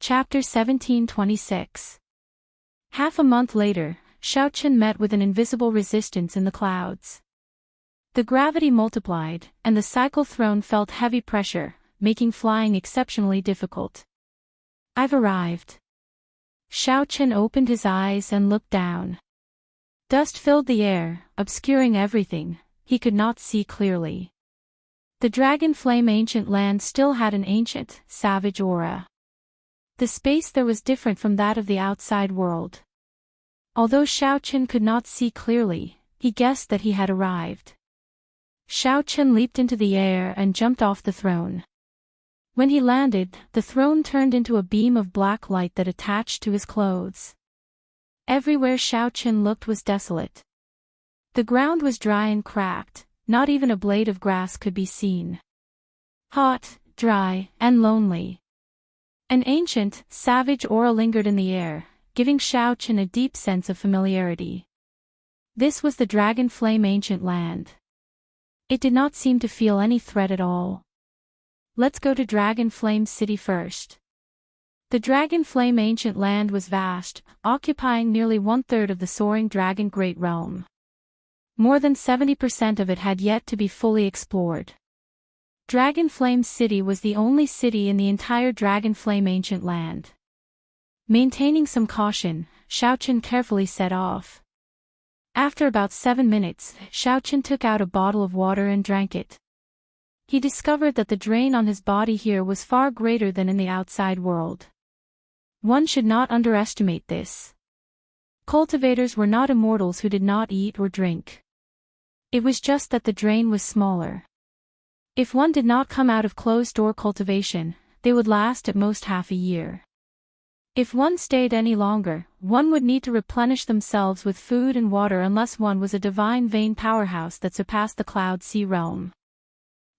Chapter 1726. Half a month later, Xiaochen met with an invisible resistance in the clouds. The gravity multiplied, and the cycle throne felt heavy pressure, making flying exceptionally difficult. "I've arrived." Xiaochen opened his eyes and looked down. Dust filled the air, obscuring everything. He could not see clearly. The dragon flame ancient land still had an ancient, savage aura. The space there was different from that of the outside world. Although Xiaochen could not see clearly, he guessed that he had arrived. Xiaochen leaped into the air and jumped off the throne. When he landed, the throne turned into a beam of black light that attached to his clothes. Everywhere Xiaochen looked was desolate. The ground was dry and cracked, not even a blade of grass could be seen. Hot, dry, and lonely. An ancient, savage aura lingered in the air, giving Xiaochen a deep sense of familiarity. This was the Dragon Flame ancient land. It did not seem to feel any threat at all. "Let's go to Dragon Flame City first." The Dragon Flame ancient land was vast, occupying nearly 1/3 of the soaring Dragon Great Realm. More than 70% of it had yet to be fully explored. Dragon Flame City was the only city in the entire Dragon Flame ancient land. Maintaining some caution, Xiaochen carefully set off. After about 7 minutes, Xiaochen took out a bottle of water and drank it. He discovered that the drain on his body here was far greater than in the outside world. One should not underestimate this. Cultivators were not immortals who did not eat or drink. It was just that the drain was smaller. If one did not come out of closed-door cultivation, they would last at most half a year. If one stayed any longer, one would need to replenish themselves with food and water unless one was a divine vein powerhouse that surpassed the Cloud Sea realm.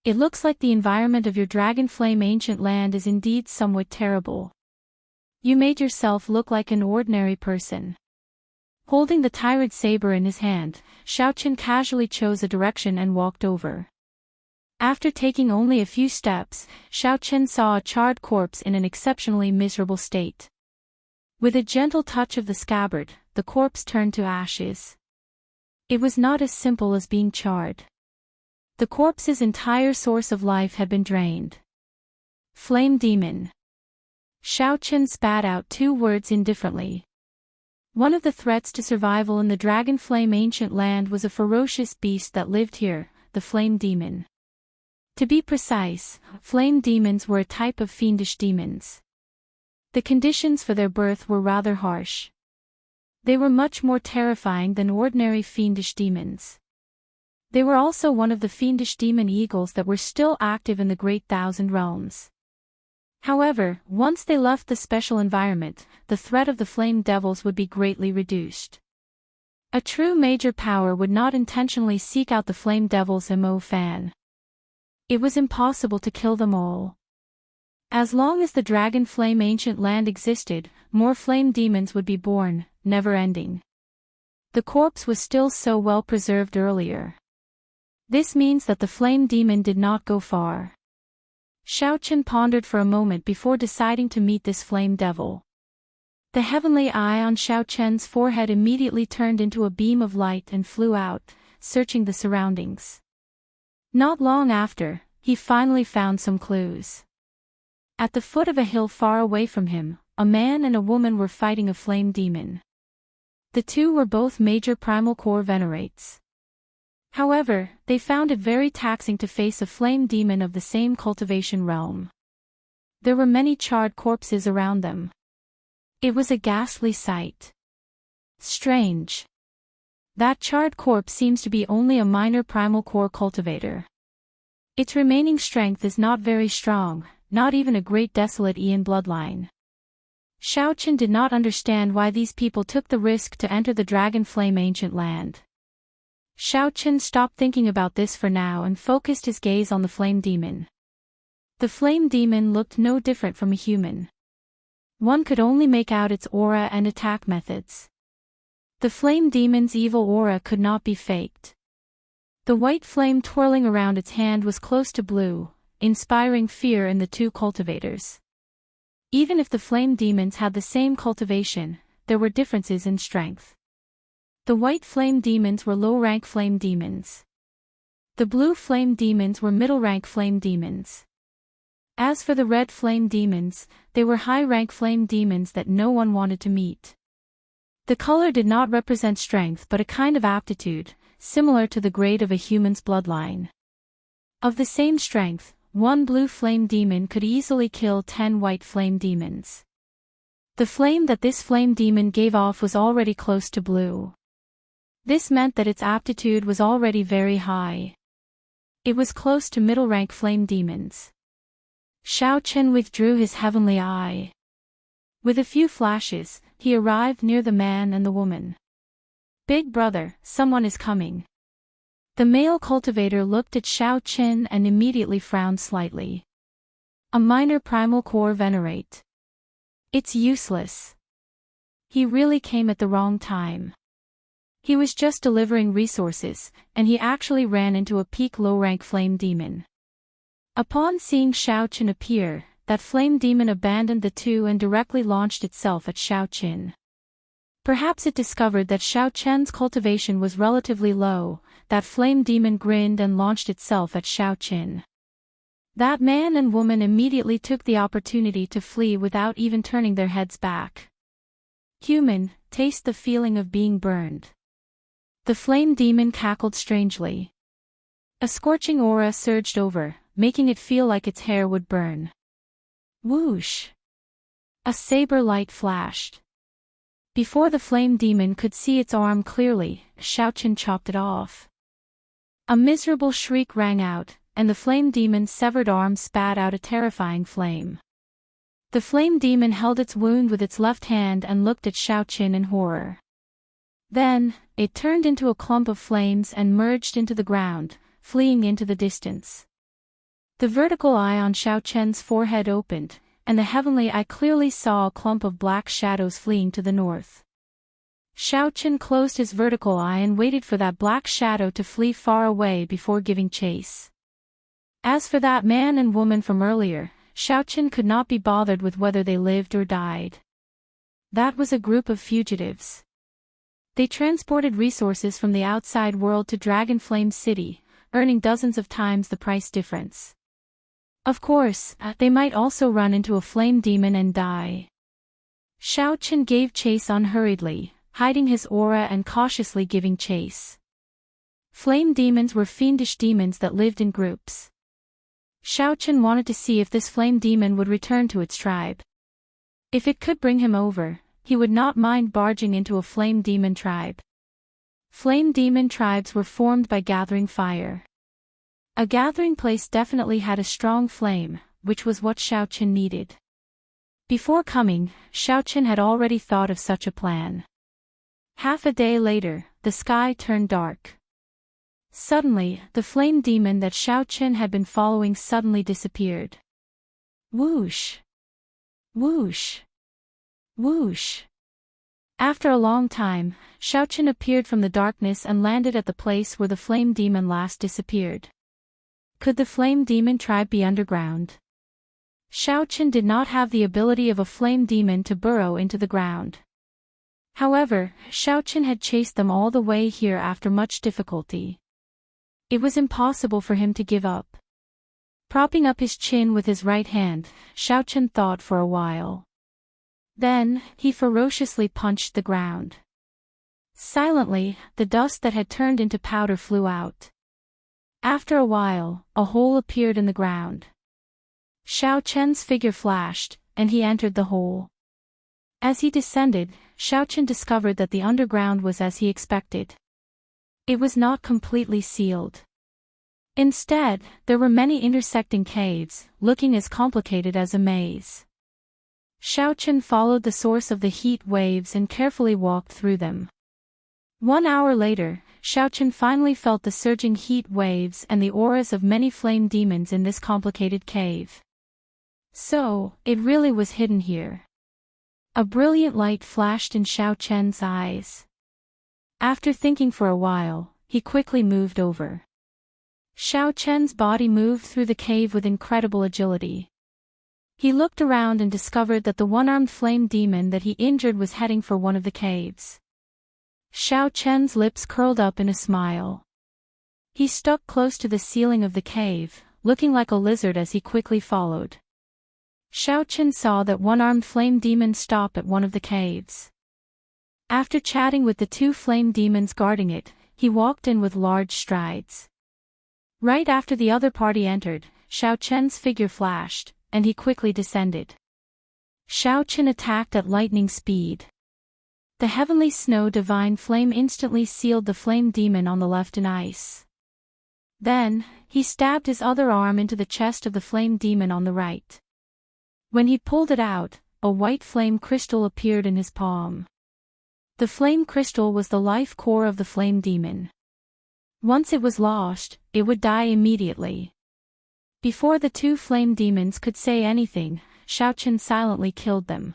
It looks like the environment of your Dragon Flame ancient land is indeed somewhat terrible. You made yourself look like an ordinary person. Holding the tyrant saber in his hand, Xiaochen casually chose a direction and walked over. After taking only a few steps, Xiaochen saw a charred corpse in an exceptionally miserable state. With a gentle touch of the scabbard, the corpse turned to ashes. It was not as simple as being charred. The corpse's entire source of life had been drained. Flame Demon. Xiaochen spat out 2 words indifferently. One of the threats to survival in the Dragon Flame ancient land was a ferocious beast that lived here, the Flame Demon. To be precise, flame demons were a type of fiendish demons. The conditions for their birth were rather harsh. They were much more terrifying than ordinary fiendish demons. They were also one of the fiendish demon eagles that were still active in the Great Thousand Realms. However, once they left the special environment, the threat of the flame devils would be greatly reduced. A true major power would not intentionally seek out the flame devils fan. It was impossible to kill them all. As long as the Dragon Flame ancient land existed, more flame demons would be born, never ending. The corpse was still so well preserved earlier. This means that the flame demon did not go far. Xiaochen pondered for a moment before deciding to meet this flame devil. The heavenly eye on Xiaochen's forehead immediately turned into a beam of light and flew out, searching the surroundings. Not long after, he finally found some clues. At the foot of a hill far away from him, a man and a woman were fighting a flame demon. The two were both major primal core venerates. However, they found it very taxing to face a flame demon of the same cultivation realm. There were many charred corpses around them. It was a ghastly sight. Strange. That charred corpse seems to be only a minor primal core cultivator. Its remaining strength is not very strong, not even a great desolate Ian bloodline. Xiaochen did not understand why these people took the risk to enter the Dragon Flame ancient land. Xiaochen stopped thinking about this for now and focused his gaze on the flame demon. The flame demon looked no different from a human. One could only make out its aura and attack methods. The flame demon's evil aura could not be faked. The white flame twirling around its hand was close to blue, inspiring fear in the two cultivators. Even if the flame demons had the same cultivation, there were differences in strength. The white flame demons were low-rank flame demons. The blue flame demons were middle-rank flame demons. As for the red flame demons, they were high-rank flame demons that no one wanted to meet. The color did not represent strength but a kind of aptitude, similar to the grade of a human's bloodline. Of the same strength, one blue flame demon could easily kill 10 white flame demons. The flame that this flame demon gave off was already close to blue. This meant that its aptitude was already very high. It was close to middle-rank flame demons. Shao Chen withdrew his heavenly eye. With a few flashes, he arrived near the man and the woman. "Big brother, someone is coming." The male cultivator looked at Shao Chen and immediately frowned slightly. "A minor primal core venerate. It's useless. He really came at the wrong time. He was just delivering resources, and he actually ran into a peak low-rank flame demon." Upon seeing Shao Chen appear, that flame demon abandoned the two and directly launched itself at Shao Chen. Perhaps it discovered that Shao Chen's cultivation was relatively low. That flame demon grinned and launched itself at Shao Chen. That man and woman immediately took the opportunity to flee without even turning their heads back. "Human, taste the feeling of being burned." The flame demon cackled strangely. A scorching aura surged over, making it feel like its hair would burn. Whoosh! A saber light flashed. Before the flame demon could see its arm clearly, Shao Chen chopped it off. A miserable shriek rang out, and the flame demon's severed arm spat out a terrifying flame. The flame demon held its wound with its left hand and looked at Shao Chen in horror. Then, it turned into a clump of flames and merged into the ground, fleeing into the distance. The vertical eye on Shao Chen's forehead opened, and the heavenly eye clearly saw a clump of black shadows fleeing to the north. Shao Chen closed his vertical eye and waited for that black shadow to flee far away before giving chase. As for that man and woman from earlier, Shao Chen could not be bothered with whether they lived or died. That was a group of fugitives. They transported resources from the outside world to Dragon Flame City, earning dozens of times the price difference. Of course, they might also run into a flame demon and die. Shao Chen gave chase unhurriedly, hiding his aura and cautiously giving chase. Flame demons were fiendish demons that lived in groups. Shao Chen wanted to see if this flame demon would return to its tribe. If it could bring him over, he would not mind barging into a flame demon tribe. Flame demon tribes were formed by gathering fire. A gathering place definitely had a strong flame, which was what Shao Chen needed. Before coming, Shao Chen had already thought of such a plan. Half a day later, the sky turned dark. Suddenly, the flame demon that Shao Chen had been following suddenly disappeared. Whoosh! Whoosh! Whoosh! After a long time, Shao Chen appeared from the darkness and landed at the place where the flame demon last disappeared. Could the flame demon tribe be underground? Shao Chen did not have the ability of a flame demon to burrow into the ground. However, Shao Chen had chased them all the way here after much difficulty. It was impossible for him to give up. Propping up his chin with his right hand, Shao Chen thought for a while. Then, he ferociously punched the ground. Silently, the dust that had turned into powder flew out. After a while, a hole appeared in the ground. Shao Chen's figure flashed, and he entered the hole. As he descended, Shao Chen discovered that the underground was as he expected. It was not completely sealed. Instead, there were many intersecting caves, looking as complicated as a maze. Shao Chen followed the source of the heat waves and carefully walked through them. 1 hour later, Shao Chen finally felt the surging heat waves and the auras of many flame demons in this complicated cave. So, it really was hidden here. A brilliant light flashed in Shao Chen's eyes. After thinking for a while, he quickly moved over. Shao Chen's body moved through the cave with incredible agility. He looked around and discovered that the one-armed flame demon that he injured was heading for one of the caves. Xiao Chen's lips curled up in a smile. He stuck close to the ceiling of the cave, looking like a lizard as he quickly followed. Xiao Chen saw that one-armed flame demon stop at one of the caves. After chatting with the two flame demons guarding it, he walked in with large strides. Right after the other party entered, Xiao Chen's figure flashed, and he quickly descended. Xiao Chen attacked at lightning speed. The heavenly snow divine flame instantly sealed the flame demon on the left in ice. Then, he stabbed his other arm into the chest of the flame demon on the right. When he pulled it out, a white flame crystal appeared in his palm. The flame crystal was the life core of the flame demon. Once it was lost, it would die immediately. Before the two flame demons could say anything, Xiao Chen silently killed them.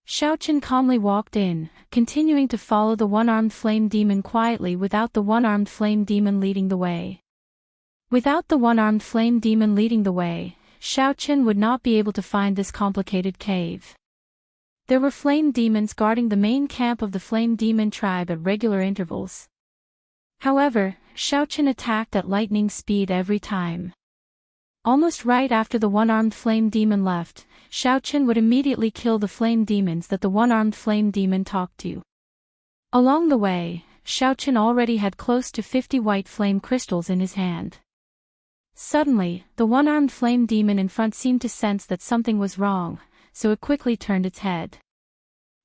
Xiao Chen calmly walked in, continuing to follow the one-armed flame demon quietly without the one-armed flame demon leading the way. Without the one-armed flame demon leading the way, Xiao Chen would not be able to find this complicated cave. There were flame demons guarding the main camp of the flame demon tribe at regular intervals. However, Xiao Chen attacked at lightning speed every time. Almost right after the one-armed flame demon left, Xiao Chen would immediately kill the flame demons that the one-armed flame demon talked to. Along the way, Xiao Chen already had close to 50 white flame crystals in his hand. Suddenly, the one-armed flame demon in front seemed to sense that something was wrong, so it quickly turned its head.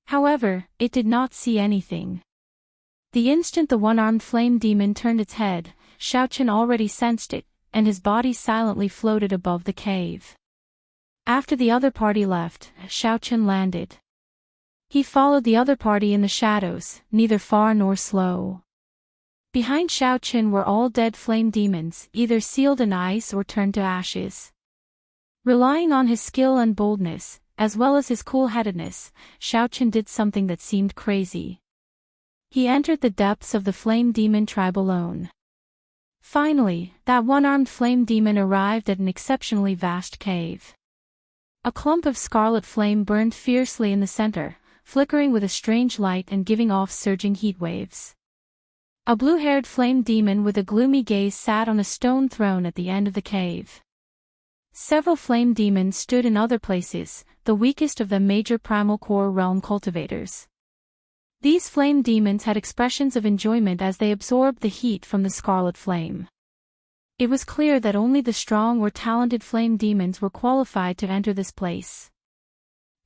However, it did not see anything. The instant the one-armed flame demon turned its head, Xiao Chen already sensed it, and his body silently floated above the cave. After the other party left, Xiao Chen landed. He followed the other party in the shadows, neither far nor slow. Behind Xiao Chen were all dead flame demons, either sealed in ice or turned to ashes. Relying on his skill and boldness, as well as his cool-headedness, Xiao Chen did something that seemed crazy. He entered the depths of the flame demon tribe alone. Finally, that one-armed flame demon arrived at an exceptionally vast cave. A clump of scarlet flame burned fiercely in the center, flickering with a strange light and giving off surging heat waves. A blue-haired flame demon with a gloomy gaze sat on a stone throne at the end of the cave. Several flame demons stood in other places, the weakest of them major primal core realm cultivators. These flame demons had expressions of enjoyment as they absorbed the heat from the scarlet flame. It was clear that only the strong or talented flame demons were qualified to enter this place.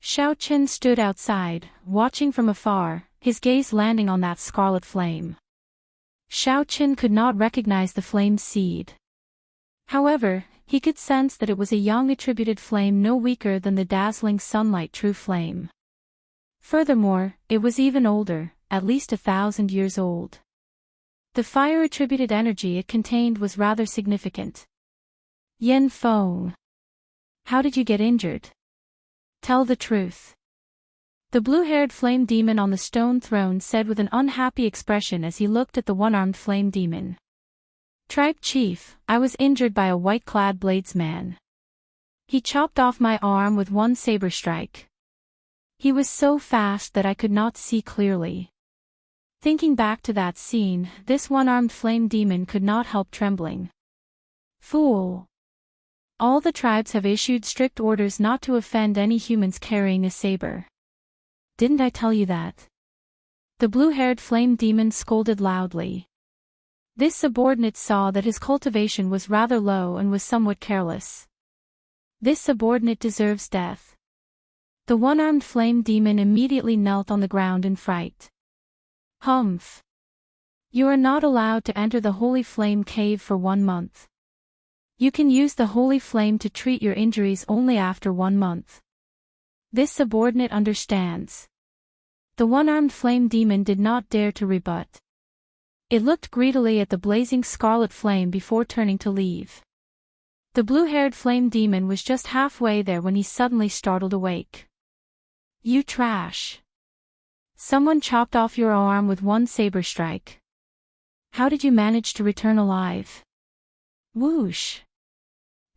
Xiao Chen stood outside, watching from afar, his gaze landing on that scarlet flame. Xiao Chen could not recognize the flame seed. However, he could sense that it was a young attributed flame no weaker than the dazzling sunlight true flame. Furthermore, it was even older, at least 1,000 years old. The fire-attributed energy it contained was rather significant. Yin Feng. How did you get injured? Tell the truth. The blue-haired flame demon on the stone throne said with an unhappy expression as he looked at the one-armed flame demon. Tribe Chief, I was injured by a white-clad bladesman. He chopped off my arm with one saber strike. He was so fast that I could not see clearly. Thinking back to that scene, this one-armed flame demon could not help trembling. Fool! All the tribes have issued strict orders not to offend any humans carrying a saber. Didn't I tell you that? The blue-haired flame demon scolded loudly. This subordinate saw that his cultivation was rather low and was somewhat careless. This subordinate deserves death. The one-armed flame demon immediately knelt on the ground in fright. Humph! You are not allowed to enter the Holy Flame Cave for 1 month. You can use the Holy Flame to treat your injuries only after 1 month. This subordinate understands. The one-armed flame demon did not dare to rebut. It looked greedily at the blazing scarlet flame before turning to leave. The blue-haired flame demon was just halfway there when he suddenly startled awake. You trash! Someone chopped off your arm with one saber strike. How did you manage to return alive? Whoosh!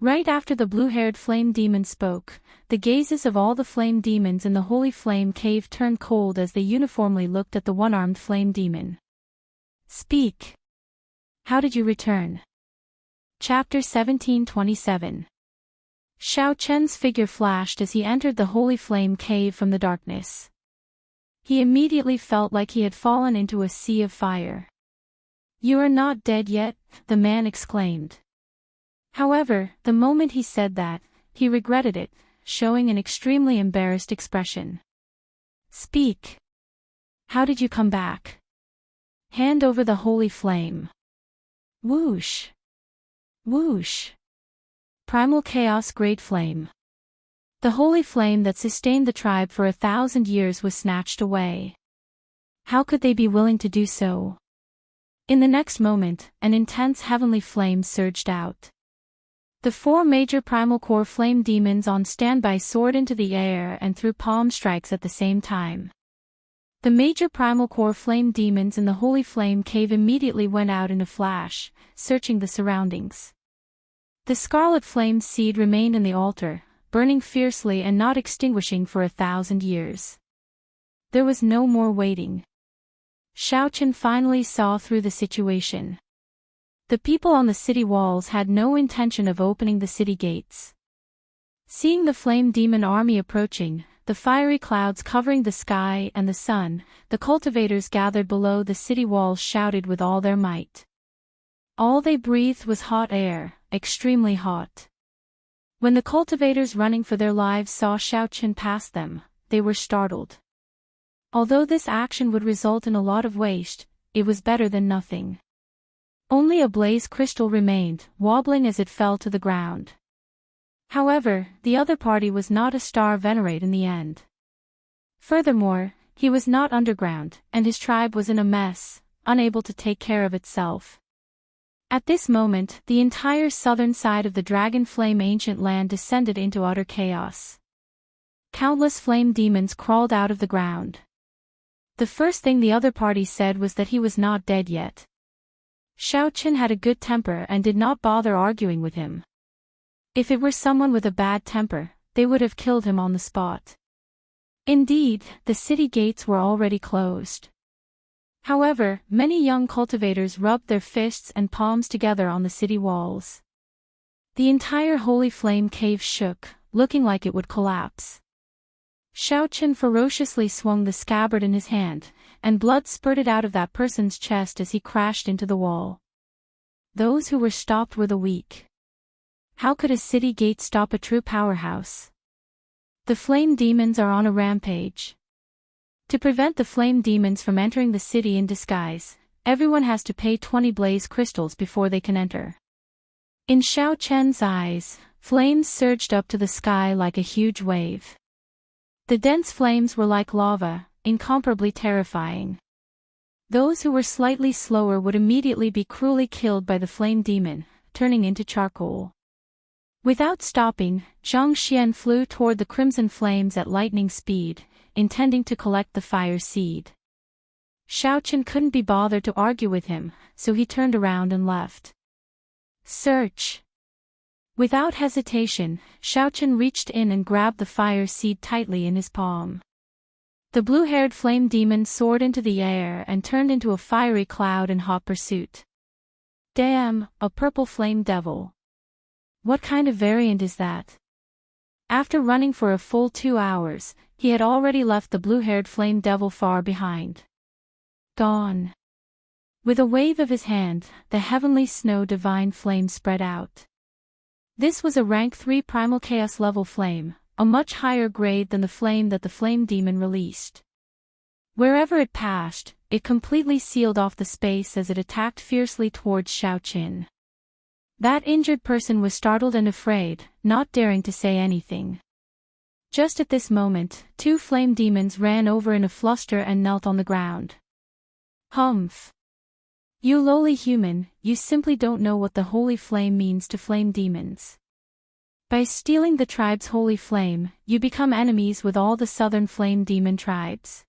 Right after the blue-haired flame demon spoke, the gazes of all the flame demons in the holy flame cave turned cold as they uniformly looked at the one-armed flame demon. Speak. How did you return? Chapter 1727. Xiao Chen's figure flashed as he entered the holy flame cave from the darkness. He immediately felt like he had fallen into a sea of fire. You are not dead yet, the man exclaimed. However, the moment he said that, he regretted it, showing an extremely embarrassed expression. Speak. How did you come back? Hand over the holy flame. Whoosh. Whoosh. Primal chaos great flame. The holy flame that sustained the tribe for 1,000 years was snatched away. How could they be willing to do so? In the next moment, an intense heavenly flame surged out. The 4 major primal core flame demons on standby soared into the air and threw palm strikes at the same time. The major primal core flame demons in the holy flame cave immediately went out in a flash, searching the surroundings. The scarlet flame seed remained in the altar, burning fiercely and not extinguishing for 1,000 years. There was no more waiting. Xiao Chen finally saw through the situation. The people on the city walls had no intention of opening the city gates. Seeing the flame demon army approaching, the fiery clouds covering the sky and the sun, the cultivators gathered below the city walls shouted with all their might. All they breathed was hot air, extremely hot. When the cultivators running for their lives saw Xiao Chen pass them, they were startled. Although this action would result in a lot of waste, it was better than nothing. Only a blaze crystal remained, wobbling as it fell to the ground. However, the other party was not a star venerate in the end. Furthermore, he was not underground, and his tribe was in a mess, unable to take care of itself. At this moment, the entire southern side of the Dragon Flame ancient land descended into utter chaos. Countless flame demons crawled out of the ground. The first thing the other party said was that he was not dead yet. Xiao Chen had a good temper and did not bother arguing with him. If it were someone with a bad temper, they would have killed him on the spot. Indeed, the city gates were already closed. However, many young cultivators rubbed their fists and palms together on the city walls. The entire holy flame cave shook, looking like it would collapse. Xiao Chen ferociously swung the scabbard in his hand, and blood spurted out of that person's chest as he crashed into the wall. Those who were stopped were the weak. How could a city gate stop a true powerhouse? The flame demons are on a rampage. To prevent the flame demons from entering the city in disguise, everyone has to pay 20 blaze crystals before they can enter. In Xiao Chen's eyes, flames surged up to the sky like a huge wave. The dense flames were like lava, incomparably terrifying. Those who were slightly slower would immediately be cruelly killed by the flame demon, turning into charcoal. Without stopping, Zhang Xian flew toward the crimson flames at lightning speed, intending to collect the fire seed. Xiao Chen couldn't be bothered to argue with him, so he turned around and left. Search! Without hesitation, Xiao Chen reached in and grabbed the fire seed tightly in his palm. The blue-haired flame demon soared into the air and turned into a fiery cloud in hot pursuit. Damn, a purple flame devil. What kind of variant is that? After running for a full 2 hours, he had already left the blue-haired flame devil far behind. Gone. With a wave of his hand, the heavenly snow divine flame spread out. This was a rank 3 primal chaos level flame, a much higher grade than the flame that the flame demon released. Wherever it passed, it completely sealed off the space as it attacked fiercely towards Xiao Chen. That injured person was startled and afraid, not daring to say anything. Just at this moment, 2 flame demons ran over in a fluster and knelt on the ground. Humph! You lowly human, you simply don't know what the holy flame means to flame demons. By stealing the tribe's holy flame, you become enemies with all the southern flame demon tribes.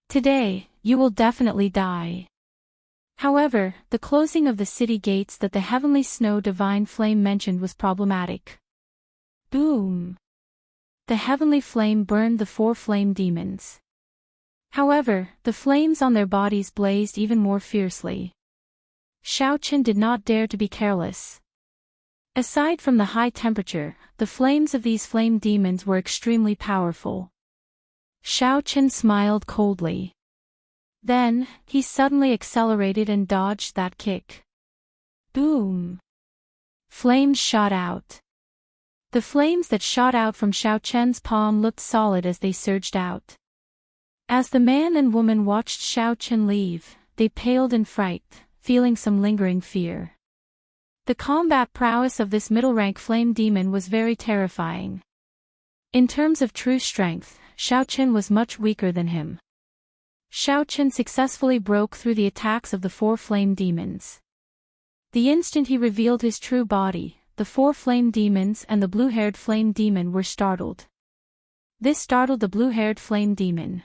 Today, you will definitely die. However, the closing of the city gates that the heavenly snow divine flame mentioned was problematic. Boom! The heavenly flame burned the 4 flame demons. However, the flames on their bodies blazed even more fiercely. Xiaochen did not dare to be careless. Aside from the high temperature, the flames of these flame demons were extremely powerful. Xiaochen smiled coldly. Then, he suddenly accelerated and dodged that kick. Boom! Flames shot out. The flames that shot out from Xiaochen's palm looked solid as they surged out. As the man and woman watched Xiaochen leave, they paled in fright, feeling some lingering fear. The combat prowess of this middle-rank flame demon was very terrifying. In terms of true strength, Xiaochen was much weaker than him. Xiaochen successfully broke through the attacks of the 4 flame demons. The instant he revealed his true body, the 4 flame demons and the blue-haired flame demon were startled. This startled the blue-haired flame demon.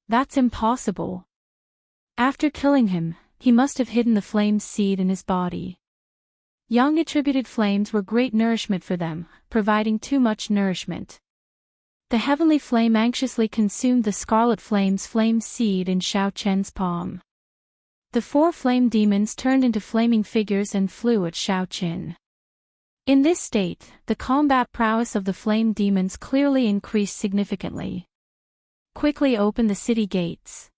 That's impossible. After killing him, he must have hidden the flame seed in his body. Young attributed flames were great nourishment for them, providing too much nourishment. The heavenly flame anxiously consumed the scarlet flame's flame seed in Xiaochen's palm. The 4 flame demons turned into flaming figures and flew at Xiaochen. In this state, the combat prowess of the flame demons clearly increased significantly. Quickly open the city gates.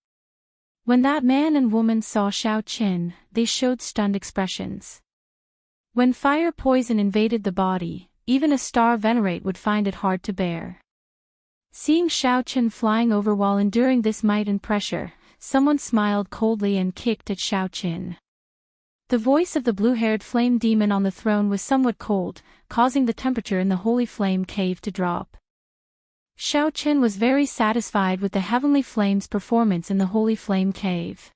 When that man and woman saw Xiaochen, they showed stunned expressions. When fire poison invaded the body, even a star venerate would find it hard to bear. Seeing Xiaochen flying over while enduring this might and pressure, someone smiled coldly and kicked at Xiaochen. The voice of the blue-haired flame demon on the throne was somewhat cold, causing the temperature in the holy flame cave to drop. Xiaochen was very satisfied with the heavenly flame's performance in the holy flame cave.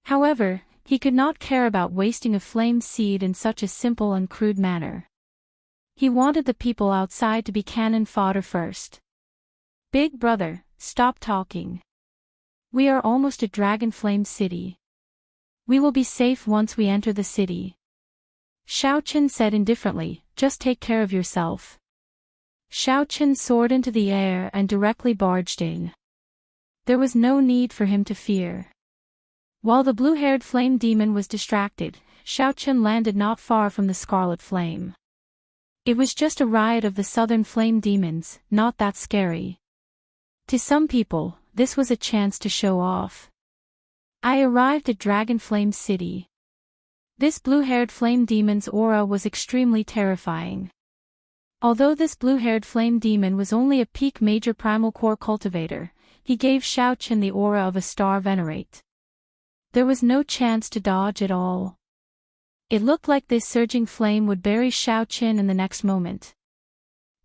However, he could not care about wasting a flame seed in such a simple and crude manner. He wanted the people outside to be cannon fodder first. Big brother, stop talking. We are almost at Dragon Flame City. We will be safe once we enter the city. Xiaochen said indifferently, just take care of yourself. Xiaochen soared into the air and directly barged in. There was no need for him to fear. While the blue-haired flame demon was distracted, Xiaochen landed not far from the scarlet flame. It was just a riot of the southern flame demons, not that scary. To some people, this was a chance to show off. I arrived at Dragon Flame City. This blue-haired flame demon's aura was extremely terrifying. Although this blue-haired flame demon was only a peak major primal core cultivator, he gave Xiaochen the aura of a star venerate. There was no chance to dodge at all. It looked like this surging flame would bury Xiaochen in the next moment.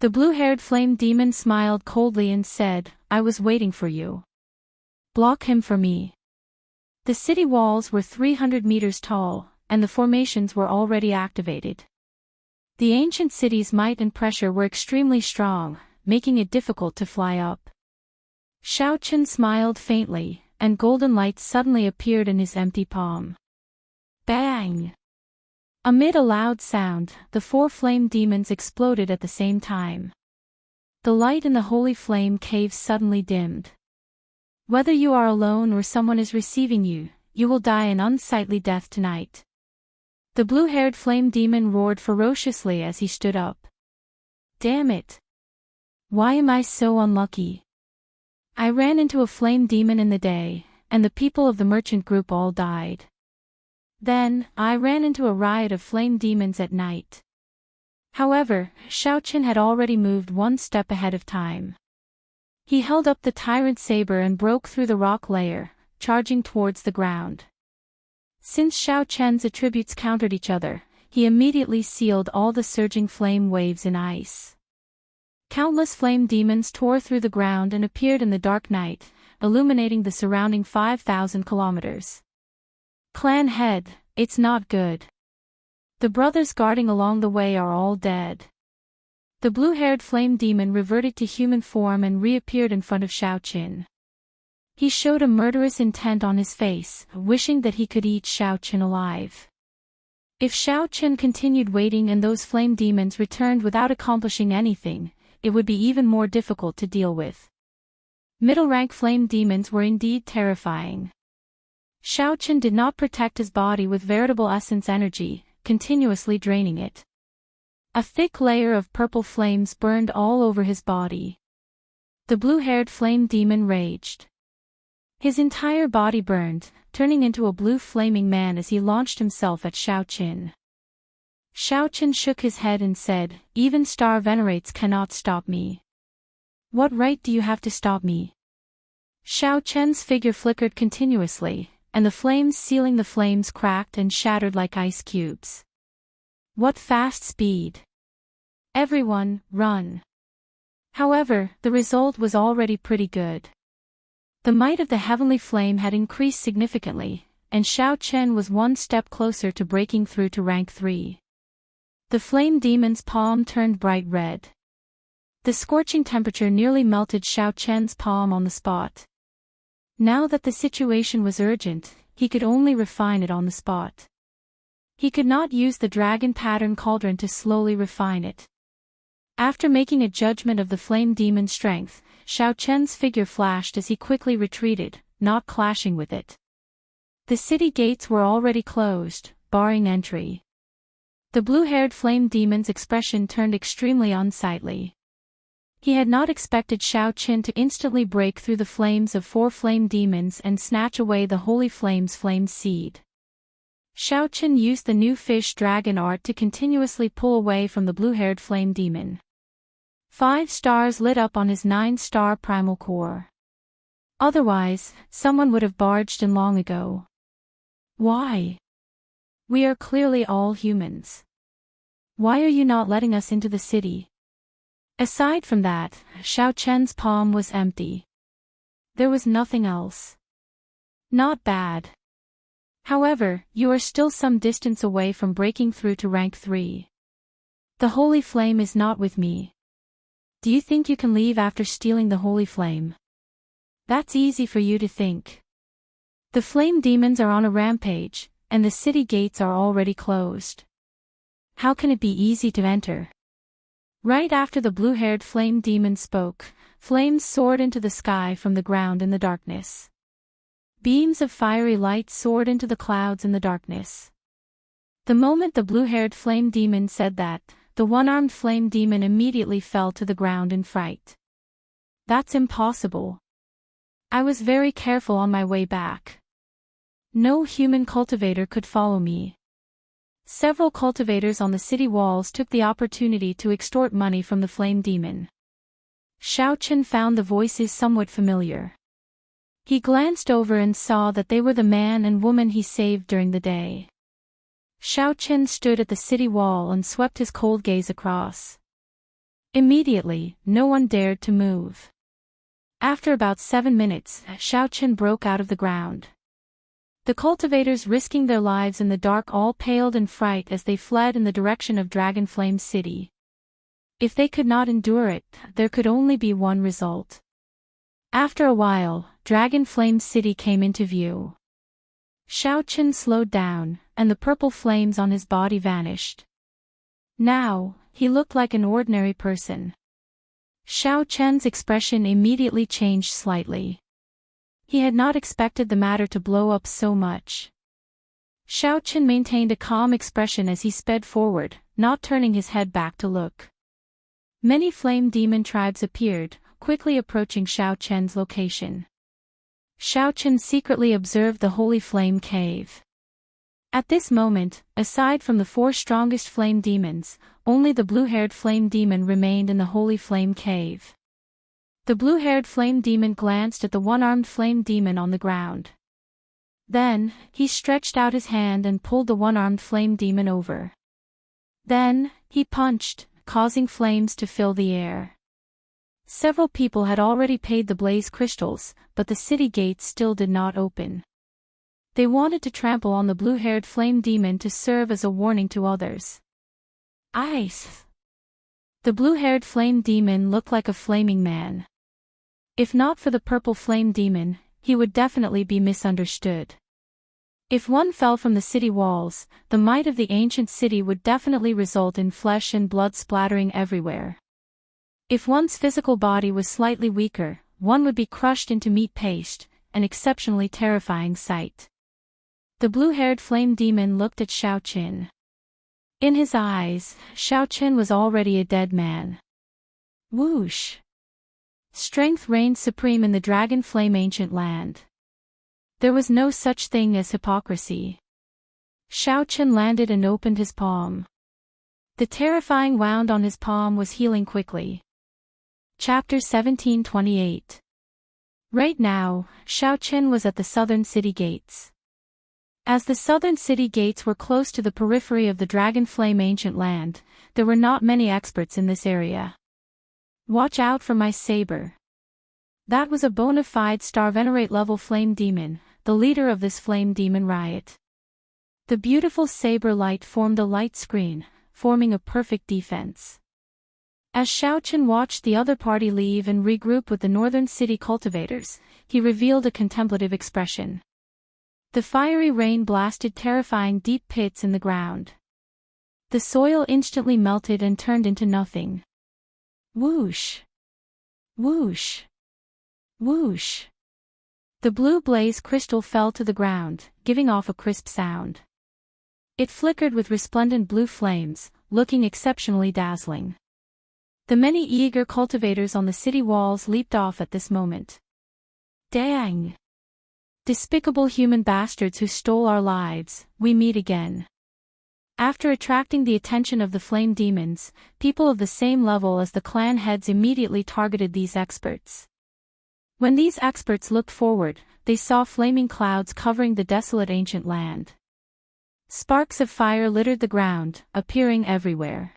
The blue-haired flame demon smiled coldly and said, I was waiting for you. Block him for me. The city walls were 300 meters tall, and the formations were already activated. The ancient city's might and pressure were extremely strong, making it difficult to fly up. Xiaochen smiled faintly, and golden light suddenly appeared in his empty palm. Bang! Amid a loud sound, the 4 flame demons exploded at the same time. The light in the holy flame cave suddenly dimmed. Whether you are alone or someone is receiving you, you will die an unsightly death tonight. The blue-haired flame demon roared ferociously as he stood up. Damn it! Why am I so unlucky? I ran into a flame demon in the day, and the people of the merchant group all died. Then, I ran into a riot of flame demons at night. However, Xiaochen had already moved one step ahead of time. He held up the tyrant saber and broke through the rock layer, charging towards the ground. Since Xiaochen's attributes countered each other, he immediately sealed all the surging flame waves in ice. Countless flame demons tore through the ground and appeared in the dark night, illuminating the surrounding 5,000 kilometers. Clan head, it's not good. The brothers guarding along the way are all dead. The blue-haired flame demon reverted to human form and reappeared in front of Xiaochen. He showed a murderous intent on his face, wishing that he could eat Xiao Chen alive. If Xiao Chen continued waiting and those flame demons returned without accomplishing anything, it would be even more difficult to deal with. Middle-rank flame demons were indeed terrifying. Xiao Chen did not protect his body with veritable essence energy, continuously draining it. A thick layer of purple flames burned all over his body. The blue-haired flame demon raged. His entire body burned, turning into a blue flaming man as he launched himself at Xiao Chen. Xiao Chen shook his head and said, "Even star venerates cannot stop me. What right do you have to stop me?" Xiao Chen's figure flickered continuously, and the flames sealing the flames cracked and shattered like ice cubes. What fast speed! Everyone, run! However, the result was already pretty good. The might of the heavenly flame had increased significantly, and Xiao Chen was one step closer to breaking through to rank 3. The flame demon's palm turned bright red. The scorching temperature nearly melted Xiao Chen's palm on the spot. Now that the situation was urgent, he could only refine it on the spot. He could not use the dragon pattern cauldron to slowly refine it. After making a judgment of the flame demon's strength, Xiao Chen's figure flashed as he quickly retreated, not clashing with it. The city gates were already closed, barring entry. The blue-haired flame demon's expression turned extremely unsightly. He had not expected Xiao Chen to instantly break through the flames of 4 flame demons and snatch away the holy flame's flame seed. Xiao Chen used the new fish dragon art to continuously pull away from the blue-haired flame demon. 5 stars lit up on his 9-star primal core. Otherwise, someone would have barged in long ago. Why? We are clearly all humans. Why are you not letting us into the city? Aside from that, Xiao Chen's palm was empty. There was nothing else. Not bad. However, you are still some distance away from breaking through to rank 3. The holy flame is not with me. Do you think you can leave after stealing the holy flame? That's easy for you to think. The flame demons are on a rampage, and the city gates are already closed. How can it be easy to enter? Right after the blue-haired flame demon spoke, flames soared into the sky from the ground in the darkness. Beams of fiery light soared into the clouds in the darkness. The moment the blue-haired flame demon said that, the one-armed flame demon immediately fell to the ground in fright. That's impossible. I was very careful on my way back. No human cultivator could follow me. Several cultivators on the city walls took the opportunity to extort money from the flame demon. Xiao Chen found the voices somewhat familiar. He glanced over and saw that they were the man and woman he saved during the day. Xiao Chen stood at the city wall and swept his cold gaze across. Immediately, no one dared to move. After about 7 minutes, Xiao Chen broke out of the ground. The cultivators risking their lives in the dark all paled in fright as they fled in the direction of Dragon Flame City. If they could not endure it, there could only be one result. After a while, Dragon Flame City came into view. Xiao Chen slowed down, and the purple flames on his body vanished. Now, he looked like an ordinary person. Xiao Chen's expression immediately changed slightly. He had not expected the matter to blow up so much. Xiao Chen maintained a calm expression as he sped forward, not turning his head back to look. Many flame demon tribes appeared, quickly approaching Xiao Chen's location. Xiao Chen secretly observed the Holy Flame Cave. At this moment, aside from the 4 strongest flame demons, only the blue-haired flame demon remained in the Holy Flame Cave. The blue-haired flame demon glanced at the one-armed flame demon on the ground. Then, he stretched out his hand and pulled the one-armed flame demon over. Then, he punched, causing flames to fill the air. Several people had already paid the blaze crystals, but the city gates still did not open. They wanted to trample on the blue-haired flame demon to serve as a warning to others. Ice! The blue-haired flame demon looked like a flaming man. If not for the purple flame demon, he would definitely be misunderstood. If one fell from the city walls, the might of the ancient city would definitely result in flesh and blood splattering everywhere. If one's physical body was slightly weaker, one would be crushed into meat paste, an exceptionally terrifying sight. The blue-haired flame demon looked at Xiaoqin. In his eyes, Xiaoqin was already a dead man. Whoosh! Strength reigned supreme in the dragon flame ancient land. There was no such thing as hypocrisy. Xiaoqin landed and opened his palm. The terrifying wound on his palm was healing quickly. Chapter 1728. Right now, Xiaoqin was at the southern city gates. As the southern city gates were close to the periphery of the dragon flame ancient land, there were not many experts in this area. Watch out for my saber. That was a bona fide star venerate level flame demon, the leader of this flame demon riot. The beautiful saber light formed a light screen, forming a perfect defense. As Xiaoqin watched the other party leave and regroup with the northern city cultivators, he revealed a contemplative expression. The fiery rain blasted terrifying deep pits in the ground. The soil instantly melted and turned into nothing. Whoosh! Whoosh! Whoosh! The blue blaze crystal fell to the ground, giving off a crisp sound. It flickered with resplendent blue flames, looking exceptionally dazzling. The many eager cultivators on the city walls leaped off at this moment. Dang! Despicable human bastards who stole our lives, we meet again. After attracting the attention of the flame demons, people of the same level as the clan heads immediately targeted these experts. When these experts looked forward, they saw flaming clouds covering the desolate ancient land. Sparks of fire littered the ground, appearing everywhere.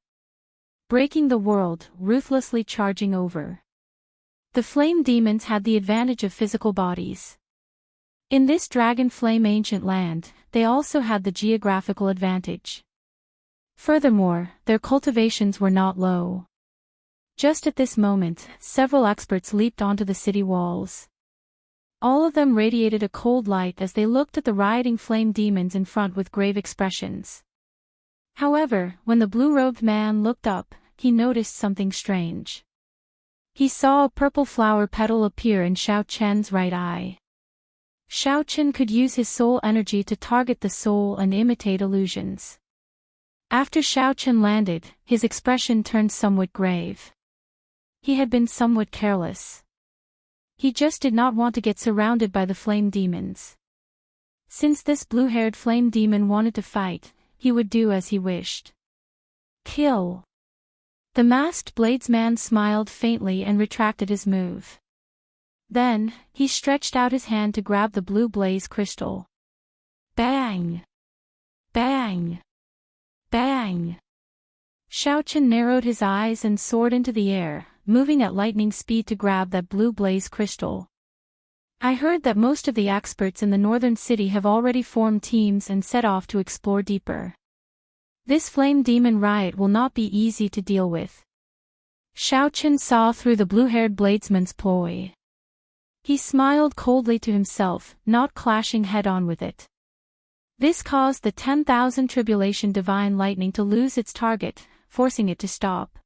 Breaking the world, ruthlessly charging over. The flame demons had the advantage of physical bodies. In this dragon flame ancient land, they also had the geographical advantage. Furthermore, their cultivations were not low. Just at this moment, several experts leaped onto the city walls. All of them radiated a cold light as they looked at the rioting flame demons in front with grave expressions. However, when the blue-robed man looked up, he noticed something strange. He saw a purple flower petal appear in Xiaoqian's right eye. Xiaoqin could use his soul energy to target the soul and imitate illusions. After Xiaoqin landed, his expression turned somewhat grave. He had been somewhat careless. He just did not want to get surrounded by the flame demons. Since this blue-haired flame demon wanted to fight, he would do as he wished. Kill! The masked bladesman smiled faintly and retracted his move. Then, he stretched out his hand to grab the blue blaze crystal. Bang! Bang! Bang! Xiaoqin narrowed his eyes and soared into the air, moving at lightning speed to grab that blue blaze crystal. I heard that most of the experts in the northern city have already formed teams and set off to explore deeper. This flame demon riot will not be easy to deal with. Xiaoqin saw through the blue-haired bladesman's ploy. He smiled coldly to himself, not clashing head-on with it. This caused the 10,000 tribulation divine lightning to lose its target, forcing it to stop.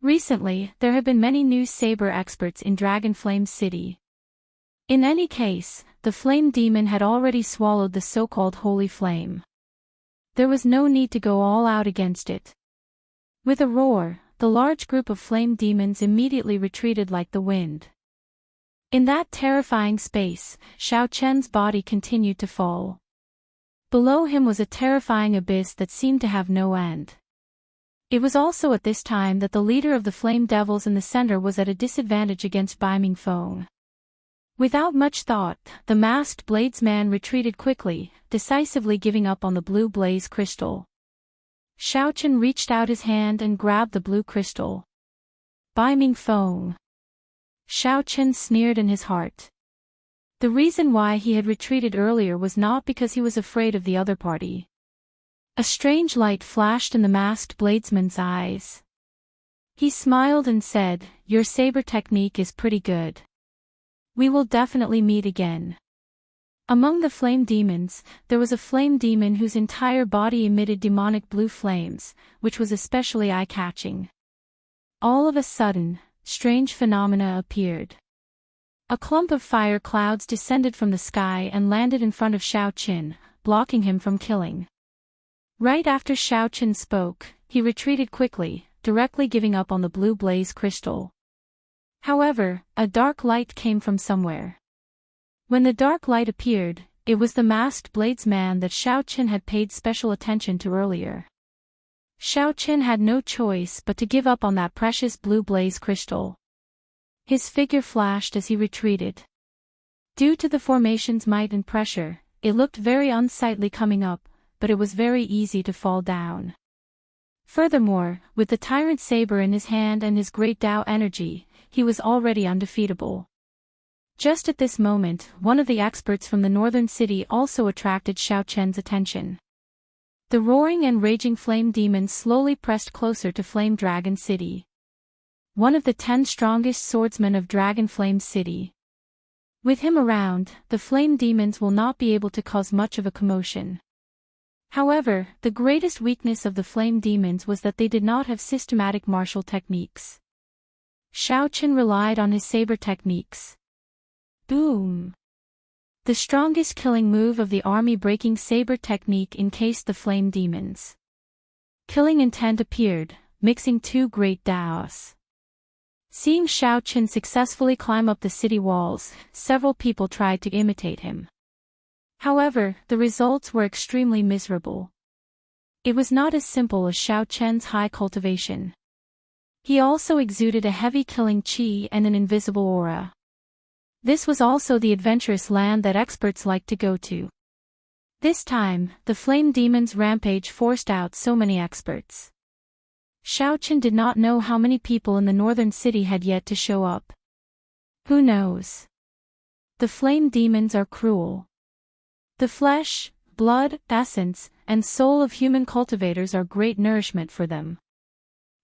Recently, there have been many new saber experts in Dragon Flame City. In any case, the flame demon had already swallowed the so-called holy flame. There was no need to go all out against it. With a roar, the large group of flame demons immediately retreated like the wind. In that terrifying space, Xiaoqian's body continued to fall. Below him was a terrifying abyss that seemed to have no end. It was also at this time that the leader of the flame devils in the center was at a disadvantage against Bai Mingfeng. Without much thought, the masked bladesman retreated quickly, decisively giving up on the blue blaze crystal. Xiaoqin reached out his hand and grabbed the blue crystal. Bai Mingfeng! Xiaoqin sneered in his heart. The reason why he had retreated earlier was not because he was afraid of the other party. A strange light flashed in the masked bladesman's eyes. He smiled and said, "Your saber technique is pretty good. We will definitely meet again. Among the flame demons, there was a flame demon whose entire body emitted demonic blue flames, which was especially eye-catching. All of a sudden, strange phenomena appeared. A clump of fire clouds descended from the sky and landed in front of Xiao Qin, blocking him from killing. Right after Xiao Qin spoke, he retreated quickly, directly giving up on the blue blaze crystal. However, a dark light came from somewhere. When the dark light appeared, it was the masked bladesman that Xiao Qin had paid special attention to earlier. Xiao Qin had no choice but to give up on that precious blue blaze crystal. His figure flashed as he retreated. Due to the formation's might and pressure, it looked very unsightly coming up, but it was very easy to fall down. Furthermore, with the tyrant saber in his hand and his great Tao energy, he was already undefeatable. Just at this moment, one of the experts from the northern city also attracted Xiao Qian's attention. The roaring and raging flame demons slowly pressed closer to Flame Dragon City. One of the 10 strongest swordsmen of Dragon Flame City. With him around, the flame demons will not be able to cause much of a commotion. However, the greatest weakness of the flame demons was that they did not have systematic martial techniques. Xiao Qin relied on his saber techniques. Boom! The strongest killing move of the army-breaking saber technique encased the flame demons. Killing intent appeared, mixing two great Daos. Seeing Xiao Qin successfully climb up the city walls, several people tried to imitate him. However, the results were extremely miserable. It was not as simple as Xiao Qian's high cultivation. He also exuded a heavy killing qi and an invisible aura. This was also the adventurous land that experts like to go to. This time, the flame demon's rampage forced out so many experts. Xiao Qin did not know how many people in the northern city had yet to show up. Who knows? The flame demons are cruel. The flesh, blood, essence, and soul of human cultivators are great nourishment for them.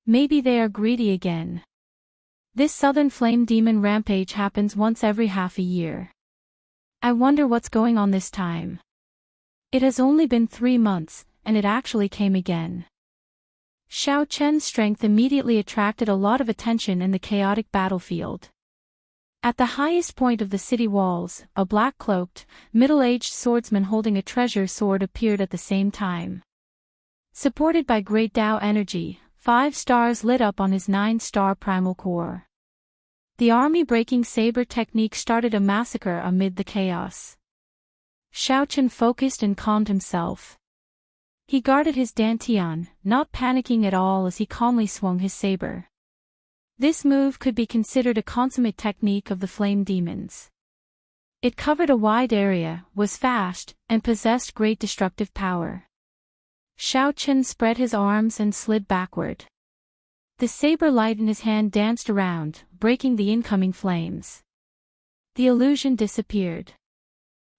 Maybe they are greedy again. This southern flame demon rampage happens once every half a year. I wonder what's going on this time. It has only been 3 months, and it actually came again. Xiao Qian's strength immediately attracted a lot of attention in the chaotic battlefield. At the highest point of the city walls, a black-cloaked, middle-aged swordsman holding a treasure sword appeared at the same time. Supported by great Tao energy, 5 stars lit up on his 9-star primal core. The army-breaking saber technique started a massacre amid the chaos. Xiao Qin focused and calmed himself. He guarded his dantian, not panicking at all as he calmly swung his saber. This move could be considered a consummate technique of the flame demons. It covered a wide area, was fast, and possessed great destructive power. Xiao Qin spread his arms and slid backward. The saber light in his hand danced around, breaking the incoming flames. The illusion disappeared.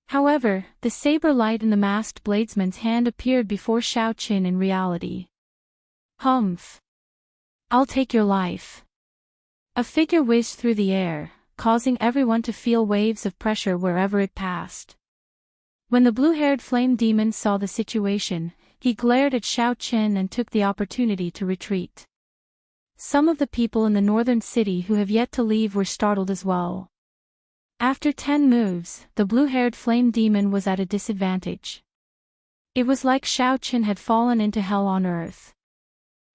However, the saber light in the masked bladesman's hand appeared before Xiao Qin in reality. Humph! I'll take your life. A figure whizzed through the air, causing everyone to feel waves of pressure wherever it passed. When the blue-haired flame demon saw the situation, he glared at Xiao Qin and took the opportunity to retreat. Some of the people in the northern city who have yet to leave were startled as well. After 10 moves, the blue-haired flame demon was at a disadvantage. It was like Xiao Qin had fallen into hell on earth.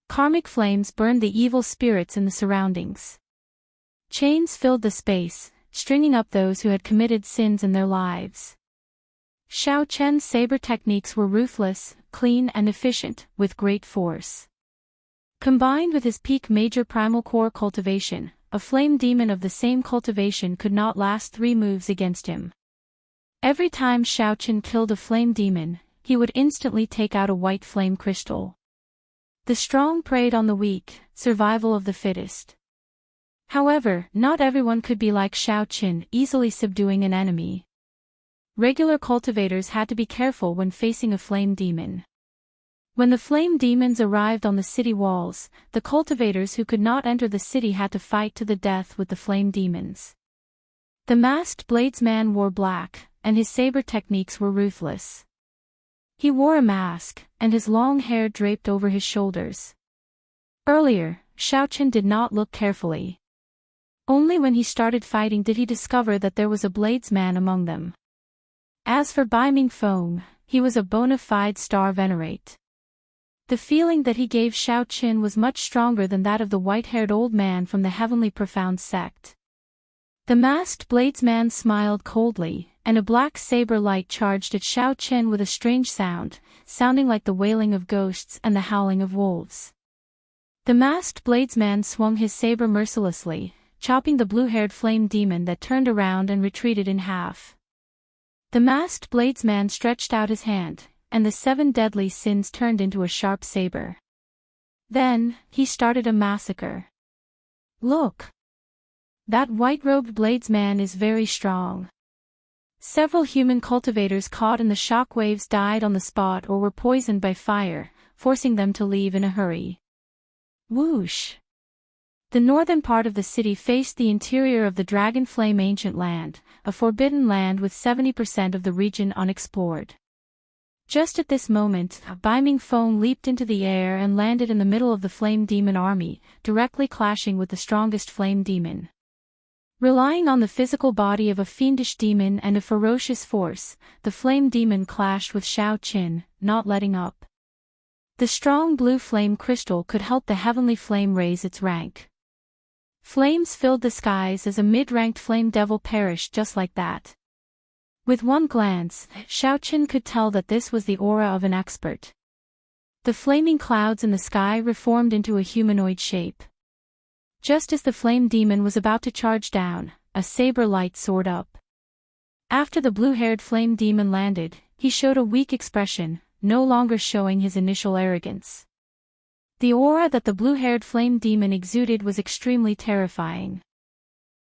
Karmic flames burned the evil spirits in the surroundings. Chains filled the space, stringing up those who had committed sins in their lives. Xiao Qian's saber techniques were ruthless, clean and efficient, with great force. Combined with his peak major primal core cultivation, a flame demon of the same cultivation could not last 3 moves against him. Every time Xiao Qin killed a flame demon, he would instantly take out a white flame crystal. The strong preyed on the weak, survival of the fittest. However, not everyone could be like Xiao Qin, easily subduing an enemy. Regular cultivators had to be careful when facing a flame demon. When the flame demons arrived on the city walls, the cultivators who could not enter the city had to fight to the death with the flame demons. The masked bladesman wore black, and his saber techniques were ruthless. He wore a mask, and his long hair draped over his shoulders. Earlier, Xiaochen did not look carefully. Only when he started fighting did he discover that there was a bladesman among them. As for Bai Mingfeng, he was a bona fide star venerate. The feeling that he gave Xiaochen was much stronger than that of the white-haired old man from the Heavenly Profound sect. The masked bladesman smiled coldly, and a black saber light charged at Xiaochen with a strange sound, sounding like the wailing of ghosts and the howling of wolves. The masked bladesman swung his saber mercilessly, chopping the blue-haired flame demon that turned around and retreated in half. The masked bladesman stretched out his hand, and the 7 deadly sins turned into a sharp saber. Then, he started a massacre. Look! That white-robed bladesman is very strong. Several human cultivators caught in the shock waves died on the spot or were poisoned by fire, forcing them to leave in a hurry. Whoosh! The northern part of the city faced the interior of the Dragon Flame Ancient Land, a forbidden land with 70% of the region unexplored. Just at this moment, Bai Mingfeng leaped into the air and landed in the middle of the Flame Demon army, directly clashing with the strongest Flame Demon. Relying on the physical body of a fiendish demon and a ferocious force, the Flame Demon clashed with Xiaochen, not letting up. The strong blue flame crystal could help the heavenly flame raise its rank. Flames filled the skies as a mid-ranked flame devil perished just like that. With one glance, Xiaochen could tell that this was the aura of an expert. The flaming clouds in the sky reformed into a humanoid shape. Just as the flame demon was about to charge down, a saber light soared up. After the blue-haired flame demon landed, he showed a weak expression, no longer showing his initial arrogance. The aura that the blue-haired flame demon exuded was extremely terrifying.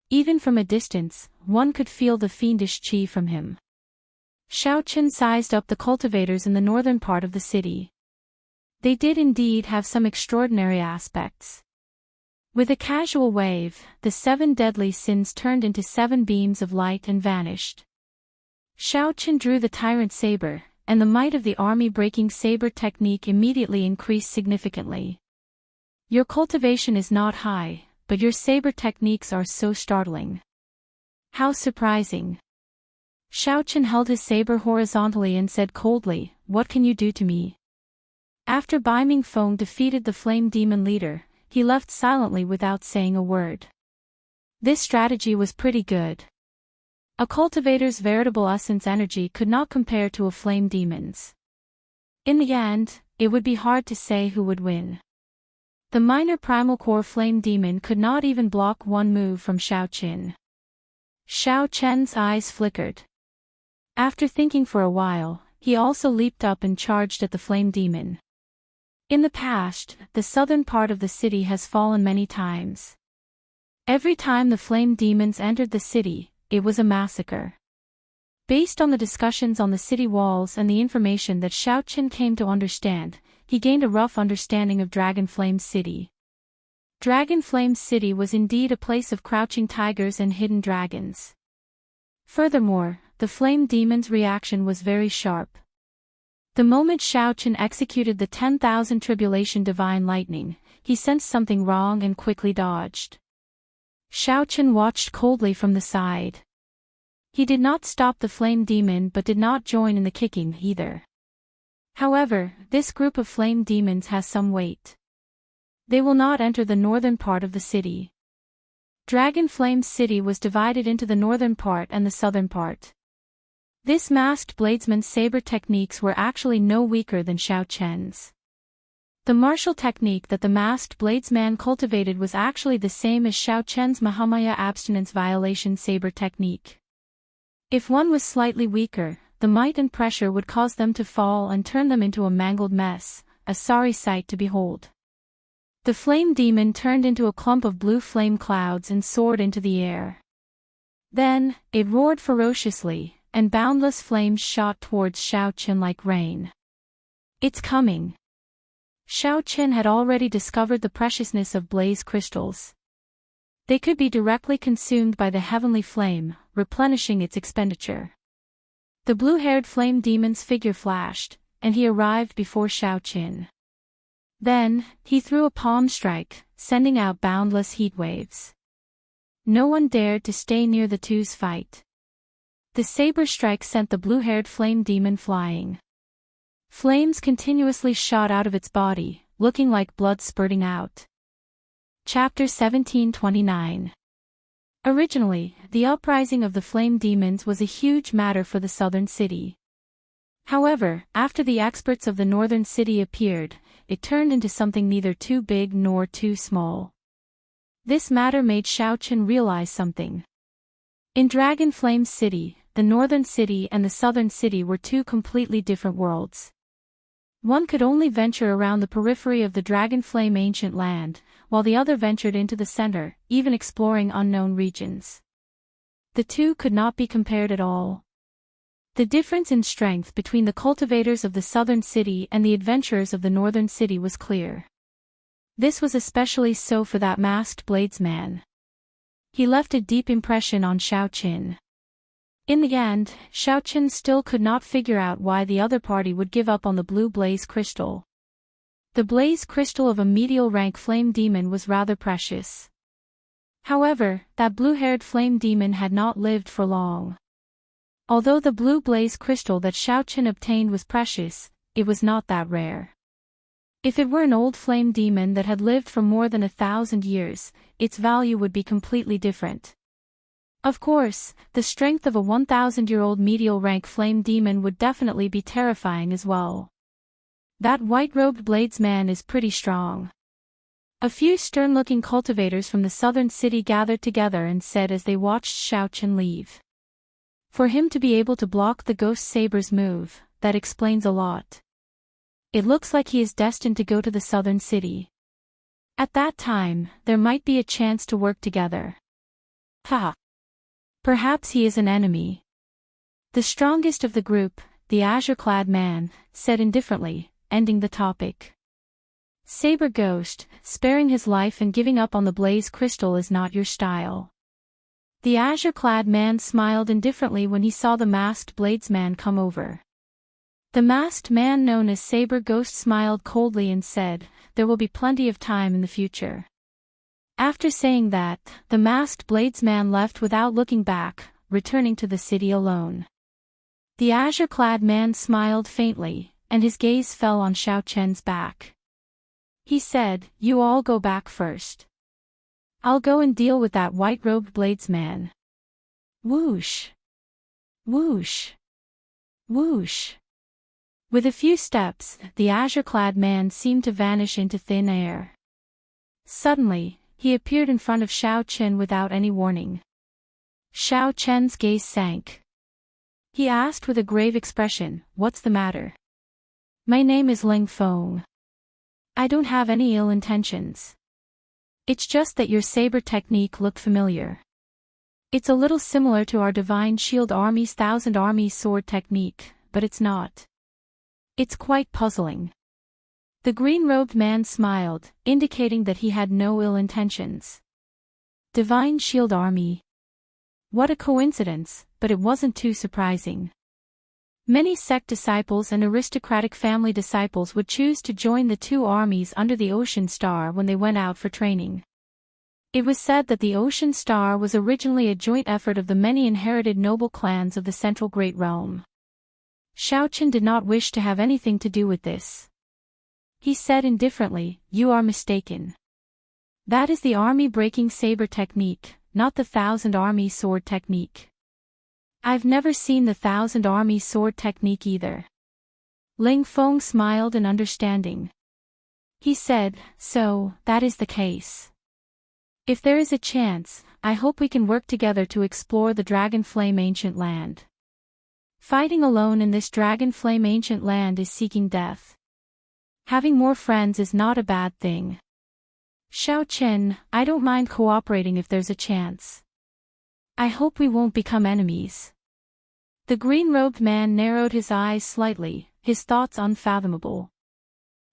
Even from a distance, one could feel the fiendish qi from him. Xiaochen sized up the cultivators in the northern part of the city. They did indeed have some extraordinary aspects. With a casual wave, the 7 deadly sins turned into 7 beams of light and vanished. Xiaochen drew the tyrant saber, and the might of the army-breaking saber technique immediately increased significantly. Your cultivation is not high, but your saber techniques are so startling. How surprising. Xiaochen held his saber horizontally and said coldly, "What can you do to me?" After Bai Mingfeng defeated the flame demon leader, he left silently without saying a word. This strategy was pretty good. A cultivator's veritable essence energy could not compare to a flame demon's. In the end, it would be hard to say who would win. The minor primal core flame demon could not even block one move from Xiaochen. Xiaochen's eyes flickered. After thinking for a while, he also leaped up and charged at the flame demon. In the past, the southern part of the city has fallen many times. Every time the flame demons entered the city, it was a massacre. Based on the discussions on the city walls and the information that Xiaochen came to understand, he gained a rough understanding of Dragon Flame City. Dragon Flame City was indeed a place of crouching tigers and hidden dragons. Furthermore, the flame demon's reaction was very sharp. The moment Xiaochen executed the 10,000 tribulation divine lightning, he sensed something wrong and quickly dodged. Xiaochen watched coldly from the side. He did not stop the flame demon but did not join in the kicking either. However, this group of flame demons has some weight. They will not enter the northern part of the city. Dragon Flame City was divided into the northern part and the southern part. This masked bladesman's saber techniques were actually no weaker than Xiaochen's. The martial technique that the masked bladesman cultivated was actually the same as Xiaochen's Mahamaya abstinence violation saber technique. If one was slightly weaker, the might and pressure would cause them to fall and turn them into a mangled mess, a sorry sight to behold. The flame demon turned into a clump of blue flame clouds and soared into the air. Then, it roared ferociously, and boundless flames shot towards Xiaochen like rain. It's coming. Xiaochen had already discovered the preciousness of blaze crystals. They could be directly consumed by the heavenly flame, replenishing its expenditure. The blue-haired flame demon's figure flashed, and he arrived before Xiaoqin. Then, he threw a palm strike, sending out boundless heat waves. No one dared to stay near the two's fight. The saber strike sent the blue-haired flame demon flying. Flames continuously shot out of its body, looking like blood spurting out. Chapter 1729. Originally, the uprising of the flame demons was a huge matter for the southern city. However, after the experts of the northern city appeared, it turned into something neither too big nor too small. This matter made Xiaoqin realize something. In Dragon Flame City, the northern city and the southern city were two completely different worlds. One could only venture around the periphery of the Dragon Flame ancient land, while the other ventured into the center, even exploring unknown regions. The two could not be compared at all. The difference in strength between the cultivators of the southern city and the adventurers of the northern city was clear. This was especially so for that masked bladesman. He left a deep impression on Xiaoqin. In the end, Xiaoqin still could not figure out why the other party would give up on the blue blaze crystal. The blaze crystal of a medial rank flame demon was rather precious. However, that blue-haired flame demon had not lived for long. Although the blue blaze crystal that Xiaoqin obtained was precious, it was not that rare. If it were an old flame demon that had lived for more than 1,000 years, its value would be completely different. Of course, the strength of a 1,000-year-old medial rank flame demon would definitely be terrifying as well. That white-robed bladesman is pretty strong. A few stern-looking cultivators from the southern city gathered together and said as they watched Xiaoqin leave. For him to be able to block the ghost saber's move, that explains a lot. It looks like he is destined to go to the southern city. At that time, there might be a chance to work together. Ha! Perhaps he is an enemy. The strongest of the group, the azure-clad man, said indifferently, ending the topic. Saber Ghost, sparing his life and giving up on the blaze crystal is not your style. The azure-clad man smiled indifferently when he saw the masked bladesman come over. The masked man known as Saber Ghost smiled coldly and said, "There will be plenty of time in the future." After saying that, the masked bladesman left without looking back, returning to the city alone. The azure-clad man smiled faintly, and his gaze fell on Xiaoqin's back. He said, "You all go back first. I'll go and deal with that white-robed bladesman." Whoosh! Whoosh! Whoosh! With a few steps, the azure-clad man seemed to vanish into thin air. Suddenly, he appeared in front of Xiaoqin without any warning. Xiaoqin's gaze sank. He asked with a grave expression, "What's the matter?" "My name is Ling Feng. I don't have any ill intentions. It's just that your saber technique looked familiar. It's a little similar to our Divine Shield Army's Thousand Army sword technique, but it's not. It's quite puzzling." The green-robed man smiled, indicating that he had no ill intentions. Divine Shield Army. What a coincidence, but it wasn't too surprising. Many sect disciples and aristocratic family disciples would choose to join the two armies under the Ocean Star when they went out for training. It was said that the Ocean Star was originally a joint effort of the many inherited noble clans of the Central Great Realm. Xiaoqin did not wish to have anything to do with this. He said indifferently, "You are mistaken. That is the army-breaking saber technique, not the Thousand Army sword technique. I've never seen the Thousand Army sword technique either." Ling Feng smiled in understanding. He said, "So, that is the case. If there is a chance, I hope we can work together to explore the Dragon Flame ancient land. Fighting alone in this Dragon Flame ancient land is seeking death. Having more friends is not a bad thing. Xiaoqin, I don't mind cooperating if there's a chance. I hope we won't become enemies." The green-robed man narrowed his eyes slightly, his thoughts unfathomable.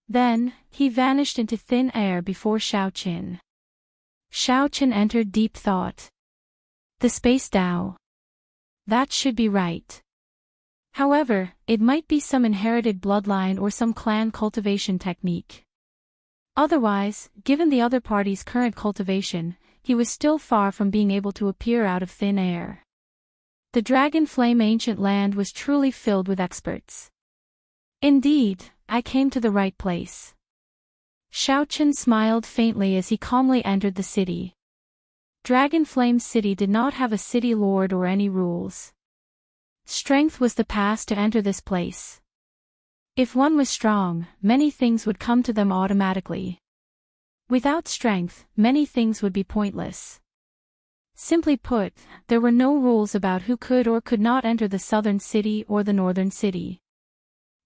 Then, he vanished into thin air before Xiaoqin. Xiaoqin entered deep thought. The Space Dao. That should be right. However, it might be some inherited bloodline or some clan cultivation technique. Otherwise, given the other party's current cultivation, he was still far from being able to appear out of thin air. The Dragon Flame ancient land was truly filled with experts. Indeed, I came to the right place. Xiaochen smiled faintly as he calmly entered the city. Dragon Flame City did not have a city lord or any rules. Strength was the pass to enter this place. If one was strong, many things would come to them automatically. Without strength, many things would be pointless. Simply put, there were no rules about who could or could not enter the southern city or the northern city.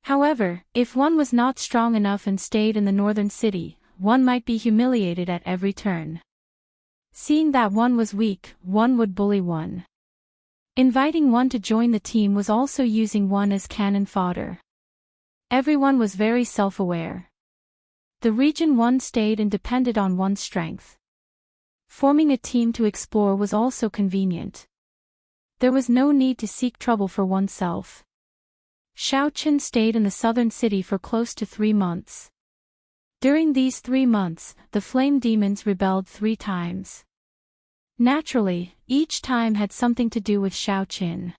However, if one was not strong enough and stayed in the northern city, one might be humiliated at every turn. Seeing that one was weak, one would bully one. Inviting one to join the team was also using one as cannon fodder. Everyone was very self-aware. The region one stayed in depended on one's strength. Forming a team to explore was also convenient. There was no need to seek trouble for oneself. Xiaochen stayed in the southern city for close to 3 months. During these 3 months, the flame demons rebelled 3 times. Naturally, each time had something to do with Xiaochen.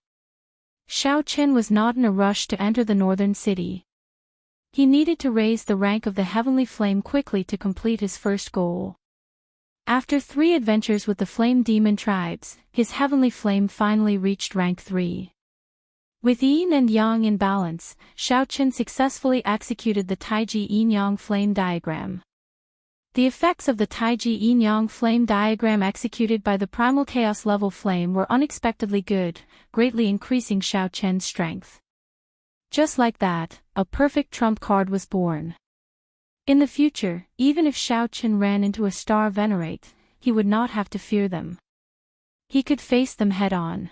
Xiaochen was not in a rush to enter the northern city. He needed to raise the rank of the heavenly flame quickly to complete his first goal. After 3 adventures with the flame demon tribes, his heavenly flame finally reached rank 3. With yin and yang in balance, Xiaochen successfully executed the Taiji yin-yang flame diagram. The effects of the Taiji yin-yang flame diagram executed by the primal chaos level flame were unexpectedly good, greatly increasing Xiaochen's strength. Just like that, a perfect trump card was born. In the future, even if Xiaochen ran into a star venerate, he would not have to fear them. He could face them head-on.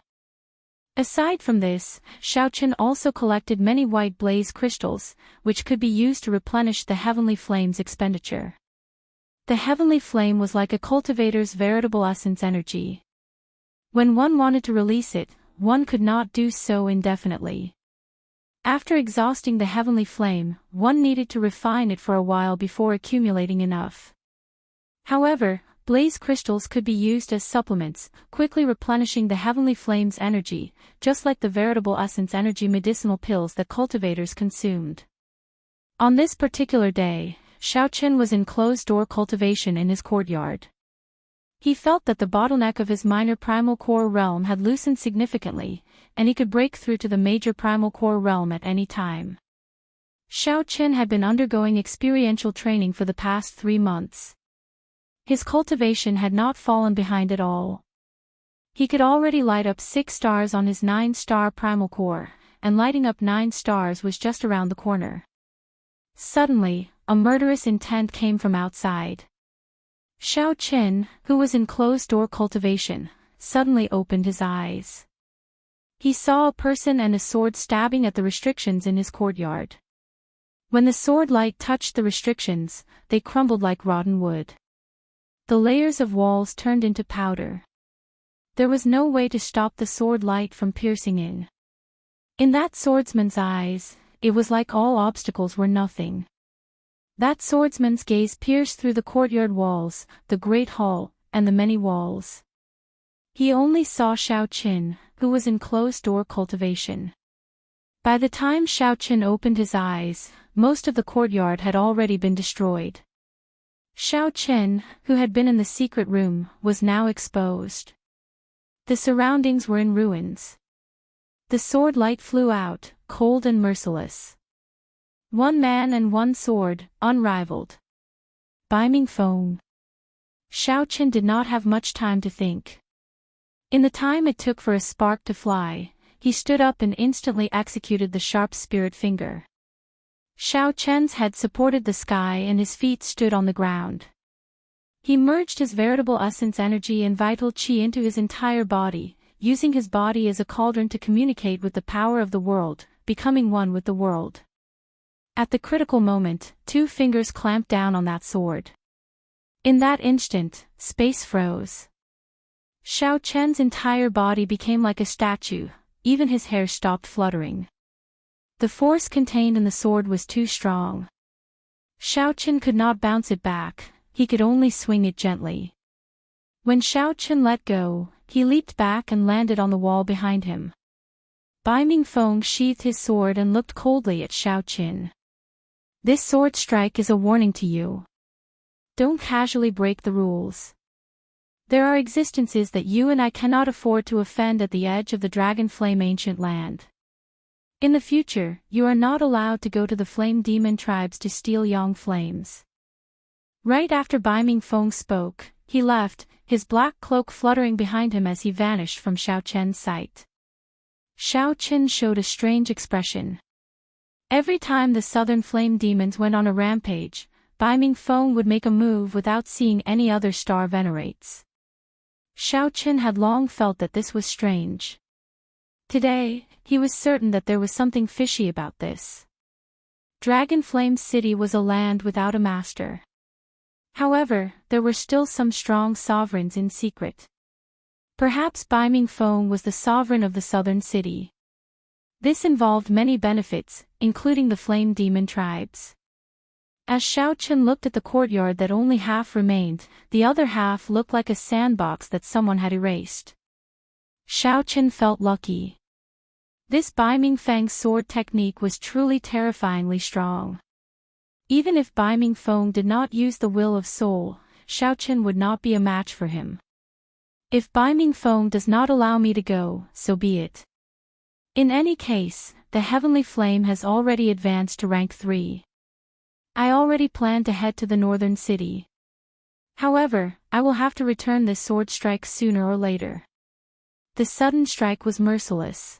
Aside from this, Xiaochen also collected many white blaze crystals, which could be used to replenish the heavenly flame's expenditure. The heavenly flame was like a cultivator's veritable essence energy. When one wanted to release it, one could not do so indefinitely. After exhausting the heavenly flame, one needed to refine it for a while before accumulating enough. However, blaze crystals could be used as supplements, quickly replenishing the heavenly flame's energy, just like the veritable essence energy medicinal pills that cultivators consumed. On this particular day, Xiaochen was in closed-door cultivation in his courtyard. He felt that the bottleneck of his minor primal core realm had loosened significantly, and he could break through to the major primal core realm at any time. Xiaochen had been undergoing experiential training for the past 3 months. His cultivation had not fallen behind at all. He could already light up 6 stars on his 9-star primal core, and lighting up 9 stars was just around the corner. Suddenly, a murderous intent came from outside. Xiaochen, who was in closed-door cultivation, suddenly opened his eyes. He saw a person and a sword stabbing at the restrictions in his courtyard. When the sword light touched the restrictions, they crumbled like rotten wood. The layers of walls turned into powder. There was no way to stop the sword light from piercing in. In that swordsman's eyes, it was like all obstacles were nothing. That swordsman's gaze pierced through the courtyard walls, the great hall, and the many walls. He only saw Xiaochen, who was in closed-door cultivation. By the time Xiaochen opened his eyes, most of the courtyard had already been destroyed. Xiaochen, who had been in the secret room, was now exposed. The surroundings were in ruins. The sword light flew out, cold and merciless. 1 man and 1 sword, unrivaled. Beaming foam. Xiaochen did not have much time to think. In the time it took for a spark to fly, he stood up and instantly executed the sharp spirit finger. Xiaochen's head supported the sky and his feet stood on the ground. He merged his veritable essence energy and vital qi into his entire body, using his body as a cauldron to communicate with the power of the world, becoming one with the world. At the critical moment, 2 fingers clamped down on that sword. In that instant, space froze. Xiao Chen's entire body became like a statue, even his hair stopped fluttering. The force contained in the sword was too strong. Xiao Chen could not bounce it back, he could only swing it gently. When Xiao Chen let go, he leaped back and landed on the wall behind him. Bai Mingfeng sheathed his sword and looked coldly at Xiao Chen. This sword strike is a warning to you. Don't casually break the rules. There are existences that you and I cannot afford to offend at the edge of the Dragon Flame ancient land. In the future, you are not allowed to go to the flame demon tribes to steal young flames. Right after Bai Mingfeng spoke, he left, his black cloak fluttering behind him as he vanished from Xiao Chen's sight. Xiao Chen showed a strange expression. Every time the southern flame demons went on a rampage, Bai Mingfeng would make a move without seeing any other star venerates. Xiao Chen had long felt that this was strange. Today, he was certain that there was something fishy about this. Dragon Flame City was a land without a master. However, there were still some strong sovereigns in secret. Perhaps Bai Mingfeng was the sovereign of the southern city. This involved many benefits, including the flame demon tribes. As Xiao Chen looked at the courtyard that only half remained, the other half looked like a sandbox that someone had erased. Xiao Chen felt lucky. This Bai Mingfeng's sword technique was truly terrifyingly strong. Even if Bai Mingfeng did not use the will of soul, Xiao Chen would not be a match for him. If Bai Mingfeng does not allow me to go, so be it. In any case, the heavenly flame has already advanced to rank 3. I already plan to head to the northern city. However, I will have to return this sword strike sooner or later. The sudden strike was merciless.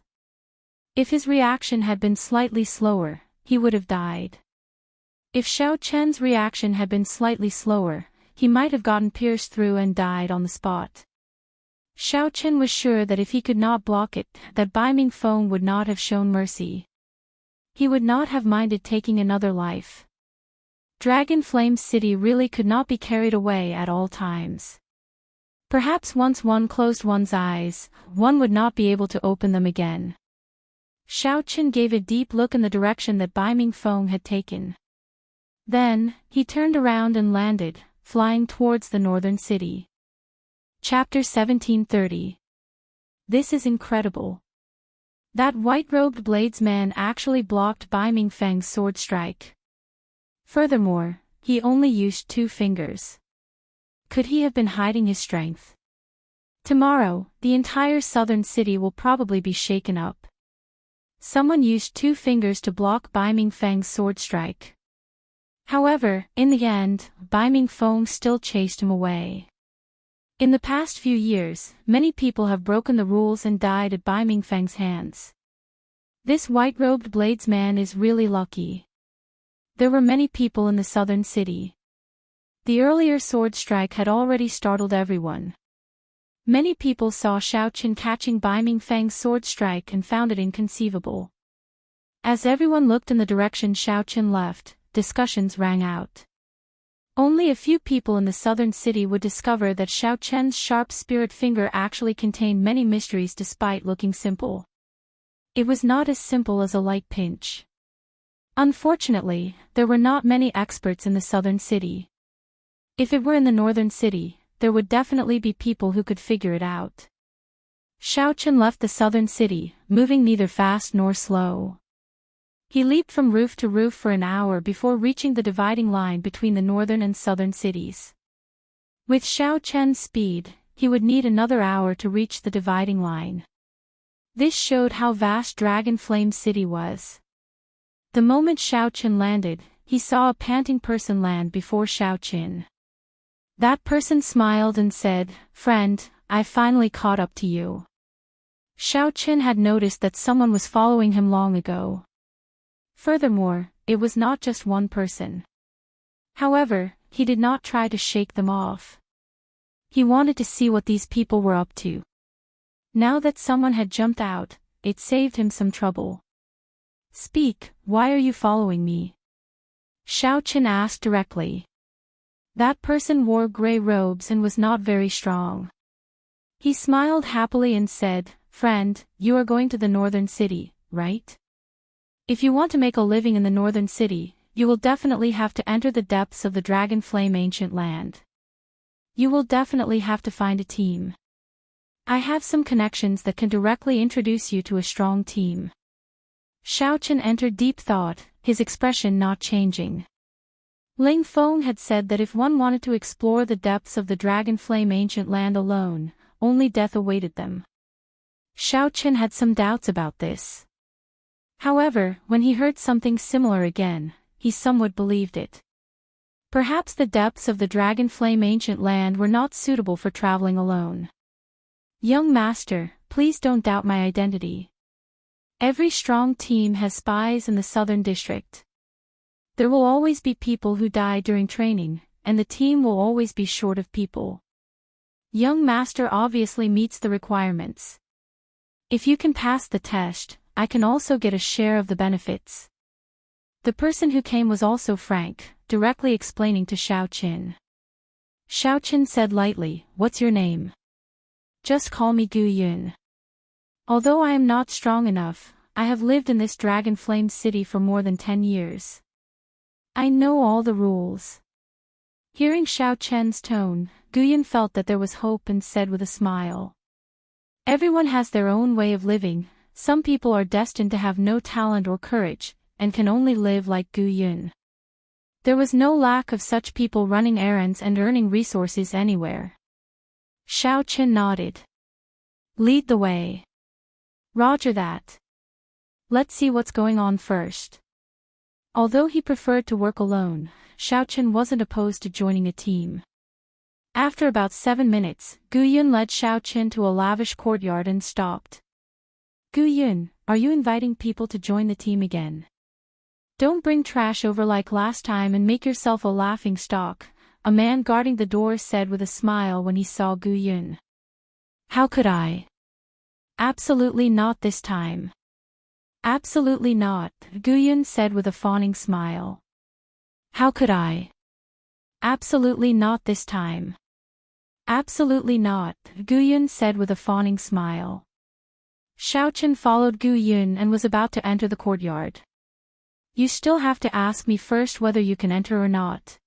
If his reaction had been slightly slower, he would have died. If Xiao Chen's reaction had been slightly slower, he might have gotten pierced through and died on the spot. Xiao Chen was sure that if he could not block it, that Bai Mingfeng would not have shown mercy. He would not have minded taking another life. Dragon Flame City really could not be carried away at all times. Perhaps once one closed one's eyes, one would not be able to open them again. Xiao Chen gave a deep look in the direction that Bai Mingfeng had taken. Then, he turned around and landed, flying towards the northern city. Chapter 1730. This is incredible. That white-robed bladesman actually blocked Bai Mingfeng's sword strike. Furthermore, he only used 2 fingers. Could he have been hiding his strength? Tomorrow, the entire southern city will probably be shaken up. Someone used 2 fingers to block Bai Mingfeng's sword strike. However, in the end, Bai Mingfeng still chased him away. In the past few years, many people have broken the rules and died at Bai Mingfeng's hands. This white-robed bladesman is really lucky. There were many people in the southern city. The earlier sword strike had already startled everyone. Many people saw Xiao Chen catching Bai Mingfeng's sword strike and found it inconceivable. As everyone looked in the direction Xiao Chen left, discussions rang out. Only a few people in the southern city would discover that Xiao Chen's sharp spirit finger actually contained many mysteries despite looking simple. It was not as simple as a light pinch. Unfortunately, there were not many experts in the southern city. If it were in the northern city, there would definitely be people who could figure it out. Xiao Chen left the southern city, moving neither fast nor slow. He leaped from roof to roof for an hour before reaching the dividing line between the northern and southern cities. With Xiao Chen's speed, he would need another hour to reach the dividing line. This showed how vast Dragon Flame City was. The moment Xiao Chen landed, he saw a panting person land before Xiao Chen. That person smiled and said, "Friend, I finally caught up to you." Xiao Chen had noticed that someone was following him long ago. Furthermore, it was not just one person. However, he did not try to shake them off. He wanted to see what these people were up to. Now that someone had jumped out, it saved him some trouble. "Speak, why are you following me?" Xiao Chen asked directly. That person wore gray robes and was not very strong. He smiled happily and said, "Friend, you are going to the northern city, right? If you want to make a living in the northern city, you will definitely have to enter the depths of the Dragon Flame ancient land. You will definitely have to find a team. I have some connections that can directly introduce you to a strong team." Xiaochen entered deep thought, his expression not changing. Ling Feng had said that if one wanted to explore the depths of the Dragon Flame ancient land alone, only death awaited them. Xiaochen had some doubts about this. However, when he heard something similar again, he somewhat believed it. Perhaps the depths of the Dragon Flame ancient land were not suitable for traveling alone. "Young master, please don't doubt my identity. Every strong team has spies in the southern district. There will always be people who die during training, and the team will always be short of people. Young master obviously meets the requirements. If you can pass the test, I can also get a share of the benefits." The person who came was also frank, directly explaining to Xiaochen. Xiaochen said lightly, "What's your name?" "Just call me Gu Yun. Although I am not strong enough, I have lived in this Dragon Flame city for more than 10 years. I know all the rules." Hearing Xiaochen's tone, Guyan felt that there was hope and said with a smile, "Everyone has their own way of living. Some people are destined to have no talent or courage, and can only live like Gu Yun. There was no lack of such people running errands and earning resources anywhere." Xiaochen nodded. "Lead the way." "Roger that. Let's see what's going on first." Although he preferred to work alone, Xiaochen wasn't opposed to joining a team. After about 7 minutes, Gu Yun led Xiaochen to a lavish courtyard and stopped. "Gu Yun, are you inviting people to join the team again? Don't bring trash over like last time and make yourself a laughing stock," a man guarding the door said with a smile when he saw Gu Yun. "How could I? Absolutely not this time." "Absolutely not," Gu Yun said with a fawning smile. "How could I? Absolutely not this time." "Absolutely not," Gu Yun said with a fawning smile. Xiaochen followed Gu Yun and was about to enter the courtyard. "You still have to ask me first whether you can enter or not."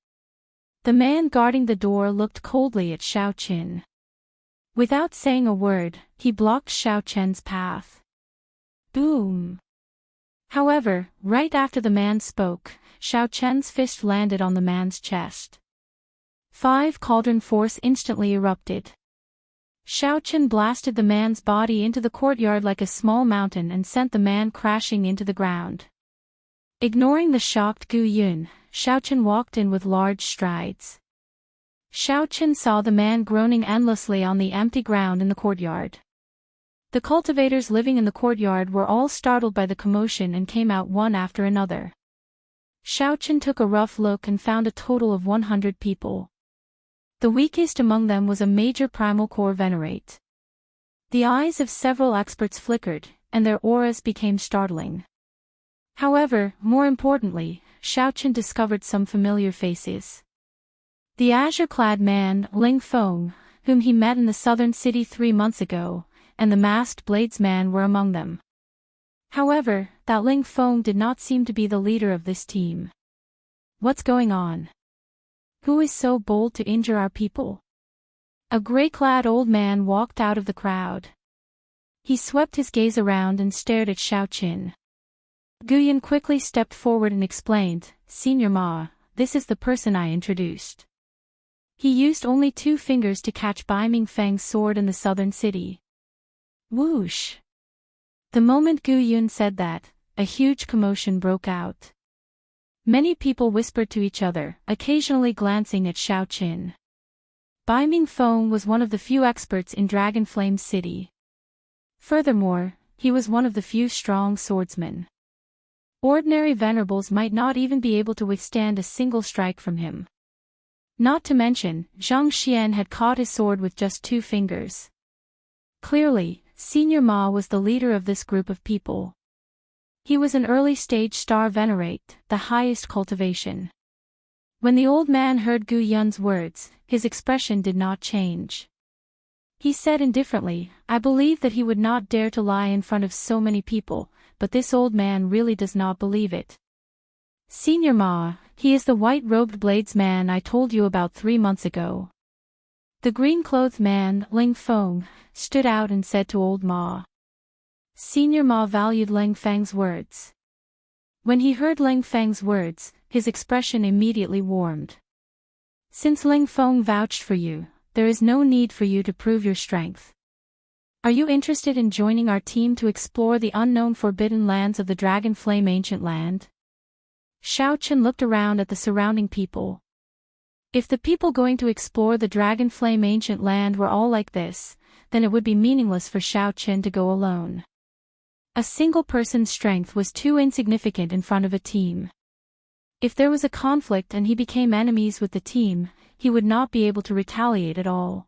The man guarding the door looked coldly at Xiaochen. Without saying a word, he blocked Xiaochen's path. Boom! However, right after the man spoke, Xiaochen's fist landed on the man's chest. 5 cauldron force instantly erupted. Xiaochen blasted the man's body into the courtyard like a small mountain and sent the man crashing into the ground. Ignoring the shocked Gu Yun, Xiaochen walked in with large strides. Xiaochen saw the man groaning endlessly on the empty ground in the courtyard. The cultivators living in the courtyard were all startled by the commotion and came out one after another. Xiaochen took a rough look and found a total of 100 people. The weakest among them was a major primal core venerate. The eyes of several experts flickered, and their auras became startling. However, more importantly, Xiaochen discovered some familiar faces. The azure-clad man, Ling Feng, whom he met in the southern city 3 months ago, and the masked bladesman were among them. However, that Ling Feng did not seem to be the leader of this team. What's going on? Who is so bold to injure our people? A gray-clad old man walked out of the crowd. He swept his gaze around and stared at Xiaochen. Guyan quickly stepped forward and explained, "Senior Ma, this is the person I introduced." He used only 2 fingers to catch Bai Mingfeng's sword in the southern city. Whoosh! The moment Gu Yun said that, a huge commotion broke out. Many people whispered to each other, occasionally glancing at Xiaochen. Bai Mingfeng was one of the few experts in Dragon Flame City. Furthermore, he was one of the few strong swordsmen. Ordinary venerables might not even be able to withstand a single strike from him. Not to mention, Zhang Xian had caught his sword with just 2 fingers. Clearly, Senior Ma was the leader of this group of people. He was an early-stage star venerate, the highest cultivation. When the old man heard Gu Yun's words, his expression did not change. He said indifferently, I believe that he would not dare to lie in front of so many people, but this old man really does not believe it. Senior Ma, he is the white-robed blades man I told you about 3 months ago. The green-clothed man, Ling Feng, stood out and said to old Ma. Senior Ma valued Ling Feng's words. When he heard Ling Feng's words, his expression immediately warmed. Since Ling Feng vouched for you, there is no need for you to prove your strength. Are you interested in joining our team to explore the unknown forbidden lands of the Dragon Flame Ancient Land? Xiao Chen looked around at the surrounding people. If the people going to explore the Dragon Flame Ancient Land were all like this, then it would be meaningless for Xiao Chen to go alone. A single person's strength was too insignificant in front of a team. If there was a conflict and he became enemies with the team, he would not be able to retaliate at all.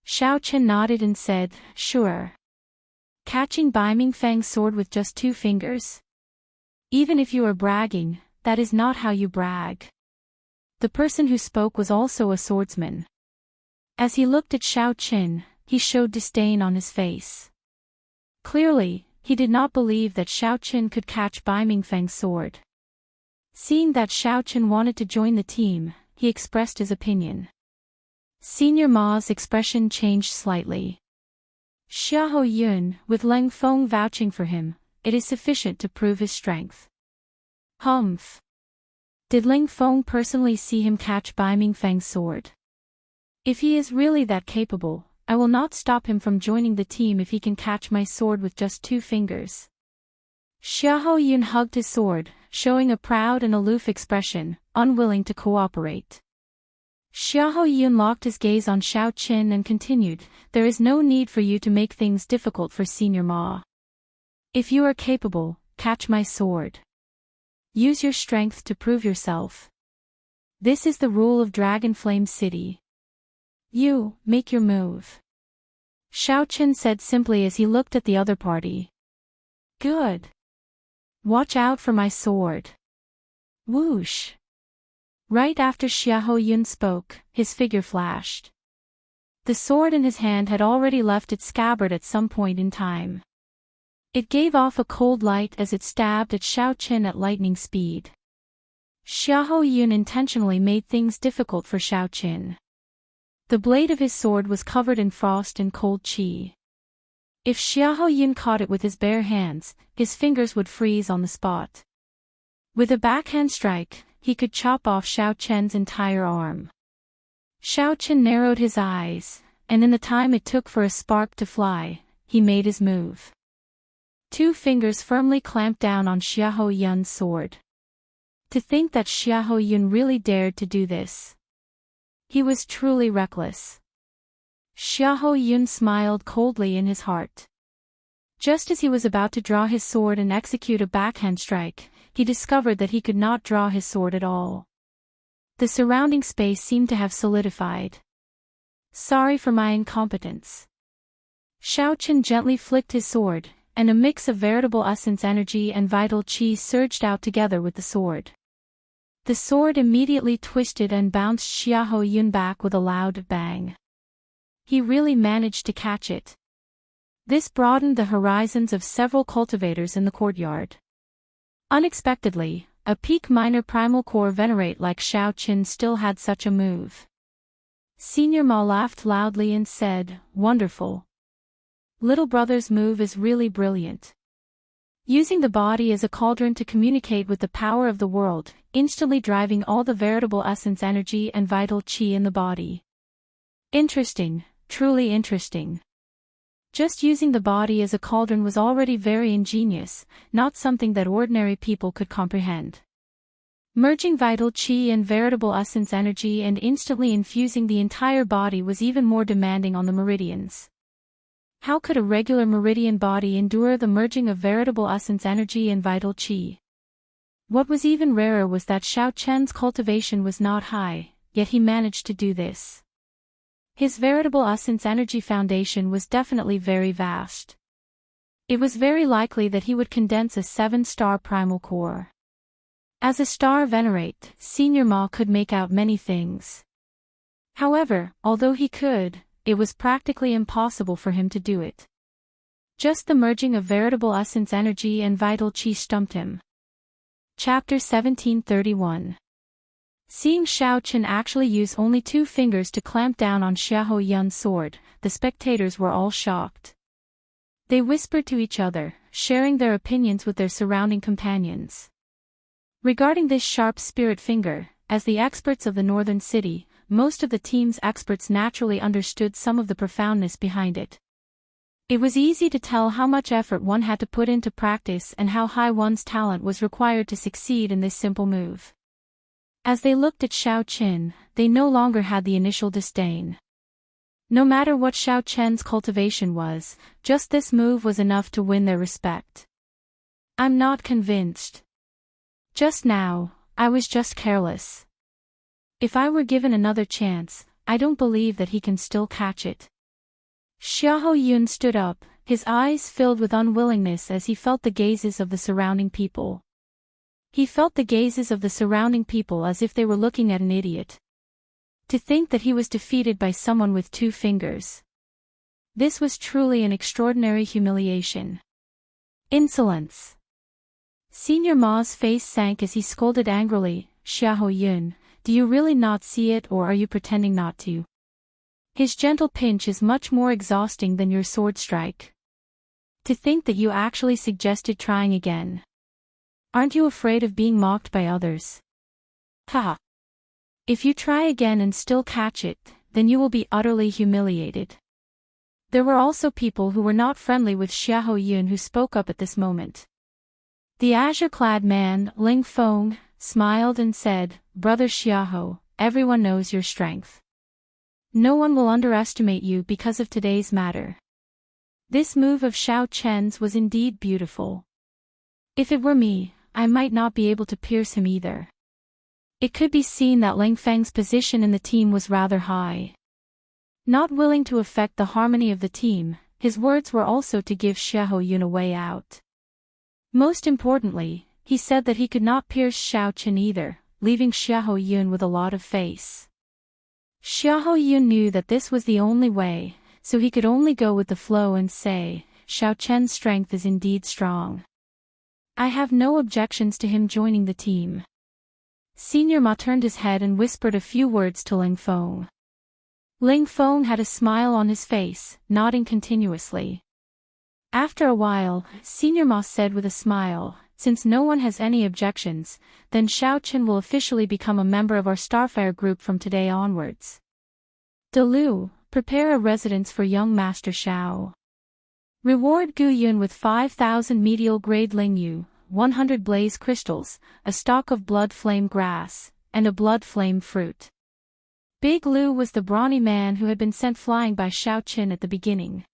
Xiao Chen nodded and said, sure. Catching Bai Mingfeng's sword with just 2 fingers? Even if you are bragging, that is not how you brag. The person who spoke was also a swordsman. As he looked at Xiao Chen, he showed disdain on his face. Clearly, he did not believe that Xiao Chen could catch Bai Mingfeng's sword. Seeing that Xiao Chen wanted to join the team, he expressed his opinion. Senior Ma's expression changed slightly. Xiahou Yun, with Ling Feng vouching for him, it is sufficient to prove his strength. Humph. Did Ling Feng personally see him catch Bai Mingfeng's sword? If he is really that capable, I will not stop him from joining the team if he can catch my sword with just 2 fingers. Xiahou Yun hugged his sword, showing a proud and aloof expression, unwilling to cooperate. Xiahou Yun locked his gaze on Xiao Chen and continued, there is no need for you to make things difficult for Senior Ma. If you are capable, catch my sword. Use your strength to prove yourself. This is the rule of Dragon Flame City. You, make your move. Xiao Chen said simply as he looked at the other party. Good. Watch out for my sword. Whoosh. Right after Xiahou Yun spoke, his figure flashed. The sword in his hand had already left its scabbard at some point in time. It gave off a cold light as it stabbed at Xiao Chen at lightning speed. Xiahou Yun intentionally made things difficult for Xiao Chen. The blade of his sword was covered in frost and cold qi. If Xiahou Yun caught it with his bare hands, his fingers would freeze on the spot. With a backhand strike, he could chop off Xiao Chen's entire arm. Xiao Chen narrowed his eyes, and in the time it took for a spark to fly, he made his move. 2 fingers firmly clamped down on Xiahou Yun's sword. To think that Xiahou Yun really dared to do this. He was truly reckless. Xiahou Yun smiled coldly in his heart. Just as he was about to draw his sword and execute a backhand strike, he discovered that he could not draw his sword at all. The surrounding space seemed to have solidified. Sorry for my incompetence. Xiao Chen gently flicked his sword, and a mix of veritable essence energy and vital qi surged out together with the sword. The sword immediately twisted and bounced Xiahou Yun back with a loud bang. He really managed to catch it. This broadened the horizons of several cultivators in the courtyard. Unexpectedly, a peak minor primal core venerate like Xiao Chen still had such a move. Senior Ma laughed loudly and said, wonderful. Little brother's move is really brilliant. Using the body as a cauldron to communicate with the power of the world, instantly driving all the veritable essence energy and vital qi in the body. Interesting, truly interesting. Just using the body as a cauldron was already very ingenious, not something that ordinary people could comprehend. Merging vital qi and veritable essence energy and instantly infusing the entire body was even more demanding on the meridians. How could a regular meridian body endure the merging of veritable essence energy and vital qi? What was even rarer was that Xiao Chen's cultivation was not high, yet he managed to do this. His veritable essence energy foundation was definitely very vast. It was very likely that he would condense a 7-star primal core. As a star venerate, Senior Ma could make out many things. However, although he could, it was practically impossible for him to do it. Just the merging of veritable essence energy and vital chi stumped him. Chapter 1731. Seeing Xiao Chen actually use only 2 fingers to clamp down on Xiahou Yun's sword, the spectators were all shocked. They whispered to each other, sharing their opinions with their surrounding companions. Regarding this sharp spirit finger, as the experts of the northern city, most of the team's experts naturally understood some of the profoundness behind it. It was easy to tell how much effort one had to put into practice and how high one's talent was required to succeed in this simple move. As they looked at Xiao Chen, they no longer had the initial disdain. No matter what Xiao Chen's cultivation was, just this move was enough to win their respect. I'm not convinced. Just now, I was just careless. If I were given another chance, I don't believe that he can still catch it. Xiahou Yun stood up, his eyes filled with unwillingness as he felt the gazes of the surrounding people. He felt the gazes of the surrounding people as if they were looking at an idiot. To think that he was defeated by someone with 2 fingers. This was truly an extraordinary humiliation. Insolence. Senior Ma's face sank as he scolded angrily, Xiahou Yun, do you really not see it or are you pretending not to? His gentle pinch is much more exhausting than your sword strike. To think that you actually suggested trying again. Aren't you afraid of being mocked by others? Haha. If you try again and still catch it, then you will be utterly humiliated. There were also people who were not friendly with Xiahou Yun who spoke up at this moment. The azure-clad man, Ling Feng, smiled and said, Brother Xiahou, everyone knows your strength. No one will underestimate you because of today's matter. This move of Xiao Chen's was indeed beautiful. If it were me, I might not be able to pierce him either. It could be seen that Ling Feng's position in the team was rather high. Not willing to affect the harmony of the team, his words were also to give Xiahou Yun a way out. Most importantly, he said that he could not pierce Xiao Chen either, leaving Xiahou Yun with a lot of face. Xiahou Yun knew that this was the only way, so he could only go with the flow and say, Xiao Chen's strength is indeed strong. I have no objections to him joining the team. Senior Ma turned his head and whispered a few words to Ling Feng. Ling Feng had a smile on his face, nodding continuously. After a while, Senior Ma said with a smile, since no one has any objections, then Xiao Chen will officially become a member of our Starfire group from today onwards. Delu, prepare a residence for young Master Xiao. Reward Gu Yun with 5,000 medial grade Lingyu, 100 blaze crystals, a stalk of blood flame grass, and a blood flame fruit. Big Lu was the brawny man who had been sent flying by Xiao Chen at the beginning.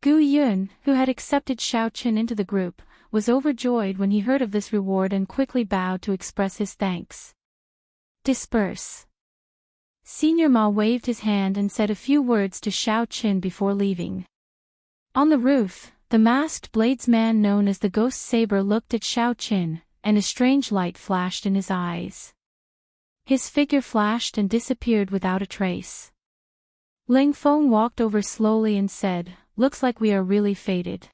Gu Yun, who had accepted Xiao Chen into the group, was overjoyed when he heard of this reward and quickly bowed to express his thanks. Disperse. Senior Ma waved his hand and said a few words to Xiao Chen before leaving. On the roof, the masked bladesman known as the Ghost Saber looked at Xiao Chen, and a strange light flashed in his eyes. His figure flashed and disappeared without a trace. Ling Feng walked over slowly and said, looks like we are really fated.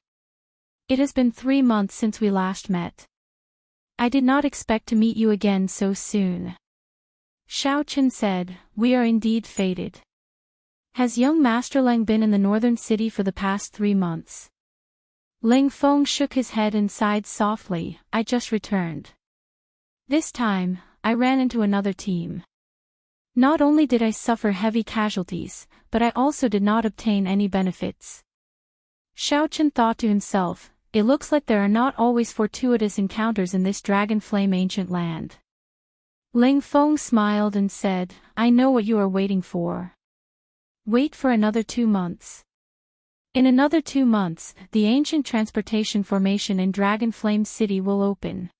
It has been 3 months since we last met. I did not expect to meet you again so soon. Xiao Chen said, we are indeed fated. Has young Master Ling been in the northern city for the past 3 months? Ling Feng shook his head and sighed softly, I just returned. This time, I ran into another team. Not only did I suffer heavy casualties, but I also did not obtain any benefits. Xiao Chen thought to himself, it looks like there are not always fortuitous encounters in this dragon flame ancient land. Ling Feng smiled and said, I know what you are waiting for. Wait for another 2 months. In another 2 months, the ancient transportation formation in Dragon Flame City will open.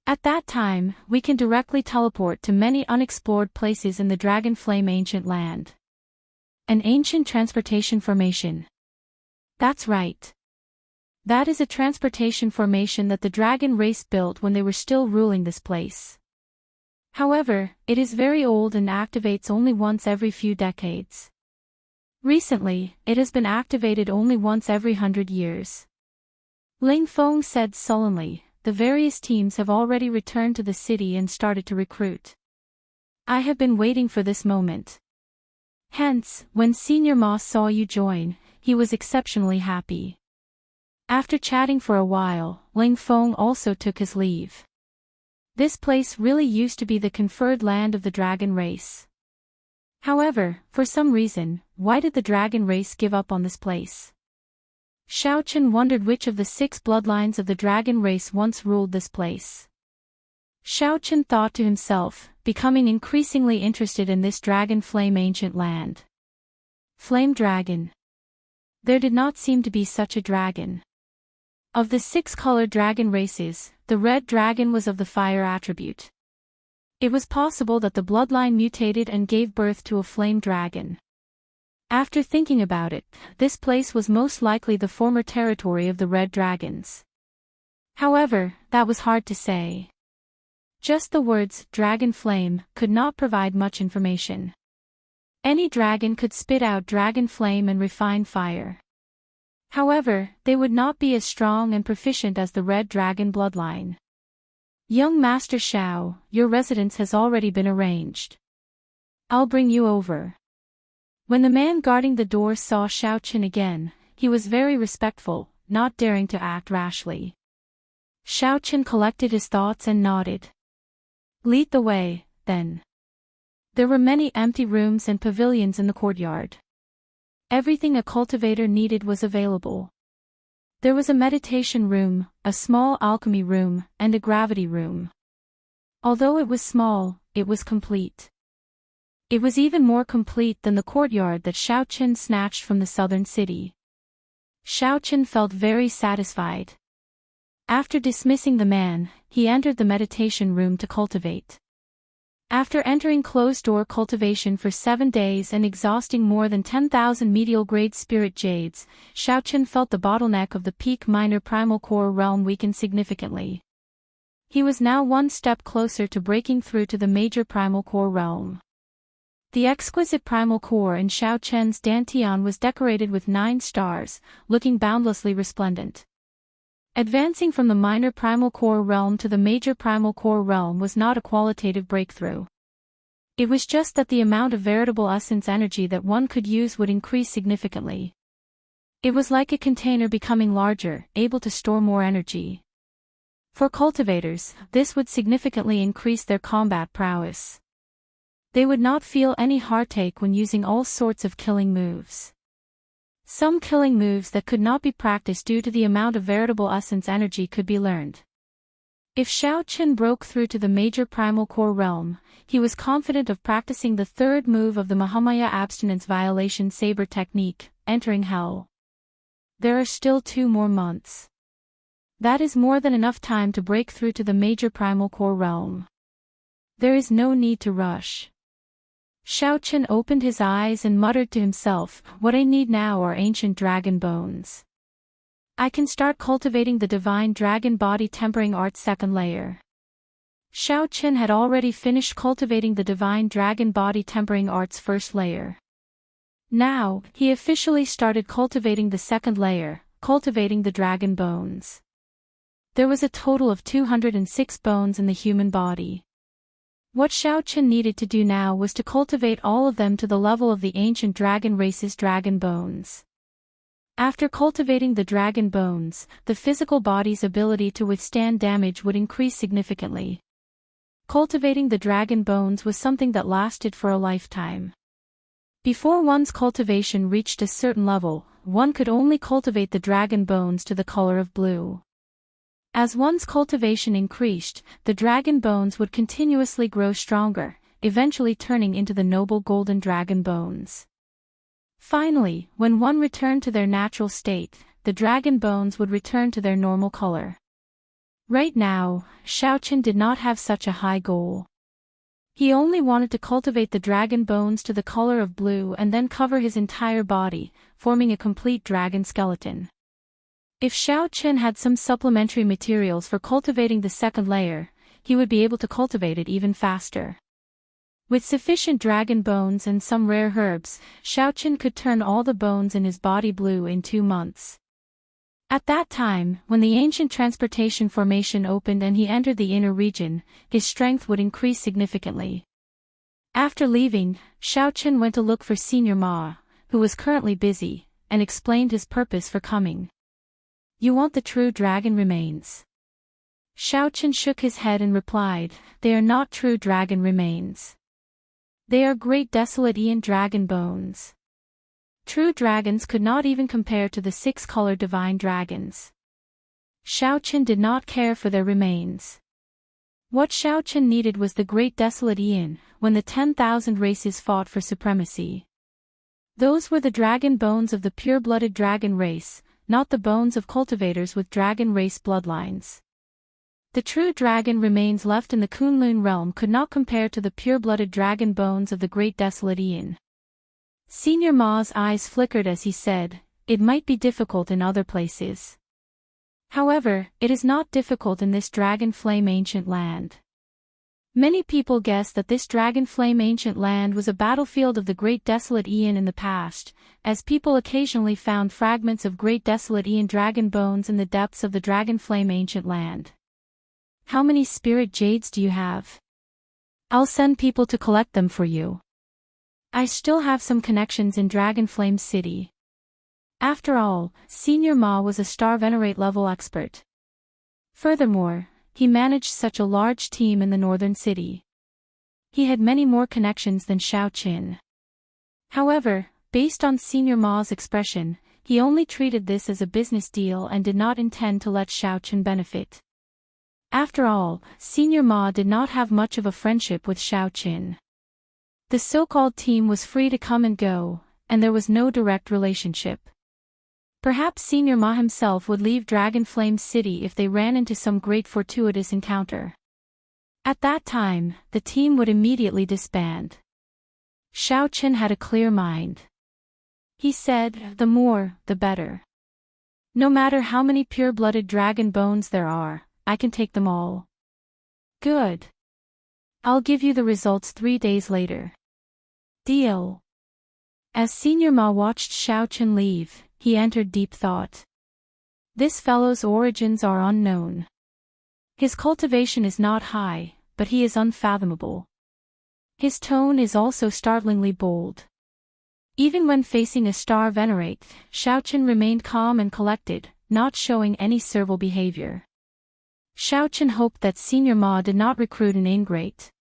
At that time, we can directly teleport to many unexplored places in the Dragon Flame ancient land. An ancient transportation formation. That's right. That is a transportation formation that the dragon race built when they were still ruling this place. However, it is very old and activates only once every few decades. Recently, it has been activated only once every 100 years. Ling Feng said sullenly. The various teams have already returned to the city and started to recruit. I have been waiting for this moment. Hence, when Senior Ma saw you join, he was exceptionally happy. After chatting for a while, Ling Feng also took his leave. This place really used to be the conferred land of the dragon race. However, for some reason, why did the dragon race give up on this place? Xiao Chen wondered which of the 6 bloodlines of the dragon race once ruled this place. Xiao Chen thought to himself, becoming increasingly interested in this dragon flame ancient land. Flame dragon. There did not seem to be such a dragon. Of the 6-colored dragon races, the red dragon was of the fire attribute. It was possible that the bloodline mutated and gave birth to a flame dragon. After thinking about it, this place was most likely the former territory of the red dragons. However, that was hard to say. Just the words, dragon flame, could not provide much information. Any dragon could spit out dragon flame and refine fire. However, they would not be as strong and proficient as the red dragon bloodline. Young Master Xiao, your residence has already been arranged. I'll bring you over. When the man guarding the door saw Xiao Chen again, he was very respectful, not daring to act rashly. Xiao Chen collected his thoughts and nodded. Lead the way, then. There were many empty rooms and pavilions in the courtyard. Everything a cultivator needed was available. There was a meditation room, a small alchemy room, and a gravity room. Although it was small, it was complete. It was even more complete than the courtyard that Xiao Chen snatched from the southern city. Xiao Chen felt very satisfied. After dismissing the man, he entered the meditation room to cultivate. After entering closed-door cultivation for 7 days and exhausting more than 10,000 medial-grade spirit jades, Xiao Chen felt the bottleneck of the peak minor primal core realm weaken significantly. He was now one step closer to breaking through to the major primal core realm. The exquisite primal core in Xiao Chen's dantian was decorated with 9 stars, looking boundlessly resplendent. Advancing from the minor primal core realm to the major primal core realm was not a qualitative breakthrough. It was just that the amount of veritable essence energy that one could use would increase significantly. It was like a container becoming larger, able to store more energy. For cultivators, this would significantly increase their combat prowess. They would not feel any heartache when using all sorts of killing moves. Some killing moves that could not be practiced due to the amount of veritable essence energy could be learned. If Xiao Chen broke through to the major primal core realm, he was confident of practicing the 3rd move of the Mahamaya abstinence violation saber technique, entering hell. There are still 2 more months. That is more than enough time to break through to the major primal core realm. There is no need to rush. Xiao Chen opened his eyes and muttered to himself, what I need now are ancient dragon bones. I can start cultivating the divine dragon body tempering art's 2nd layer. Xiao Chen had already finished cultivating the divine dragon body tempering art's 1st layer. Now, he officially started cultivating the 2nd layer, cultivating the dragon bones. There was a total of 206 bones in the human body. What Xiao Chen needed to do now was to cultivate all of them to the level of the ancient dragon race's dragon bones. After cultivating the dragon bones, the physical body's ability to withstand damage would increase significantly. Cultivating the dragon bones was something that lasted for a lifetime. Before one's cultivation reached a certain level, one could only cultivate the dragon bones to the color of blue. As one's cultivation increased, the dragon bones would continuously grow stronger, eventually turning into the noble golden dragon bones. Finally, when one returned to their natural state, the dragon bones would return to their normal color. Right now, Xiao Chen did not have such a high goal. He only wanted to cultivate the dragon bones to the color of blue and then cover his entire body, forming a complete dragon skeleton. If Xiao Chen had some supplementary materials for cultivating the 2nd layer, he would be able to cultivate it even faster. With sufficient dragon bones and some rare herbs, Xiaochen could turn all the bones in his body blue in 2 months. At that time, when the ancient transportation formation opened and he entered the inner region, his strength would increase significantly. After leaving, Xiaochen went to look for Senior Ma, who was currently busy, and explained his purpose for coming. "You want the true dragon remains?" Xiaochen shook his head and replied, "They are not true dragon remains. They are great desolate Aeon dragon bones. True dragons could not even compare to the 6-colored divine dragons." Xiaochen did not care for their remains. What Xiaochen needed was the great desolate Aeon, when the 10,000 races fought for supremacy. Those were the dragon bones of the pure-blooded dragon race, not the bones of cultivators with dragon race bloodlines. The true dragon remains left in the Kunlun realm could not compare to the pure-blooded dragon bones of the great desolate Aeon. Senior Ma's eyes flickered as he said, "It might be difficult in other places. However, it is not difficult in this dragon flame ancient land." Many people guess that this dragon flame ancient land was a battlefield of the great desolate Aeon in the past, as people occasionally found fragments of great desolate Aeon dragon bones in the depths of the dragon flame ancient land. "How many spirit jades do you have? I'll send people to collect them for you. I still have some connections in Dragon Flame City." After all, Senior Ma was a star venerate level expert. Furthermore, he managed such a large team in the northern city. He had many more connections than Xiaochen. However, based on Senior Ma's expression, he only treated this as a business deal and did not intend to let Xiaochen benefit. After all, Senior Ma did not have much of a friendship with Xiaochen. The so-called team was free to come and go, and there was no direct relationship. Perhaps Senior Ma himself would leave Dragon Flame City if they ran into some great fortuitous encounter. At that time, the team would immediately disband. Xiaochen had a clear mind. He said, "The more, the better. No matter how many pure-blooded dragon bones there are, I can take them all." "Good. I'll give you the results 3 days later." "Deal." As Senior Ma watched Xiaochen leave, he entered deep thought. This fellow's origins are unknown. His cultivation is not high, but he is unfathomable. His tone is also startlingly bold. Even when facing a star venerate, Xiaochen remained calm and collected, not showing any servile behavior. Xiaochen hoped that Senior Ma did not recruit an ingrate.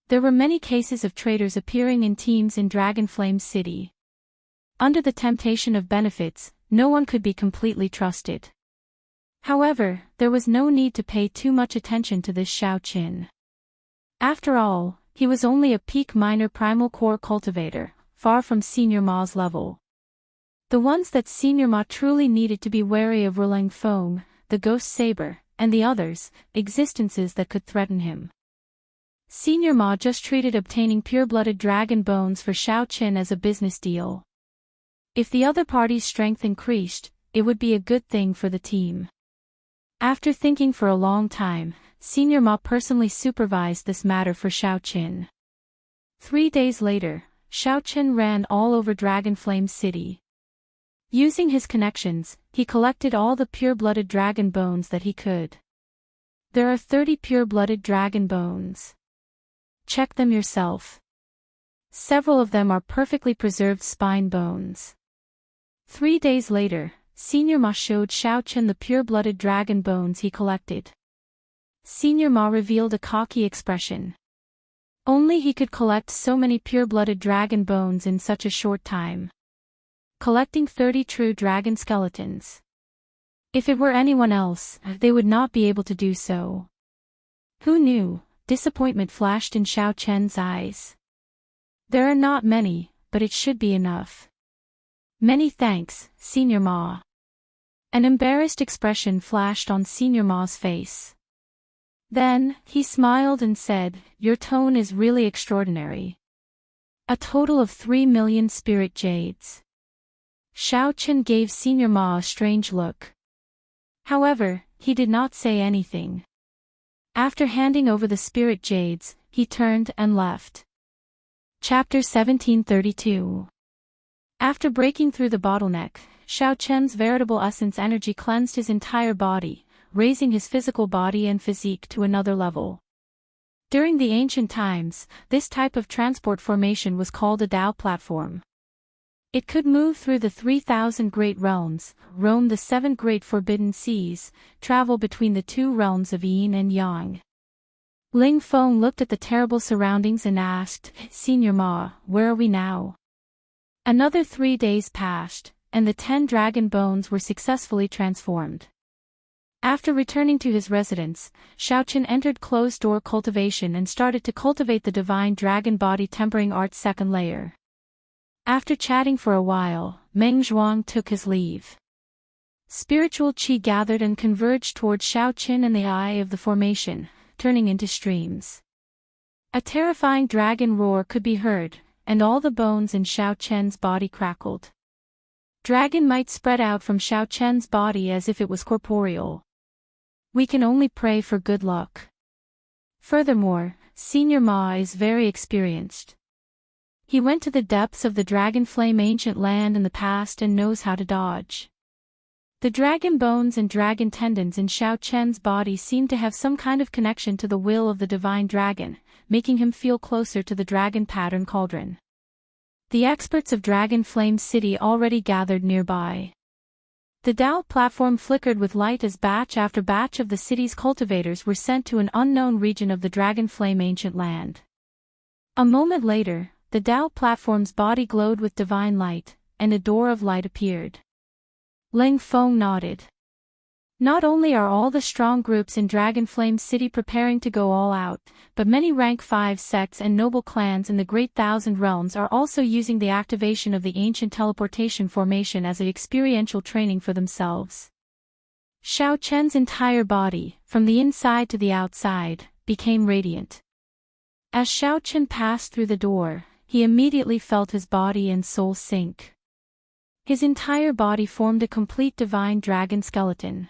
There were many cases of traitors appearing in teams in Dragon Flame City. Under the temptation of benefits, no one could be completely trusted. However, there was no need to pay too much attention to this Xiaochen. After all, he was only a peak minor primal core cultivator, far from Senior Ma's level. The ones that Senior Ma truly needed to be wary of were Lang Feng, the Ghost Saber, and the others, existences that could threaten him. Senior Ma just treated obtaining pure-blooded dragon bones for Xiaochen as a business deal. If the other party's strength increased, it would be a good thing for the team. After thinking for a long time, Senior Ma personally supervised this matter for Xiaochen. 3 days later, Xiaochen ran all over Dragon Flame City. Using his connections, he collected all the pure-blooded dragon bones that he could. There are 30 pure-blooded dragon bones. Check them yourself. Several of them are perfectly preserved spine bones. 3 days later, Senior Ma showed Xiaochen the pure-blooded dragon bones he collected. Senior Ma revealed a cocky expression. Only he could collect so many pure-blooded dragon bones in such a short time. Collecting 30 true dragon skeletons. If it were anyone else, they would not be able to do so. Who knew? Disappointment flashed in Xiaochen's eyes. There are not many, but it should be enough. Many thanks, Senior Ma. An embarrassed expression flashed on Senior Ma's face. Then, he smiled and said, "Your tone is really extraordinary. A total of 3 million spirit jades." Xiaochen gave Senior Ma a strange look. However, he did not say anything. After handing over the spirit jades, he turned and left. Chapter 1732. After breaking through the bottleneck, Xiao Chen's veritable essence energy cleansed his entire body, raising his physical body and physique to another level. During the ancient times, this type of transport formation was called a Tao platform. It could move through the 3,000 great realms, roam the 7 great forbidden seas, travel between the 2 realms of yin and yang. Ling Feng looked at the terrible surroundings and asked, "Senior Ma, where are we now?" Another 3 days passed, and the 10 dragon bones were successfully transformed. After returning to his residence, Xiaochen entered closed-door cultivation and started to cultivate the divine dragon body tempering art's 2nd layer. After chatting for a while, Meng Zhuang took his leave. Spiritual qi gathered and converged toward Xiaochen and the eye of the formation, turning into streams. A terrifying dragon roar could be heard, and all the bones in Xiaochen's body crackled. Dragon might spread out from Xiaochen's body as if it was corporeal. We can only pray for good luck. Furthermore, Senior Ma is very experienced. He went to the depths of the dragon flame ancient land in the past and knows how to dodge. The dragon bones and dragon tendons in Xiaochen's body seemed to have some kind of connection to the will of the divine dragon, making him feel closer to the dragon pattern cauldron. The experts of Dragon Flame City already gathered nearby. The Tao platform flickered with light as batch after batch of the city's cultivators were sent to an unknown region of the Dragon Flame ancient land. A moment later, the Tao platform's body glowed with divine light, and a door of light appeared. Ling Feng nodded. Not only are all the strong groups in Dragon Flame City preparing to go all out, but many rank 5 sects and noble clans in the Great Thousand Realms are also using the activation of the ancient teleportation formation as an experiential training for themselves. Xiao Chen's entire body, from the inside to the outside, became radiant. As Xiao Chen passed through the door, he immediately felt his body and soul sink. His entire body formed a complete divine dragon skeleton.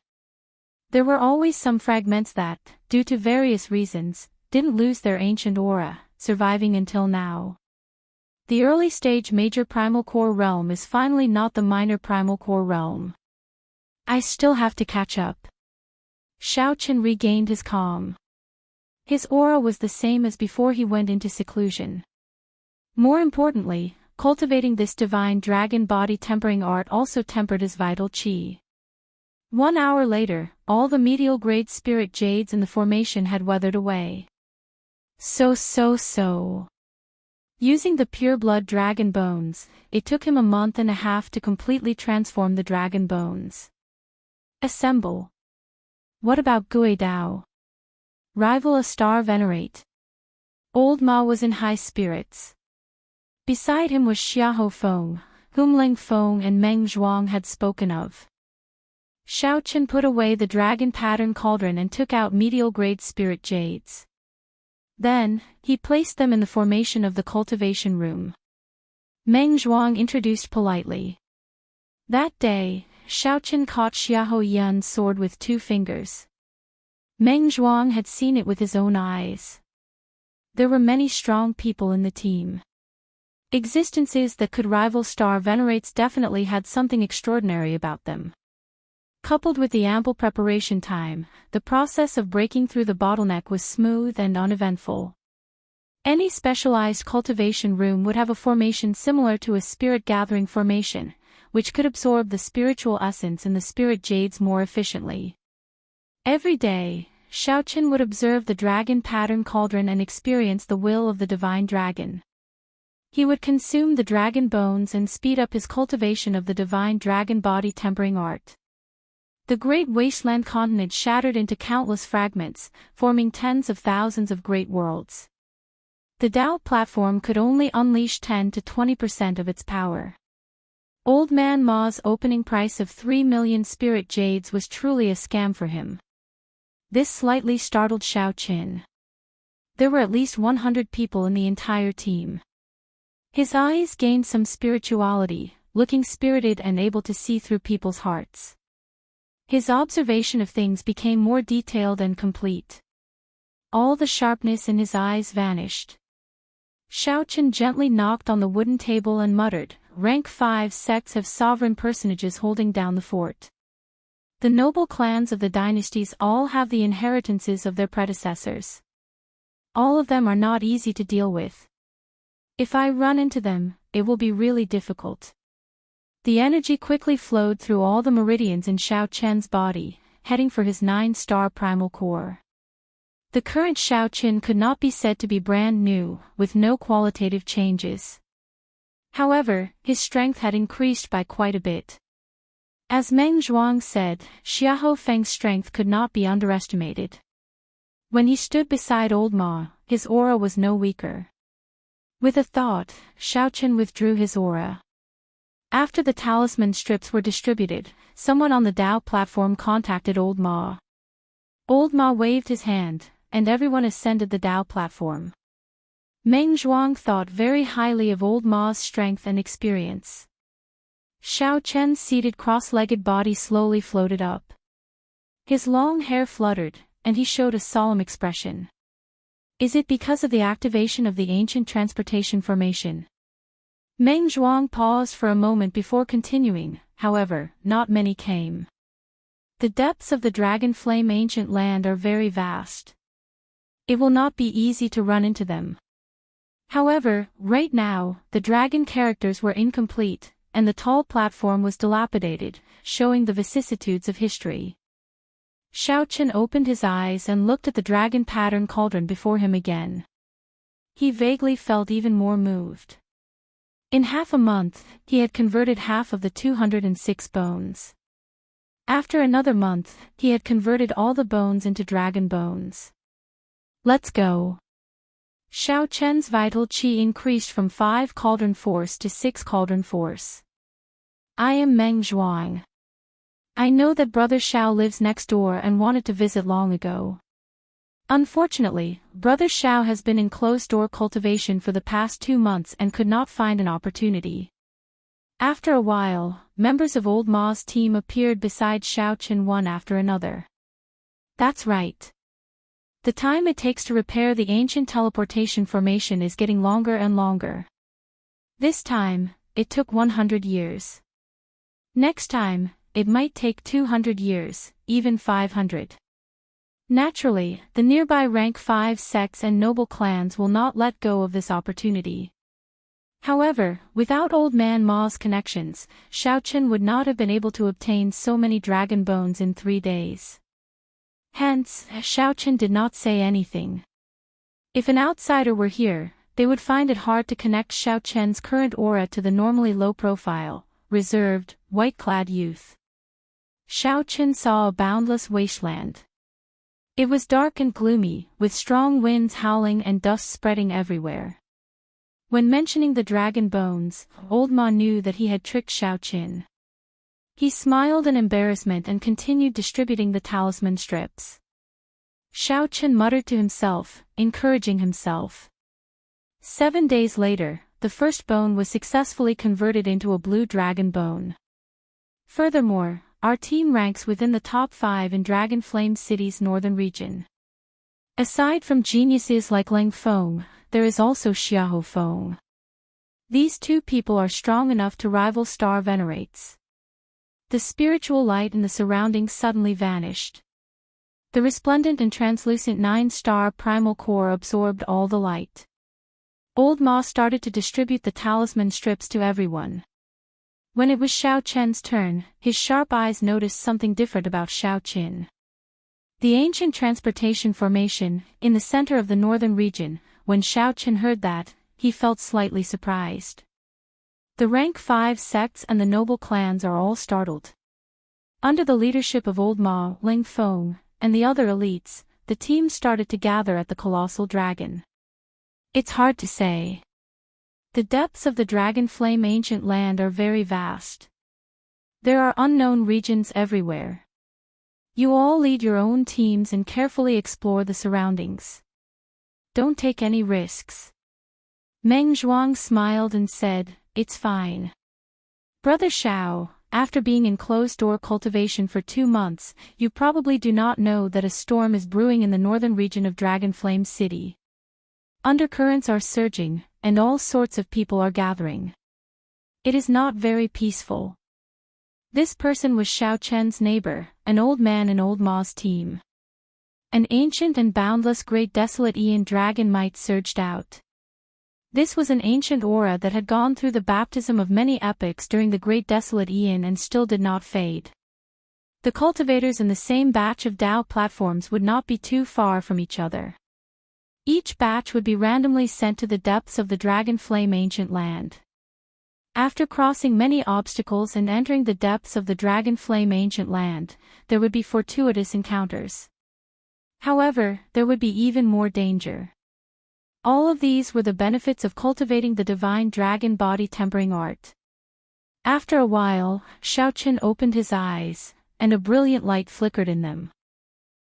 There were always some fragments that, due to various reasons, didn't lose their ancient aura, surviving until now. The early-stage major primal core realm is finally not the minor primal core realm. I still have to catch up. Xiao Chen regained his calm. His aura was the same as before he went into seclusion. More importantly, cultivating this divine dragon body tempering art also tempered his vital qi. 1 hour later, all the medial grade spirit jades in the formation had weathered away. Using the pure blood dragon bones, it took him a month and a half to completely transform the dragon bones. Assemble. What about Gui Dao? Rival a star venerate. Old Ma was in high spirits. Beside him was Xiahou Feng, whom Ling Feng and Meng Zhuang had spoken of. Xiao Chen put away the dragon pattern cauldron and took out medial-grade spirit jades. Then, he placed them in the formation of the cultivation room. Meng Zhuang introduced politely. That day, Xiao Chen caught Xiahou Yun's sword with 2 fingers. Meng Zhuang had seen it with his own eyes. There were many strong people in the team. Existences that could rival star venerates definitely had something extraordinary about them. Coupled with the ample preparation time, the process of breaking through the bottleneck was smooth and uneventful. Any specialized cultivation room would have a formation similar to a spirit gathering formation, which could absorb the spiritual essence in the spirit jades more efficiently. Every day, Xiao Chen would observe the dragon pattern cauldron and experience the will of the divine dragon. He would consume the dragon bones and speed up his cultivation of the divine dragon body tempering art. The great wasteland continent shattered into countless fragments, forming tens of thousands of great worlds. The Tao platform could only unleash 10 to 20% of its power. Old Man Ma's opening price of 3 million spirit jades was truly a scam for him. This slightly startled Xiao Chen. There were at least 100 people in the entire team. His eyes gained some spirituality, looking spirited and able to see through people's hearts. His observation of things became more detailed and complete. All the sharpness in his eyes vanished. Xiaochen gently knocked on the wooden table and muttered, "Rank 5 sects have sovereign personages holding down the fort. The noble clans of the dynasties all have the inheritances of their predecessors. All of them are not easy to deal with. If I run into them, it will be really difficult." The energy quickly flowed through all the meridians in Xiaochen's body, heading for his 9-star primal core. The current Xiaochen could not be said to be brand new, with no qualitative changes. However, his strength had increased by quite a bit. As Meng Zhuang said, Xiahou Feng's strength could not be underestimated. When he stood beside Old Ma, his aura was no weaker. With a thought, Xiaochen withdrew his aura. After the talisman strips were distributed, someone on the Dao platform contacted Old Ma. Old Ma waved his hand, and everyone ascended the Dao platform. Meng Zhuang thought very highly of Old Ma's strength and experience. Xiaochen's seated cross-legged body slowly floated up. His long hair fluttered, and he showed a solemn expression. Is it because of the activation of the ancient transportation formation? Meng Zhuang paused for a moment before continuing, however, not many came. The depths of the Dragon Flame ancient land are very vast. It will not be easy to run into them. However, right now, the dragon characters were incomplete, and the tall platform was dilapidated, showing the vicissitudes of history. Xiaochen opened his eyes and looked at the dragon pattern cauldron before him again. He vaguely felt even more moved. In half a month, he had converted half of the 206 bones. After another month, he had converted all the bones into dragon bones. Let's go. Xiaochen's vital qi increased from 5 cauldron force to 6 cauldron force. I am Meng Zhuang. I know that Brother Xiao lives next door and wanted to visit long ago. Unfortunately, Brother Xiao has been in closed-door cultivation for the past 2 months and could not find an opportunity. After a while, members of Old Ma's team appeared beside Xiaochen one after another. That's right. The time it takes to repair the ancient teleportation formation is getting longer and longer. This time, it took 100 years. Next time, it might take 200 years, even 500. Naturally, the nearby rank 5 sects and noble clans will not let go of this opportunity. However, without Old Man Ma's connections, Xiaochen would not have been able to obtain so many dragon bones in 3 days. Hence, Xiaochen did not say anything. If an outsider were here, they would find it hard to connect Xiaochen's current aura to the normally low-profile, reserved, white-clad youth. Xiaochen saw a boundless wasteland. It was dark and gloomy, with strong winds howling and dust spreading everywhere. When mentioning the dragon bones, Old Ma knew that he had tricked Xiaochen. He smiled in embarrassment and continued distributing the talisman strips. Xiaochen muttered to himself, encouraging himself. 7 days later, the first bone was successfully converted into a blue dragon bone. Furthermore, our team ranks within the top 5 in Dragon Flame City's northern region. Aside from geniuses like Lang Feng, there is also Xiahou Feng. These 2 people are strong enough to rival Star Venerates. The spiritual light in the surroundings suddenly vanished. The resplendent and translucent 9-star primal core absorbed all the light. Old Ma started to distribute the talisman strips to everyone. When it was Xiaochen's turn, his sharp eyes noticed something different about Xiaochen. The ancient transportation formation, in the center of the northern region, when Xiaochen heard that, he felt slightly surprised. The rank 5 sects and the noble clans are all startled. Under the leadership of Old Ma, Lang Feng, and the other elites, the team started to gather at the colossal dragon. It's hard to say. The depths of the Dragon Flame ancient land are very vast. There are unknown regions everywhere. You all lead your own teams and carefully explore the surroundings. Don't take any risks. Meng Zhuang smiled and said, "It's fine. Brother Xiao, after being in closed-door cultivation for 2 months, you probably do not know that a storm is brewing in the northern region of Dragon Flame City. Undercurrents are surging, and all sorts of people are gathering. It is not very peaceful. This person was Xiao Chen's neighbor, an old man in Old Ma's team. An ancient and boundless great desolate Aeon dragon might surged out. This was an ancient aura that had gone through the baptism of many epochs during the great desolate Aeon and still did not fade. The cultivators in the same batch of Dao platforms would not be too far from each other. Each batch would be randomly sent to the depths of the Dragon Flame Ancient Land. After crossing many obstacles and entering the depths of the Dragon Flame Ancient Land, there would be fortuitous encounters. However, there would be even more danger. All of these were the benefits of cultivating the divine dragon body tempering art. After a while, Xiao Chen opened his eyes, and a brilliant light flickered in them.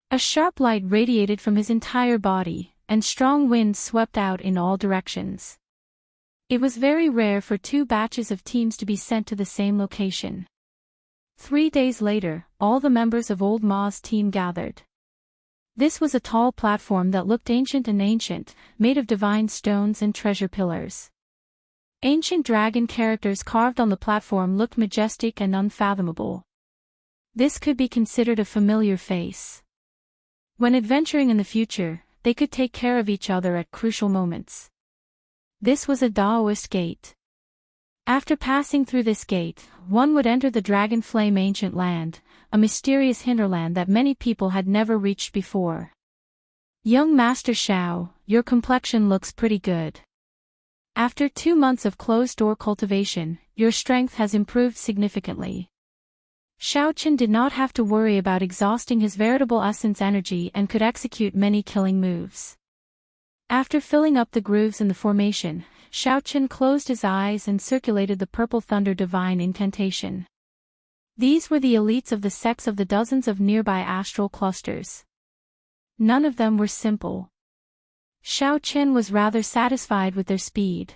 A sharp light radiated from his entire body, and strong winds swept out in all directions. It was very rare for two batches of teams to be sent to the same location. 3 days later, all the members of Old Ma's team gathered. This was a tall platform that looked ancient and ancient, made of divine stones and treasure pillars. Ancient dragon characters carved on the platform looked majestic and unfathomable. This could be considered a familiar face. When adventuring in the future, they could take care of each other at crucial moments. This was a Daoist gate. After passing through this gate, one would enter the Dragon Flame Ancient Land, a mysterious hinterland that many people had never reached before. Young Master Xiao, your complexion looks pretty good. After 2 months of closed-door cultivation, your strength has improved significantly. Xiao Chen did not have to worry about exhausting his veritable essence energy and could execute many killing moves. After filling up the grooves in the formation, Xiao Chen closed his eyes and circulated the Purple Thunder Divine Incantation. These were the elites of the sects of the dozens of nearby astral clusters. None of them were simple. Xiao Chen was rather satisfied with their speed.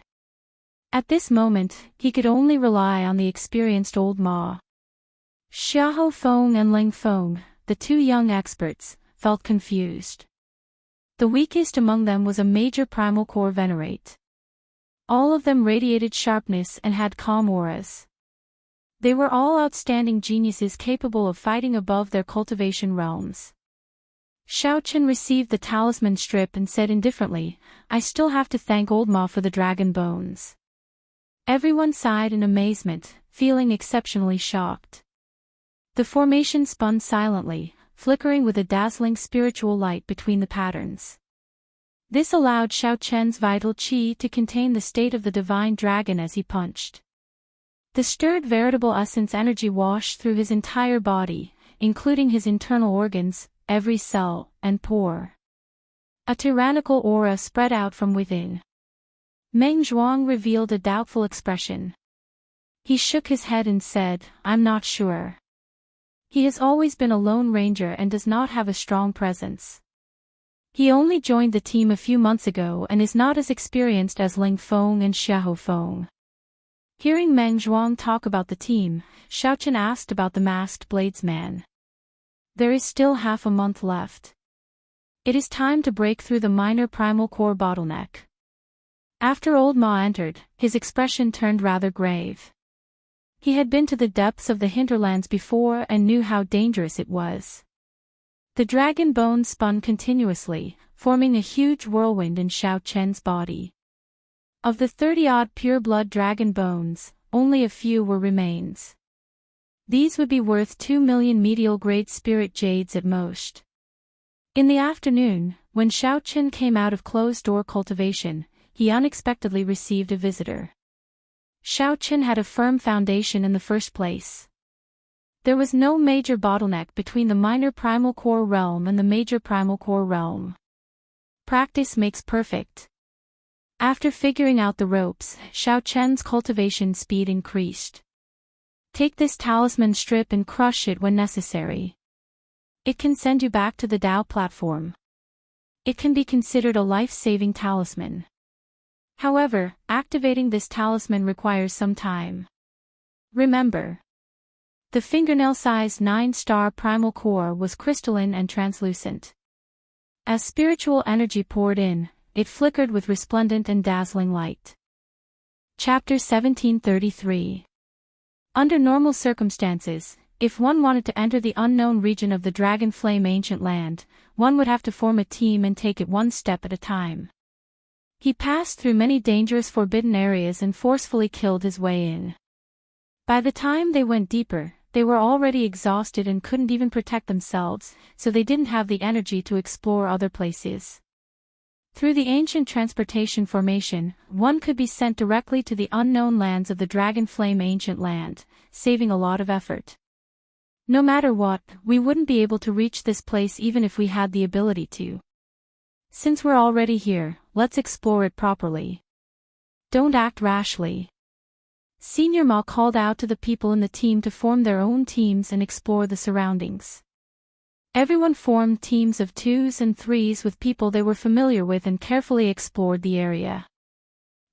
At this moment, he could only rely on the experienced Old Ma. Xiahou Feng and Ling Feng, the two young experts, felt confused. The weakest among them was a major primal core venerate. All of them radiated sharpness and had calm auras. They were all outstanding geniuses capable of fighting above their cultivation realms. Xiao Chen received the talisman strip and said indifferently, "I still have to thank Old Ma for the dragon bones." Everyone sighed in amazement, feeling exceptionally shocked. The formation spun silently, flickering with a dazzling spiritual light between the patterns. This allowed Xiao Chen's vital qi to contain the state of the divine dragon as he punched. The stirred veritable essence energy washed through his entire body, including his internal organs, every cell, and pore. A tyrannical aura spread out from within. Meng Zhuang revealed a doubtful expression. He shook his head and said, "I'm not sure. He has always been a lone ranger and does not have a strong presence. He only joined the team a few months ago and is not as experienced as Ling Feng and Xiahou Feng." Hearing Meng Zhuang talk about the team, Xiao Chen asked about the masked bladesman. There is still half a month left. It is time to break through the minor primal core bottleneck. After Old Ma entered, his expression turned rather grave. He had been to the depths of the hinterlands before and knew how dangerous it was. The dragon bones spun continuously, forming a huge whirlwind in Xiao Chen's body. Of the 30-odd pure-blood dragon bones, only a few were remains. These would be worth 2 million medial-grade spirit jades at most. In the afternoon, when Xiao Chen came out of closed-door cultivation, he unexpectedly received a visitor. Xiao Chen had a firm foundation in the first place. There was no major bottleneck between the minor primal core realm and the major primal core realm. Practice makes perfect. After figuring out the ropes, Xiao Chen's cultivation speed increased. Take this talisman strip and crush it when necessary. It can send you back to the Dao platform. It can be considered a life-saving talisman. However, activating this talisman requires some time. Remember, the fingernail-sized 9-star primal core was crystalline and translucent. As spiritual energy poured in, it flickered with resplendent and dazzling light. Chapter 1733. Under normal circumstances, if one wanted to enter the unknown region of the Dragon Flame Ancient Land, one would have to form a team and take it one step at a time. He passed through many dangerous forbidden areas and forcefully killed his way in. By the time they went deeper, they were already exhausted and couldn't even protect themselves, so they didn't have the energy to explore other places. Through the ancient transportation formation, one could be sent directly to the unknown lands of the Dragon Flame Ancient Land, saving a lot of effort. No matter what, we wouldn't be able to reach this place even if we had the ability to. Since we're already here, let's explore it properly. Don't act rashly. Senior Ma called out to the people in the team to form their own teams and explore the surroundings. Everyone formed teams of 2s and 3s with people they were familiar with and carefully explored the area.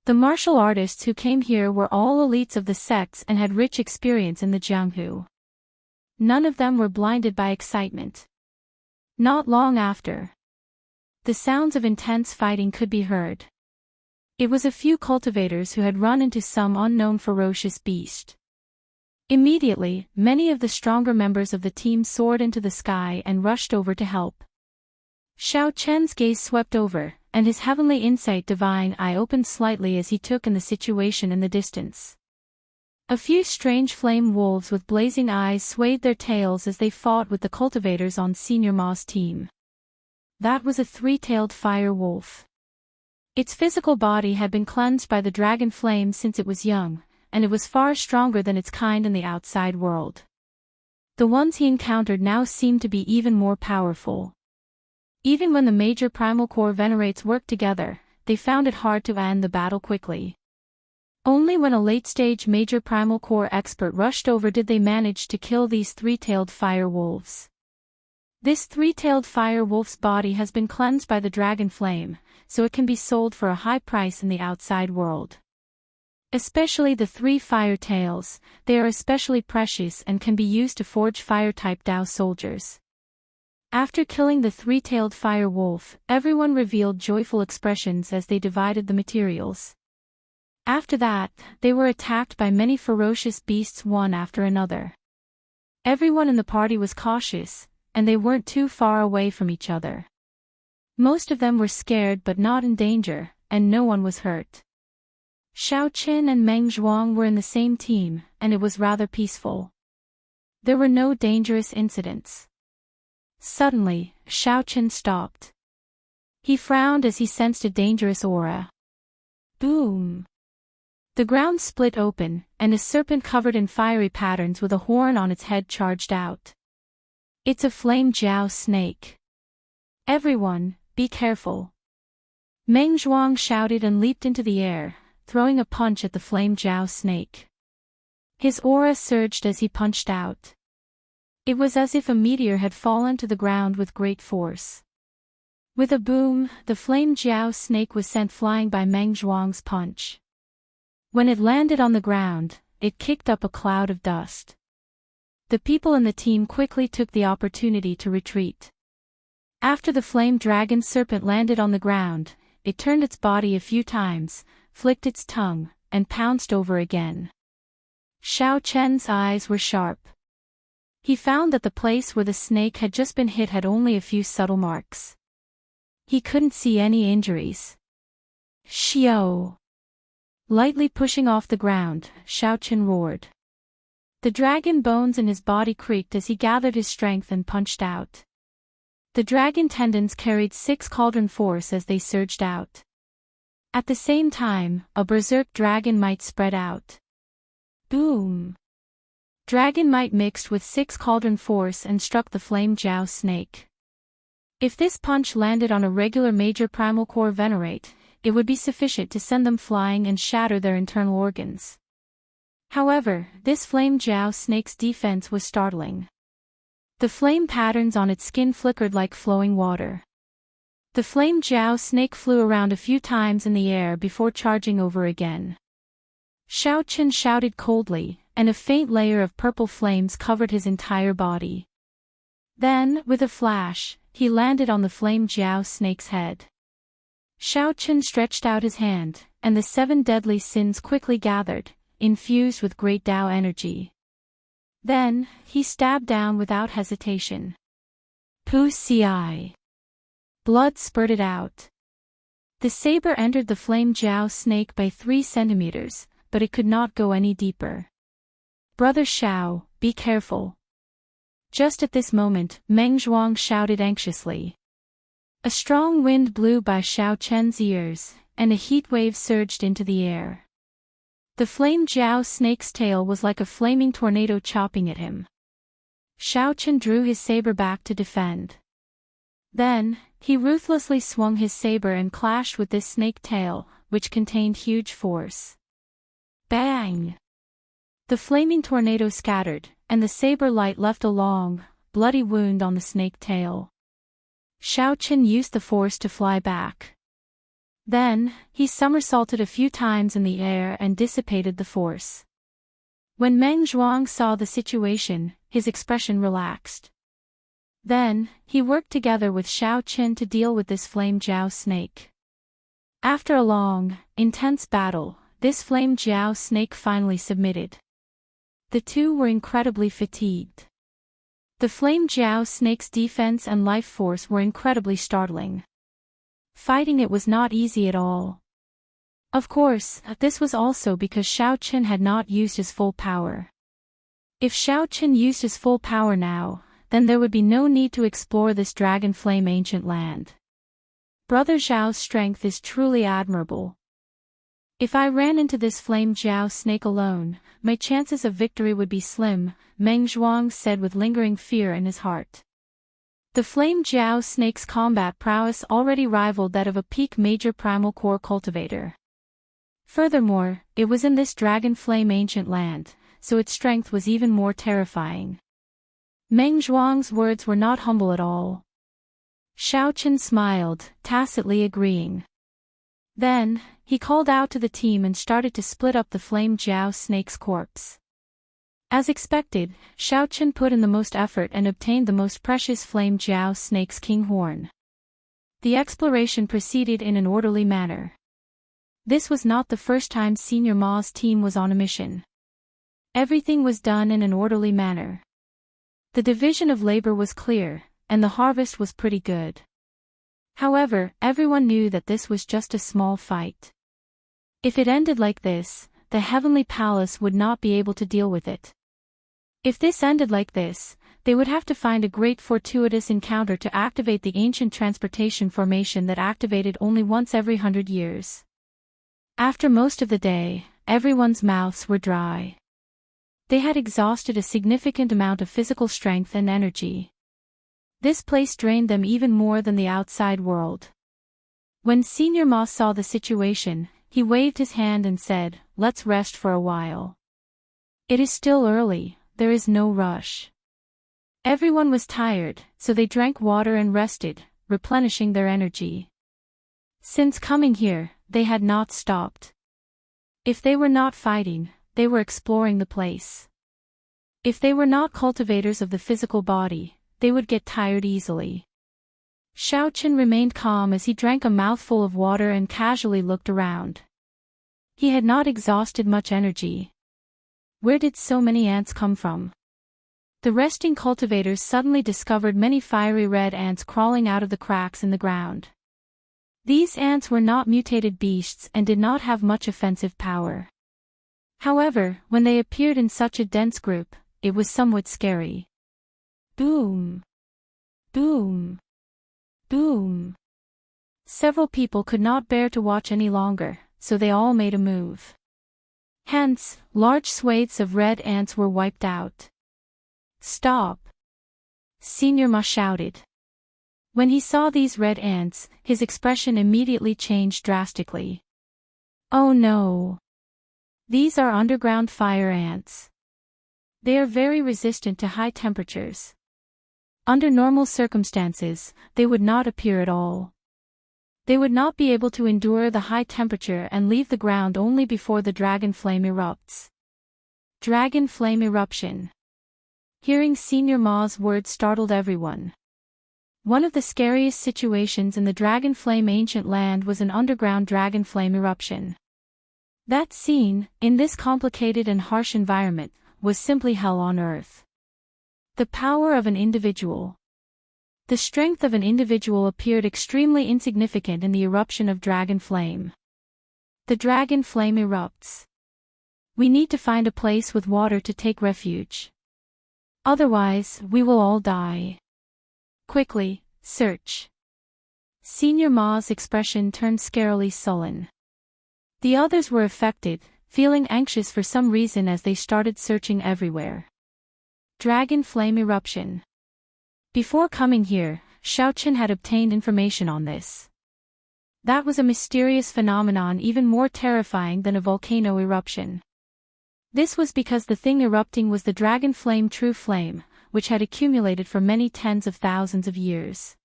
The martial artists who came here were all elites of the sects and had rich experience in the Jianghu. None of them were blinded by excitement. Not long after, the sounds of intense fighting could be heard. It was a few cultivators who had run into some unknown ferocious beast. Immediately, many of the stronger members of the team soared into the sky and rushed over to help. Xiao Chen's gaze swept over, and his heavenly insight divine eye opened slightly as he took in the situation in the distance. A few strange flame wolves with blazing eyes swayed their tails as they fought with the cultivators on Senior Ma's team. That was a three-tailed fire wolf. Its physical body had been cleansed by the dragon flame since it was young, and it was far stronger than its kind in the outside world. The ones he encountered now seemed to be even more powerful. Even when the major primal core venerates worked together, they found it hard to end the battle quickly. Only when a late-stage major primal core expert rushed over did they manage to kill these three-tailed fire wolves. This three-tailed fire wolf's body has been cleansed by the dragon flame, so it can be sold for a high price in the outside world. Especially the 3 fire tails, they are especially precious and can be used to forge fire-type Dao soldiers. After killing the three-tailed fire wolf, everyone revealed joyful expressions as they divided the materials. After that, they were attacked by many ferocious beasts one after another. Everyone in the party was cautious, and they weren't too far away from each other. Most of them were scared but not in danger, and no one was hurt. Xiao Qin and Meng Zhuang were in the same team, and it was rather peaceful. There were no dangerous incidents. Suddenly, Xiao Qin stopped. He frowned as he sensed a dangerous aura. Boom! The ground split open, and a serpent covered in fiery patterns with a horn on its head charged out. It's a flame jiao snake. Everyone, be careful. Meng Zhuang shouted and leaped into the air, throwing a punch at the flame jiao snake. His aura surged as he punched out. It was as if a meteor had fallen to the ground with great force. With a boom, the flame jiao snake was sent flying by Meng Zhuang's punch. When it landed on the ground, it kicked up a cloud of dust. The people in the team quickly took the opportunity to retreat. After the flame dragon serpent landed on the ground, it turned its body a few times, flicked its tongue, and pounced over again. Xiao Chen's eyes were sharp. He found that the place where the snake had just been hit had only a few subtle marks. He couldn't see any injuries. Xiao! Lightly pushing off the ground, Xiao Chen roared. The dragon bones in his body creaked as he gathered his strength and punched out. The dragon tendons carried 6 cauldron force as they surged out. At the same time, a berserk dragon might spread out. Boom! Dragon might mixed with 6 cauldron force and struck the flame jiao snake. If this punch landed on a regular major primal core venerate, it would be sufficient to send them flying and shatter their internal organs. However, this flame jiao snake's defense was startling. The flame patterns on its skin flickered like flowing water. The flame jiao snake flew around a few times in the air before charging over again. Xiao Chen shouted coldly, and a faint layer of purple flames covered his entire body. Then, with a flash, he landed on the flame jiao snake's head. Shao Chen stretched out his hand, and the 7 deadly sins quickly gathered, infused with great Tao energy. Then, he stabbed down without hesitation. Pu ci. Blood spurted out. The saber entered the flame Jiao snake by 3 centimeters, but it could not go any deeper. Brother Shao, be careful. Just at this moment, Meng Zhuang shouted anxiously. A strong wind blew by Shao Chen's ears, and a heat wave surged into the air. The flame Jiao snake's tail was like a flaming tornado chopping at him. Shao Chen drew his saber back to defend. Then, he ruthlessly swung his saber and clashed with this snake tail, which contained huge force. Bang! The flaming tornado scattered, and the saber light left a long, bloody wound on the snake tail. Shao Chen used the force to fly back. Then, he somersaulted a few times in the air and dissipated the force. When Meng Zhuang saw the situation, his expression relaxed. Then, he worked together with Shao Chen to deal with this flame Jiao snake. After a long, intense battle, this flame Jiao snake finally submitted. The two were incredibly fatigued. The flame Jiao snake's defense and life force were incredibly startling. Fighting it was not easy at all. Of course, this was also because Shao Chen had not used his full power. If Shao Chen used his full power now, then there would be no need to explore this dragon flame ancient land. Brother Zhao's strength is truly admirable. If I ran into this flame Jiao snake alone, my chances of victory would be slim, Meng Zhuang said with lingering fear in his heart. The flame Jiao snake's combat prowess already rivaled that of a peak major primal core cultivator. Furthermore, it was in this dragon flame ancient land, so its strength was even more terrifying. Meng Zhuang's words were not humble at all. Shao Chen smiled, tacitly agreeing. Then, he called out to the team and started to split up the flame Jiao snake's corpse. As expected, Shao Chen put in the most effort and obtained the most precious flame Jiao snake's king horn. The exploration proceeded in an orderly manner. This was not the first time Senior Ma's team was on a mission. Everything was done in an orderly manner. The division of labor was clear, and the harvest was pretty good. However, everyone knew that this was just a small fight. If it ended like this, the Heavenly Palace would not be able to deal with it. If this ended like this, they would have to find a great fortuitous encounter to activate the ancient transportation formation that activated only once every 100 years. After most of the day, everyone's mouths were dry. They had exhausted a significant amount of physical strength and energy. This place drained them even more than the outside world. When Senior Ma saw the situation, he waved his hand and said, "Let's rest for a while. It is still early, there is no rush." Everyone was tired, so they drank water and rested, replenishing their energy. Since coming here, they had not stopped. If they were not fighting, they were exploring the place. If they were not cultivators of the physical body, they would get tired easily. Shao Chen remained calm as he drank a mouthful of water and casually looked around. He had not exhausted much energy. Where did so many ants come from? The resting cultivators suddenly discovered many fiery red ants crawling out of the cracks in the ground. These ants were not mutated beasts and did not have much offensive power. However, when they appeared in such a dense group, it was somewhat scary. Boom! Boom! Boom! Several people could not bear to watch any longer, so they all made a move. Hence, large swathes of red ants were wiped out. "Stop!" Senior Ma shouted. When he saw these red ants, his expression immediately changed drastically. "Oh no! These are underground fire ants. They are very resistant to high temperatures. Under normal circumstances, they would not appear at all. They would not be able to endure the high temperature and leave the ground only before the dragon flame erupts." Dragon flame eruption. Hearing Senior Ma's words startled everyone. One of the scariest situations in the dragon flame ancient land was an underground dragon flame eruption. That scene, in this complicated and harsh environment, was simply hell on earth. The power of an individual. The strength of an individual appeared extremely insignificant in the eruption of dragon flame. The dragon flame erupts. We need to find a place with water to take refuge. Otherwise, we will all die. Quickly, search. Senior Ma's expression turned scarily sullen. The others were affected, feeling anxious for some reason as they started searching everywhere. Dragon flame eruption. Before coming here, Xiaochen had obtained information on this. That was a mysterious phenomenon even more terrifying than a volcano eruption. This was because the thing erupting was the dragon flame true flame, which had accumulated for many tens of thousands of years.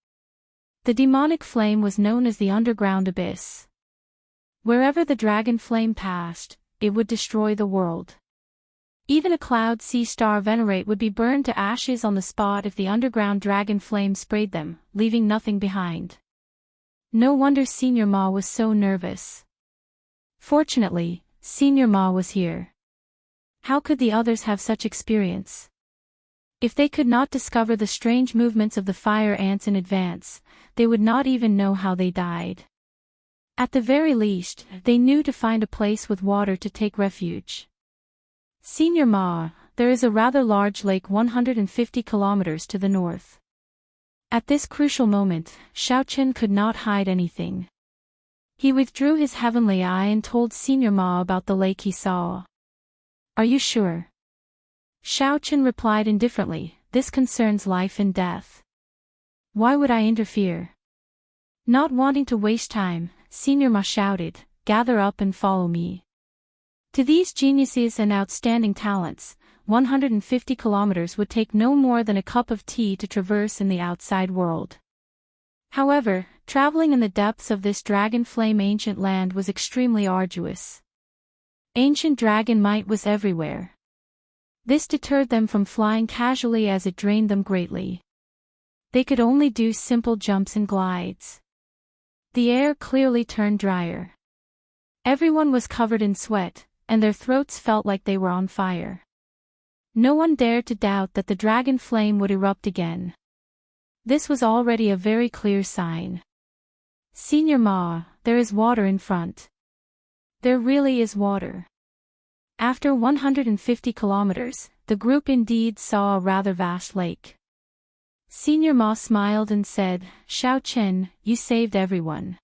The demonic flame was known as the underground abyss. Wherever the dragon flame passed, it would destroy the world. Even a cloud sea star venerate would be burned to ashes on the spot if the underground dragon flame sprayed them, leaving nothing behind. No wonder Senior Ma was so nervous. Fortunately, Senior Ma was here. How could the others have such experience? If they could not discover the strange movements of the fire ants in advance, they would not even know how they died. At the very least, they knew to find a place with water to take refuge. Senior Ma, there is a rather large lake 150 kilometers to the north. At this crucial moment, Xiaochen could not hide anything. He withdrew his heavenly eye and told Senior Ma about the lake he saw. Are you sure? Xiaochen replied indifferently, this concerns life and death. Why would I interfere? Not wanting to waste time, Senior Ma shouted, gather up and follow me. To these geniuses and outstanding talents, 150 kilometers would take no more than a cup of tea to traverse in the outside world. However, traveling in the depths of this dragon flame ancient land was extremely arduous. Ancient dragon might was everywhere. This deterred them from flying casually as it drained them greatly. They could only do simple jumps and glides. The air clearly turned drier. Everyone was covered in sweat, and their throats felt like they were on fire. No one dared to doubt that the dragon flame would erupt again. This was already a very clear sign. Senior Ma, there is water in front. There really is water. After 150 kilometers, the group indeed saw a rather vast lake. Senior Ma smiled and said, Xiaochen, you saved everyone.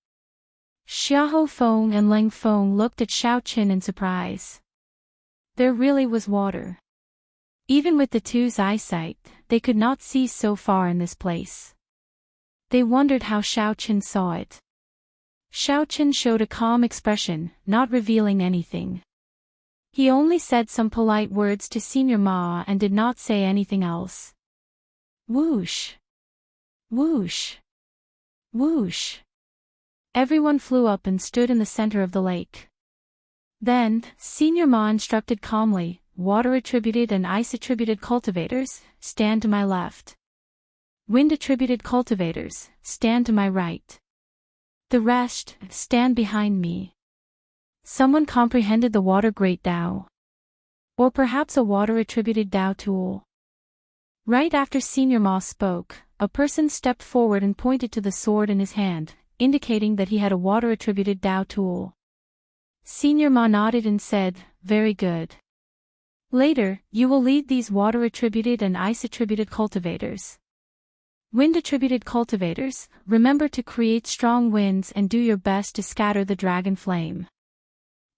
Xiahou Feng and Leng Feng looked at Xiaochen in surprise. There really was water. Even with the two's eyesight, they could not see so far in this place. They wondered how Xiaochen saw it. Xiaochen showed a calm expression, not revealing anything. He only said some polite words to Senior Ma and did not say anything else. Whoosh! Whoosh! Whoosh! Everyone flew up and stood in the center of the lake. Then, Senior Ma instructed calmly, water-attributed and ice-attributed cultivators, stand to my left. Wind-attributed cultivators, stand to my right. The rest, stand behind me. Someone comprehended the water great Dao. Or perhaps a water-attributed Dao tool. Right after Senior Ma spoke, a person stepped forward and pointed to the sword in his hand, indicating that he had a water-attributed Dao tool. Senior Ma nodded and said, very good. Later, you will lead these water-attributed and ice-attributed cultivators. Wind-attributed cultivators, remember to create strong winds and do your best to scatter the dragon flame.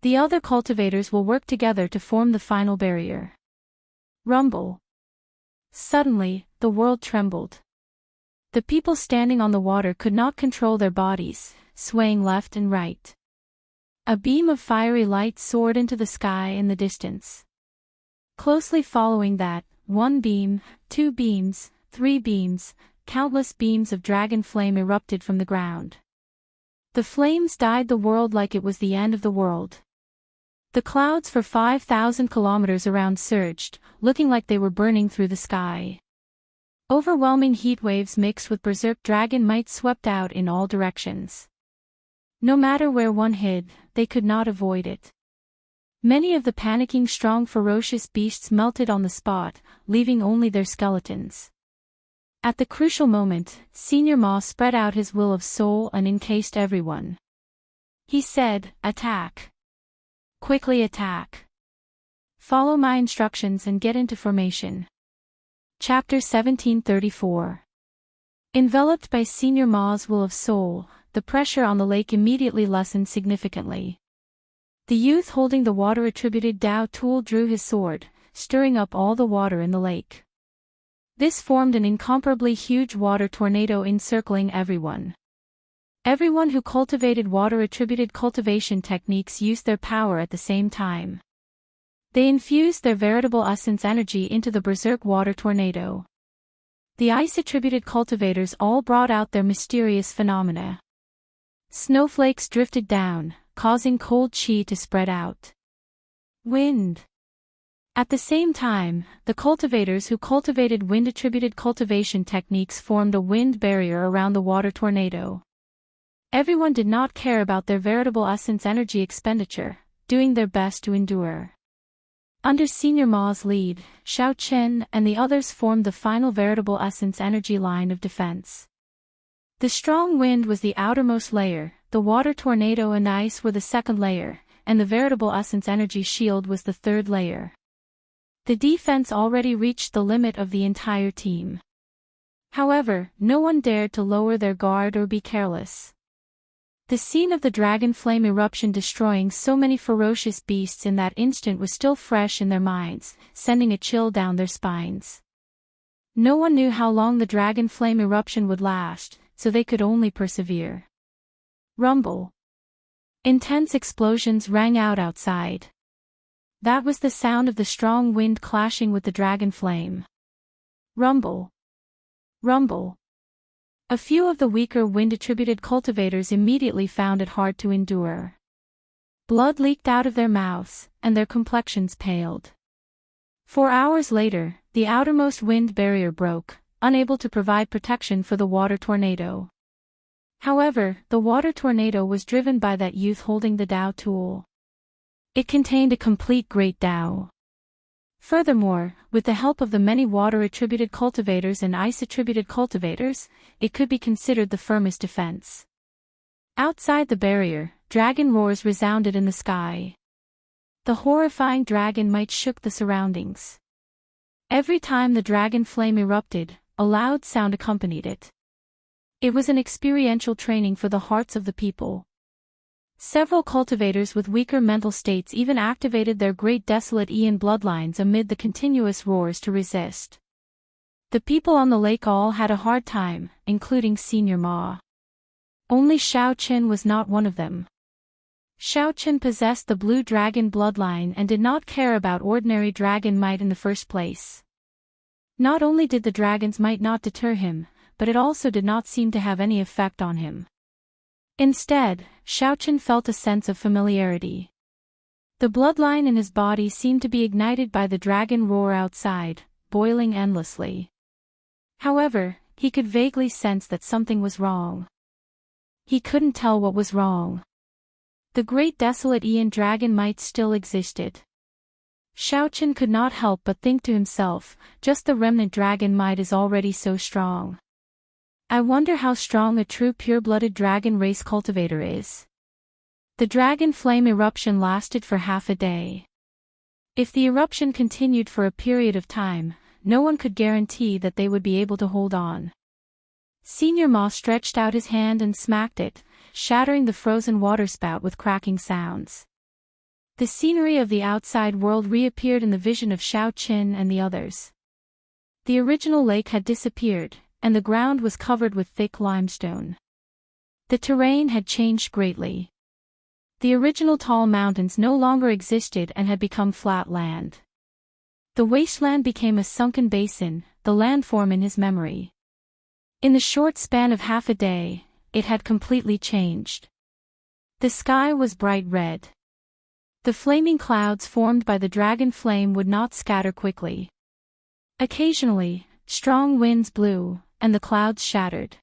The other cultivators will work together to form the final barrier. Rumble. Suddenly, the world trembled. The people standing on the water could not control their bodies, swaying left and right. A beam of fiery light soared into the sky in the distance. Closely following that, 1 beam, 2 beams, 3 beams, countless beams of dragon flame erupted from the ground. The flames dyed the world like it was the end of the world. The clouds for 5,000 kilometers around surged, looking like they were burning through the sky. Overwhelming heat waves mixed with berserk dragon might swept out in all directions. No matter where one hid, they could not avoid it. Many of the panicking strong ferocious beasts melted on the spot, leaving only their skeletons. At the crucial moment, Senior Ma spread out his will of soul and encased everyone. He said, "Attack. Quickly attack. Follow my instructions and get into formation." Chapter 1734. Enveloped by Senior Ma's will of soul, the pressure on the lake immediately lessened significantly. The youth holding the water-attributed Dao tool drew his sword, stirring up all the water in the lake. This formed an incomparably huge water tornado encircling everyone. Everyone who cultivated water-attributed cultivation techniques used their power at the same time. They infused their veritable essence energy into the berserk water tornado. The ice-attributed cultivators all brought out their mysterious phenomena. Snowflakes drifted down, causing cold chi to spread out. Wind. At the same time, the cultivators who cultivated wind-attributed cultivation techniques formed a wind barrier around the water tornado. Everyone did not care about their veritable essence energy expenditure, doing their best to endure. Under Senior Ma's lead, Xiao Chen and the others formed the final veritable essence energy line of defense. The strong wind was the outermost layer, the water tornado and ice were the second layer, and the veritable essence energy shield was the third layer. The defense already reached the limit of the entire team. However, no one dared to lower their guard or be careless. The scene of the dragon flame eruption destroying so many ferocious beasts in that instant was still fresh in their minds, sending a chill down their spines. No one knew how long the dragon flame eruption would last, so they could only persevere. Rumble. Intense explosions rang out outside. That was the sound of the strong wind clashing with the dragon flame. Rumble. Rumble. A few of the weaker wind-attributed cultivators immediately found it hard to endure. Blood leaked out of their mouths, and their complexions paled. 4 hours later, the outermost wind barrier broke, unable to provide protection for the water tornado. However, the water tornado was driven by that youth holding the Dao tool. It contained a complete Great Dao. Furthermore, with the help of the many water-attributed cultivators and ice-attributed cultivators, it could be considered the firmest defense. Outside the barrier, dragon roars resounded in the sky. The horrifying dragon might shook the surroundings. Every time the dragon flame erupted, a loud sound accompanied it. It was an experiential training for the hearts of the people. Several cultivators with weaker mental states even activated their great desolate Ian bloodlines amid the continuous roars to resist. The people on the lake all had a hard time, including Senior Ma. Only Xiao Chen was not one of them. Xiao Chen possessed the blue dragon bloodline and did not care about ordinary dragon might in the first place. Not only did the dragon's might not deter him, but it also did not seem to have any effect on him. Instead, Xiao Chen felt a sense of familiarity. The bloodline in his body seemed to be ignited by the dragon roar outside, boiling endlessly. However, he could vaguely sense that something was wrong. He couldn't tell what was wrong. The great desolate Ian dragon might still existed. Xiao Chen could not help but think to himself, just the remnant dragon might is already so strong. I wonder how strong a true pure-blooded dragon race cultivator is. The dragon flame eruption lasted for half a day. If the eruption continued for a period of time, no one could guarantee that they would be able to hold on. Senior Ma stretched out his hand and smacked it, shattering the frozen waterspout with cracking sounds. The scenery of the outside world reappeared in the vision of Xiao Chen and the others. The original lake had disappeared, and the ground was covered with thick limestone. The terrain had changed greatly. The original tall mountains no longer existed and had become flat land. The wasteland became a sunken basin, the landform in his memory. In the short span of half a day, it had completely changed. The sky was bright red. The flaming clouds formed by the dragon flame would not scatter quickly. Occasionally, Strong winds blew, and the clouds shattered.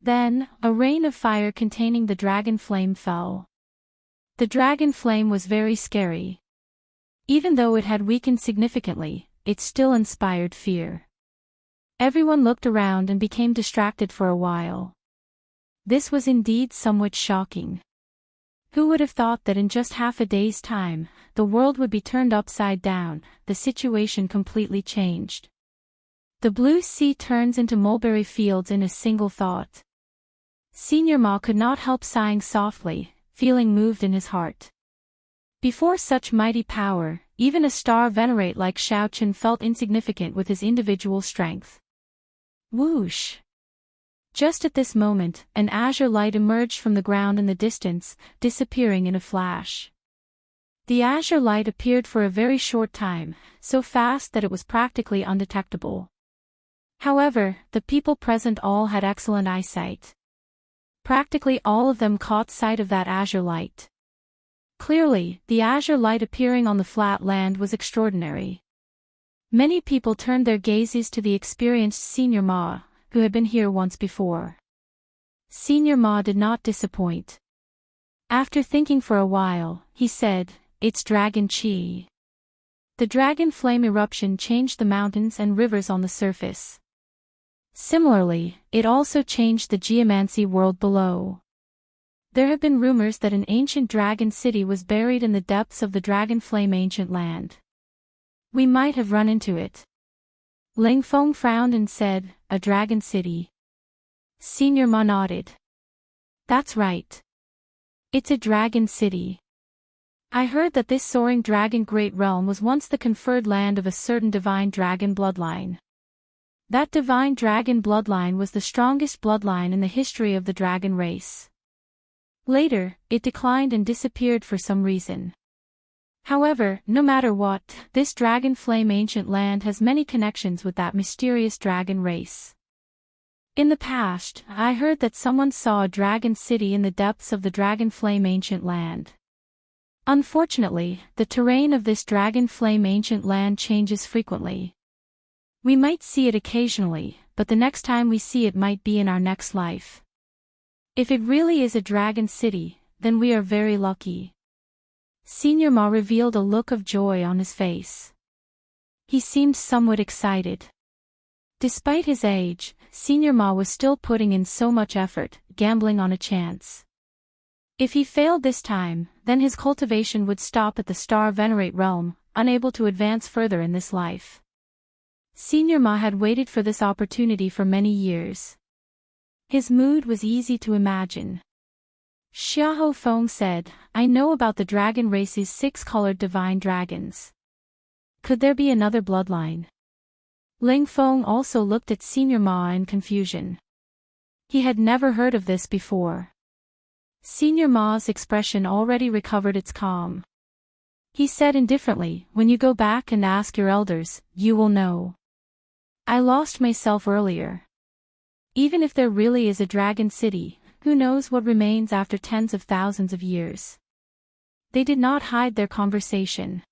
Then, a rain of fire containing the dragon flame fell. The dragon flame was very scary. Even though it had weakened significantly, it still inspired fear. Everyone looked around and became distracted for a while. This was indeed somewhat shocking. Who would have thought that in just half a day's time, the world would be turned upside down? The situation completely changed. The blue sea turns into mulberry fields in a single thought. Senior Ma could not help sighing softly, feeling moved in his heart. Before such mighty power, even a star venerate like Xiao Chen felt insignificant with his individual strength. Whoosh! Just at this moment, an azure light emerged from the ground in the distance, disappearing in a flash. The azure light appeared for a very short time, so fast that it was practically undetectable. However, the people present all had excellent eyesight. Practically all of them caught sight of that azure light. Clearly, the azure light appearing on the flat land was extraordinary. Many people turned their gazes to the experienced Senior Ma, who had been here once before. Senior Ma did not disappoint. After thinking for a while, he said, "It's Dragon Chi." The dragon flame eruption changed the mountains and rivers on the surface. Similarly, it also changed the geomancy world below. There have been rumors that an ancient dragon city was buried in the depths of the dragon flame ancient land. We might have run into it. Ling Feng frowned and said, "A dragon city." Senior Ma nodded. "That's right. It's a dragon city. I heard that this soaring dragon great realm was once the conferred land of a certain divine dragon bloodline. That divine dragon bloodline was the strongest bloodline in the history of the dragon race. Later, it declined and disappeared for some reason. However, no matter what, this dragon flame ancient land has many connections with that mysterious dragon race. In the past, I heard that someone saw a dragon city in the depths of the dragon flame ancient land. Unfortunately, the terrain of this dragon flame ancient land changes frequently. We might see it occasionally, but the next time we see it might be in our next life. If it really is a dragon city, then we are very lucky." Senior Ma revealed a look of joy on his face. He seemed somewhat excited. Despite his age, Senior Ma was still putting in so much effort, gambling on a chance. If he failed this time, then his cultivation would stop at the star venerate realm, unable to advance further in this life. Senior Ma had waited for this opportunity for many years. His mood was easy to imagine. Xiahou Feng said, "I know about the dragon race's 6-colored divine dragons. Could there be another bloodline?" Ling Feng also looked at Senior Ma in confusion. He had never heard of this before. Senior Ma's expression already recovered its calm. He said indifferently, "When you go back and ask your elders, you will know. I lost myself earlier. Even if there really is a dragon city, who knows what remains after tens of thousands of years." They did not hide their conversation.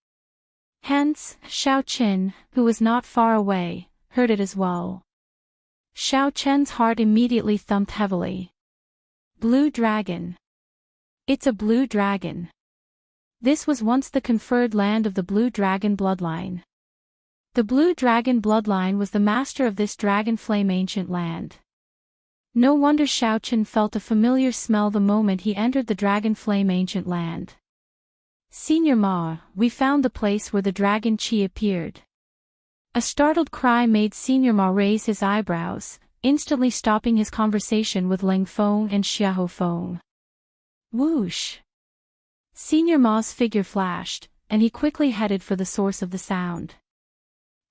Hence, Xiao Chen, who was not far away, heard it as well. Xiao Chen's heart immediately thumped heavily. Blue dragon. It's a blue dragon. This was once the conferred land of the blue dragon bloodline. The blue dragon bloodline was the master of this dragon flame ancient land. No wonder Xiao Chen felt a familiar smell the moment he entered the dragon flame ancient land. "Senior Ma, we found the place where the dragon Qi appeared." A startled cry made Senior Ma raise his eyebrows, instantly stopping his conversation with Ling Feng and Xiahou Feng. Whoosh! Senior Ma's figure flashed, and he quickly headed for the source of the sound.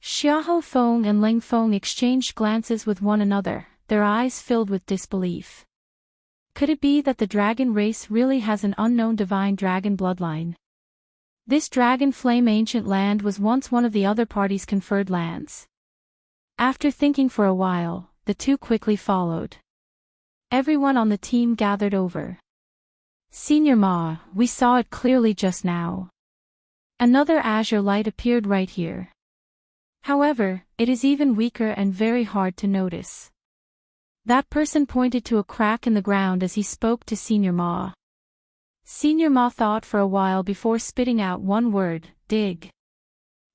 Xiahou Feng and Ling Feng exchanged glances with one another, their eyes filled with disbelief. Could it be that the dragon race really has an unknown divine dragon bloodline? This dragon flame ancient land was once one of the other party's conferred lands. After thinking for a while, the two quickly followed. Everyone on the team gathered over. "Senior Ma, we saw it clearly just now. Another azure light appeared right here. However, it is even weaker and very hard to notice. That person pointed to a crack in the ground as he spoke to Senior Ma. Senior Ma thought for a while before spitting out one word, dig.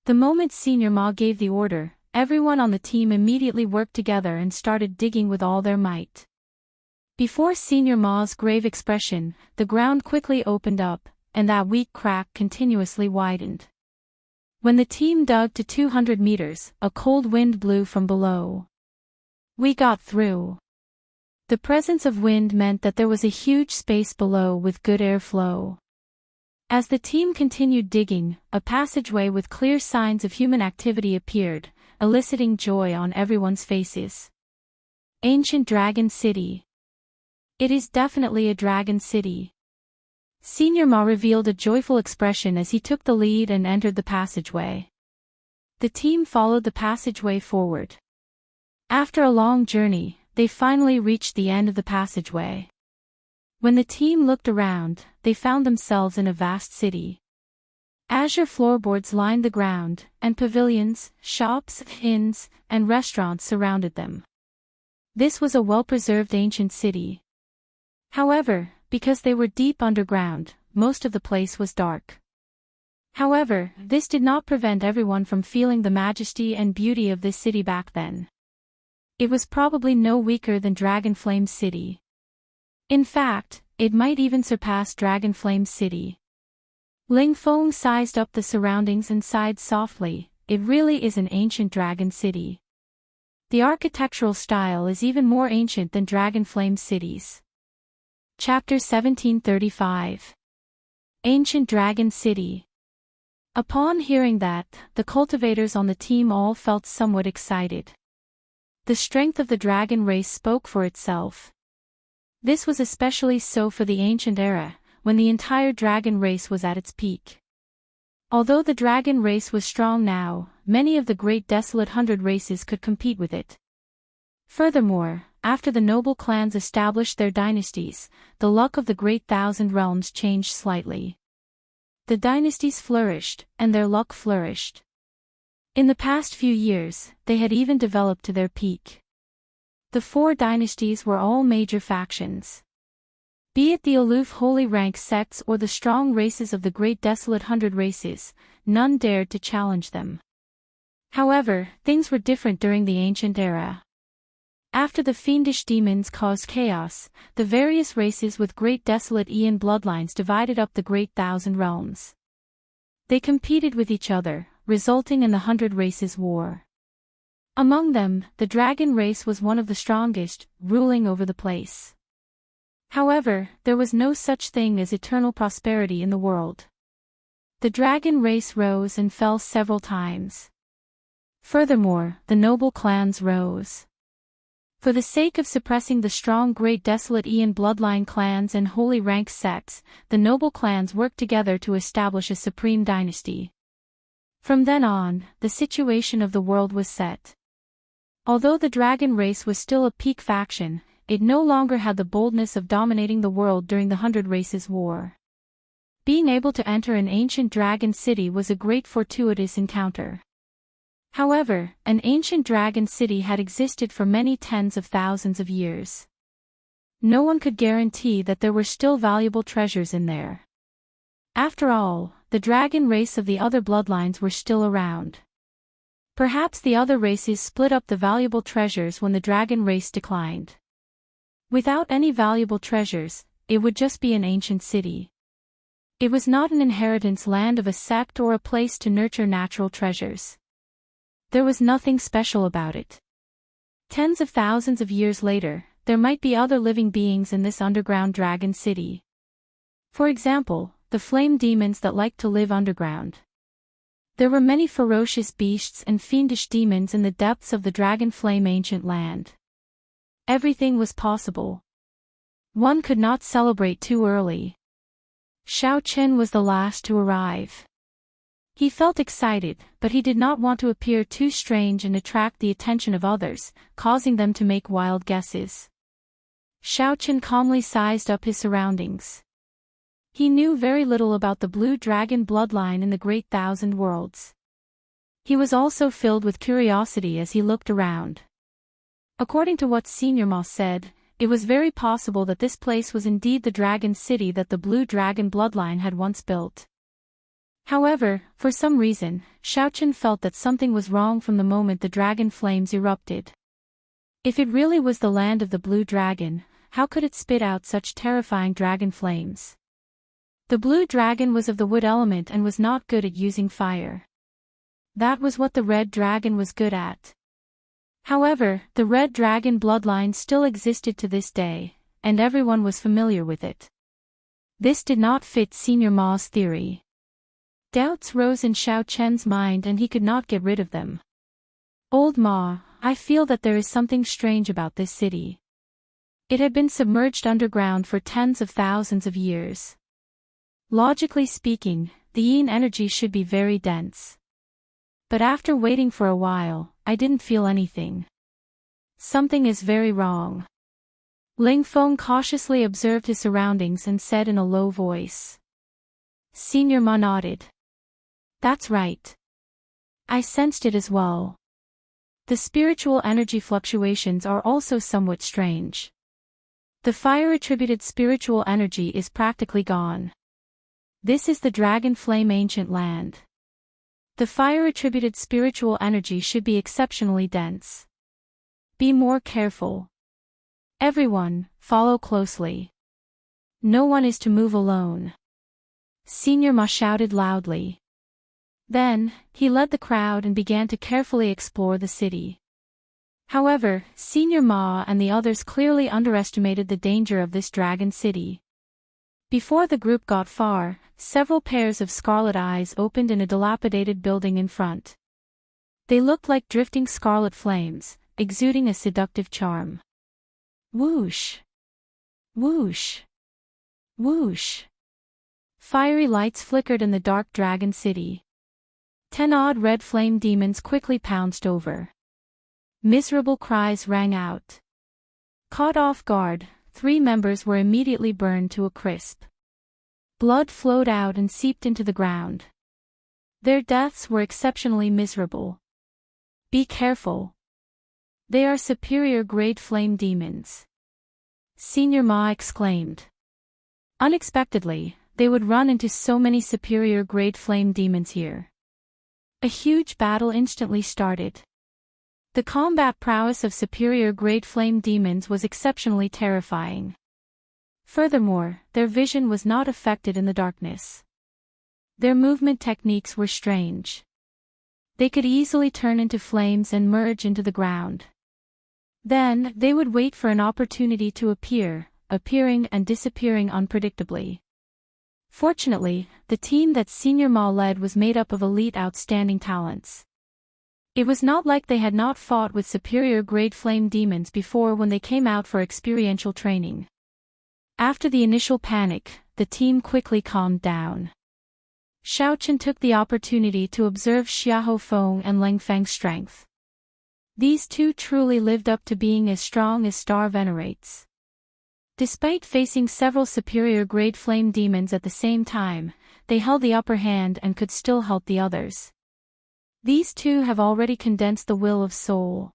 The moment Senior Ma gave the order, everyone on the team immediately worked together and started digging with all their might. Before Senior Ma's grave expression, the ground quickly opened up, and that weak crack continuously widened. When the team dug to 200 meters, a cold wind blew from below. We got through. The presence of wind meant that there was a huge space below with good airflow. As the team continued digging, a passageway with clear signs of human activity appeared, eliciting joy on everyone's faces. Ancient Dragon City. It is definitely a dragon city. Senior Ma revealed a joyful expression as he took the lead and entered the passageway. The team followed the passageway forward. After a long journey, they finally reached the end of the passageway. When the team looked around, they found themselves in a vast city. Azure floorboards lined the ground, and pavilions, shops, inns, and restaurants surrounded them. This was a well-preserved ancient city. However, because they were deep underground, most of the place was dark. However, this did not prevent everyone from feeling the majesty and beauty of this city back then. It was probably no weaker than Dragonflame City. In fact, it might even surpass Dragonflame City. Ling Feng sized up the surroundings and sighed softly. It really is an ancient dragon city. The architectural style is even more ancient than Dragonflame cities. Chapter 1735. Ancient Dragon City. Upon hearing that, the cultivators on the team all felt somewhat excited. The strength of the dragon race spoke for itself. This was especially so for the ancient era, when the entire dragon race was at its peak. Although the dragon race was strong now, many of the great desolate 100 races could compete with it. Furthermore, after the noble clans established their dynasties, the luck of the great 1,000 realms changed slightly. The dynasties flourished, and their luck flourished. In the past few years, they had even developed to their peak. The 4 dynasties were all major factions. Be it the aloof holy rank sects or the strong races of the great desolate 100 races, none dared to challenge them. However, things were different during the ancient era. After the fiendish demons caused chaos, the various races with great desolate Aeon bloodlines divided up the great 1,000 realms. They competed with each other, resulting in the 100 Races War. Among them, the dragon race was one of the strongest, ruling over the place. However, there was no such thing as eternal prosperity in the world. The dragon race rose and fell several times. Furthermore, the noble clans rose. For the sake of suppressing the strong great desolate Aeon bloodline clans and holy rank sects, the noble clans worked together to establish a supreme dynasty. From then on, the situation of the world was set. Although the dragon race was still a peak faction, it no longer had the boldness of dominating the world during the 100 Races War. Being able to enter an ancient dragon city was a great fortuitous encounter. However, an ancient dragon city had existed for many tens of thousands of years. No one could guarantee that there were still valuable treasures in there. After all, the dragon race of the other bloodlines were still around. Perhaps the other races split up the valuable treasures when the dragon race declined. Without any valuable treasures, it would just be an ancient city. It was not an inheritance land of a sect or a place to nurture natural treasures. There was nothing special about it. Tens of thousands of years later, there might be other living beings in this underground dragon city. For example, the flame demons that liked to live underground. There were many ferocious beasts and fiendish demons in the depths of the dragon flame ancient land. Everything was possible. One could not celebrate too early. Xiao Chen was the last to arrive. He felt excited, but he did not want to appear too strange and attract the attention of others, causing them to make wild guesses. Xiao Chen calmly sized up his surroundings. He knew very little about the blue dragon bloodline in the Great 1,000 Worlds. He was also filled with curiosity as he looked around. According to what Senior Ma said, it was very possible that this place was indeed the dragon city that the Blue Dragon bloodline had once built. However, for some reason, Xiaochen felt that something was wrong from the moment the dragon flames erupted. If it really was the land of the Blue Dragon, how could it spit out such terrifying dragon flames? The Blue Dragon was of the wood element and was not good at using fire. That was what the Red Dragon was good at. However, the Red Dragon bloodline still existed to this day, and everyone was familiar with it. This did not fit Senior Ma's theory. Doubts rose in Xiaochen's mind and he could not get rid of them. Old Ma, I feel that there is something strange about this city. It had been submerged underground for tens of thousands of years. Logically speaking, the yin energy should be very dense. But after waiting for a while, I didn't feel anything. Something is very wrong. Ling Feng cautiously observed his surroundings and said in a low voice. Senior Ma nodded. That's right. I sensed it as well. The spiritual energy fluctuations are also somewhat strange. The fire-attributed spiritual energy is practically gone. This is the Dragon Flame Ancient Land. The fire-attributed spiritual energy should be exceptionally dense. Be more careful. Everyone, follow closely. No one is to move alone. Senior Ma shouted loudly. Then, he led the crowd and began to carefully explore the city. However, Senior Ma and the others clearly underestimated the danger of this dragon city. Before the group got far, several pairs of scarlet eyes opened in a dilapidated building in front. They looked like drifting scarlet flames, exuding a seductive charm. Whoosh! Whoosh! Whoosh! Fiery lights flickered in the dark dragon city. 10 odd red flame demons quickly pounced over. Miserable cries rang out. Caught off guard, 3 members were immediately burned to a crisp. Blood flowed out and seeped into the ground. Their deaths were exceptionally miserable. Be careful. They are superior grade flame demons. Senior Ma exclaimed. Unexpectedly, they would run into so many superior grade flame demons here. A huge battle instantly started. The combat prowess of superior grade flame demons was exceptionally terrifying. Furthermore, their vision was not affected in the darkness. Their movement techniques were strange. They could easily turn into flames and merge into the ground. Then, they would wait for an opportunity to appear, appearing and disappearing unpredictably. Fortunately, the team that Senior Ma led was made up of elite outstanding talents. It was not like they had not fought with superior grade flame demons before when they came out for experiential training. After the initial panic, the team quickly calmed down. Xiaochen took the opportunity to observe Xiahou Feng and Leng Feng's strength. These two truly lived up to being as strong as star venerates. Despite facing several superior grade flame demons at the same time, they held the upper hand and could still help the others. These two have already condensed the will of soul.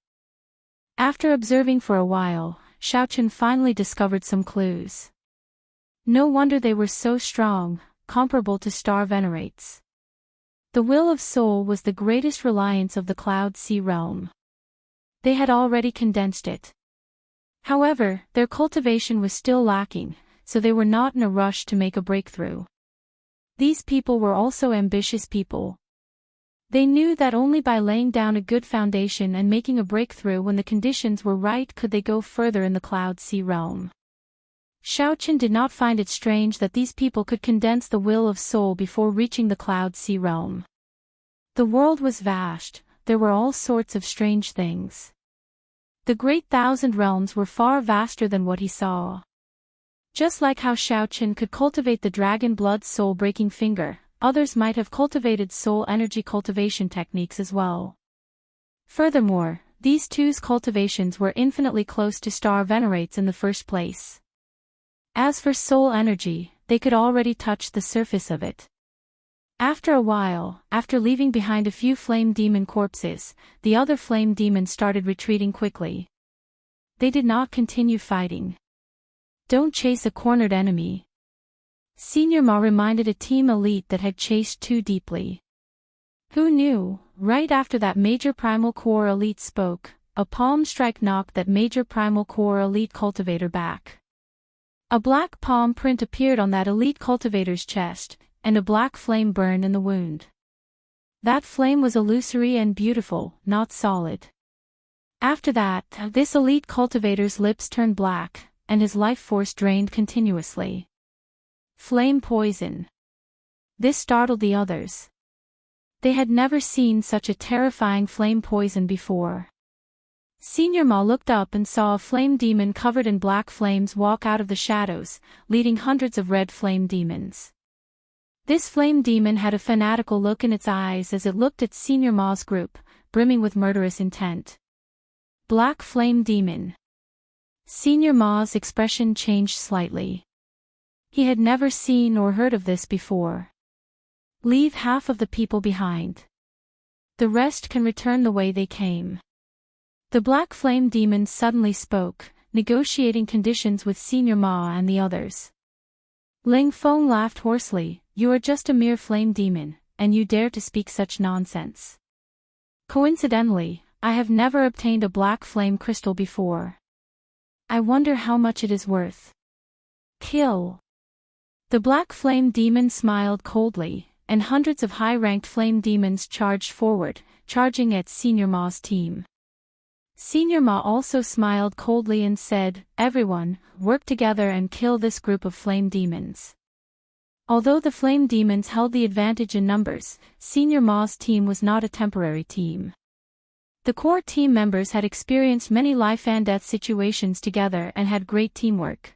After observing for a while, Xiaochen finally discovered some clues. No wonder they were so strong, comparable to star venerates. The will of soul was the greatest reliance of the Cloud Sea realm. They had already condensed it. However, their cultivation was still lacking, so they were not in a rush to make a breakthrough. These people were also ambitious people. They knew that only by laying down a good foundation and making a breakthrough when the conditions were right could they go further in the Cloud Sea realm. Xiaochen did not find it strange that these people could condense the will of soul before reaching the Cloud Sea realm. The world was vast, there were all sorts of strange things. The Great Thousand Realms were far vaster than what he saw. Just like how Xiaochen could cultivate the dragon blood soul-breaking finger, others might have cultivated soul energy cultivation techniques as well. Furthermore, these two's cultivations were infinitely close to star venerates in the first place. As for soul energy, they could already touch the surface of it. After a while, after leaving behind a few flame demon corpses, the other flame demons started retreating quickly. They did not continue fighting. Don't chase a cornered enemy. Senior Ma reminded a team elite that had chased too deeply. Who knew? Right after that Major Primal Core elite spoke, a palm strike knocked that Major Primal Core elite cultivator back. A black palm print appeared on that elite cultivator's chest, and a black flame burned in the wound. That flame was illusory and beautiful, not solid. After that, this elite cultivator's lips turned black, and his life force drained continuously. Flame poison. This startled the others. They had never seen such a terrifying flame poison before. Senior Ma looked up and saw a flame demon covered in black flames walk out of the shadows, leading hundreds of red flame demons. This flame demon had a fanatical look in its eyes as it looked at Senior Ma's group, brimming with murderous intent. Black flame demon. Senior Ma's expression changed slightly. He had never seen or heard of this before. Leave half of the people behind. The rest can return the way they came. The black flame demon suddenly spoke, negotiating conditions with Senior Ma and the others. Ling Feng laughed hoarsely. You are just a mere flame demon, and you dare to speak such nonsense. Coincidentally, I have never obtained a black flame crystal before. I wonder how much it is worth. Kill. The black flame demon smiled coldly, and hundreds of high-ranked flame demons charged forward, charging at Senior Ma's team. Senior Ma also smiled coldly and said, "Everyone, work together and kill this group of flame demons." Although the flame demons held the advantage in numbers, Senior Ma's team was not a temporary team. The core team members had experienced many life and death situations together and had great teamwork.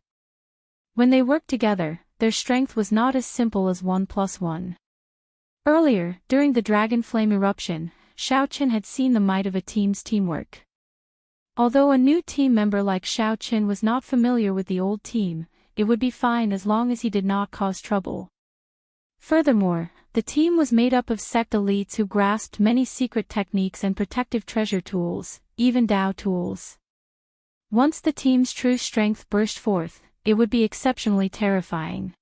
When they worked together, their strength was not as simple as 1+1. Earlier, during the dragon flame eruption, Xiaoqin had seen the might of a team's teamwork. Although a new team member like Xiaoqin was not familiar with the old team, it would be fine as long as he did not cause trouble. Furthermore, the team was made up of sect elites who grasped many secret techniques and protective treasure tools, even Dao tools. Once the team's true strength burst forth, it would be exceptionally terrifying.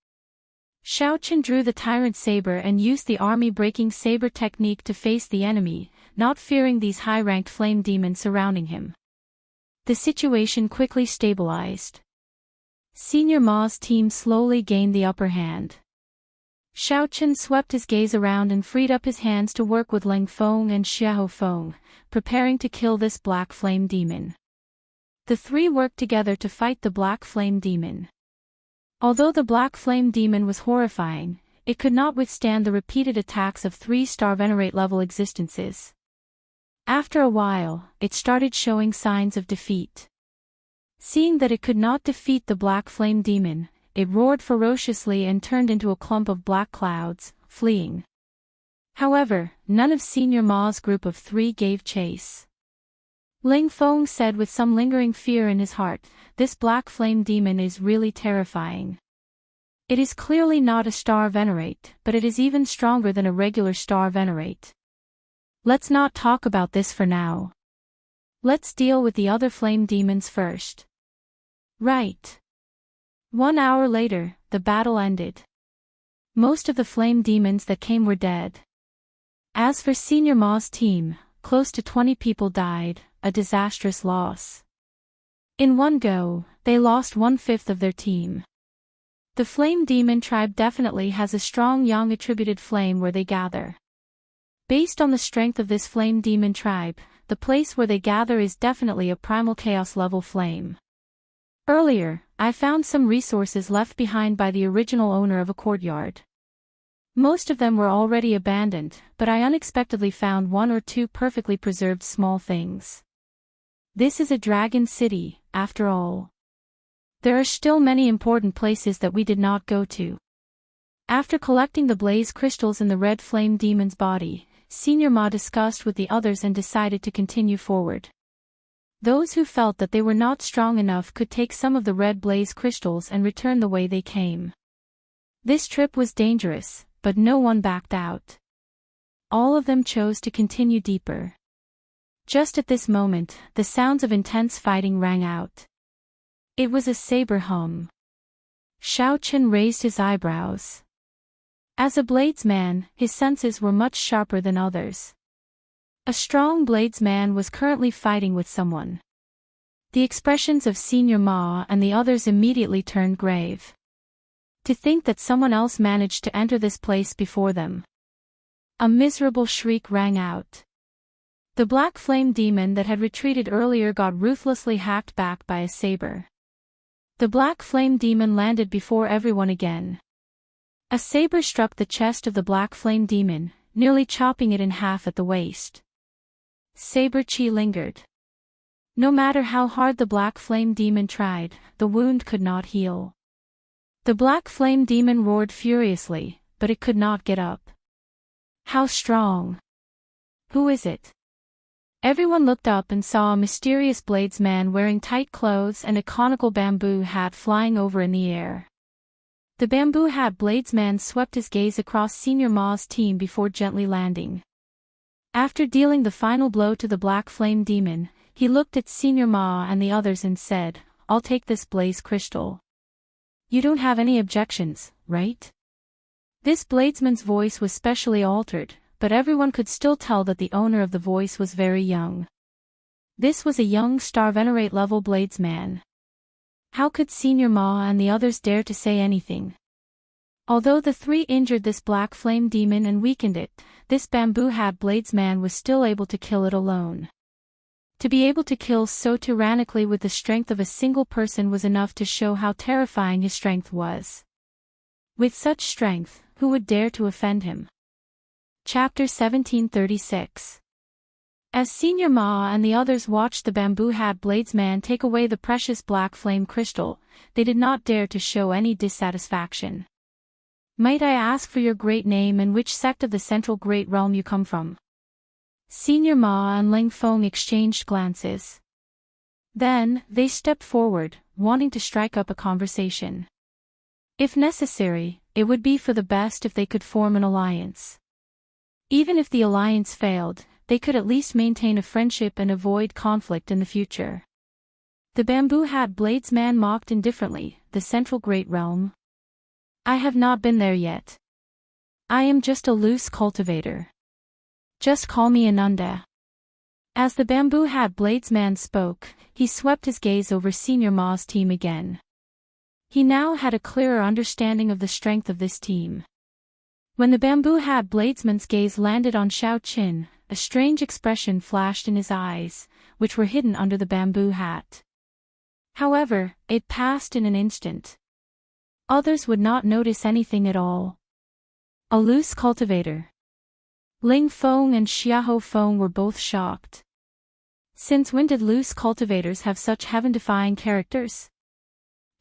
Xiaoqin drew the tyrant saber and used the army-breaking saber technique to face the enemy, not fearing these high-ranked flame demons surrounding him. The situation quickly stabilized. Senior Ma's team slowly gained the upper hand. Xiaoqin swept his gaze around and freed up his hands to work with Ling Feng and Xiahou Feng, preparing to kill this black flame demon. The three worked together to fight the black flame demon. Although the black flame demon was horrifying, it could not withstand the repeated attacks of 3-star Venerate level existences. After a while, it started showing signs of defeat. Seeing that it could not defeat the black flame demon, it roared ferociously and turned into a clump of black clouds, fleeing. However, none of Senior Ma's group of 3 gave chase. Ling Feng said with some lingering fear in his heart, "This black flame demon is really terrifying. It is clearly not a star Venerate, but it is even stronger than a regular star Venerate. Let's not talk about this for now. Let's deal with the other flame demons first." Right. 1 hour later, the battle ended. Most of the flame demons that came were dead. As for Senior Ma's team, close to 20 people died, a disastrous loss. In one go, they lost 1/5 of their team. The flame demon tribe definitely has a strong yang attributed flame where they gather. Based on the strength of this flame demon tribe, the place where they gather is definitely a primal chaos level flame. Earlier, I found some resources left behind by the original owner of a courtyard. Most of them were already abandoned, but I unexpectedly found 1 or 2 perfectly preserved small things. This is a dragon city, after all. There are still many important places that we did not go to. After collecting the blaze crystals in the red flame demon's body, Senior Ma discussed with the others and decided to continue forward. Those who felt that they were not strong enough could take some of the red blaze crystals and return the way they came. This trip was dangerous, but no one backed out. All of them chose to continue deeper. Just at this moment, the sounds of intense fighting rang out. It was a saber hum. Xiao Chen raised his eyebrows. As a bladesman, his senses were much sharper than others. A strong bladesman was currently fighting with someone. The expressions of Senior Ma and the others immediately turned grave. To think that someone else managed to enter this place before them. A miserable shriek rang out. The black flame demon that had retreated earlier got ruthlessly hacked back by a saber. The black flame demon landed before everyone again. A saber struck the chest of the black flame demon, nearly chopping it in half at the waist. Saber chi lingered. No matter how hard the black flame demon tried, the wound could not heal. The black flame demon roared furiously, but it could not get up. How strong! Who is it? Everyone looked up and saw a mysterious bladesman wearing tight clothes and a conical bamboo hat flying over in the air. The bamboo hat bladesman swept his gaze across Senior Ma's team before gently landing. After dealing the final blow to the black flame demon, he looked at Senior Ma and the others and said, "I'll take this blaze crystal. You don't have any objections, right?" This bladesman's voice was specially altered, but everyone could still tell that the owner of the voice was very young. This was a young Star Venerate level bladesman. How could Senior Ma and the others dare to say anything? Although the three injured this black flame demon and weakened it, this bamboo hat bladesman was still able to kill it alone. To be able to kill so tyrannically with the strength of a single person was enough to show how terrifying his strength was. With such strength, who would dare to offend him? Chapter 1736. As Senior Ma and the others watched the bamboo hat bladesman take away the precious black flame crystal, they did not dare to show any dissatisfaction. "Might I ask for your great name and which sect of the Central Great Realm you come from?" Senior Ma and Ling Feng exchanged glances. Then, they stepped forward, wanting to strike up a conversation. If necessary, it would be for the best if they could form an alliance. Even if the alliance failed, they could at least maintain a friendship and avoid conflict in the future. The bamboo hat bladesman mocked indifferently, "The Central Great Realm? I have not been there yet. I am just a loose cultivator. Just call me Ananda." As the bamboo hat bladesman spoke, he swept his gaze over Senior Ma's team again. He now had a clearer understanding of the strength of this team. When the bamboo hat bladesman's gaze landed on Xiao Qin, a strange expression flashed in his eyes, which were hidden under the bamboo hat. However, it passed in an instant. Others would not notice anything at all. A loose cultivator. Ling Feng and Xiahou Feng were both shocked. Since when did loose cultivators have such heaven-defying characters?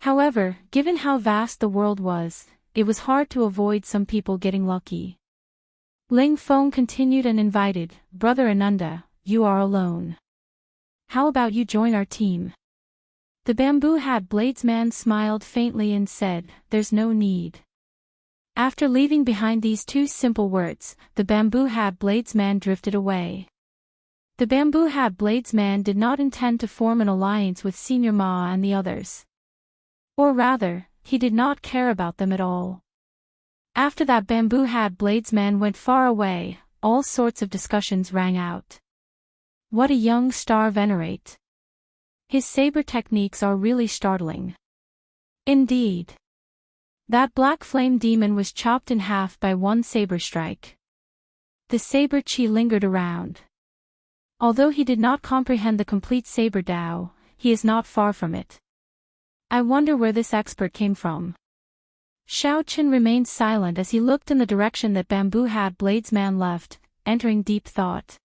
However, given how vast the world was, it was hard to avoid some people getting lucky. Ling Feng continued and invited, "Brother Ananda, you are alone. How about you join our team?" The bamboo hat bladesman smiled faintly and said, "There's no need." After leaving behind these two simple words, the bamboo hat bladesman drifted away. The bamboo hat bladesman did not intend to form an alliance with Senior Ma and the others. Or rather, he did not care about them at all. After that bamboo hat bladesman went far away, all sorts of discussions rang out. What a young Star Venerate. His saber techniques are really startling. Indeed. That black flame demon was chopped in half by one saber strike. The saber chi lingered around. Although he did not comprehend the complete saber Dao, he is not far from it. I wonder where this expert came from. Xiao Qin remained silent as he looked in the direction that bamboo hat bladesman left, entering deep thought.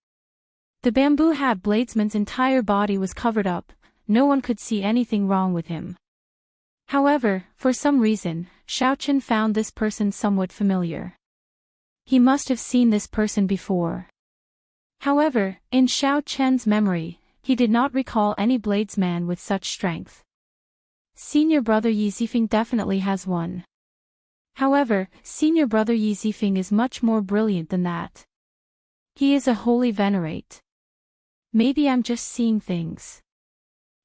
The bamboo hat bladesman's entire body was covered up, no one could see anything wrong with him. However, for some reason, Xiao Qin found this person somewhat familiar. He must have seen this person before. However, in Xiao Chen's memory, he did not recall any bladesman with such strength. Senior brother Yi Zifeng definitely has one. However, senior brother Yi Zifeng is much more brilliant than that. He is a holy venerate. Maybe I'm just seeing things.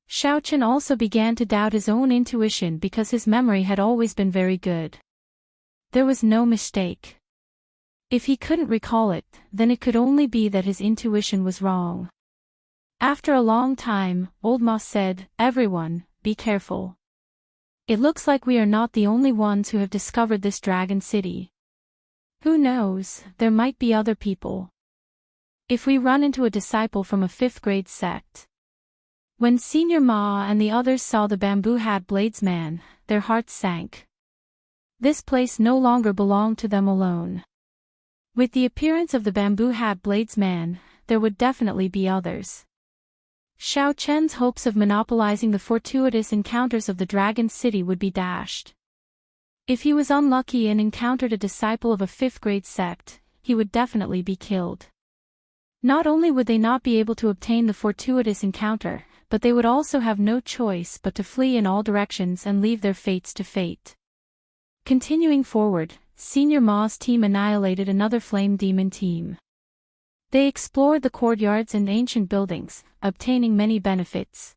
Xiao Chen also began to doubt his own intuition because his memory had always been very good. There was no mistake. If he couldn't recall it, then it could only be that his intuition was wrong. After a long time, Old Ma said, "Everyone, be careful. It looks like we are not the only ones who have discovered this dragon city. Who knows, there might be other people. If we run into a disciple from a 5th grade sect." When Senior Ma and the others saw the bamboo hat bladesman, their hearts sank. This place no longer belonged to them alone. With the appearance of the bamboo hat bladesman, there would definitely be others. Xiao Chen's hopes of monopolizing the fortuitous encounters of the Dragon City would be dashed. If he was unlucky and encountered a disciple of a 5th grade sect, he would definitely be killed. Not only would they not be able to obtain the fortuitous encounter, but they would also have no choice but to flee in all directions and leave their fates to fate. Continuing forward, Senior Ma's team annihilated another flame demon team. They explored the courtyards and ancient buildings, obtaining many benefits.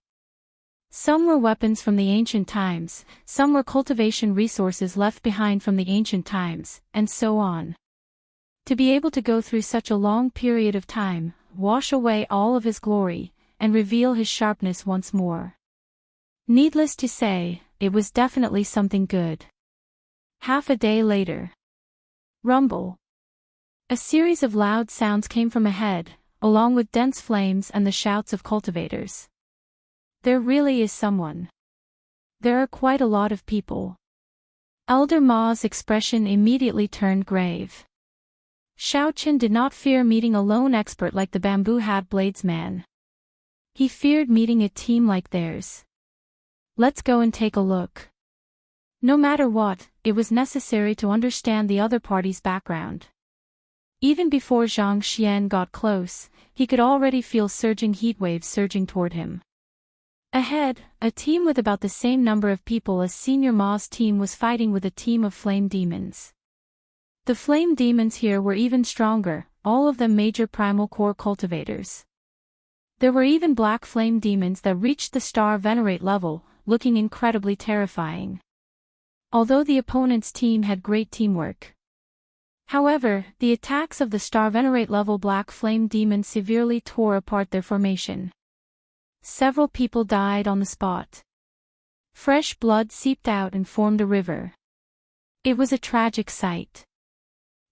Some were weapons from the ancient times, some were cultivation resources left behind from the ancient times, and so on. To be able to go through such a long period of time, wash away all of his glory, and reveal his sharpness once more. Needless to say, it was definitely something good. Half a day later. Rumble. A series of loud sounds came from ahead, along with dense flames and the shouts of cultivators. There really is someone. There are quite a lot of people. Elder Ma's expression immediately turned grave. Xiao Chen did not fear meeting a lone expert like the bamboo hat bladesman. He feared meeting a team like theirs. Let's go and take a look. No matter what, it was necessary to understand the other party's background. Even before Zhang Xian got close, he could already feel surging heatwaves surging toward him. Ahead, a team with about the same number of people as Senior Ma's team was fighting with a team of flame demons. The flame demons here were even stronger, all of them major primal core cultivators. There were even black flame demons that reached the star venerate level, looking incredibly terrifying. Although the opponent's team had great teamwork. However, the attacks of the star venerate level black flame demons severely tore apart their formation. Several people died on the spot. Fresh blood seeped out and formed a river. It was a tragic sight.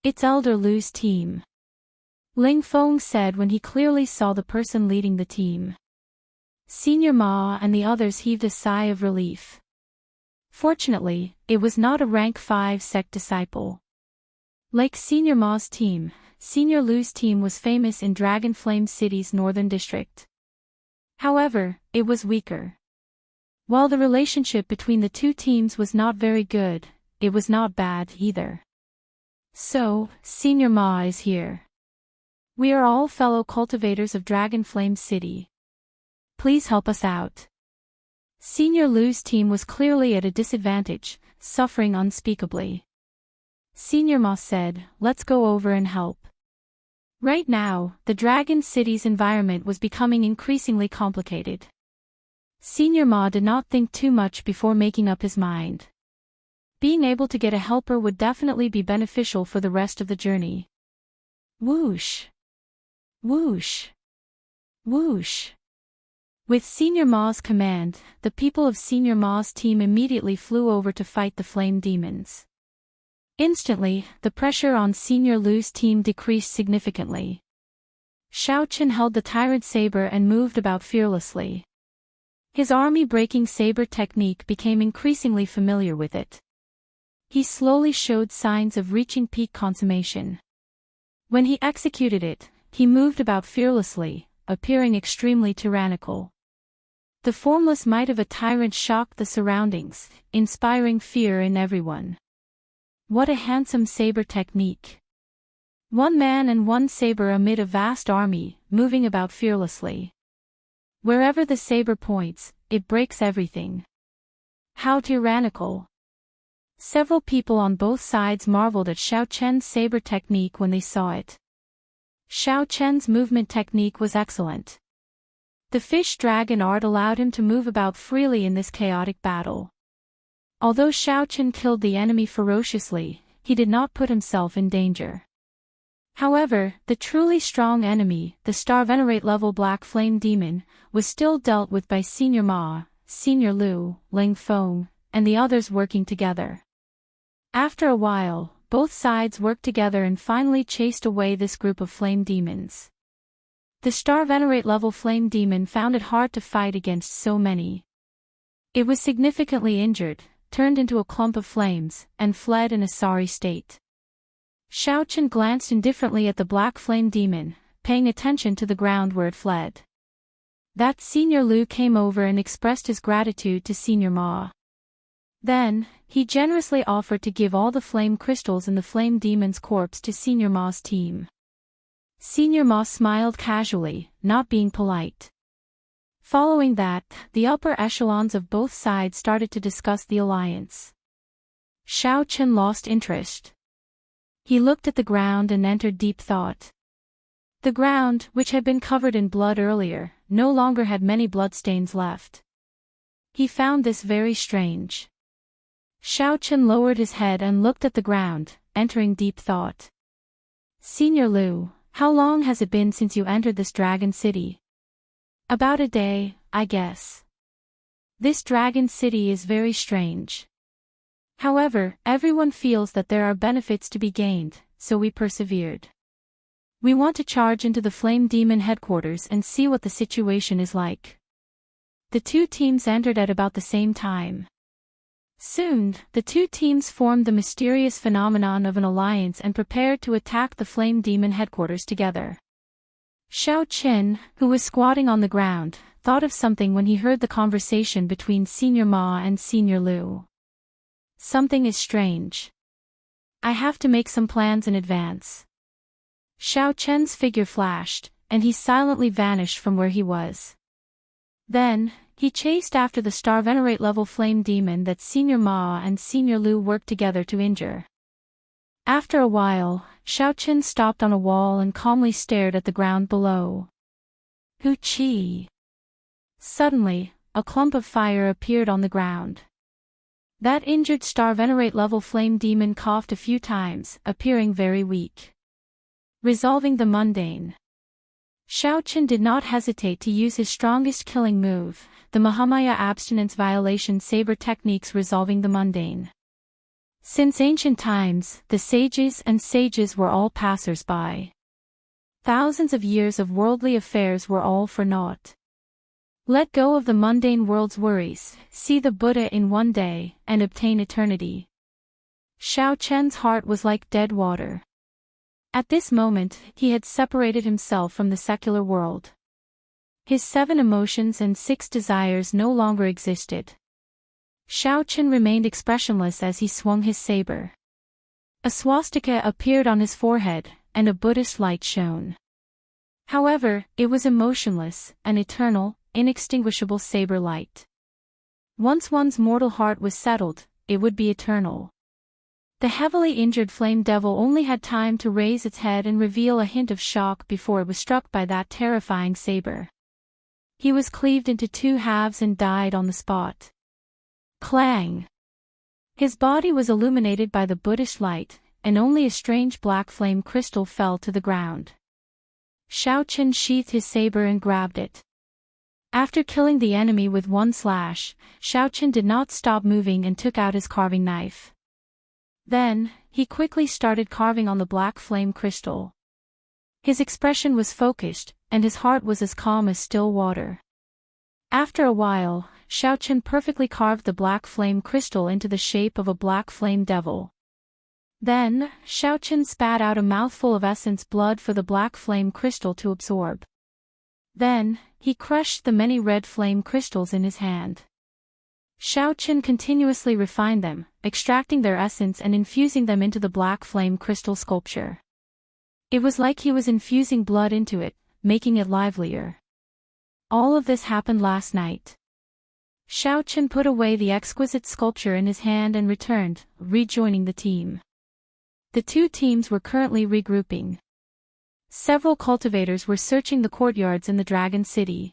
It's Elder Lu's team, Ling Feng said when he clearly saw the person leading the team. Senior Ma and the others heaved a sigh of relief. Fortunately, it was not a rank 5 sect disciple. Like Senior Ma's team, Senior Lu's team was famous in Dragon Flame City's northern district. However, it was weaker. While the relationship between the two teams was not very good, it was not bad either. So, Senior Ma is here. We are all fellow cultivators of Dragon Flame City. Please help us out. Senior Lu's team was clearly at a disadvantage, suffering unspeakably. Senior Ma said, "Let's go over and help." Right now, the Dragon City's environment was becoming increasingly complicated. Senior Ma did not think too much before making up his mind. Being able to get a helper would definitely be beneficial for the rest of the journey. Whoosh! Whoosh! Whoosh! With Senior Ma's command, the people of Senior Ma's team immediately flew over to fight the flame demons. Instantly, the pressure on Senior Lu's team decreased significantly. Xiao Chen held the tyrant saber and moved about fearlessly. His army-breaking saber technique became increasingly familiar with it. He slowly showed signs of reaching peak consummation. When he executed it, he moved about fearlessly, appearing extremely tyrannical. The formless might of a tyrant shocked the surroundings, inspiring fear in everyone. What a handsome saber technique! One man and one saber amid a vast army, moving about fearlessly. Wherever the saber points, it breaks everything. How tyrannical! Several people on both sides marveled at Xiao Chen's saber technique when they saw it. Xiao Chen's movement technique was excellent. The fish dragon art allowed him to move about freely in this chaotic battle. Although Xiao Chen killed the enemy ferociously, he did not put himself in danger. However, the truly strong enemy, the Star Venerate level Black Flame Demon, was still dealt with by Senior Ma, Senior Lu, Ling Feng, and the others working together. After a while, both sides worked together and finally chased away this group of flame demons. The Star Venerate level Flame Demon found it hard to fight against so many. It was significantly injured, turned into a clump of flames, and fled in a sorry state. Xiao Chen glanced indifferently at the Black Flame Demon, paying attention to the ground where it fled. That Senior Lu came over and expressed his gratitude to Senior Ma. Then, he generously offered to give all the flame crystals in the Flame Demon's corpse to Senior Ma's team. Senior Ma smiled casually, not being polite. Following that, the upper echelons of both sides started to discuss the alliance. Xiao Chen lost interest. He looked at the ground and entered deep thought. The ground, which had been covered in blood earlier, no longer had many bloodstains left. He found this very strange. Xiao Chen lowered his head and looked at the ground, entering deep thought. Senior Lu, how long has it been since you entered this dragon city? About a day, I guess. This dragon city is very strange. However, everyone feels that there are benefits to be gained, so we persevered. We want to charge into the Flame Demon headquarters and see what the situation is like. The two teams entered at about the same time. Soon, the two teams formed the mysterious phenomenon of an alliance and prepared to attack the Flame Demon headquarters together. Xiao Chen, who was squatting on the ground, thought of something when he heard the conversation between Senior Ma and Senior Lu. Something is strange. I have to make some plans in advance. Xiao Chen's figure flashed, and he silently vanished from where he was. Then, he chased after the Star Venerate level Flame Demon that Senior Ma and Senior Lu worked together to injure. After a while, Xiao Chen stopped on a wall and calmly stared at the ground below. Hu Qi. Suddenly, a clump of fire appeared on the ground. That injured Star Venerate level Flame Demon coughed a few times, appearing very weak. Resolving the mundane. Xiao Chen did not hesitate to use his strongest killing move, the Mahamaya abstinence violation saber techniques resolving the mundane. Since ancient times, the sages were all passers-by. Thousands of years of worldly affairs were all for naught. Let go of the mundane world's worries, see the Buddha in one day, and obtain eternity. Xiao Chen's heart was like dead water. At this moment, he had separated himself from the secular world. His 7 emotions and 6 desires no longer existed. Xiao Chen remained expressionless as he swung his saber. A swastika appeared on his forehead, and a Buddhist light shone. However, it was emotionless, an eternal, inextinguishable saber light. Once one's mortal heart was settled, it would be eternal. The heavily injured flame devil only had time to raise its head and reveal a hint of shock before it was struck by that terrifying saber. He was cleaved into 2 halves and died on the spot. Clang! His body was illuminated by the Buddhist light, and only a strange black flame crystal fell to the ground. Xiao Chen sheathed his saber and grabbed it. After killing the enemy with 1 slash, Xiao Chen did not stop moving and took out his carving knife. Then, he quickly started carving on the black flame crystal. His expression was focused, and his heart was as calm as still water. After a while, Xiao Chen perfectly carved the black flame crystal into the shape of a black flame devil. Then, Xiao Chen spat out a mouthful of essence blood for the black flame crystal to absorb. Then, he crushed the many red flame crystals in his hand. Xiao Chen continuously refined them, extracting their essence and infusing them into the black flame crystal sculpture. It was like he was infusing blood into it, making it livelier. All of this happened last night. Xiao Chen put away the exquisite sculpture in his hand and returned, rejoining the team. The two teams were currently regrouping. Several cultivators were searching the courtyards in the Dragon City.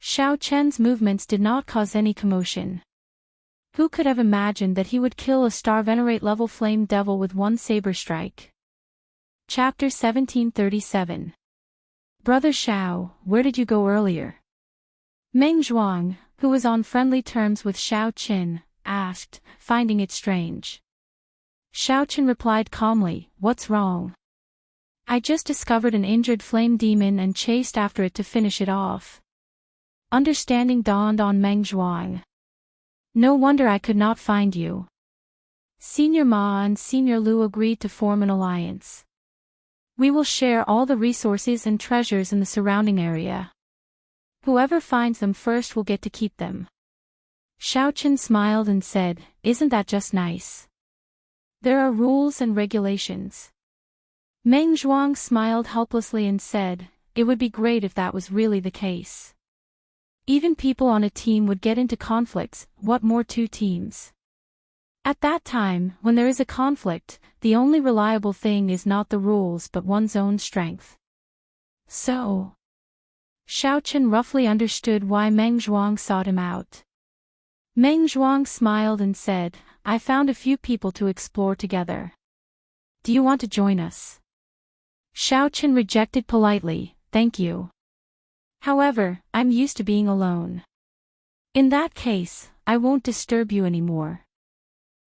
Xiao Chen's movements did not cause any commotion. Who could have imagined that he would kill a star venerate level flame devil with one saber strike? Chapter 1737. Brother Xiao, where did you go earlier? Meng Zhuang, who was on friendly terms with Xiao Chen, asked, finding it strange. Xiao Chen replied calmly, "What's wrong? I just discovered an injured flame demon and chased after it to finish it off." Understanding dawned on Meng Zhuang. No wonder I could not find you. Senior Ma and Senior Lu agreed to form an alliance. We will share all the resources and treasures in the surrounding area. Whoever finds them first will get to keep them. Xiao Chen smiled and said, "Isn't that just nice? There are rules and regulations." Meng Zhuang smiled helplessly and said, "It would be great if that was really the case. Even people on a team would get into conflicts, what more two teams? At that time, when there is a conflict, the only reliable thing is not the rules but one's own strength." So, Xiao Chen roughly understood why Meng Zhuang sought him out. Meng Zhuang smiled and said, "I found a few people to explore together. Do you want to join us?" Xiao Chen rejected politely, "Thank you. However, I'm used to being alone." "In that case, I won't disturb you anymore."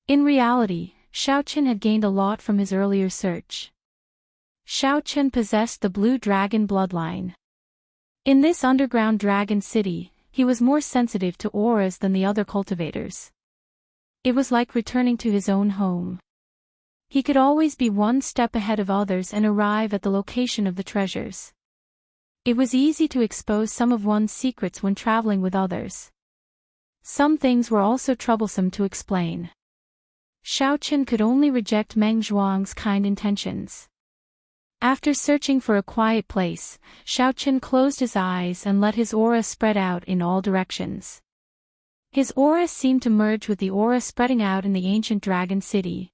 In reality, Xiao Chen had gained a lot from his earlier search. Xiao Chen possessed the Blue Dragon bloodline. In this underground dragon city, he was more sensitive to auras than the other cultivators. It was like returning to his own home. He could always be one step ahead of others and arrive at the location of the treasures. It was easy to expose some of one's secrets when traveling with others. Some things were also troublesome to explain. Xiao Chen could only reject Meng Zhuang's kind intentions. After searching for a quiet place, Xiao Chen closed his eyes and let his aura spread out in all directions. His aura seemed to merge with the aura spreading out in the ancient dragon city.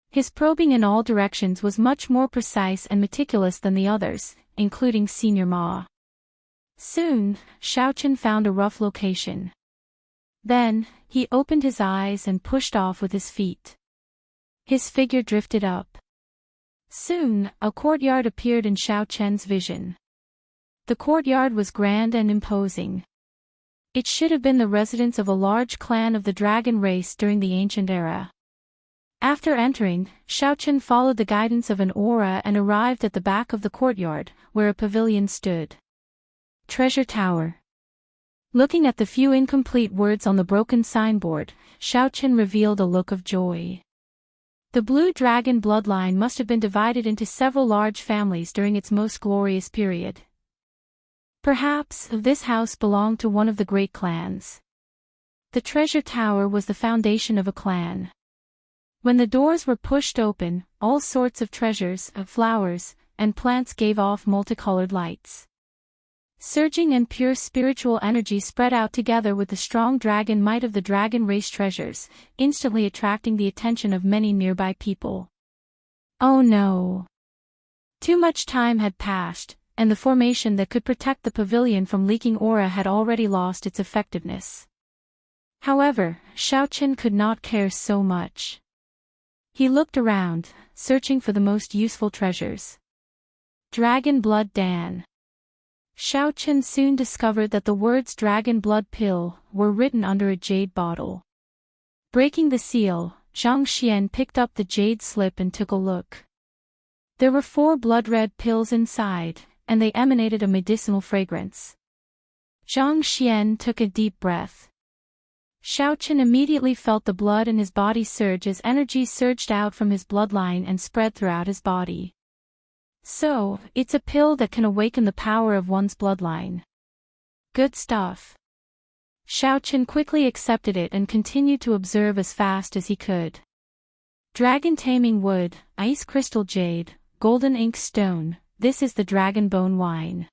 His probing in all directions was much more precise and meticulous than the others, including Senior Ma. Soon, Xiao Chen found a rough location. Then, he opened his eyes and pushed off with his feet. His figure drifted up. Soon, a courtyard appeared in Xiao Chen's vision. The courtyard was grand and imposing. It should have been the residence of a large clan of the dragon race during the ancient era. After entering, Xiao Chen followed the guidance of an aura and arrived at the back of the courtyard, where a pavilion stood. Treasure Tower. Looking at the few incomplete words on the broken signboard, Xiao Chen revealed a look of joy. The Blue Dragon bloodline must have been divided into several large families during its most glorious period. Perhaps this house belonged to one of the great clans. The treasure tower was the foundation of a clan. When the doors were pushed open, all sorts of treasures, flowers, and plants gave off multicolored lights. Surging and pure spiritual energy spread out together with the strong dragon might of the dragon race treasures, instantly attracting the attention of many nearby people. Oh no! Too much time had passed, and the formation that could protect the pavilion from leaking aura had already lost its effectiveness. However, Xiao Chen could not care so much. He looked around, searching for the most useful treasures. Dragon Blood Dan. Xiao Chen soon discovered that the words Dragon Blood Pill were written under a jade bottle. Breaking the seal, Zhang Xian picked up the jade slip and took a look. There were 4 blood-red pills inside, and they emanated a medicinal fragrance. Zhang Xian took a deep breath. Xiao Chen immediately felt the blood in his body surge as energy surged out from his bloodline and spread throughout his body. So, it's a pill that can awaken the power of one's bloodline. Good stuff. Xiao Chen quickly accepted it and continued to observe as fast as he could. Dragon Taming Wood, Ice Crystal Jade, Golden Ink Stone, this is the Dragon Bone Wine.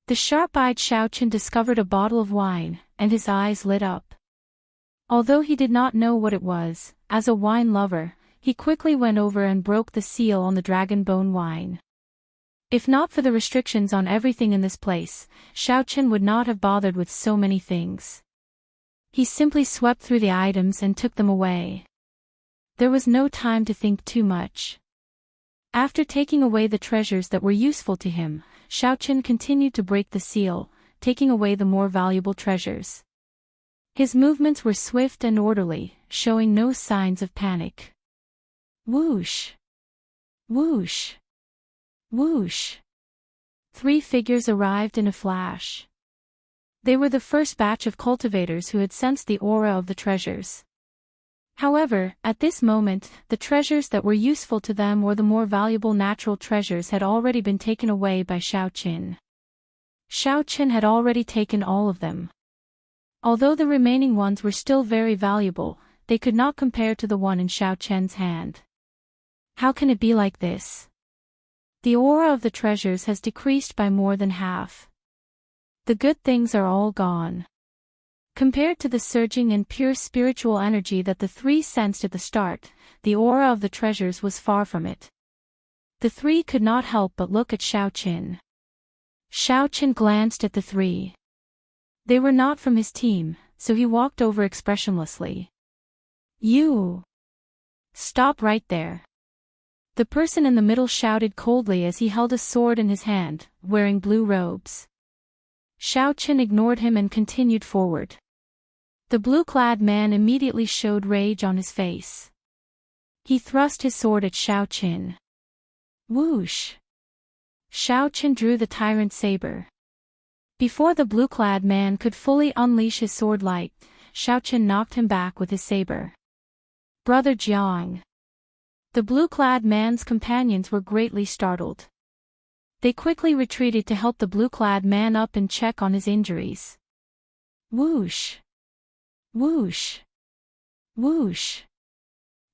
The sharp-eyed Xiaochen discovered a bottle of wine, and his eyes lit up. Although he did not know what it was, as a wine lover, he quickly went over and broke the seal on the dragon bone wine. If not for the restrictions on everything in this place, Xiaochen would not have bothered with so many things. He simply swept through the items and took them away. There was no time to think too much. After taking away the treasures that were useful to him, Xiaochen continued to break the seal, taking away the more valuable treasures. His movements were swift and orderly, showing no signs of panic. Whoosh! Whoosh! Whoosh! 3 figures arrived in a flash. They were the first batch of cultivators who had sensed the aura of the treasures. However, at this moment, the treasures that were useful to them or the more valuable natural treasures had already been taken away by Xiaochen. Xiaochen had already taken all of them. Although the remaining ones were still very valuable, they could not compare to the one in Xiaochen's hand. How can it be like this? The aura of the treasures has decreased by more than half. The good things are all gone. Compared to the surging and pure spiritual energy that the 3 sensed at the start, the aura of the treasures was far from it. The 3 could not help but look at Xiaochen. Xiaochen glanced at the 3. They were not from his team, so he walked over expressionlessly. You! Stop right there. The person in the middle shouted coldly as he held a sword in his hand, wearing blue robes. Xiaochen ignored him and continued forward. The blue-clad man immediately showed rage on his face. He thrust his sword at Xiaochen. Whoosh! Xiaochen drew the tyrant saber. Before the blue-clad man could fully unleash his sword light, Xiaochen knocked him back with his saber. Brother Jiang! The blue-clad man's companions were greatly startled. They quickly retreated to help the blue-clad man up and check on his injuries. Whoosh! Whoosh! Whoosh!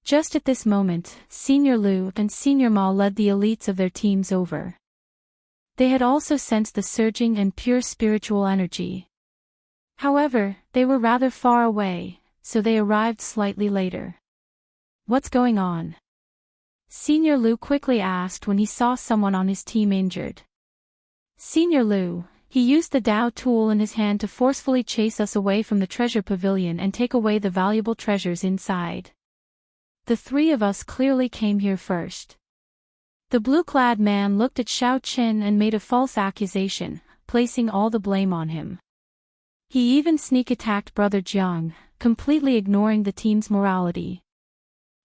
Just at this moment, Senior Lu and Senior Ma led the elites of their teams over. They had also sensed the surging and pure spiritual energy. However, they were rather far away, so they arrived slightly later. What's going on? Senior Lu quickly asked when he saw someone on his team injured. Senior Lu, he used the Dao tool in his hand to forcefully chase us away from the treasure pavilion and take away the valuable treasures inside. The 3 of us clearly came here first. The blue-clad man looked at Xiaochen and made a false accusation, placing all the blame on him. He even sneak-attacked Brother Jiang, completely ignoring the team's morality.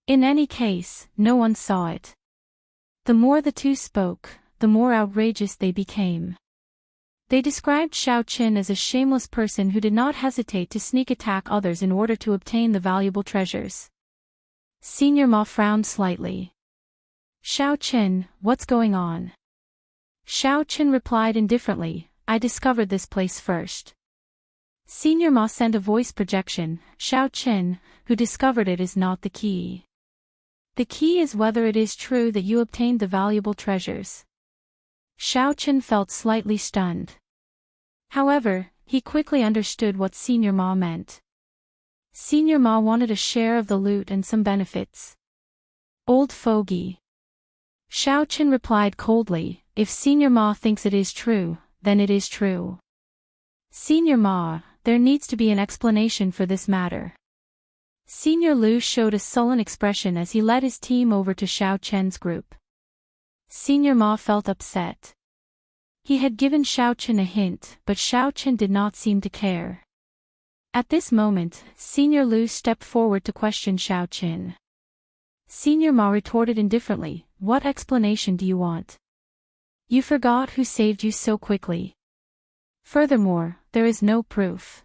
In any case, no one saw it. The more the 2 spoke, the more outrageous they became. They described Xiaochen as a shameless person who did not hesitate to sneak-attack others in order to obtain the valuable treasures. Senior Ma frowned slightly. Xiaochen, what's going on? Xiaochen replied indifferently, I discovered this place first. Senior Ma sent a voice projection, Xiaochen, who discovered it is not the key. The key is whether it is true that you obtained the valuable treasures. Xiaochen felt slightly stunned. However, he quickly understood what Senior Ma meant. Senior Ma wanted a share of the loot and some benefits. Old fogey. Xiaochen replied coldly, if Senior Ma thinks it is true, then it is true. Senior Ma, there needs to be an explanation for this matter. Senior Lu showed a sullen expression as he led his team over to Xiaochen's group. Senior Ma felt upset. He had given Xiaochen a hint, but Xiaochen did not seem to care. At this moment, Senior Lu stepped forward to question Xiaochen. Senior Ma retorted indifferently, what explanation do you want? You forgot who saved you so quickly. Furthermore, there is no proof.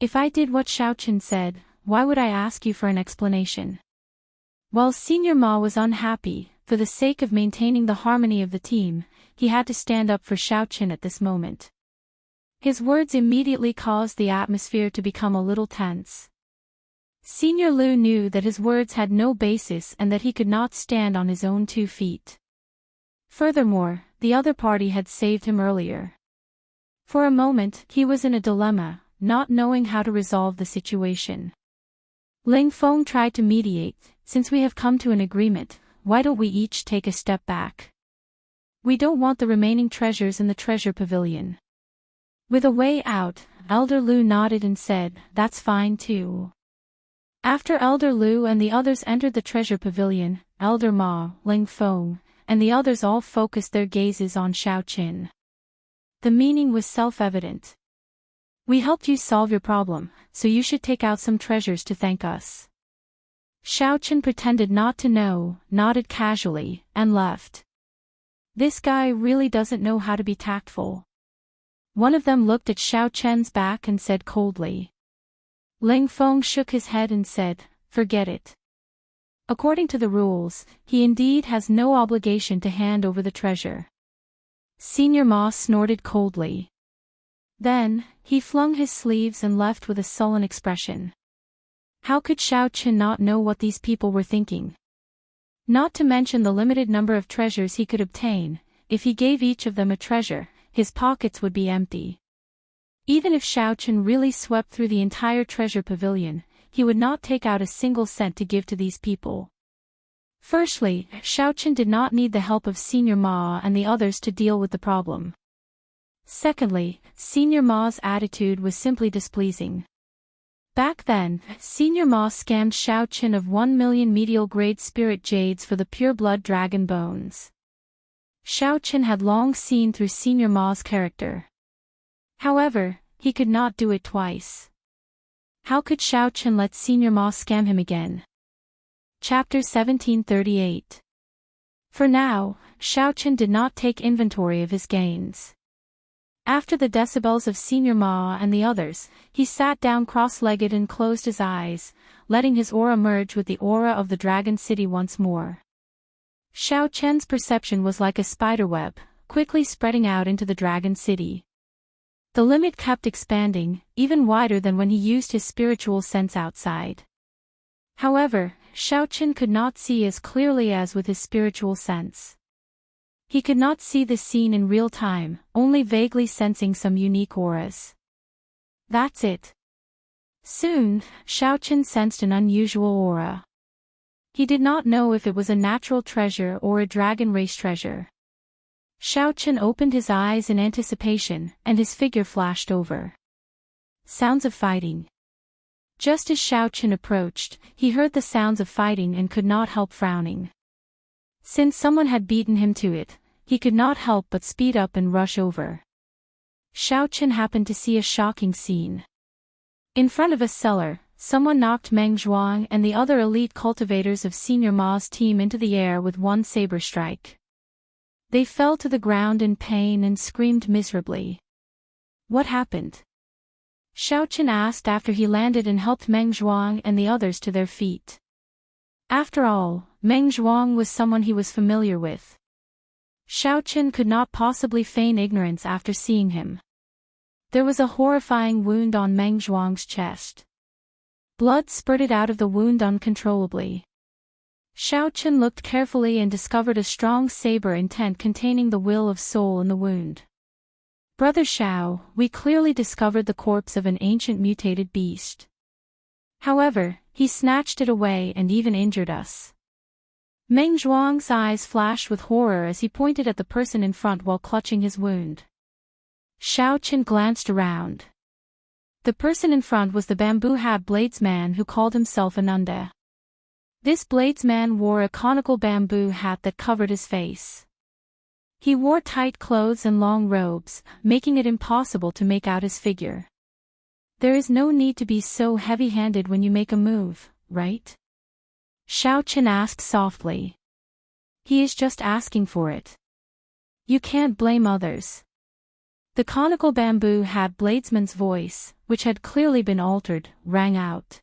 If I did what Xiaochen said, why would I ask you for an explanation? While Senior Ma was unhappy, for the sake of maintaining the harmony of the team, he had to stand up for Xiaochen at this moment. His words immediately caused the atmosphere to become a little tense. Senior Lu knew that his words had no basis and that he could not stand on his own 2 feet. Furthermore, the other party had saved him earlier. For a moment, he was in a dilemma, not knowing how to resolve the situation. Ling Feng tried to mediate. Since we have come to an agreement, why don't we each take a step back? We don't want the remaining treasures in the treasure pavilion. With a way out, Elder Lu nodded and said, "That's fine too." After Elder Lu and the others entered the treasure pavilion, Elder Ma, Ling Feng, and the others all focused their gazes on Xiaoqin. The meaning was self-evident. "We helped you solve your problem, so you should take out some treasures to thank us." Xiaoqin pretended not to know, nodded casually, and left. This guy really doesn't know how to be tactful. One of them looked at Xiaoqian's back and said coldly. Ling Feng shook his head and said, "Forget it. According to the rules, he indeed has no obligation to hand over the treasure." Senior Ma snorted coldly. Then, he flung his sleeves and left with a sullen expression. How could Xiaoqin not know what these people were thinking? Not to mention the limited number of treasures he could obtain. If he gave each of them a treasure, his pockets would be empty. Even if Xiaoqin really swept through the entire treasure pavilion, he would not take out a single cent to give to these people. Firstly, Xiaoqin did not need the help of Senior Ma and the others to deal with the problem. Secondly, Senior Ma's attitude was simply displeasing. Back then, Senior Ma scammed Xiaoqin of 1 million medial-grade spirit jades for the pure-blood dragon bones. Xiaoqin had long seen through Senior Ma's character. However, he could not do it twice. How could Xiaoqin let Senior Ma scam him again? Chapter 1738. For now, Xiaoqin did not take inventory of his gains. After the decibels of Senior Ma and the others, he sat down cross-legged and closed his eyes, letting his aura merge with the aura of the Dragon City once more. Xiaoqian's perception was like a spiderweb, quickly spreading out into the Dragon City. The limit kept expanding, even wider than when he used his spiritual sense outside. However, Xiaoqin could not see as clearly as with his spiritual sense. He could not see the scene in real time, only vaguely sensing some unique auras. That's it. Soon, Xiaoqin sensed an unusual aura. He did not know if it was a natural treasure or a dragon race treasure. Xiaoqin opened his eyes in anticipation, and his figure flashed over. Sounds of fighting. Just as Xiaoqin approached, he heard the sounds of fighting and could not help frowning. Since someone had beaten him to it, he could not help but speed up and rush over. Xiaoqin happened to see a shocking scene. In front of a cellar, someone knocked Meng Zhuang and the other elite cultivators of Senior Ma's team into the air with one saber strike. They fell to the ground in pain and screamed miserably. What happened? Xiaoqin asked after he landed and helped Meng Zhuang and the others to their feet. After all, Meng Zhuang was someone he was familiar with. Xiaoqin could not possibly feign ignorance after seeing him. There was a horrifying wound on Meng Zhuang's chest. Blood spurted out of the wound uncontrollably. Xiaoqin looked carefully and discovered a strong saber intent containing the will of soul in the wound. Brother Xiao, we clearly discovered the corpse of an ancient mutated beast. However, he snatched it away and even injured us. Meng Zhuang's eyes flashed with horror as he pointed at the person in front while clutching his wound. Xiaoqin glanced around. The person in front was the bamboo-hat bladesman who called himself Ananda. This bladesman wore a conical bamboo hat that covered his face. He wore tight clothes and long robes, making it impossible to make out his figure. There is no need to be so heavy-handed when you make a move, right? Xiaoqin asked softly. He is just asking for it. You can't blame others. The conical bamboo-hat bladesman's voice, which had clearly been altered, rang out.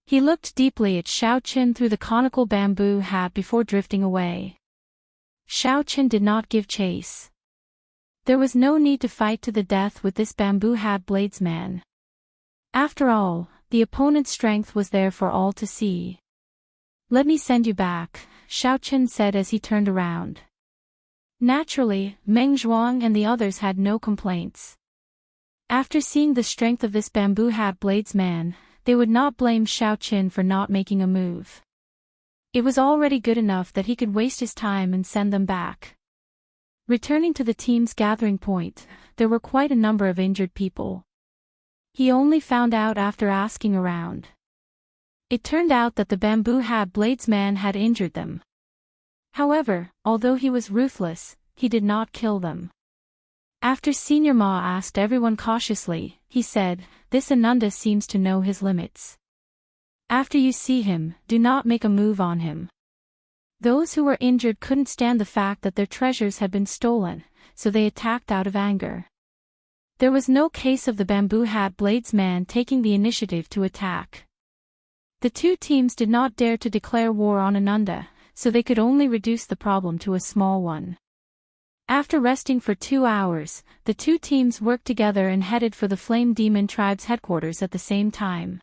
He looked deeply at Xiaoqin through the conical bamboo hat before drifting away. Xiaoqin did not give chase. There was no need to fight to the death with this bamboo-hat bladesman. After all, the opponent's strength was there for all to see. Let me send you back, Xiaoqin said as he turned around. Naturally, Meng Zhuang and the others had no complaints. After seeing the strength of this bamboo hat bladesman, they would not blame Xiao Qin for not making a move. It was already good enough that he could waste his time and send them back. Returning to the team's gathering point, there were quite a number of injured people. He only found out after asking around. It turned out that the bamboo hat bladesman had injured them. However, although he was ruthless, he did not kill them. After Senior Ma asked everyone cautiously, he said, "This Ananda seems to know his limits. After you see him, do not make a move on him." Those who were injured couldn't stand the fact that their treasures had been stolen, so they attacked out of anger. There was no case of the bamboo hat bladesman taking the initiative to attack. The two teams did not dare to declare war on Ananda, so they could only reduce the problem to a small one. After resting for 2 hours, the two teams worked together and headed for the Flame Demon Tribe's headquarters at the same time.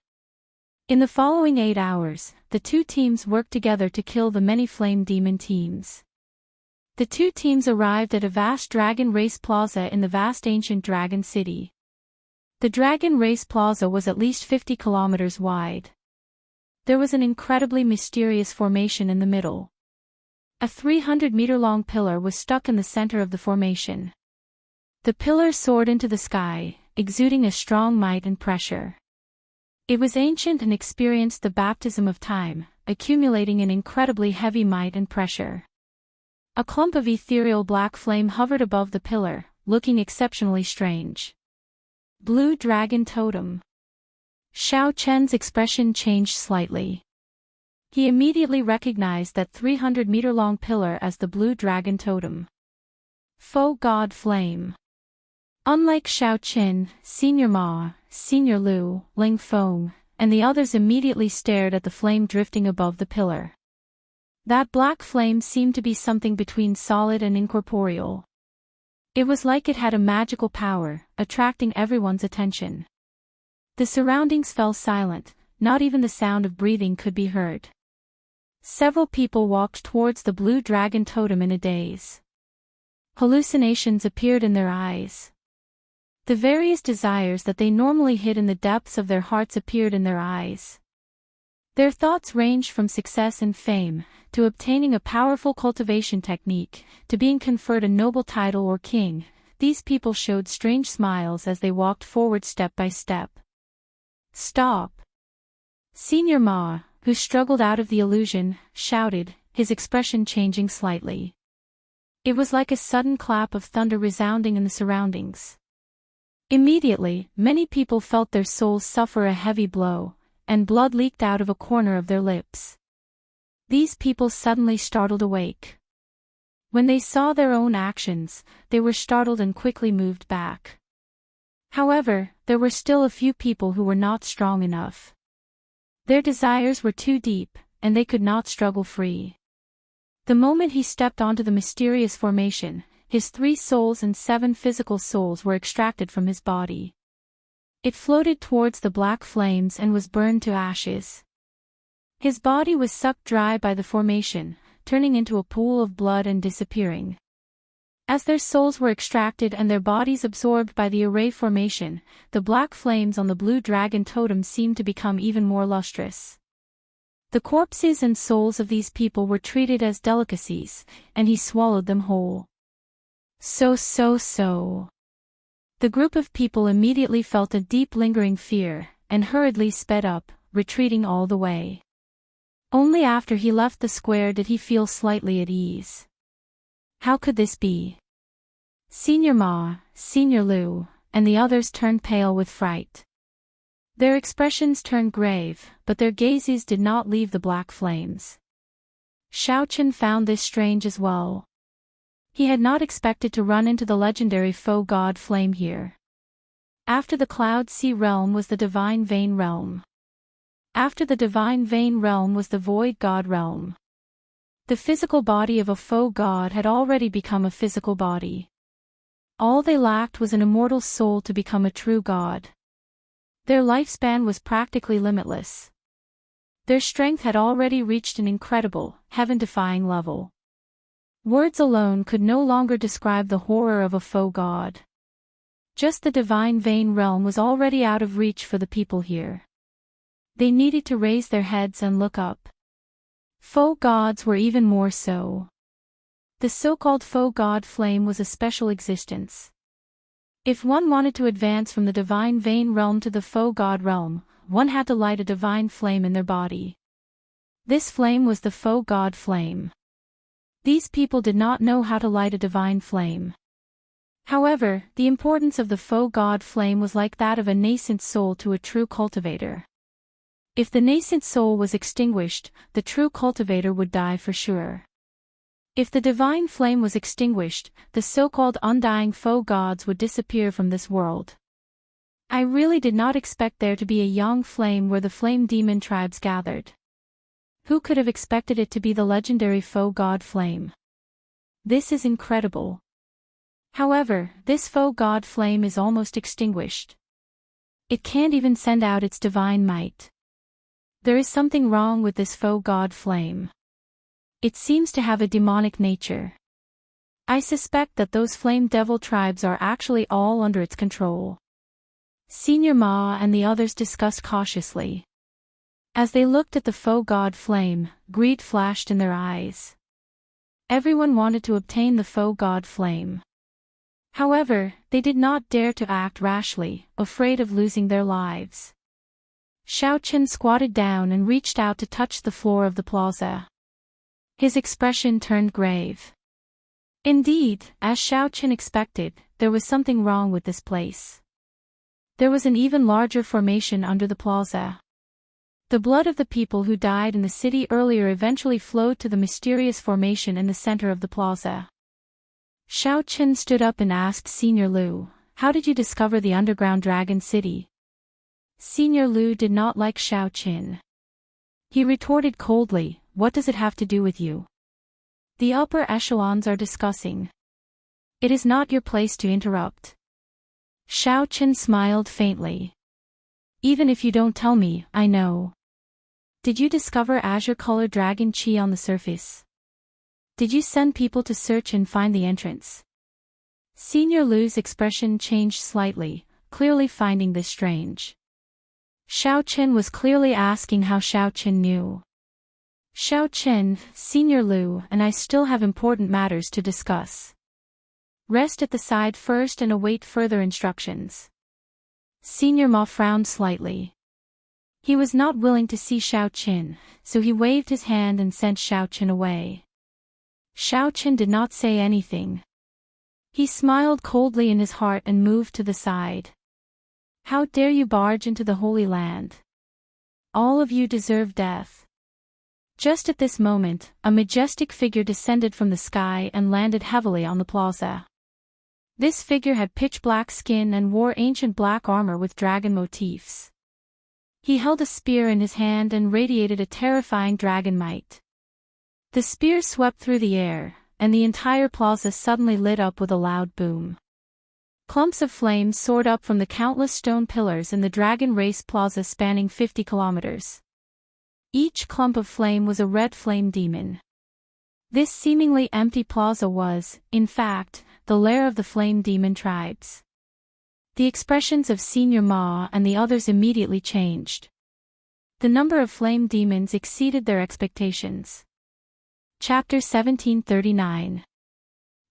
In the following 8 hours, the two teams worked together to kill the many Flame Demon teams. The two teams arrived at a vast dragon race plaza in the vast ancient dragon city. The dragon race plaza was at least 50 kilometers wide. There was an incredibly mysterious formation in the middle. A 300-meter-long pillar was stuck in the center of the formation. The pillar soared into the sky, exuding a strong might and pressure. It was ancient and experienced the baptism of time, accumulating an incredibly heavy might and pressure. A clump of ethereal black flame hovered above the pillar, looking exceptionally strange. Blue Dragon Totem. Xiao Chen's expression changed slightly. He immediately recognized that 300-meter-long pillar as the Blue Dragon Totem. Faux God Flame. Unlike Xiao Qin, Senior Ma, Senior Lu, Ling Feng, and the others immediately stared at the flame drifting above the pillar. That black flame seemed to be something between solid and incorporeal. It was like it had a magical power, attracting everyone's attention. The surroundings fell silent, not even the sound of breathing could be heard. Several people walked towards the Blue Dragon Totem in a daze. Hallucinations appeared in their eyes. The various desires that they normally hid in the depths of their hearts appeared in their eyes. Their thoughts ranged from success and fame, to obtaining a powerful cultivation technique, to being conferred a noble title or king. These people showed strange smiles as they walked forward step by step. "Stop!" Senior Ma, who struggled out of the illusion, shouted, his expression changing slightly. It was like a sudden clap of thunder resounding in the surroundings. Immediately, many people felt their souls suffer a heavy blow, and blood leaked out of a corner of their lips. These people suddenly startled awake. When they saw their own actions, they were startled and quickly moved back. However, there were still a few people who were not strong enough. Their desires were too deep, and they could not struggle free. The moment he stepped onto the mysterious formation, his 3 souls and 7 physical souls were extracted from his body. It floated towards the black flames and was burned to ashes. His body was sucked dry by the formation, turning into a pool of blood and disappearing. As their souls were extracted and their bodies absorbed by the array formation, the black flames on the Blue Dragon Totem seemed to become even more lustrous. The corpses and souls of these people were treated as delicacies, and he swallowed them whole. So. The group of people immediately felt a deep lingering fear, and hurriedly sped up, retreating all the way. Only after he left the square did he feel slightly at ease. How could this be? Senior Ma, Senior Lu, and the others turned pale with fright. Their expressions turned grave, but their gazes did not leave the black flames. Xiao Qin found this strange as well. He had not expected to run into the legendary faux god flame here. After the Cloud Sea realm was the Divine Vein realm. After the Divine Vein realm was the Void God realm. The physical body of a faux god had already become a physical body. All they lacked was an immortal soul to become a true god. Their lifespan was practically limitless. Their strength had already reached an incredible, heaven-defying level. Words alone could no longer describe the horror of a faux god. Just the divine vein realm was already out of reach for the people here. They needed to raise their heads and look up. Faux gods were even more so. The so-called faux god flame was a special existence. If one wanted to advance from the divine vein realm to the faux god realm, one had to light a divine flame in their body. This flame was the faux god flame. These people did not know how to light a divine flame. However, the importance of the faux god flame was like that of a nascent soul to a true cultivator. If the nascent soul was extinguished, the true cultivator would die for sure. If the divine flame was extinguished, the so-called undying faux gods would disappear from this world. I really did not expect there to be a young flame where the flame demon tribes gathered. Who could have expected it to be the legendary faux god flame? This is incredible. However, this faux god flame is almost extinguished. It can't even send out its divine might. There is something wrong with this faux god flame. It seems to have a demonic nature. I suspect that those flame devil tribes are actually all under its control. Senior Ma and the others discussed cautiously. As they looked at the faux god flame, greed flashed in their eyes. Everyone wanted to obtain the faux god flame. However, they did not dare to act rashly, afraid of losing their lives. Xiao Chen squatted down and reached out to touch the floor of the plaza. His expression turned grave. Indeed, as Xiao Chen expected, there was something wrong with this place. There was an even larger formation under the plaza. The blood of the people who died in the city earlier eventually flowed to the mysterious formation in the center of the plaza. Xiao Chen stood up and asked Senior Lu, "How did you discover the underground dragon city?" Senior Lu did not like Xiao Chen. He retorted coldly, "What does it have to do with you? The upper echelons are discussing. It is not your place to interrupt." Xiao Chen smiled faintly. "Even if you don't tell me, I know. Did you discover azure-colored dragon chi on the surface? Did you send people to search and find the entrance?" Senior Lu's expression changed slightly, clearly finding this strange. Xiao Chen was clearly asking how Xiao Chen knew. "Xiao Chen, Senior Lu and I still have important matters to discuss. Rest at the side first and await further instructions." Senior Ma frowned slightly. He was not willing to see Xiao Chen, so he waved his hand and sent Xiao Chen away. Xiao Chen did not say anything. He smiled coldly in his heart and moved to the side. "How dare you barge into the Holy Land? All of you deserve death." Just at this moment, a majestic figure descended from the sky and landed heavily on the plaza. This figure had pitch-black skin and wore ancient black armor with dragon motifs. He held a spear in his hand and radiated a terrifying dragon might. The spear swept through the air, and the entire plaza suddenly lit up with a loud boom. Clumps of flames soared up from the countless stone pillars in the Dragon Race Plaza spanning 50 kilometers. Each clump of flame was a red flame demon. This seemingly empty plaza was, in fact, the lair of the flame demon tribes. The expressions of Senior Ma and the others immediately changed. The number of flame demons exceeded their expectations. Chapter 1739.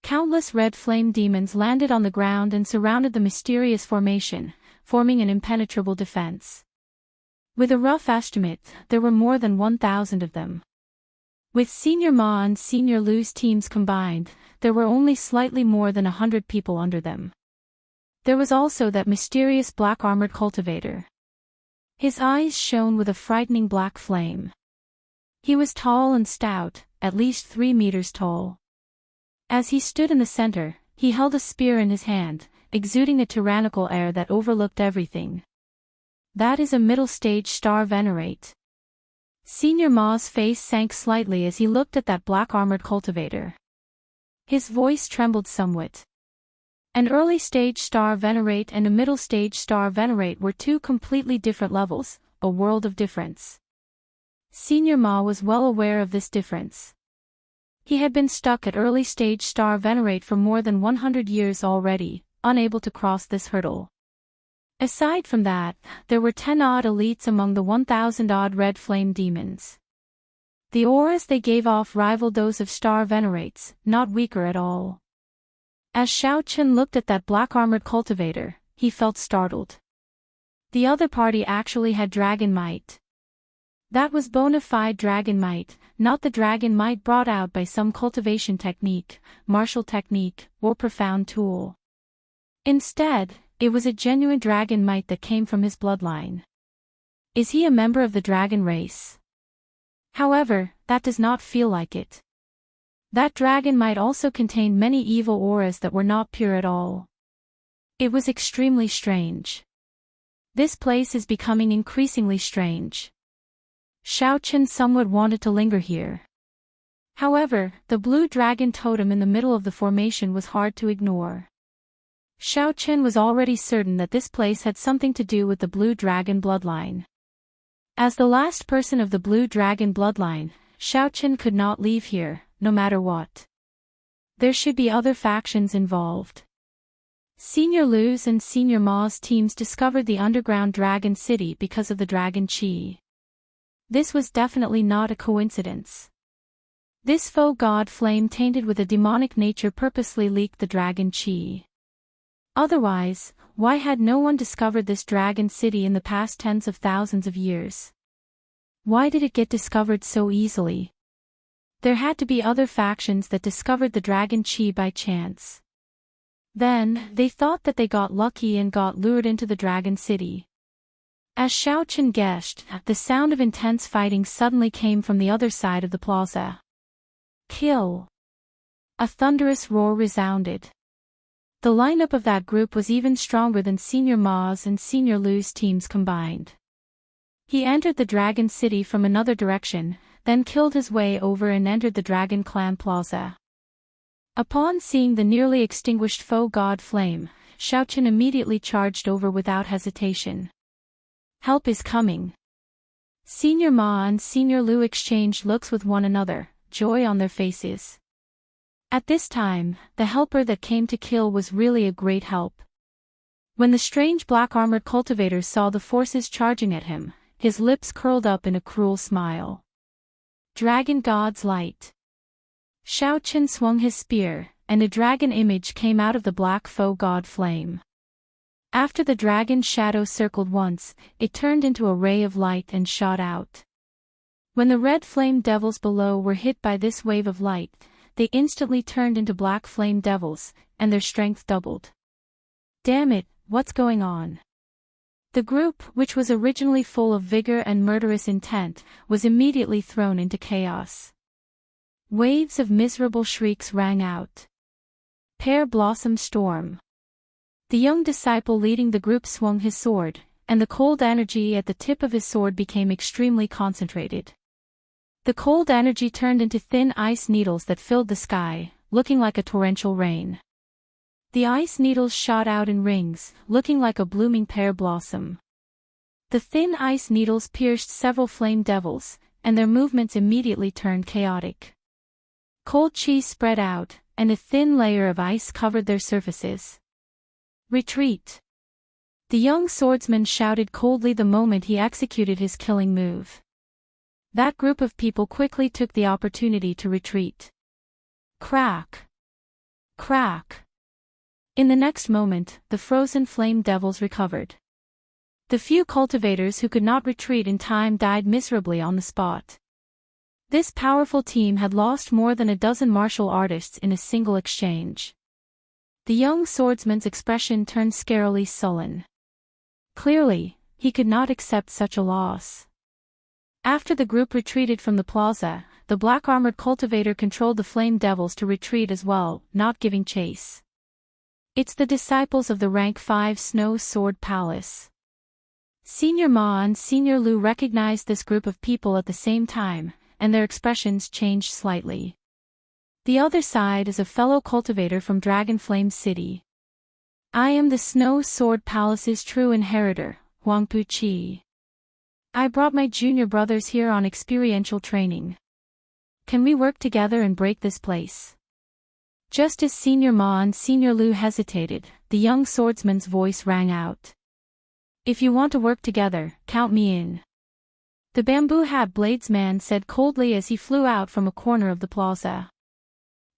Countless red flame demons landed on the ground and surrounded the mysterious formation, forming an impenetrable defense. With a rough estimate, there were more than 1,000 of them. With Senior Ma and Senior Lu's teams combined, there were only slightly more than 100 people under them. There was also that mysterious black-armored cultivator. His eyes shone with a frightening black flame. He was tall and stout, at least 3 meters tall. As he stood in the center, he held a spear in his hand, exuding a tyrannical air that overlooked everything. "That is a middle-stage star venerate." Senior Ma's face sank slightly as he looked at that black-armored cultivator. His voice trembled somewhat. An early-stage star venerate and a middle-stage star venerate were two completely different levels, a world of difference. Senior Ma was well aware of this difference. He had been stuck at early-stage star venerate for more than 100 years already, unable to cross this hurdle. Aside from that, there were 10-odd elites among the 1,000-odd red flame demons. The auras they gave off rivaled those of star venerates, not weaker at all. As Xiao Chen looked at that black-armored cultivator, he felt startled. The other party actually had dragon might. That was bona fide dragon might, not the dragon might brought out by some cultivation technique, martial technique, or profound tool. Instead, it was a genuine dragon might that came from his bloodline. Is he a member of the dragon race? However, that does not feel like it. That dragon might also contain many evil auras that were not pure at all. It was extremely strange. This place is becoming increasingly strange. Xiao Chen somewhat wanted to linger here. However, the blue dragon totem in the middle of the formation was hard to ignore. Xiao Chen was already certain that this place had something to do with the blue dragon bloodline. As the last person of the blue dragon bloodline, Xiao Chen could not leave here, no matter what. There should be other factions involved. Senior Lu's and Senior Ma's teams discovered the underground dragon city because of the dragon chi. This was definitely not a coincidence. This faux god flame tainted with a demonic nature purposely leaked the dragon chi. Otherwise, why had no one discovered this dragon city in the past tens of thousands of years? Why did it get discovered so easily? There had to be other factions that discovered the dragon chi by chance. Then, they thought that they got lucky and got lured into the dragon city. As Xiao Chen guessed, the sound of intense fighting suddenly came from the other side of the plaza. Kill! A thunderous roar resounded. The lineup of that group was even stronger than Senior Ma's and Senior Lu's teams combined. He entered the Dragon City from another direction, then killed his way over and entered the Dragon Clan Plaza. Upon seeing the nearly extinguished faux god flame, Xiao Chen immediately charged over without hesitation. Help is coming. Senior Ma and Senior Lu exchanged looks with one another, joy on their faces. At this time, the helper that came to kill was really a great help. When the strange black-armored cultivator saw the forces charging at him, his lips curled up in a cruel smile. Dragon God's Light. Xiao Chen swung his spear, and a dragon image came out of the black faux god flame. After the dragon's shadow circled once, it turned into a ray of light and shot out. When the red flame devils below were hit by this wave of light, they instantly turned into black flame devils, and their strength doubled. Damn it, what's going on? The group, which was originally full of vigor and murderous intent, was immediately thrown into chaos. Waves of miserable shrieks rang out. Pear Blossom Storm. The young disciple leading the group swung his sword, and the cold energy at the tip of his sword became extremely concentrated. The cold energy turned into thin ice needles that filled the sky, looking like a torrential rain. The ice needles shot out in rings, looking like a blooming pear blossom. The thin ice needles pierced several flame devils, and their movements immediately turned chaotic. Cold chi spread out, and a thin layer of ice covered their surfaces. Retreat! The young swordsman shouted coldly the moment he executed his killing move. That group of people quickly took the opportunity to retreat. Crack! Crack! In the next moment, the frozen flame devils recovered. The few cultivators who could not retreat in time died miserably on the spot. This powerful team had lost more than a dozen martial artists in a single exchange. The young swordsman's expression turned scarily sullen. Clearly, he could not accept such a loss. After the group retreated from the plaza, the black-armored cultivator controlled the flame devils to retreat as well, not giving chase. It's the disciples of the Rank 5 Snow Sword Palace. Senior Ma and Senior Lu recognized this group of people at the same time, and their expressions changed slightly. The other side is a fellow cultivator from Dragonflame City. I am the Snow Sword Palace's true inheritor, Huangpu Qi. I brought my junior brothers here on experiential training. Can we work together and break this place? Just as Senior Ma and Senior Lu hesitated, the young swordsman's voice rang out. If you want to work together, count me in. The bamboo hat bladesman said coldly as he flew out from a corner of the plaza.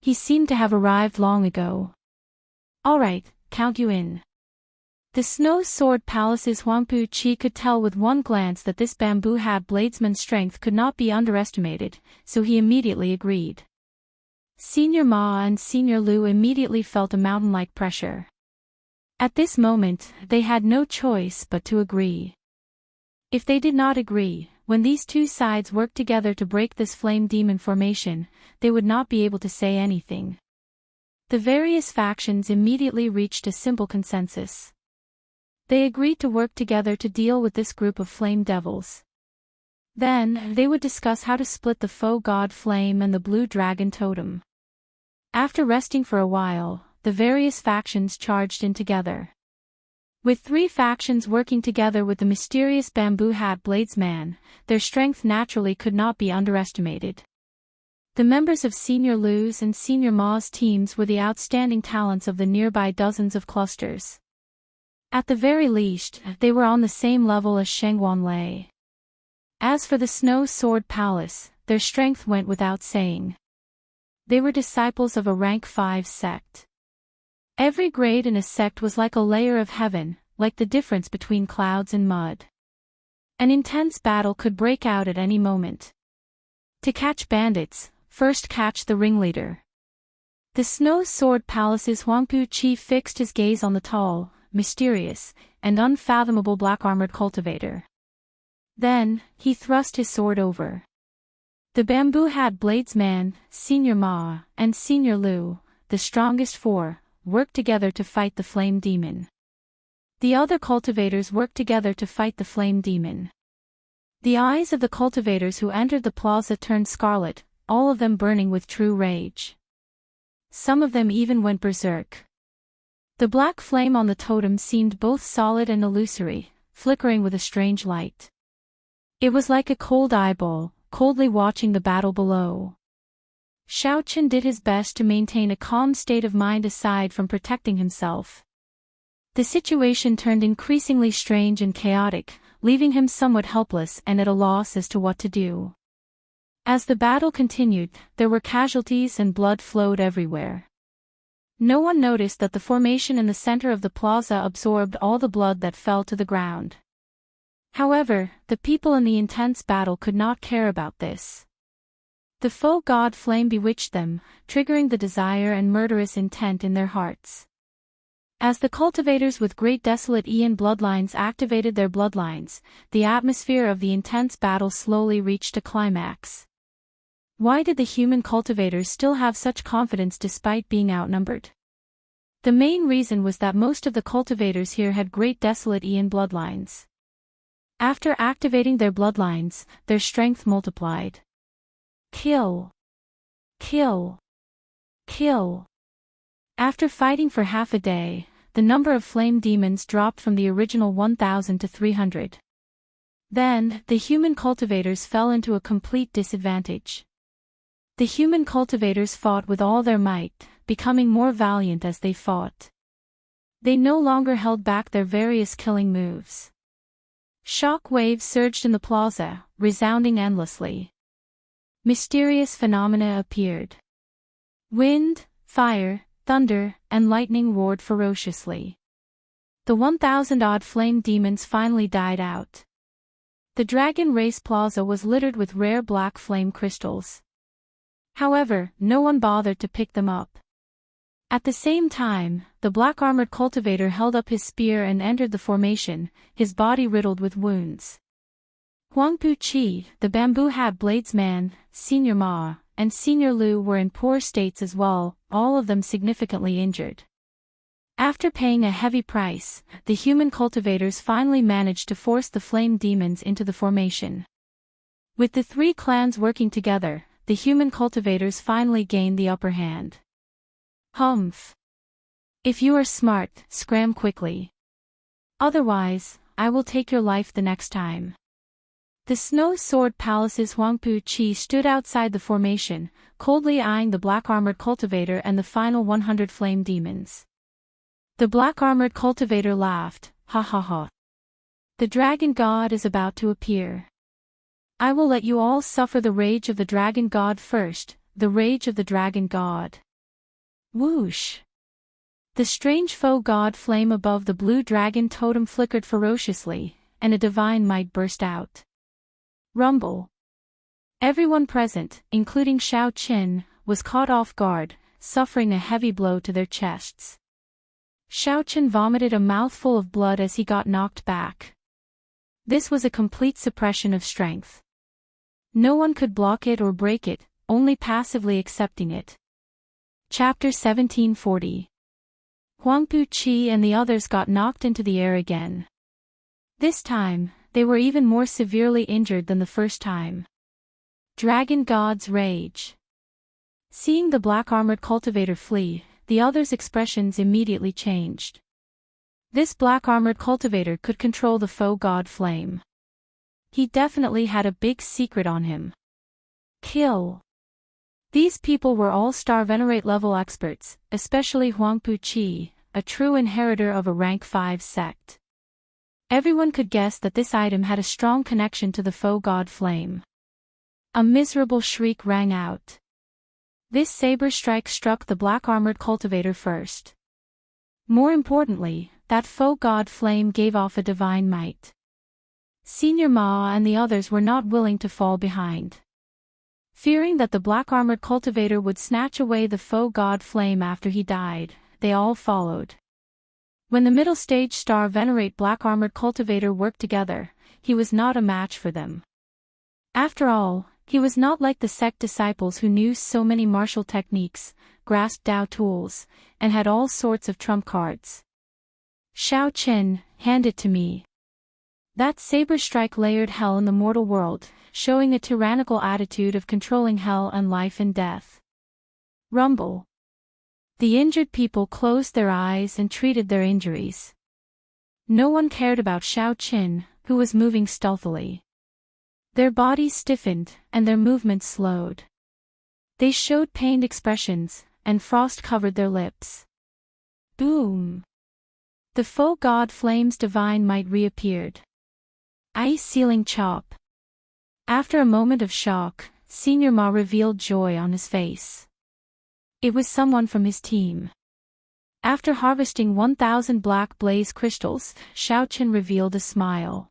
He seemed to have arrived long ago. All right, count you in. The Snow Sword Palace's Huangpu Chi could tell with one glance that this bamboo hat bladesman's strength could not be underestimated, so he immediately agreed. Senior Ma and Senior Lu immediately felt a mountain-like pressure. At this moment, they had no choice but to agree. If they did not agree, when these two sides worked together to break this flame demon formation, they would not be able to say anything. The various factions immediately reached a simple consensus. They agreed to work together to deal with this group of flame devils. Then, they would discuss how to split the faux god flame and the blue dragon totem. After resting for a while, the various factions charged in together. With three factions working together with the mysterious bamboo hat bladesman, their strength naturally could not be underestimated. The members of Senior Lu's and Senior Ma's teams were the outstanding talents of the nearby dozens of clusters. At the very least, they were on the same level as Shengguan Lei. As for the Snow Sword Palace, their strength went without saying. They were disciples of a rank 5 sect. Every grade in a sect was like a layer of heaven, like the difference between clouds and mud. An intense battle could break out at any moment. To catch bandits, first catch the ringleader. The Snow Sword Palace's Huangpu Chi fixed his gaze on the tall, mysterious, and unfathomable black-armored cultivator. Then, he thrust his sword over. The bamboo hat bladesman, Senior Ma, and Senior Lu, the strongest four, worked together to fight the flame demon. The other cultivators worked together to fight the flame demon. The eyes of the cultivators who entered the plaza turned scarlet, all of them burning with true rage. Some of them even went berserk. The black flame on the totem seemed both solid and illusory, flickering with a strange light. It was like a cold eyeball, coldly watching the battle below. Xiao Chen did his best to maintain a calm state of mind aside from protecting himself. The situation turned increasingly strange and chaotic, leaving him somewhat helpless and at a loss as to what to do. As the battle continued, there were casualties and blood flowed everywhere. No one noticed that the formation in the center of the plaza absorbed all the blood that fell to the ground. However, the people in the intense battle could not care about this. The faux god flame bewitched them, triggering the desire and murderous intent in their hearts. As the cultivators with great desolate Ian bloodlines activated their bloodlines, the atmosphere of the intense battle slowly reached a climax. Why did the human cultivators still have such confidence despite being outnumbered? The main reason was that most of the cultivators here had great desolate Ian bloodlines. After activating their bloodlines, their strength multiplied. Kill. Kill. Kill. After fighting for half a day, the number of flame demons dropped from the original 1,000 to 300. Then, the human cultivators fell into a complete disadvantage. The human cultivators fought with all their might, becoming more valiant as they fought. They no longer held back their various killing moves. Shock waves surged in the plaza, resounding endlessly. Mysterious phenomena appeared. Wind, fire, thunder, and lightning roared ferociously. The 1,000-odd flame demons finally died out. The Dragon Race Plaza was littered with rare black flame crystals. However, no one bothered to pick them up. At the same time, the black-armored cultivator held up his spear and entered the formation, his body riddled with wounds. Huangpu Chi, the bamboo hat bladesman, Senior Ma, and Senior Lu were in poor states as well, all of them significantly injured. After paying a heavy price, the human cultivators finally managed to force the flame demons into the formation. With the three clans working together, the human cultivators finally gained the upper hand. Humph. If you are smart, scram quickly. Otherwise, I will take your life the next time. The Snow Sword Palace's Huangpu Qi stood outside the formation, coldly eyeing the black-armored cultivator and the final 100 flame demons. The black-armored cultivator laughed, ha ha ha. The dragon god is about to appear. I will let you all suffer the rage of the dragon god first, the rage of the dragon god. Whoosh! The strange foe god flame above the blue dragon totem flickered ferociously, and a divine might burst out. Rumble. Everyone present, including Xiao Qin, was caught off guard, suffering a heavy blow to their chests. Xiao Qin vomited a mouthful of blood as he got knocked back. This was a complete suppression of strength. No one could block it or break it, only passively accepting it. Chapter 1740. Huangpu Qi and the others got knocked into the air again. This time, they were even more severely injured than the first time. Dragon God's Rage. Seeing the black-armored cultivator flee, the others' expressions immediately changed. This black-armored cultivator could control the foe god flame. He definitely had a big secret on him. Kill. These people were all-star venerate level experts, especially Huangpu Qi, a true inheritor of a rank 5 sect. Everyone could guess that this item had a strong connection to the foe god flame. A miserable shriek rang out. This saber strike struck the black-armored cultivator first. More importantly, that foe god flame gave off a divine might. Senior Ma and the others were not willing to fall behind. Fearing that the black-armored cultivator would snatch away the foe god flame after he died, they all followed. When the middle stage star venerate black-armored cultivator worked together, he was not a match for them. After all, he was not like the sect disciples who knew so many martial techniques, grasped Dao tools, and had all sorts of trump cards. Xiao Qin, hand it to me. That saber strike layered hell in the mortal world, showing a tyrannical attitude of controlling hell and life and death. Rumble. The injured people closed their eyes and treated their injuries. No one cared about Xiao Qin, who was moving stealthily. Their bodies stiffened, and their movements slowed. They showed pained expressions, and frost covered their lips. Boom! The foe god flame's divine might reappeared. Ice ceiling chop. After a moment of shock, Senior Ma revealed joy on his face. It was someone from his team. After harvesting 1,000 black blaze crystals, Xiao Qin revealed a smile.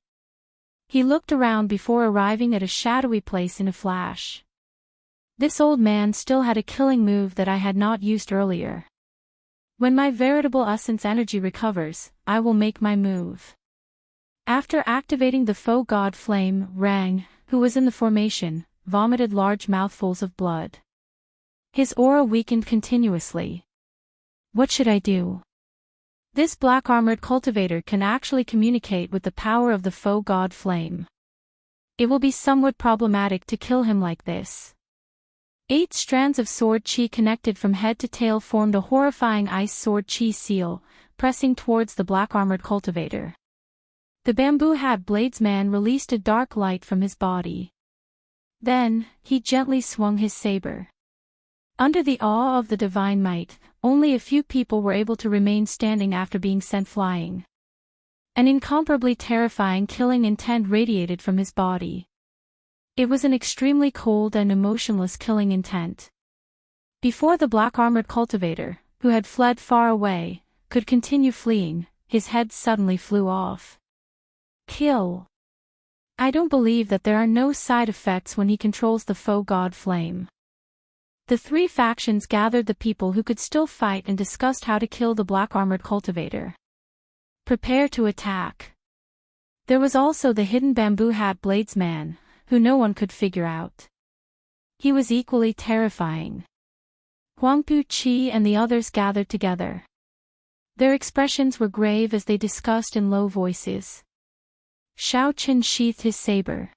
He looked around before arriving at a shadowy place in a flash. This old man still had a killing move that I had not used earlier. When my veritable essence energy recovers, I will make my move. After activating the foe god flame, Rang, who was in the formation, vomited large mouthfuls of blood. His aura weakened continuously. What should I do? This black-armored cultivator can actually communicate with the power of the foe god flame. It will be somewhat problematic to kill him like this. 8 strands of sword chi connected from head to tail formed a horrifying ice sword chi seal, pressing towards the black-armored cultivator. The bamboo hat bladesman released a dark light from his body. Then, he gently swung his saber. Under the awe of the divine might, only a few people were able to remain standing after being sent flying. An incomparably terrifying killing intent radiated from his body. It was an extremely cold and emotionless killing intent. Before the black-armored cultivator, who had fled far away, could continue fleeing, his head suddenly flew off. Kill. I don't believe that there are no side effects when he controls the foe god flame. The 3 factions gathered the people who could still fight and discussed how to kill the black-armored cultivator. Prepare to attack. There was also the hidden bamboo hat bladesman, who no one could figure out. He was equally terrifying. Huangpu Qi and the others gathered together. Their expressions were grave as they discussed in low voices. Xiao Qin sheathed his saber.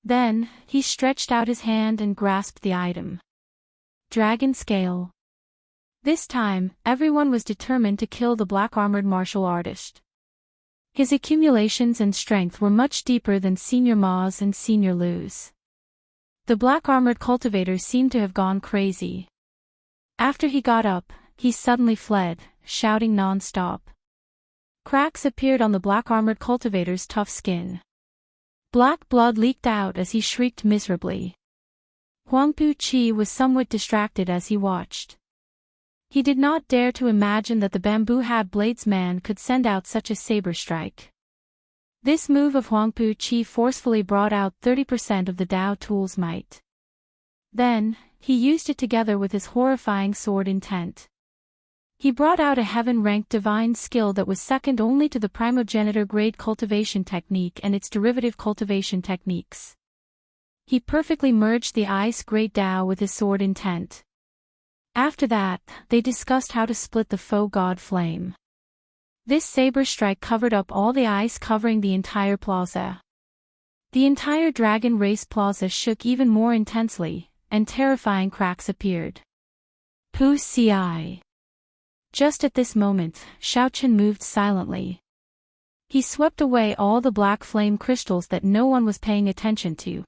Then, he stretched out his hand and grasped the item. Dragon Scale. This time, everyone was determined to kill the black-armored martial artist. His accumulations and strength were much deeper than Senior Ma's and Senior Lu's. The black-armored cultivator seemed to have gone crazy. After he got up, he suddenly fled, shouting non-stop. Cracks appeared on the black-armored cultivator's tough skin. Black blood leaked out as he shrieked miserably. Huangpu Qi was somewhat distracted as he watched. He did not dare to imagine that the bamboo-hat bladesman could send out such a saber strike. This move of Huangpu Qi forcefully brought out 30% of the Dao tool's might. Then, he used it together with his horrifying sword intent. He brought out a heaven-ranked divine skill that was second only to the primogenitor-grade cultivation technique and its derivative cultivation techniques. He perfectly merged the ice-grade Dao with his sword intent. After that, they discussed how to split the foe god flame. This saber strike covered up all the ice covering the entire plaza. The entire Dragon Race plaza shook even more intensely, and terrifying cracks appeared. Pu Ci. Just at this moment, Xiaochen moved silently. He swept away all the black flame crystals that no one was paying attention to.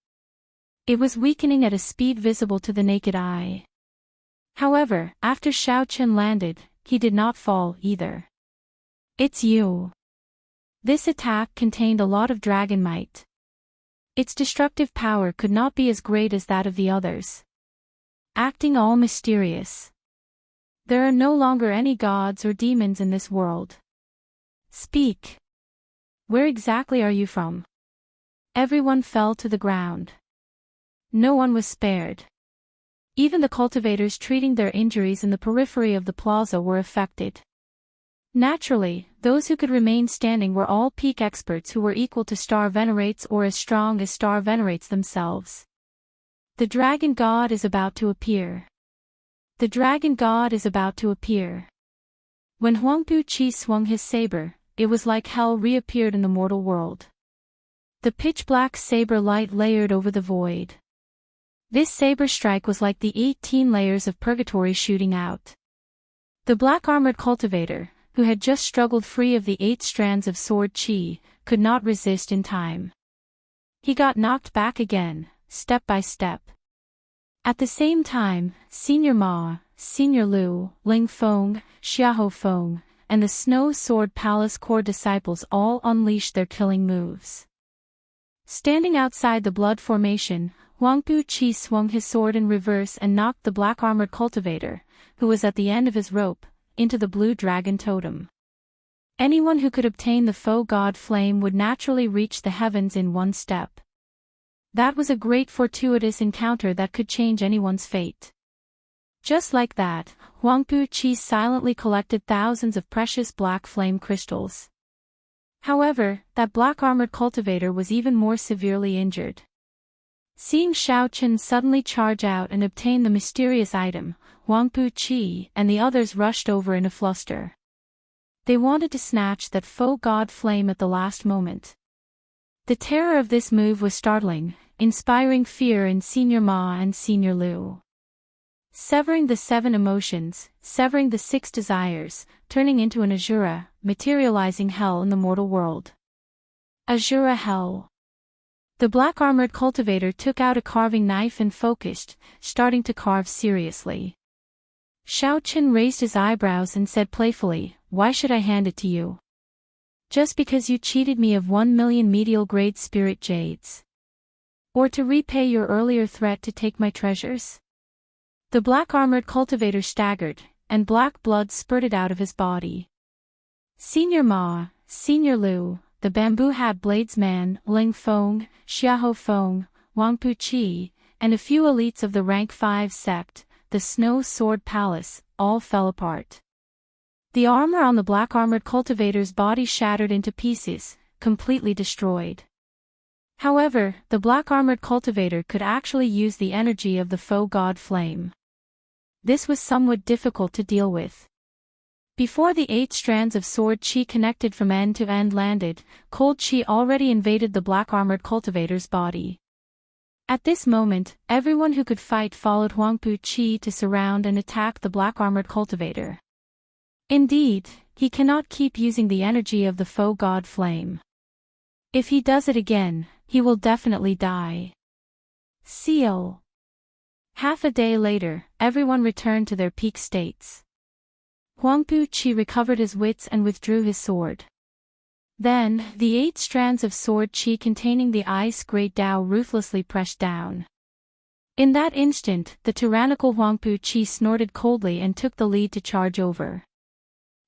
It was weakening at a speed visible to the naked eye. However, after Xiaochen landed, he did not fall either. It's you. This attack contained a lot of dragon might. Its destructive power could not be as great as that of the others. Acting all mysterious. There are no longer any gods or demons in this world. Speak. Where exactly are you from? Everyone fell to the ground. No one was spared. Even the cultivators treating their injuries in the periphery of the plaza were affected. Naturally, those who could remain standing were all peak experts who were equal to Star Venerates or as strong as Star Venerates themselves. The Dragon God is about to appear. The Dragon God is about to appear. When Huangpu Qi swung his saber, it was like hell reappeared in the mortal world. The pitch-black saber light layered over the void. This saber strike was like the 18 layers of purgatory shooting out. The black-armored cultivator, who had just struggled free of the 8 strands of sword qi, could not resist in time. He got knocked back again, step by step. At the same time, Senior Ma, Senior Lu, Ling Feng, Xiahou Feng, and the Snow Sword Palace core disciples all unleashed their killing moves. Standing outside the blood formation, Huangpu Qi swung his sword in reverse and knocked the black-armored cultivator, who was at the end of his rope, into the blue dragon totem. Anyone who could obtain the foe god flame would naturally reach the heavens in one step. That was a great fortuitous encounter that could change anyone's fate. Just like that, Huangpu Qi silently collected thousands of precious black flame crystals. However, that black-armored cultivator was even more severely injured. Seeing Xiaochen suddenly charge out and obtain the mysterious item, Huangpu Qi and the others rushed over in a fluster. They wanted to snatch that foe god flame at the last moment. The terror of this move was startling, inspiring fear in Senior Ma and Senior Lu. Severing the 7 emotions, severing the 6 desires, turning into an Azura, materializing hell in the mortal world. Azura Hell. The black-armored cultivator took out a carving knife and focused, starting to carve seriously. Xiaochen raised his eyebrows and said playfully, "Why should I hand it to you? Just because you cheated me of 1 million medial-grade spirit jades? Or to repay your earlier threat to take my treasures?" The black-armored cultivator staggered, and black blood spurted out of his body. Senior Ma, Senior Lu, the bamboo-hat bladesman, Ling Feng, Xiahou Feng, Huangpu Qi, and a few elites of the rank 5 sect, the Snow Sword Palace, all fell apart. The armor on the black-armored cultivator's body shattered into pieces, completely destroyed. However, the black-armored cultivator could actually use the energy of the foe god flame. This was somewhat difficult to deal with. Before the 8 strands of sword qi connected from end to end landed, cold qi already invaded the black-armored cultivator's body. At this moment, everyone who could fight followed Huangpu Qi to surround and attack the black-armored cultivator. Indeed, he cannot keep using the energy of the foe god flame. If he does it again, he will definitely die. Seal. Half a day later, everyone returned to their peak states. Huangpu Qi recovered his wits and withdrew his sword. Then, the 8 strands of sword qi containing the ice great Tao ruthlessly pressed down. In that instant, the tyrannical Huangpu Qi snorted coldly and took the lead to charge over.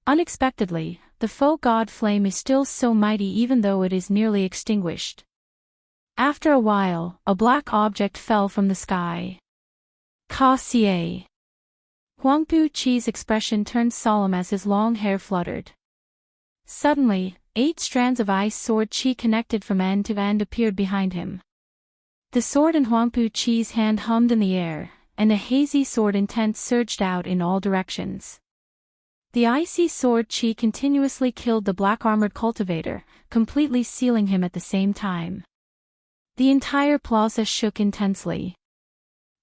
Unexpectedly, the foe god flame is still so mighty even though it is nearly extinguished. After a while, a black object fell from the sky. Ka Xie. Huangpu Qi's expression turned solemn as his long hair fluttered. Suddenly, 8 strands of ice sword qi connected from end to end appeared behind him. The sword in Huangpu Qi's hand hummed in the air, and a hazy sword intent surged out in all directions. The icy sword qi continuously killed the black-armored cultivator, completely sealing him at the same time. The entire plaza shook intensely.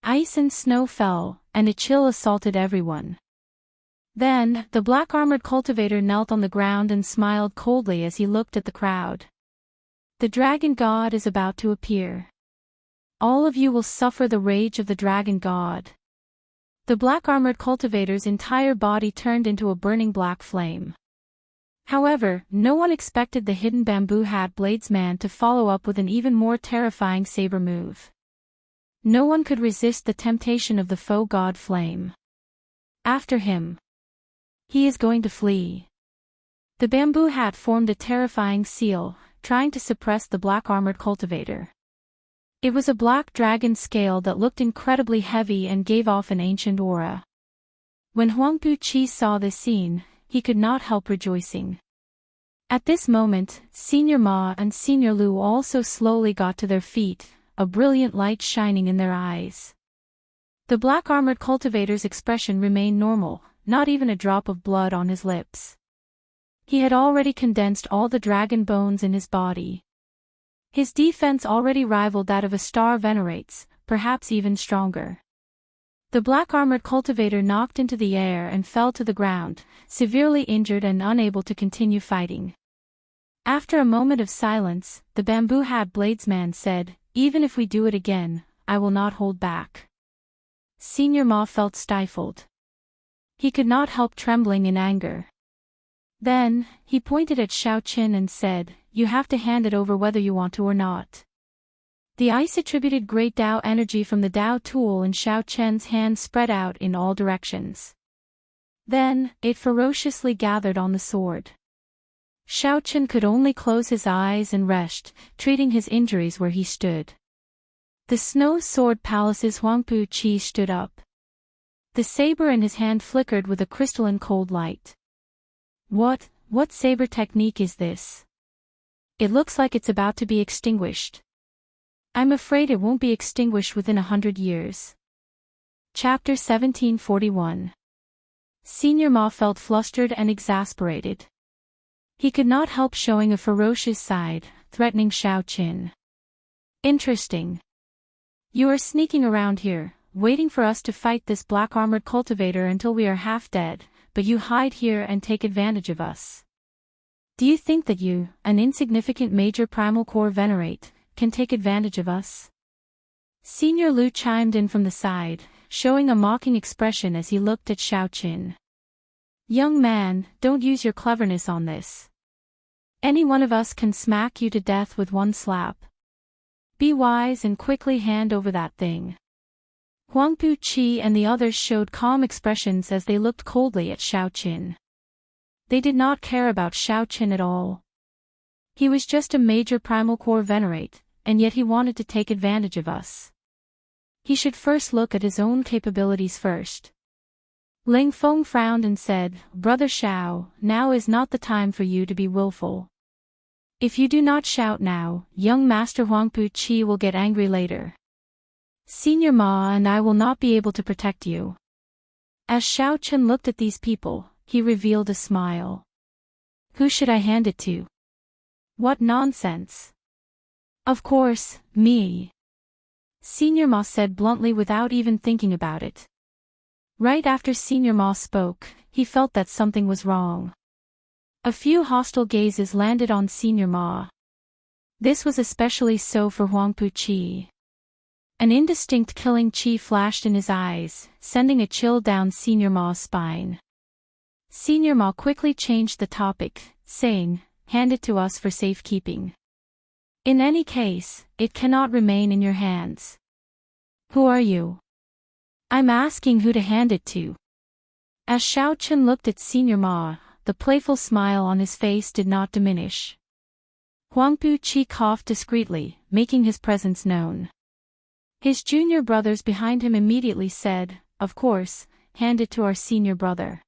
Ice and snow fell, and a chill assaulted everyone. Then, the black-armored cultivator knelt on the ground and smiled coldly as he looked at the crowd. The dragon god is about to appear. All of you will suffer the rage of the dragon god. The black-armored cultivator's entire body turned into a burning black flame. However, no one expected the hidden bamboo hat bladesman to follow up with an even more terrifying saber move. No one could resist the temptation of the foe god flame. After him. He is going to flee. The bamboo hat formed a terrifying seal, trying to suppress the black-armored cultivator. It was a black dragon scale that looked incredibly heavy and gave off an ancient aura. When Huangpu Qi saw this scene, he could not help rejoicing. At this moment, Senior Ma and Senior Lu also slowly got to their feet, a brilliant light shining in their eyes. The black-armored cultivator's expression remained normal, not even a drop of blood on his lips. He had already condensed all the dragon bones in his body. His defense already rivaled that of a star venerates, perhaps even stronger. The black-armored cultivator knocked into the air and fell to the ground, severely injured and unable to continue fighting. After a moment of silence, the bamboo hat bladesman said, "Even if we do it again, I will not hold back." Senior Ma felt stifled. He could not help trembling in anger. Then, he pointed at Xiao Qin and said, "You have to hand it over whether you want to or not." The ice attributed great Tao energy from the Tao tool in Xiao Qian's hand spread out in all directions. Then, it ferociously gathered on the sword. Xiao Qin could only close his eyes and rest, treating his injuries where he stood. The snow sword palace's Huangpu Qi stood up. The saber in his hand flickered with a crystalline cold light. What saber technique is this? It looks like it's about to be extinguished. I'm afraid it won't be extinguished within 100 years. Chapter 1741. Senior Ma felt flustered and exasperated. He could not help showing a ferocious side, threatening Xiao Qin. Interesting. You are sneaking around here, waiting for us to fight this black-armored cultivator until we are half dead, but you hide here and take advantage of us. Do you think that you, an insignificant major primal core venerate, can take advantage of us? Senior Lu chimed in from the side, showing a mocking expression as he looked at Xiao Qin. Young man, don't use your cleverness on this. Any one of us can smack you to death with one slap. Be wise and quickly hand over that thing. Huangpu Qi and the others showed calm expressions as they looked coldly at Xiao Qin. They did not care about Xiao Qin at all. He was just a major primal core venerate, and yet he wanted to take advantage of us. He should first look at his own capabilities first. Ling Feng frowned and said, "Brother Xiao, now is not the time for you to be willful. If you do not shout now, young Master Huangpu Qi will get angry later. Senior Ma and I will not be able to protect you." As Xiao Qin looked at these people, he revealed a smile. Who should I hand it to? What nonsense. Of course, me. Senior Ma said bluntly without even thinking about it. Right after Senior Ma spoke, he felt that something was wrong. A few hostile gazes landed on Senior Ma. This was especially so for Huangpu Qi. An indistinct killing chi flashed in his eyes, sending a chill down Senior Ma's spine. Senior Ma quickly changed the topic, saying, "Hand it to us for safekeeping. In any case, it cannot remain in your hands." "Who are you?" "I'm asking who to hand it to." As Xiao Chen looked at Senior Ma, the playful smile on his face did not diminish. Huangpu Qi coughed discreetly, making his presence known. His junior brothers behind him immediately said, "Of course, hand it to our senior brother.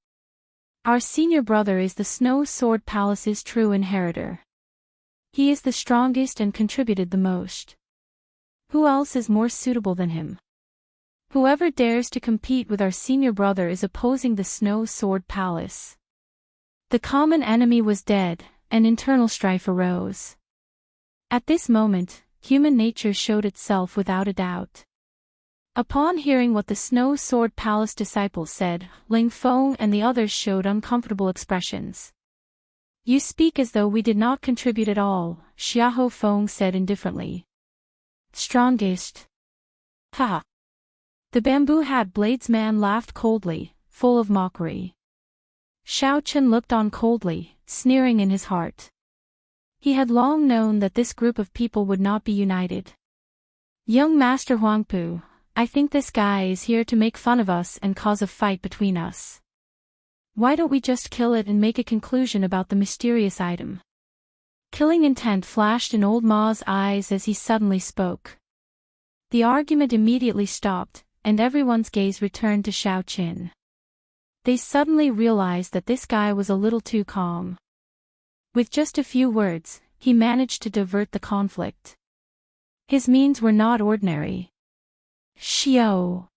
Our senior brother is the Snow Sword Palace's true inheritor. He is the strongest and contributed the most. Who else is more suitable than him? Whoever dares to compete with our senior brother is opposing the Snow Sword Palace." The common enemy was dead, and internal strife arose. At this moment, human nature showed itself without a doubt. Upon hearing what the Snow Sword Palace disciples said, Ling Feng and the others showed uncomfortable expressions. "You speak as though we did not contribute at all," Xiahou Feng said indifferently. "Strongest? Ha!" The bamboo hat blades man laughed coldly, full of mockery. Xiao Chen looked on coldly, sneering in his heart. He had long known that this group of people would not be united. "Young Master Huangpu, I think this guy is here to make fun of us and cause a fight between us. Why don't we just kill it and make a conclusion about the mysterious item?" Killing intent flashed in old Ma's eyes as he suddenly spoke. The argument immediately stopped, and everyone's gaze returned to Xiao Chen. They suddenly realized that this guy was a little too calm. With just a few words, he managed to divert the conflict. His means were not ordinary. "Xiao!"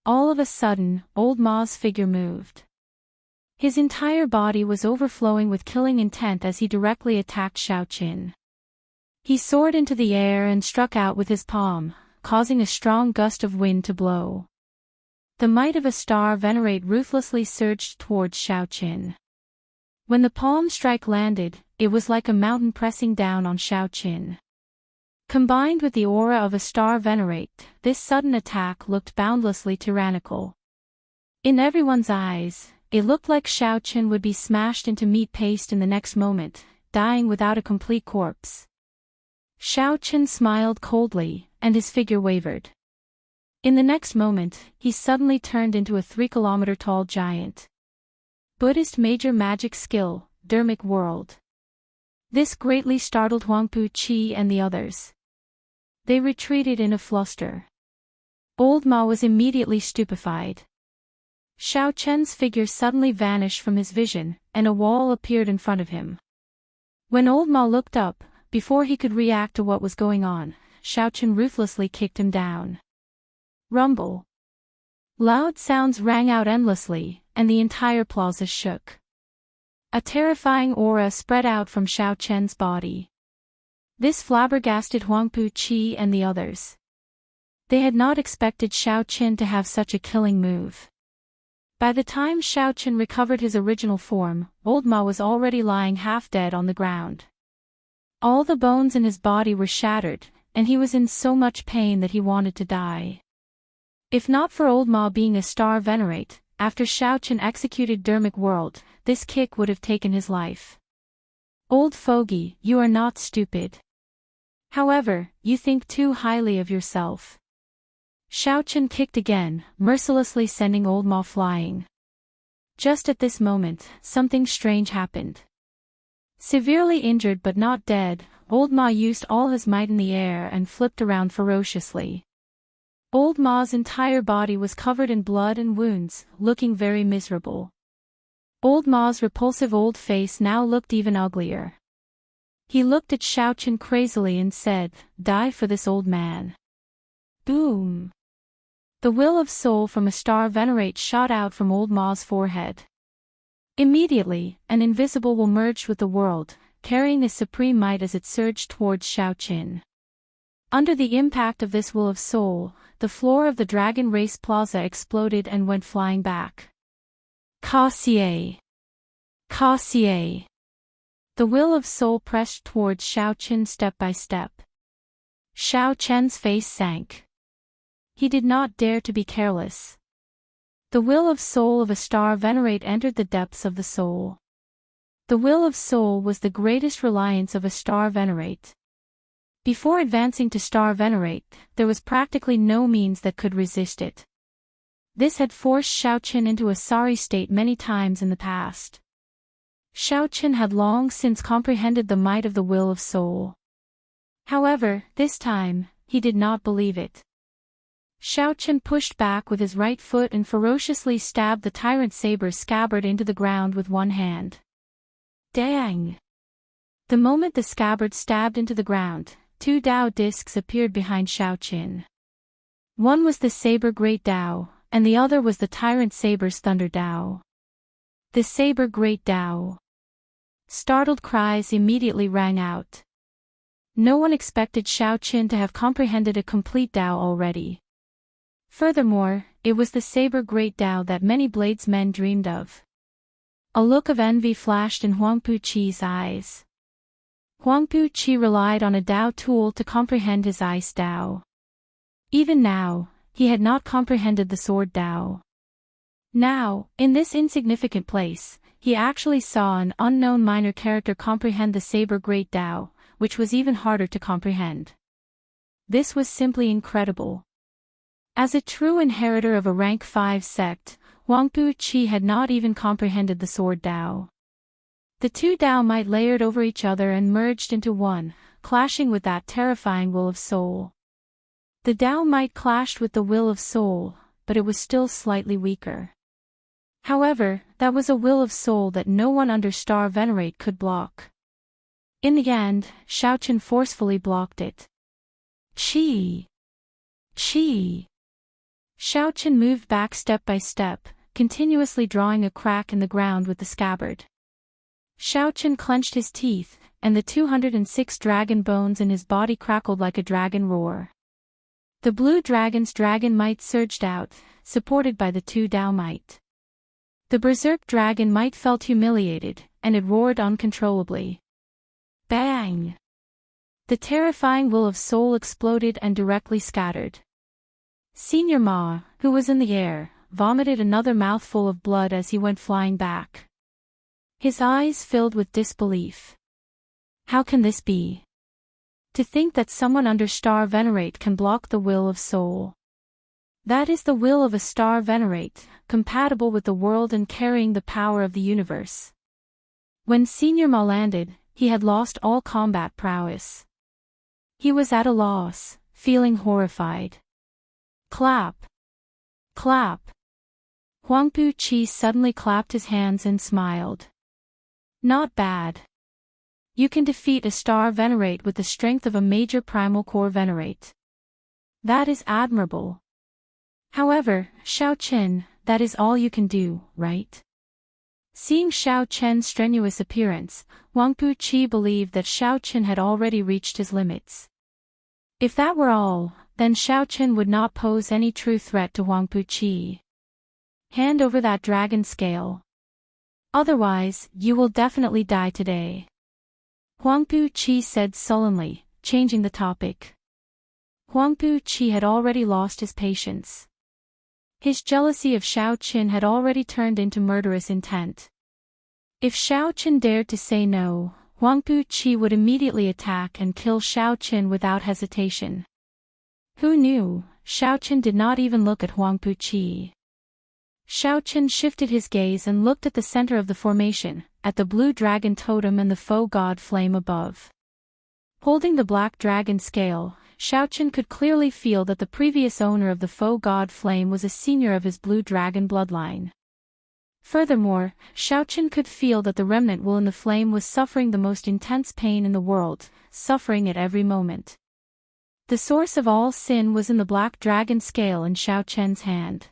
All of a sudden, old Ma's figure moved. His entire body was overflowing with killing intent as he directly attacked Xiao Chen. He soared into the air and struck out with his palm, causing a strong gust of wind to blow. The might of a star venerate ruthlessly surged towards Xiao Chen. When the palm strike landed, it was like a mountain pressing down on Xiao Chen. Combined with the aura of a star venerate, this sudden attack looked boundlessly tyrannical. In everyone's eyes, it looked like Xiao Chen would be smashed into meat paste in the next moment, dying without a complete corpse. Xiao Chen smiled coldly, and his figure wavered. In the next moment, he suddenly turned into a 3-kilometer-tall giant. Buddhist major magic skill, Dermic World. This greatly startled Huangpu Qi and the others. They retreated in a fluster. Old Ma was immediately stupefied. Xiao Chen's figure suddenly vanished from his vision, and a wall appeared in front of him. When Old Ma looked up, before he could react to what was going on, Xiao Chen ruthlessly kicked him down. Rumble. Loud sounds rang out endlessly, and the entire plaza shook. A terrifying aura spread out from Xiao Chen's body. This flabbergasted Huangpu Qi and the others. They had not expected Xiao Chen to have such a killing move. By the time Xiao Chen recovered his original form, Old Ma was already lying half dead on the ground. All the bones in his body were shattered, and he was in so much pain that he wanted to die. If not for Old Ma being a star venerate, after Xiao Chen executed Dermic World, this kick would have taken his life. "Old fogey, you are not stupid. However, you think too highly of yourself." Xiao Chen kicked again, mercilessly sending Old Ma flying. Just at this moment, something strange happened. Severely injured but not dead, Old Ma used all his might in the air and flipped around ferociously. Old Ma's entire body was covered in blood and wounds, looking very miserable. Old Ma's repulsive old face now looked even uglier. He looked at Xiao Chen crazily and said, "Die for this old man." Boom! The will of soul from a star venerate shot out from Old Ma's forehead. Immediately, an invisible will merged with the world, carrying a supreme might as it surged towards Xiao Chen. Under the impact of this will of soul, the floor of the Dragon Race Plaza exploded and went flying back. Cassier! Cassier! The will of soul pressed towards Xiao Chen step by step. Xiao Chen's face sank. He did not dare to be careless. The will of soul of a star venerate entered the depths of the soul. The will of soul was the greatest reliance of a star venerate. Before advancing to star venerate, there was practically no means that could resist it. This had forced Xiao Chen into a sorry state many times in the past. Xiao Chen had long since comprehended the might of the will of soul. However, this time, he did not believe it. Xiao Chen pushed back with his right foot and ferociously stabbed the tyrant saber scabbard into the ground with one hand. Dang! The moment the scabbard stabbed into the ground, two Dao discs appeared behind Xiao Chen. One was the saber Great Dao, and the other was the tyrant saber's Thunder Dao. The saber Great Dao. Startled cries immediately rang out. No one expected Xiao Chen to have comprehended a complete Dao already. Furthermore, it was the saber Great Dao that many bladesmen dreamed of. A look of envy flashed in Huangpu Qi's eyes. Huangpu Qi relied on a Dao tool to comprehend his Ice Dao. Even now, he had not comprehended the Sword Dao. Now, in this insignificant place, he actually saw an unknown minor character comprehend the saber Great Dao, which was even harder to comprehend. This was simply incredible. As a true inheritor of a rank 5 sect, Huangpu Qi had not even comprehended the Sword Dao. The two Dao might layered over each other and merged into one, clashing with that terrifying will of soul. The Dao might clashed with the will of soul, but it was still slightly weaker. However, that was a will of soul that no one under Star Venerate could block. In the end, Xiao Chen forcefully blocked it. Qi! Qi! Xiao Chen moved back step by step, continuously drawing a crack in the ground with the scabbard. Xiao Chen clenched his teeth, and the 206 dragon bones in his body crackled like a dragon roar. The blue dragon's dragon might surged out, supported by the two Dao might. The berserk dragon might felt humiliated, and it roared uncontrollably. Bang! The terrifying will of soul exploded and directly scattered. Senior Ma, who was in the air, vomited another mouthful of blood as he went flying back. His eyes filled with disbelief. How can this be? To think that someone under Star Venerate can block the will of soul. That is the will of a Star Venerate, compatible with the world and carrying the power of the universe. When Senior Ma landed, he had lost all combat prowess. He was at a loss, feeling horrified. Clap! Clap! Huangpu Qi suddenly clapped his hands and smiled. Not bad. You can defeat a Star Venerate with the strength of a major Primal Core Venerate. That is admirable. However, Xiao Chen, that is all you can do, right? Seeing Xiao Chen's strenuous appearance, Huangpu Qi believed that Xiao Chen had already reached his limits. If that were all, then Xiao Chen would not pose any true threat to Huangpu Qi. Hand over that dragon scale. Otherwise, you will definitely die today. Huangpu Qi said sullenly, changing the topic. Huangpu Qi had already lost his patience. His jealousy of Xiao Chen had already turned into murderous intent. If Xiao Chen dared to say no, Huangpu Qi would immediately attack and kill Xiao Chen without hesitation. Who knew? Xiao Chen did not even look at Huangpu Qi. Xiao Chen shifted his gaze and looked at the center of the formation, at the blue dragon totem and the faux god flame above. Holding the black dragon scale, Xiao Chen could clearly feel that the previous owner of the faux god flame was a senior of his blue dragon bloodline. Furthermore, Xiao Chen could feel that the remnant will in the flame was suffering the most intense pain in the world, suffering at every moment. The source of all sin was in the black dragon scale in Xiao Chen's hand.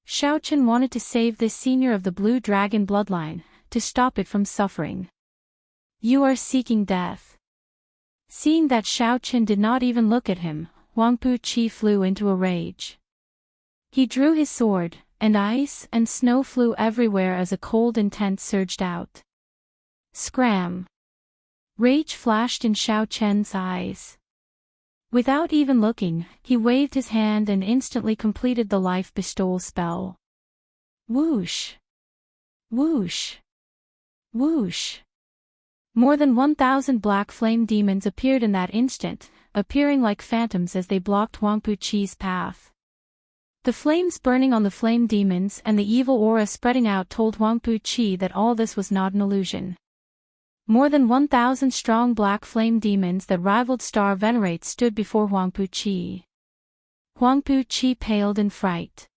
Xiao Chen wanted to save this senior of the blue dragon bloodline, to stop it from suffering. You are seeking death. Seeing that Xiao Qin did not even look at him, Huang Puqi flew into a rage. He drew his sword, and ice and snow flew everywhere as a cold intent surged out. Scram! Rage flashed in Xiao Qian's eyes. Without even looking, he waved his hand and instantly completed the life bestowal spell. Whoosh! Whoosh! Whoosh! More than 1,000 black flame demons appeared in that instant, appearing like phantoms as they blocked Huang Puqi's path. The flames burning on the flame demons and the evil aura spreading out told Huang Puqi that all this was not an illusion. More than 1,000 strong black flame demons that rivaled Star Venerates stood before Huang Puqi. Huang Puqi paled in fright.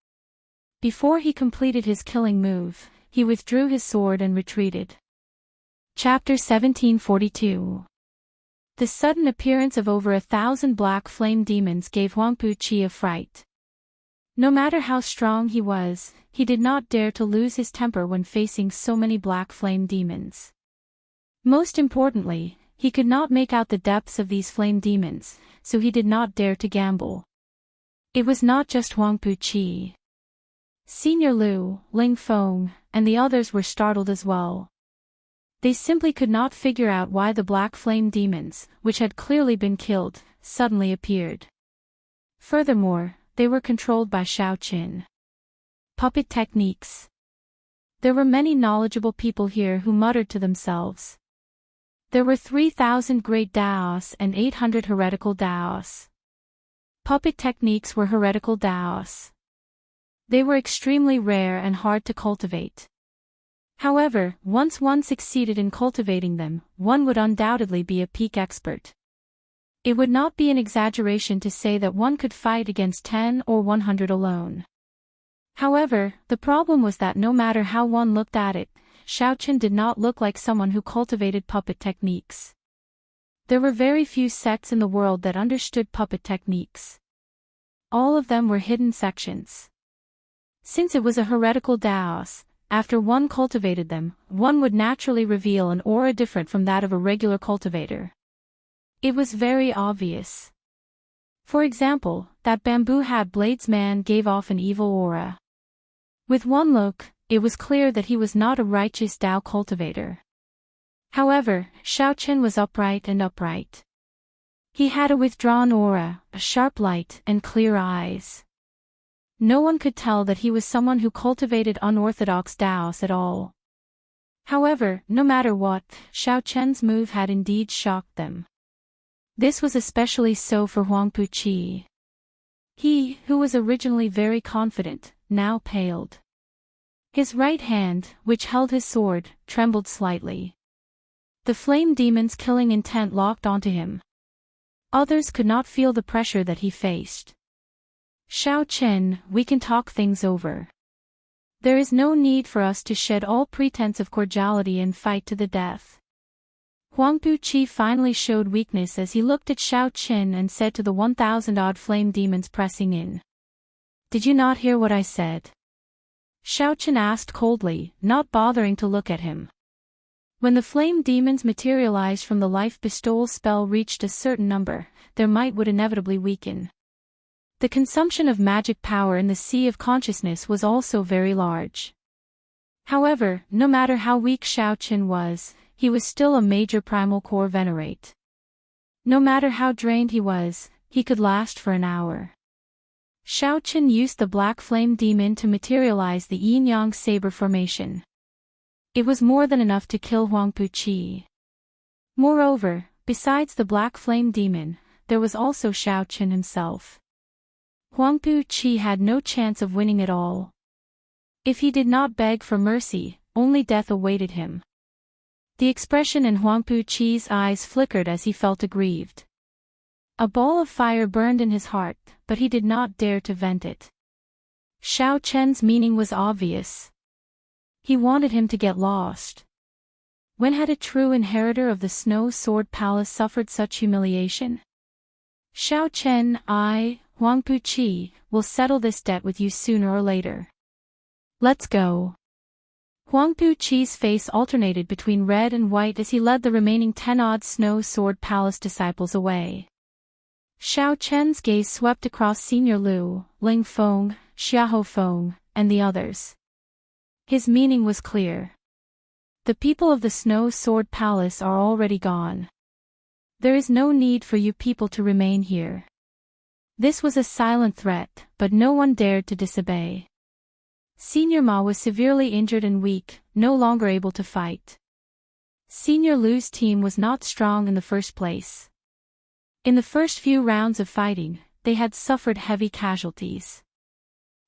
Before he completed his killing move, he withdrew his sword and retreated. Chapter 1742. The sudden appearance of over 1,000 black flame demons gave Huang Puqi a fright. No matter how strong he was, he did not dare to lose his temper when facing so many black flame demons. Most importantly, he could not make out the depths of these flame demons, so he did not dare to gamble. It was not just Huang Puqi. Senior Liu, Ling Feng, and the others were startled as well. They simply could not figure out why the black flame demons, which had clearly been killed, suddenly appeared. Furthermore, they were controlled by Xiao Qin. Puppet techniques. There were many knowledgeable people here who muttered to themselves. There were 3,000 great Daos and 800 heretical Daos. Puppet techniques were heretical Daos. They were extremely rare and hard to cultivate. However, once one succeeded in cultivating them, one would undoubtedly be a peak expert. It would not be an exaggeration to say that one could fight against 10 or 100 alone. However, the problem was that no matter how one looked at it, Xiao Qin did not look like someone who cultivated puppet techniques. There were very few sects in the world that understood puppet techniques. All of them were hidden sections. Since it was a heretical Daos, after one cultivated them, one would naturally reveal an aura different from that of a regular cultivator. It was very obvious. For example, that bamboo hat blades man gave off an evil aura. With one look, it was clear that he was not a righteous Dao cultivator. However, Xiao Qin was upright and upright. He had a withdrawn aura, a sharp light, and clear eyes. No one could tell that he was someone who cultivated unorthodox Daos at all. However, no matter what, Xiao Qian's move had indeed shocked them. This was especially so for Huang Puqi. He, who was originally very confident, now paled. His right hand, which held his sword, trembled slightly. The flame demon's killing intent locked onto him. Others could not feel the pressure that he faced. Xiao Qin, we can talk things over. There is no need for us to shed all pretense of cordiality and fight to the death. Huang Puqi finally showed weakness as he looked at Xiao Qin and said to the 1,000-odd flame demons pressing in. Did you not hear what I said? Xiao Qin asked coldly, not bothering to look at him. When the flame demons materialized from the life bestowal spell reached a certain number, their might would inevitably weaken. The consumption of magic power in the sea of consciousness was also very large. However, no matter how weak Xiao Qin was, he was still a major primal core venerate. No matter how drained he was, he could last for an hour. Xiao Qin used the black flame demon to materialize the yin-yang saber formation. It was more than enough to kill Huang Puqi. Moreover, besides the black flame demon, there was also Xiao Qin himself. Huang Puqi had no chance of winning at all. If he did not beg for mercy, only death awaited him. The expression in Huang Puqi's eyes flickered as he felt aggrieved. A ball of fire burned in his heart, but he did not dare to vent it. Xiao Qian's meaning was obvious. He wanted him to get lost. When had a true inheritor of the Snow Sword Palace suffered such humiliation? Xiao Qian, I, Huang Puqi, will settle this debt with you sooner or later. Let's go. Huang Puqi's face alternated between red and white as he led the remaining 10-odd Snow Sword Palace disciples away. Xiao Chen's gaze swept across Senior Lu, Ling Feng, Xiahou Feng, and the others. His meaning was clear. The people of the Snow Sword Palace are already gone. There is no need for you people to remain here. This was a silent threat, but no one dared to disobey. Senior Ma was severely injured and weak, no longer able to fight. Senior Lu's team was not strong in the first place. In the first few rounds of fighting, they had suffered heavy casualties.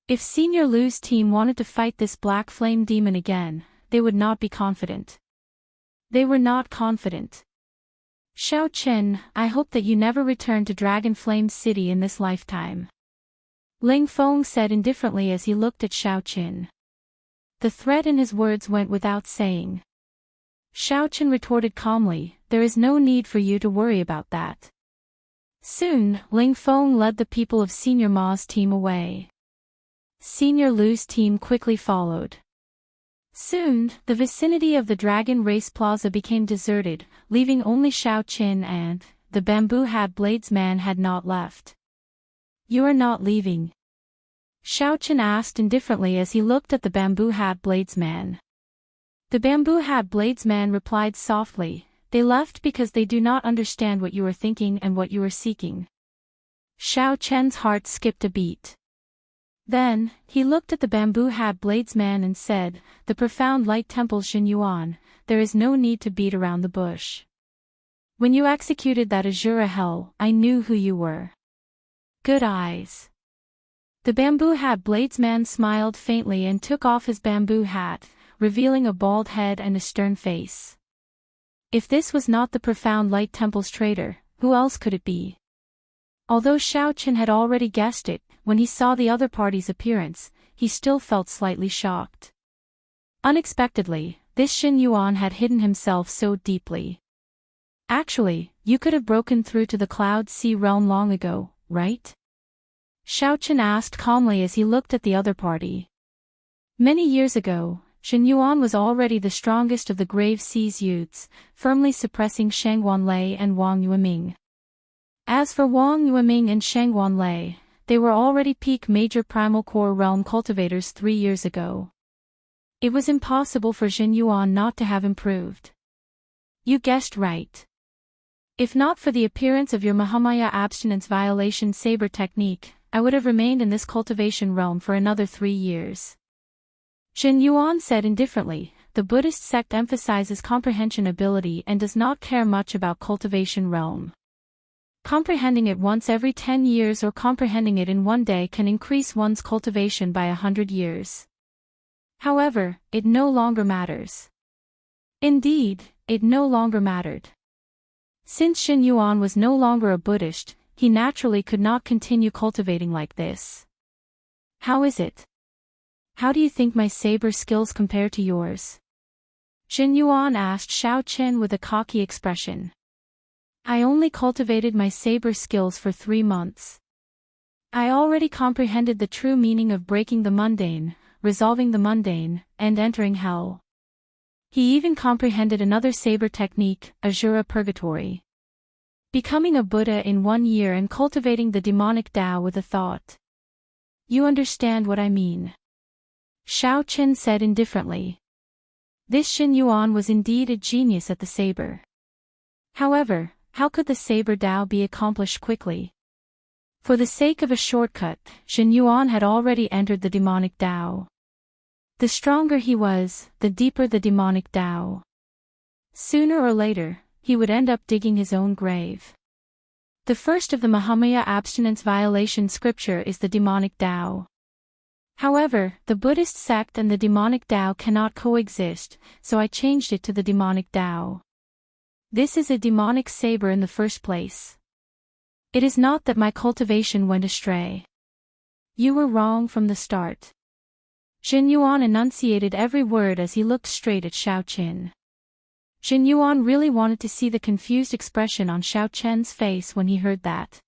If Senior Lu's team wanted to fight this black flame demon again, they would not be confident. They were not confident. Xiao Chen, I hope that you never return to Dragon Flame City in this lifetime. Ling Feng said indifferently as he looked at Xiao Chen. The threat in his words went without saying. Xiao Chen retorted calmly, there is no need for you to worry about that. Soon, Ling Feng led the people of Senior Ma's team away. Senior Lu's team quickly followed. Soon, the vicinity of the Dragon Race Plaza became deserted, leaving only Xiao Chen and the Bamboo Hat Blades man had not left. You are not leaving? Xiao Chen asked indifferently as he looked at the Bamboo Hat Blades man. The Bamboo Hat Blades man replied softly, they left because they do not understand what you are thinking and what you are seeking. Xiao Chen's heart skipped a beat. Then, he looked at the Bamboo Hat Blades man and said, the profound light temple Xinyuan, there is no need to beat around the bush. When you executed that Azura hell, I knew who you were. Good eyes. The Bamboo Hat Blades man smiled faintly and took off his bamboo hat, revealing a bald head and a stern face. If this was not the profound light temple's traitor, who else could it be? Although Xiao Chen had already guessed it, when he saw the other party's appearance, he still felt slightly shocked. Unexpectedly, this Xinyuan had hidden himself so deeply. Actually, you could have broken through to the Cloud Sea realm long ago, right? Xiao Chen asked calmly as he looked at the other party. Many years ago, Xinyuan was already the strongest of the Grave Sea's youths, firmly suppressing Shang Wanlei and Wang Yueming. As for Wang Yueming and Shang Wanlei, they were already peak major primal core realm cultivators 3 years ago. It was impossible for Xinyuan not to have improved. You guessed right. If not for the appearance of your Mahamaya abstinence violation saber technique, I would have remained in this cultivation realm for another 3 years. Xinyuan said indifferently, the Buddhist sect emphasizes comprehension ability and does not care much about cultivation realm. Comprehending it once every 10 years or comprehending it in one day can increase one's cultivation by 100 years. However, it no longer matters. Indeed, it no longer mattered. Since Xinyuan was no longer a Buddhist, he naturally could not continue cultivating like this. How is it? How do you think my saber skills compare to yours? Xinyuan asked Xiao Chen with a cocky expression. I only cultivated my saber skills for 3 months. I already comprehended the true meaning of breaking the mundane, resolving the mundane, and entering hell. He even comprehended another saber technique, Azura Purgatory. Becoming a Buddha in 1 year and cultivating the demonic Tao with a thought. You understand what I mean? Xiao Chen said indifferently. This Xinyuan was indeed a genius at the saber. However, how could the saber Tao be accomplished quickly? For the sake of a shortcut, Xinyuan had already entered the demonic Tao. The stronger he was, the deeper the demonic Tao. Sooner or later, he would end up digging his own grave. The first of the Mahamaya abstinence violation scripture is the demonic Tao. However, the Buddhist sect and the demonic Tao cannot coexist, so I changed it to the demonic Tao. This is a demonic saber in the first place. It is not that my cultivation went astray. You were wrong from the start. Xinyuan enunciated every word as he looked straight at Xiao Chen. Xinyuan really wanted to see the confused expression on Xiao Chen's face when he heard that.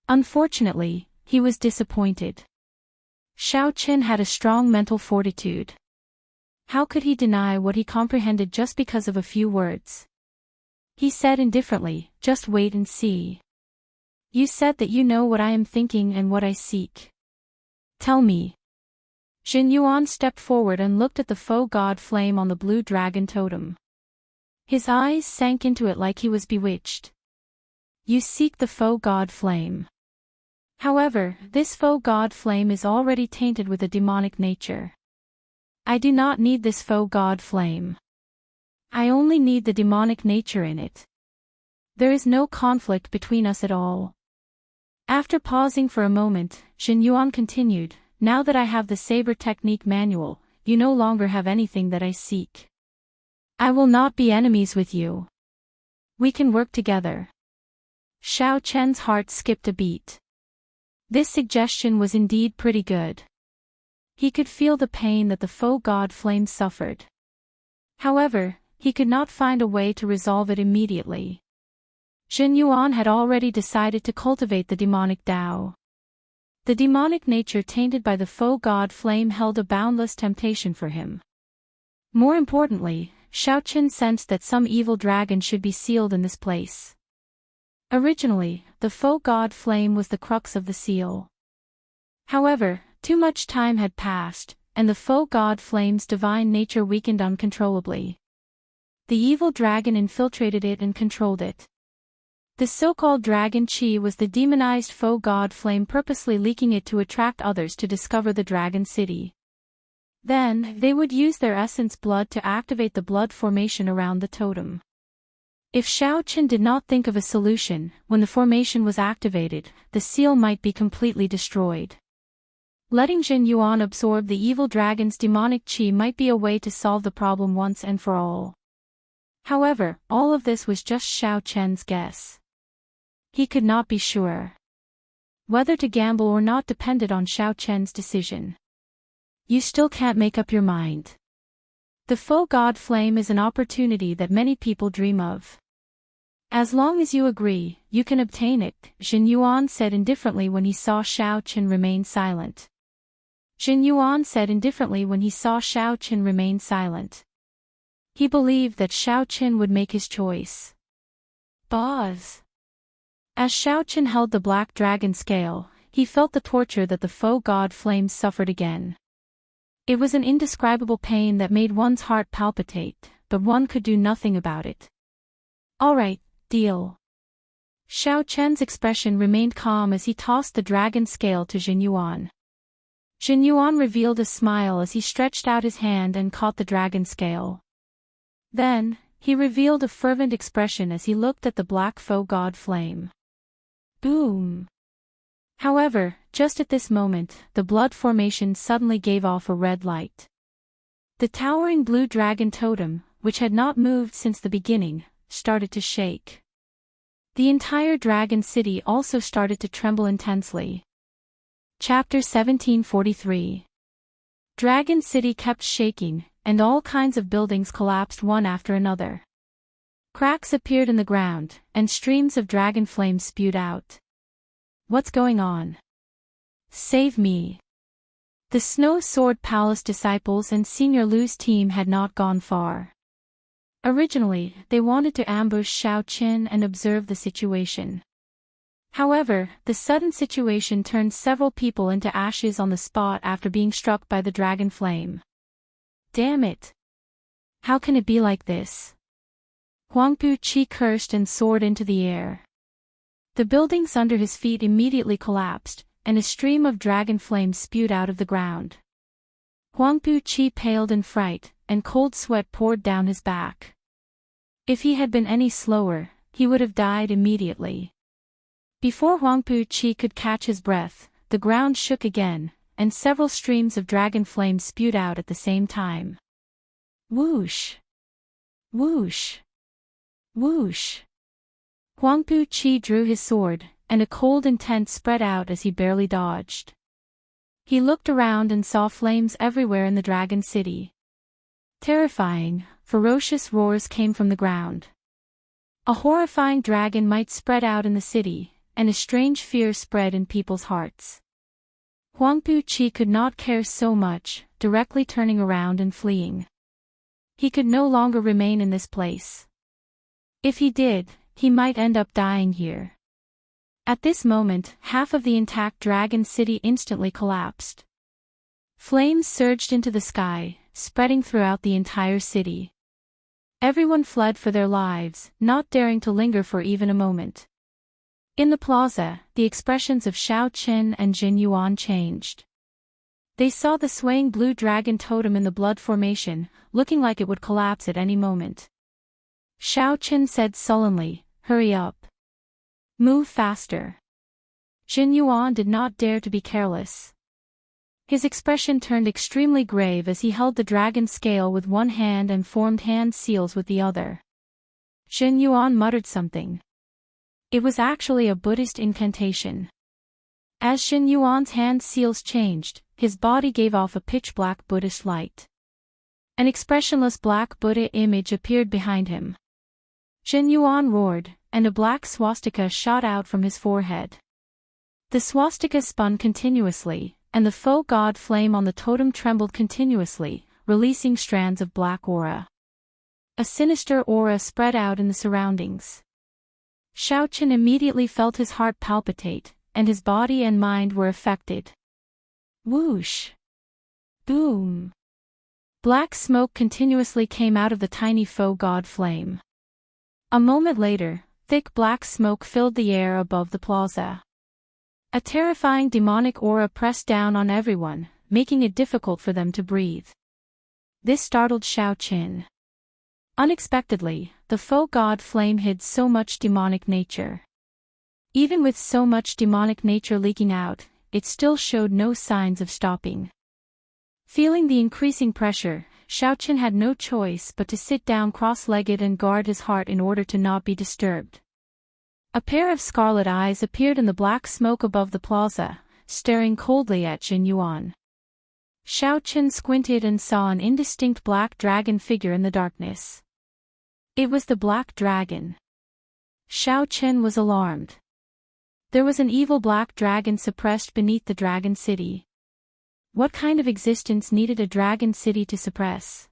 Unfortunately, he was disappointed. Xiao Chen had a strong mental fortitude. How could he deny what he comprehended just because of a few words? He said indifferently, "Just wait and see. You said that you know what I am thinking and what I seek. Tell me." Jin Yuan stepped forward and looked at the faux god flame on the blue dragon totem. His eyes sank into it like he was bewitched. You seek the faux god flame. However, this faux god flame is already tainted with a demonic nature. I do not need this faux god flame. I only need the demonic nature in it. There is no conflict between us at all. After pausing for a moment, Jin Yuan continued, "Now that I have the saber technique manual, you no longer have anything that I seek. I will not be enemies with you. We can work together." Xiao Chen's heart skipped a beat. This suggestion was indeed pretty good. He could feel the pain that the faux god flame suffered. However, he could not find a way to resolve it immediately. Jin Yuan had already decided to cultivate the demonic Tao. The demonic nature tainted by the faux god flame held a boundless temptation for him. More importantly, Xiao Chen sensed that some evil dragon should be sealed in this place. Originally, the faux god flame was the crux of the seal. However, too much time had passed, and the faux god flame's divine nature weakened uncontrollably. The evil dragon infiltrated it and controlled it. The so-called dragon Qi was the demonized faux god flame purposely leaking it to attract others to discover the dragon city. Then, they would use their essence blood to activate the blood formation around the totem. If Xiao Chen did not think of a solution, when the formation was activated, the seal might be completely destroyed. Letting Jin Yuan absorb the evil dragon's demonic qi might be a way to solve the problem once and for all. However, all of this was just Xiao Chen's guess. He could not be sure. Whether to gamble or not depended on Xiao Chen's decision. You still can't make up your mind. The faux god flame is an opportunity that many people dream of. As long as you agree, you can obtain it, Jin Yuan said indifferently when he saw Xiao Chen remain silent. Jin Yuan said indifferently when he saw Xiao Chen remain silent. He believed that Xiao Chen would make his choice. Buzz. As Xiao Chen held the black dragon scale, he felt the torture that the faux god flames suffered again. It was an indescribable pain that made one's heart palpitate, but one could do nothing about it. All right, deal. Xiao Chen's expression remained calm as he tossed the dragon scale to Jin Yuan. Jin Yuan revealed a smile as he stretched out his hand and caught the dragon scale. Then, he revealed a fervent expression as he looked at the black faux god flame. Boom! However, just at this moment, the blood formation suddenly gave off a red light. The towering blue dragon totem, which had not moved since the beginning, started to shake. The entire dragon city also started to tremble intensely. Chapter 1743. Dragon City kept shaking, and all kinds of buildings collapsed one after another. Cracks appeared in the ground, and streams of dragon flames spewed out. What's going on? Save me. The Snow Sword Palace disciples and Senior Lu's team had not gone far. Originally, they wanted to ambush Xiao Chen and observe the situation. However, the sudden situation turned several people into ashes on the spot after being struck by the dragon flame. Damn it! How can it be like this? Huangpu Qi cursed and soared into the air. The buildings under his feet immediately collapsed, and a stream of dragon flames spewed out of the ground. Huangpu Qi paled in fright, and cold sweat poured down his back. If he had been any slower, he would have died immediately. Before Huangpu Qi could catch his breath, the ground shook again, and several streams of dragon flames spewed out at the same time. Whoosh! Whoosh! Whoosh! Huangpu Qi drew his sword, and a cold intent spread out as he barely dodged. He looked around and saw flames everywhere in the dragon city. Terrifying, ferocious roars came from the ground. A horrifying dragon might spread out in the city, and a strange fear spread in people's hearts. Huangpu Qi could not care so much, directly turning around and fleeing. He could no longer remain in this place. If he did, he might end up dying here. At this moment, half of the intact dragon city instantly collapsed. Flames surged into the sky, spreading throughout the entire city. Everyone fled for their lives, not daring to linger for even a moment. In the plaza, the expressions of Xiao Qin and Jin Yuan changed. They saw the swaying blue dragon totem in the blood formation, looking like it would collapse at any moment. Xiao Qin said sullenly, "Hurry up. Move faster." Jin Yuan did not dare to be careless. His expression turned extremely grave as he held the dragon scale with one hand and formed hand seals with the other. Jin Yuan muttered something. It was actually a Buddhist incantation. As Jin Yuan's hand seals changed, his body gave off a pitch-black Buddhist light. An expressionless black Buddha image appeared behind him. Jin Yuan roared, and a black swastika shot out from his forehead. The swastika spun continuously, and the faux god flame on the totem trembled continuously, releasing strands of black aura. A sinister aura spread out in the surroundings. Xiao Qin immediately felt his heart palpitate, and his body and mind were affected. Whoosh! Boom! Black smoke continuously came out of the tiny faux god flame. A moment later, thick black smoke filled the air above the plaza. A terrifying demonic aura pressed down on everyone, making it difficult for them to breathe. This startled Xiao Qin. Unexpectedly, the faux god flame hid so much demonic nature. Even with so much demonic nature leaking out, it still showed no signs of stopping. Feeling the increasing pressure, Xiao Qin had no choice but to sit down cross-legged and guard his heart in order to not be disturbed. A pair of scarlet eyes appeared in the black smoke above the plaza, staring coldly at Jin Yuan. Xiao Qin squinted and saw an indistinct black dragon figure in the darkness. It was the black dragon. Xiao Qin was alarmed. There was an evil black dragon suppressed beneath the dragon city. What kind of existence needed a dragon city to suppress?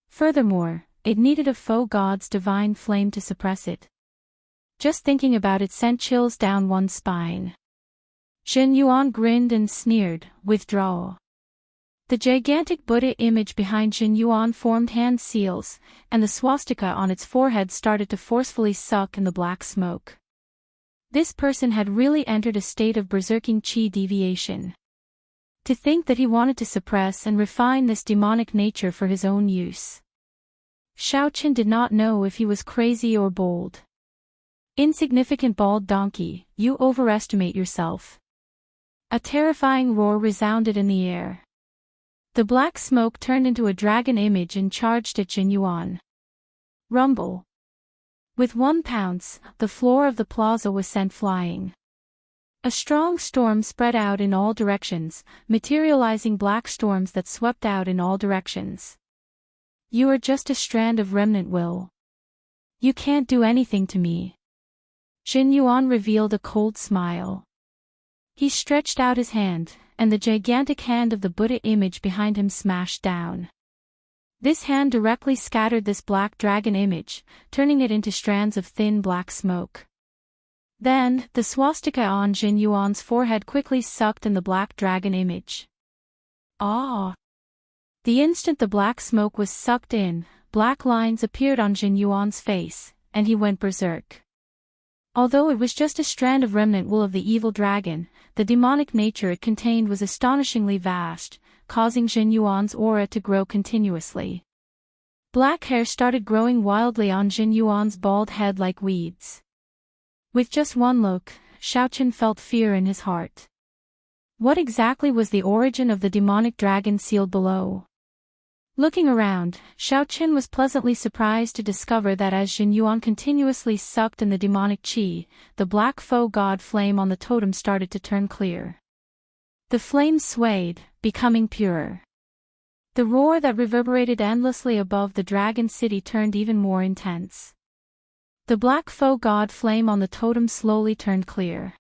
Furthermore, it needed a faux god's divine flame to suppress it. Just thinking about it sent chills down one's spine. Jin Yuan grinned and sneered, "Withdraw." The gigantic Buddha image behind Jin Yuan formed hand seals, and the swastika on its forehead started to forcefully suck in the black smoke. This person had really entered a state of berserking qi deviation. To think that he wanted to suppress and refine this demonic nature for his own use. Xiao Qin did not know if he was crazy or bold. "Insignificant bald donkey, you overestimate yourself." A terrifying roar resounded in the air. The black smoke turned into a dragon image and charged at Jin Yuan. Rumble. With one pounce, the floor of the plaza was sent flying. A strong storm spread out in all directions, materializing black storms that swept out in all directions. "You are just a strand of remnant will. You can't do anything to me." Jin Yuan revealed a cold smile. He stretched out his hand, and the gigantic hand of the Buddha image behind him smashed down. This hand directly scattered this black dragon image, turning it into strands of thin black smoke. Then, the swastika on Jin Yuan's forehead quickly sucked in the black dragon image. Ah! The instant the black smoke was sucked in, black lines appeared on Jin Yuan's face, and he went berserk. Although it was just a strand of remnant wool of the evil dragon, the demonic nature it contained was astonishingly vast, causing Jin Yuan's aura to grow continuously. Black hair started growing wildly on Jin Yuan's bald head like weeds. With just one look, Xiao Qin felt fear in his heart. What exactly was the origin of the demonic dragon sealed below? Looking around, Xiao Qin was pleasantly surprised to discover that as Jin Yuan continuously sucked in the demonic qi, the black faux god flame on the totem started to turn clear. The flame swayed, becoming purer. The roar that reverberated endlessly above the dragon city turned even more intense. The black faux god flame on the totem slowly turned clear.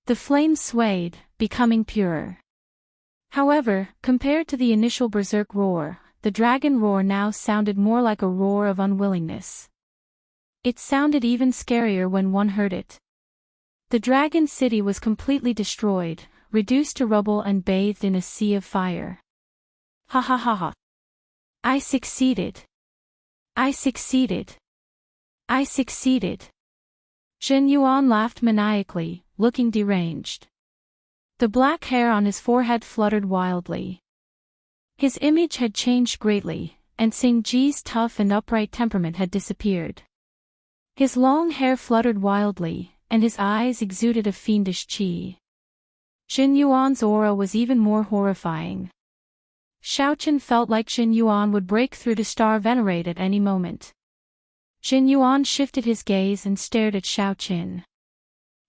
The flame swayed, becoming purer. However, compared to the initial berserk roar, the dragon roar now sounded more like a roar of unwillingness. It sounded even scarier when one heard it. The dragon city was completely destroyed, reduced to rubble and bathed in a sea of fire. Ha ha ha ha. I succeeded. I succeeded. I succeeded. Jin Yuan laughed maniacally, looking deranged. The black hair on his forehead fluttered wildly. His image had changed greatly, and Sing Ji's tough and upright temperament had disappeared. His long hair fluttered wildly, and his eyes exuded a fiendish qi. Jin Yuan's aura was even more horrifying. Xiaoqian felt like Jin Yuan would break through to star venerate at any moment. Jin Yuan shifted his gaze and stared at Xiaoqian.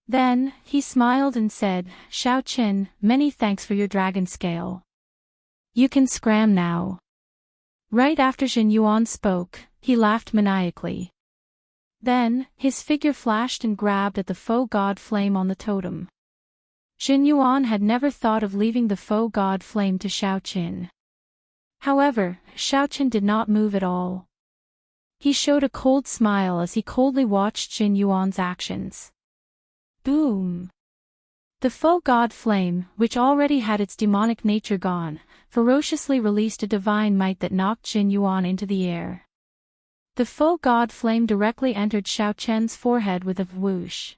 Then, he smiled and said, "Xiaoqian, many thanks for your dragon scale. You can scram now." Right after Jin Yuan spoke, he laughed maniacally. Then, his figure flashed and grabbed at the faux god flame on the totem. Jin Yuan had never thought of leaving the faux god flame to Xiaoqian. However, Xiaoqian did not move at all. He showed a cold smile as he coldly watched Jin Yuan's actions. Boom! The faux god flame, which already had its demonic nature gone, ferociously released a divine might that knocked Jin Yuan into the air. The faux god flame directly entered Xiaoqian's forehead with a whoosh.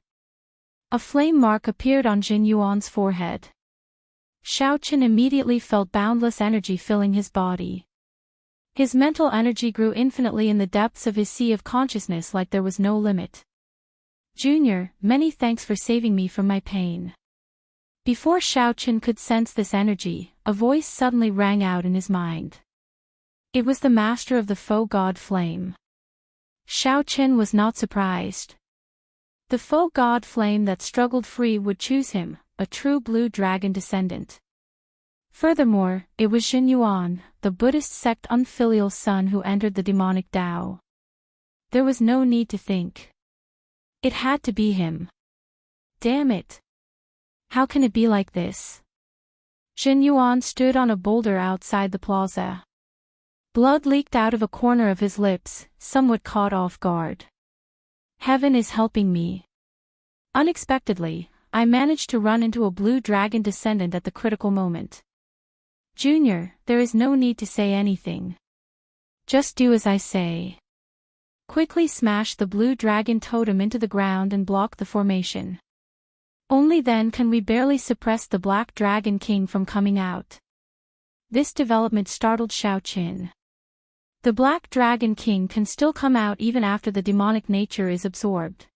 A flame mark appeared on Jin Yuan's forehead. Xiaoqian immediately felt boundless energy filling his body. His mental energy grew infinitely in the depths of his sea of consciousness like there was no limit. "Junior, many thanks for saving me from my pain." Before Xiaoqian could sense this energy, a voice suddenly rang out in his mind. It was the master of the faux god flame. Xiaoqian was not surprised. The faux god flame that struggled free would choose him, a true blue dragon descendant. Furthermore, it was Jin Yuan, the Buddhist sect unfilial son who entered the demonic Tao. There was no need to think. It had to be him. Damn it! How can it be like this? Jin Yuan stood on a boulder outside the plaza. Blood leaked out of a corner of his lips, somewhat caught off guard. Heaven is helping me. Unexpectedly, I managed to run into a blue dragon descendant at the critical moment. Junior, there is no need to say anything. Just do as I say. Quickly smash the blue dragon totem into the ground and block the formation. Only then can we barely suppress the black dragon king from coming out. This development startled Xiaoqian. The black dragon king can still come out even after the demonic nature is absorbed.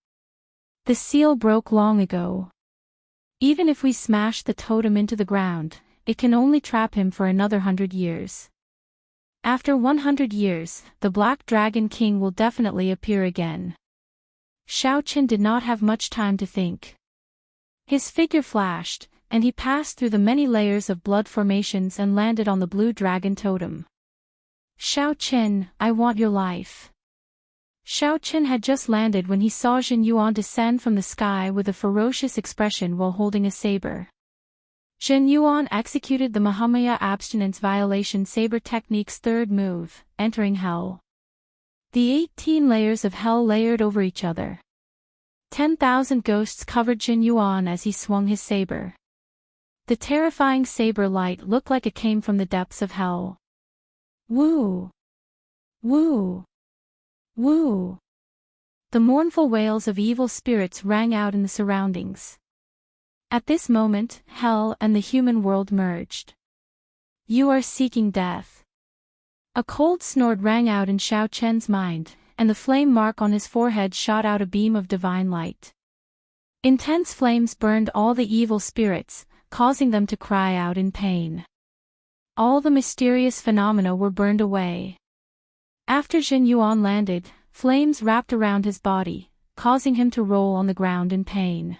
The seal broke long ago. Even if we smash the totem into the ground, it can only trap him for another 100 years. After 100 years, the Black Dragon King will definitely appear again. Xiaoqian did not have much time to think. His figure flashed, and he passed through the many layers of blood formations and landed on the blue dragon totem. Xiaoqian, I want your life. Xiaoqian had just landed when he saw Jin Yuan descend from the sky with a ferocious expression while holding a saber. Jin Yuan executed the Mahamaya abstinence violation saber technique's third move, entering hell. The 18 layers of hell layered over each other. 10,000 ghosts covered Jin Yuan as he swung his saber. The terrifying saber light looked like it came from the depths of hell. Woo! Woo! Woo! The mournful wails of evil spirits rang out in the surroundings. At this moment, hell and the human world merged. You are seeking death. A cold snort rang out in Xiaoqian's mind, and the flame mark on his forehead shot out a beam of divine light. Intense flames burned all the evil spirits, causing them to cry out in pain. All the mysterious phenomena were burned away. After Jin Yuan landed, flames wrapped around his body, causing him to roll on the ground in pain.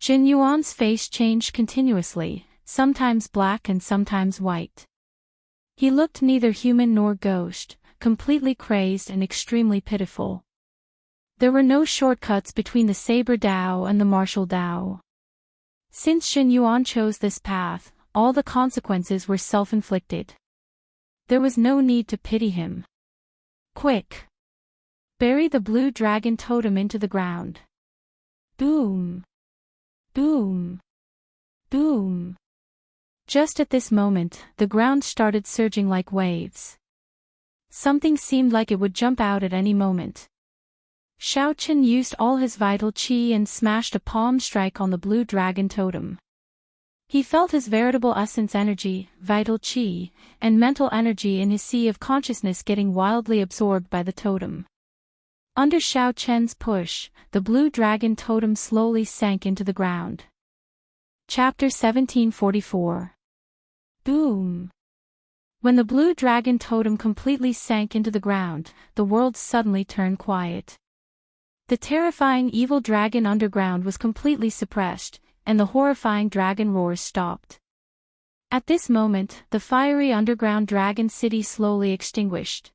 Jin Yuan's face changed continuously, sometimes black and sometimes white. He looked neither human nor ghost, completely crazed and extremely pitiful. There were no shortcuts between the Saber Dao and the Martial Dao. Since Jin Yuan chose this path, all the consequences were self-inflicted. There was no need to pity him. Quick! Bury the blue dragon totem into the ground. Boom! Boom! Boom! Just at this moment, the ground started surging like waves. Something seemed like it would jump out at any moment. Xiaochen used all his vital qi and smashed a palm strike on the blue dragon totem. He felt his veritable essence energy, vital qi, and mental energy in his sea of consciousness getting wildly absorbed by the totem. Under Xiaochen's push, the blue dragon totem slowly sank into the ground. Chapter 1744. Boom! When the blue dragon totem completely sank into the ground, the world suddenly turned quiet. The terrifying evil dragon underground was completely suppressed, and the horrifying dragon roars stopped. At this moment, the fiery underground dragon city slowly extinguished.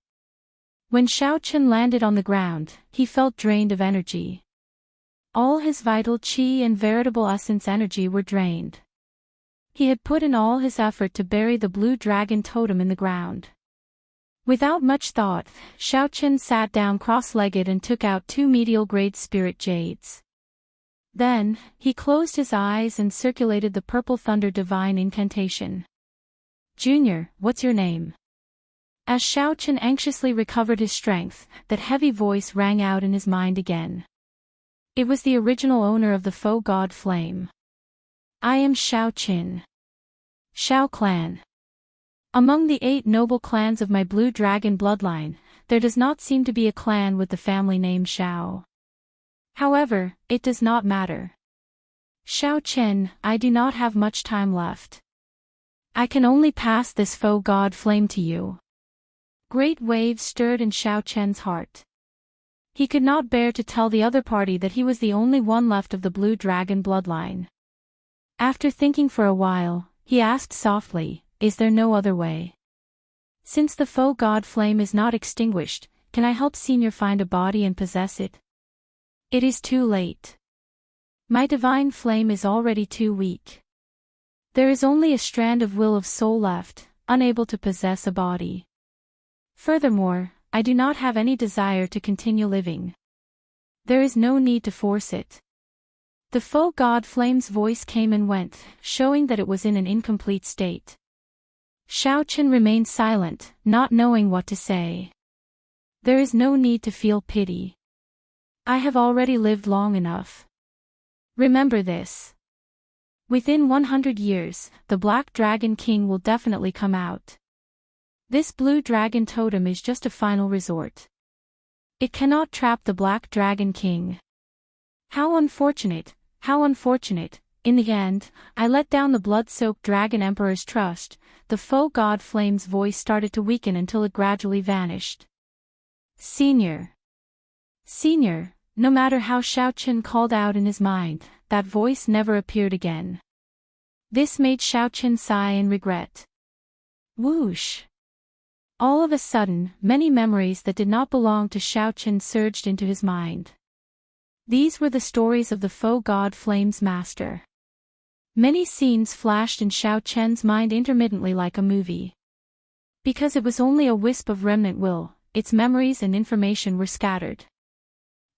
When Xiaochen landed on the ground, he felt drained of energy. All his vital qi and veritable essence energy were drained. He had put in all his effort to bury the blue dragon totem in the ground. Without much thought, Xiaochen sat down cross-legged and took out 2 medial-grade spirit jades. Then, he closed his eyes and circulated the purple thunder divine incantation. "Junior, what's your name?" As Xiaochen anxiously recovered his strength, that heavy voice rang out in his mind again. It was the original owner of the faux god flame. "I am Xiaochen. Xiao clan. Among the 8 noble clans of my blue dragon bloodline, there does not seem to be a clan with the family name Xiao. However, it does not matter. Xiaochen, I do not have much time left. I can only pass this faux god flame to you." Great waves stirred in Xiaochen's heart. He could not bear to tell the other party that he was the only one left of the blue dragon bloodline. After thinking for a while, he asked softly, "Is there no other way? Since the faux god flame is not extinguished, can I help Senior find a body and possess it?" "It is too late. My divine flame is already too weak. There is only a strand of will of soul left, unable to possess a body. Furthermore, I do not have any desire to continue living. There is no need to force it." The faux god flame's voice came and went, showing that it was in an incomplete state. Xiaochen remained silent, not knowing what to say. "There is no need to feel pity. I have already lived long enough. Remember this. Within 100 years, the Black Dragon King will definitely come out. This blue dragon totem is just a final resort. It cannot trap the Black Dragon King. How unfortunate, how unfortunate. In the end, I let down the blood-soaked Dragon Emperor's trust." The faux god flame's voice started to weaken until it gradually vanished. "Senior. Senior." No matter how Xiaochen called out in his mind, that voice never appeared again. This made Xiaochen sigh in regret. Whoosh! All of a sudden, many memories that did not belong to Xiaochen surged into his mind. These were the stories of the faux god flame's master. Many scenes flashed in Xiaochen's mind intermittently like a movie. Because it was only a wisp of remnant will, its memories and information were scattered.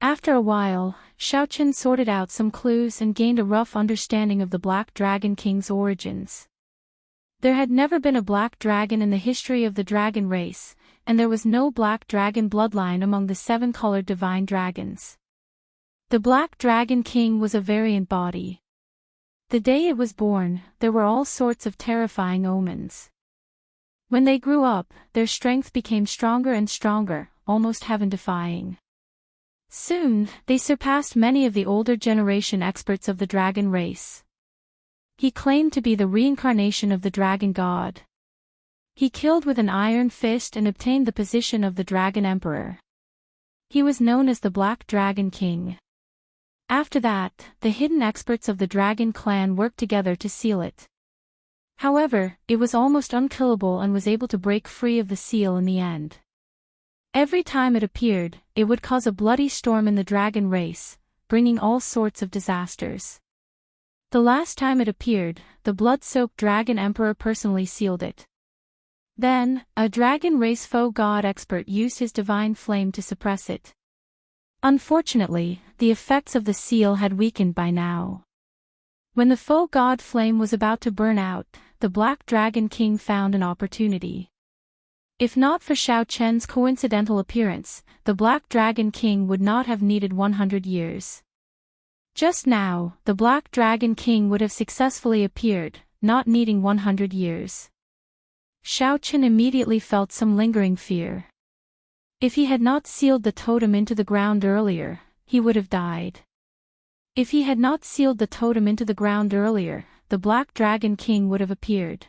After a while, Xiaochen sorted out some clues and gained a rough understanding of the Black Dragon King's origins. There had never been a black dragon in the history of the dragon race, and there was no black dragon bloodline among the 7-colored divine dragons. The Black Dragon King was a variant body. The day it was born, there were all sorts of terrifying omens. When they grew up, their strength became stronger and stronger, almost heaven-defying. Soon, they surpassed many of the older generation experts of the dragon race. He claimed to be the reincarnation of the dragon god. He killed with an iron fist and obtained the position of the Dragon Emperor. He was known as the Black Dragon King. After that, the hidden experts of the dragon clan worked together to seal it. However, it was almost unkillable and was able to break free of the seal in the end. Every time it appeared, it would cause a bloody storm in the dragon race, bringing all sorts of disasters. The last time it appeared, the blood-soaked Dragon Emperor personally sealed it. Then, a dragon race foe god expert used his divine flame to suppress it. Unfortunately, the effects of the seal had weakened by now. When the foe god flame was about to burn out, the Black Dragon King found an opportunity. If not for Xiao Chen's coincidental appearance, the Black Dragon King would not have needed 100 years. Just now, the Black Dragon King would have successfully appeared, not needing 100 years. Xiao Chen immediately felt some lingering fear. If he had not sealed the totem into the ground earlier, he would have died. If he had not sealed the totem into the ground earlier, the Black Dragon King would have appeared.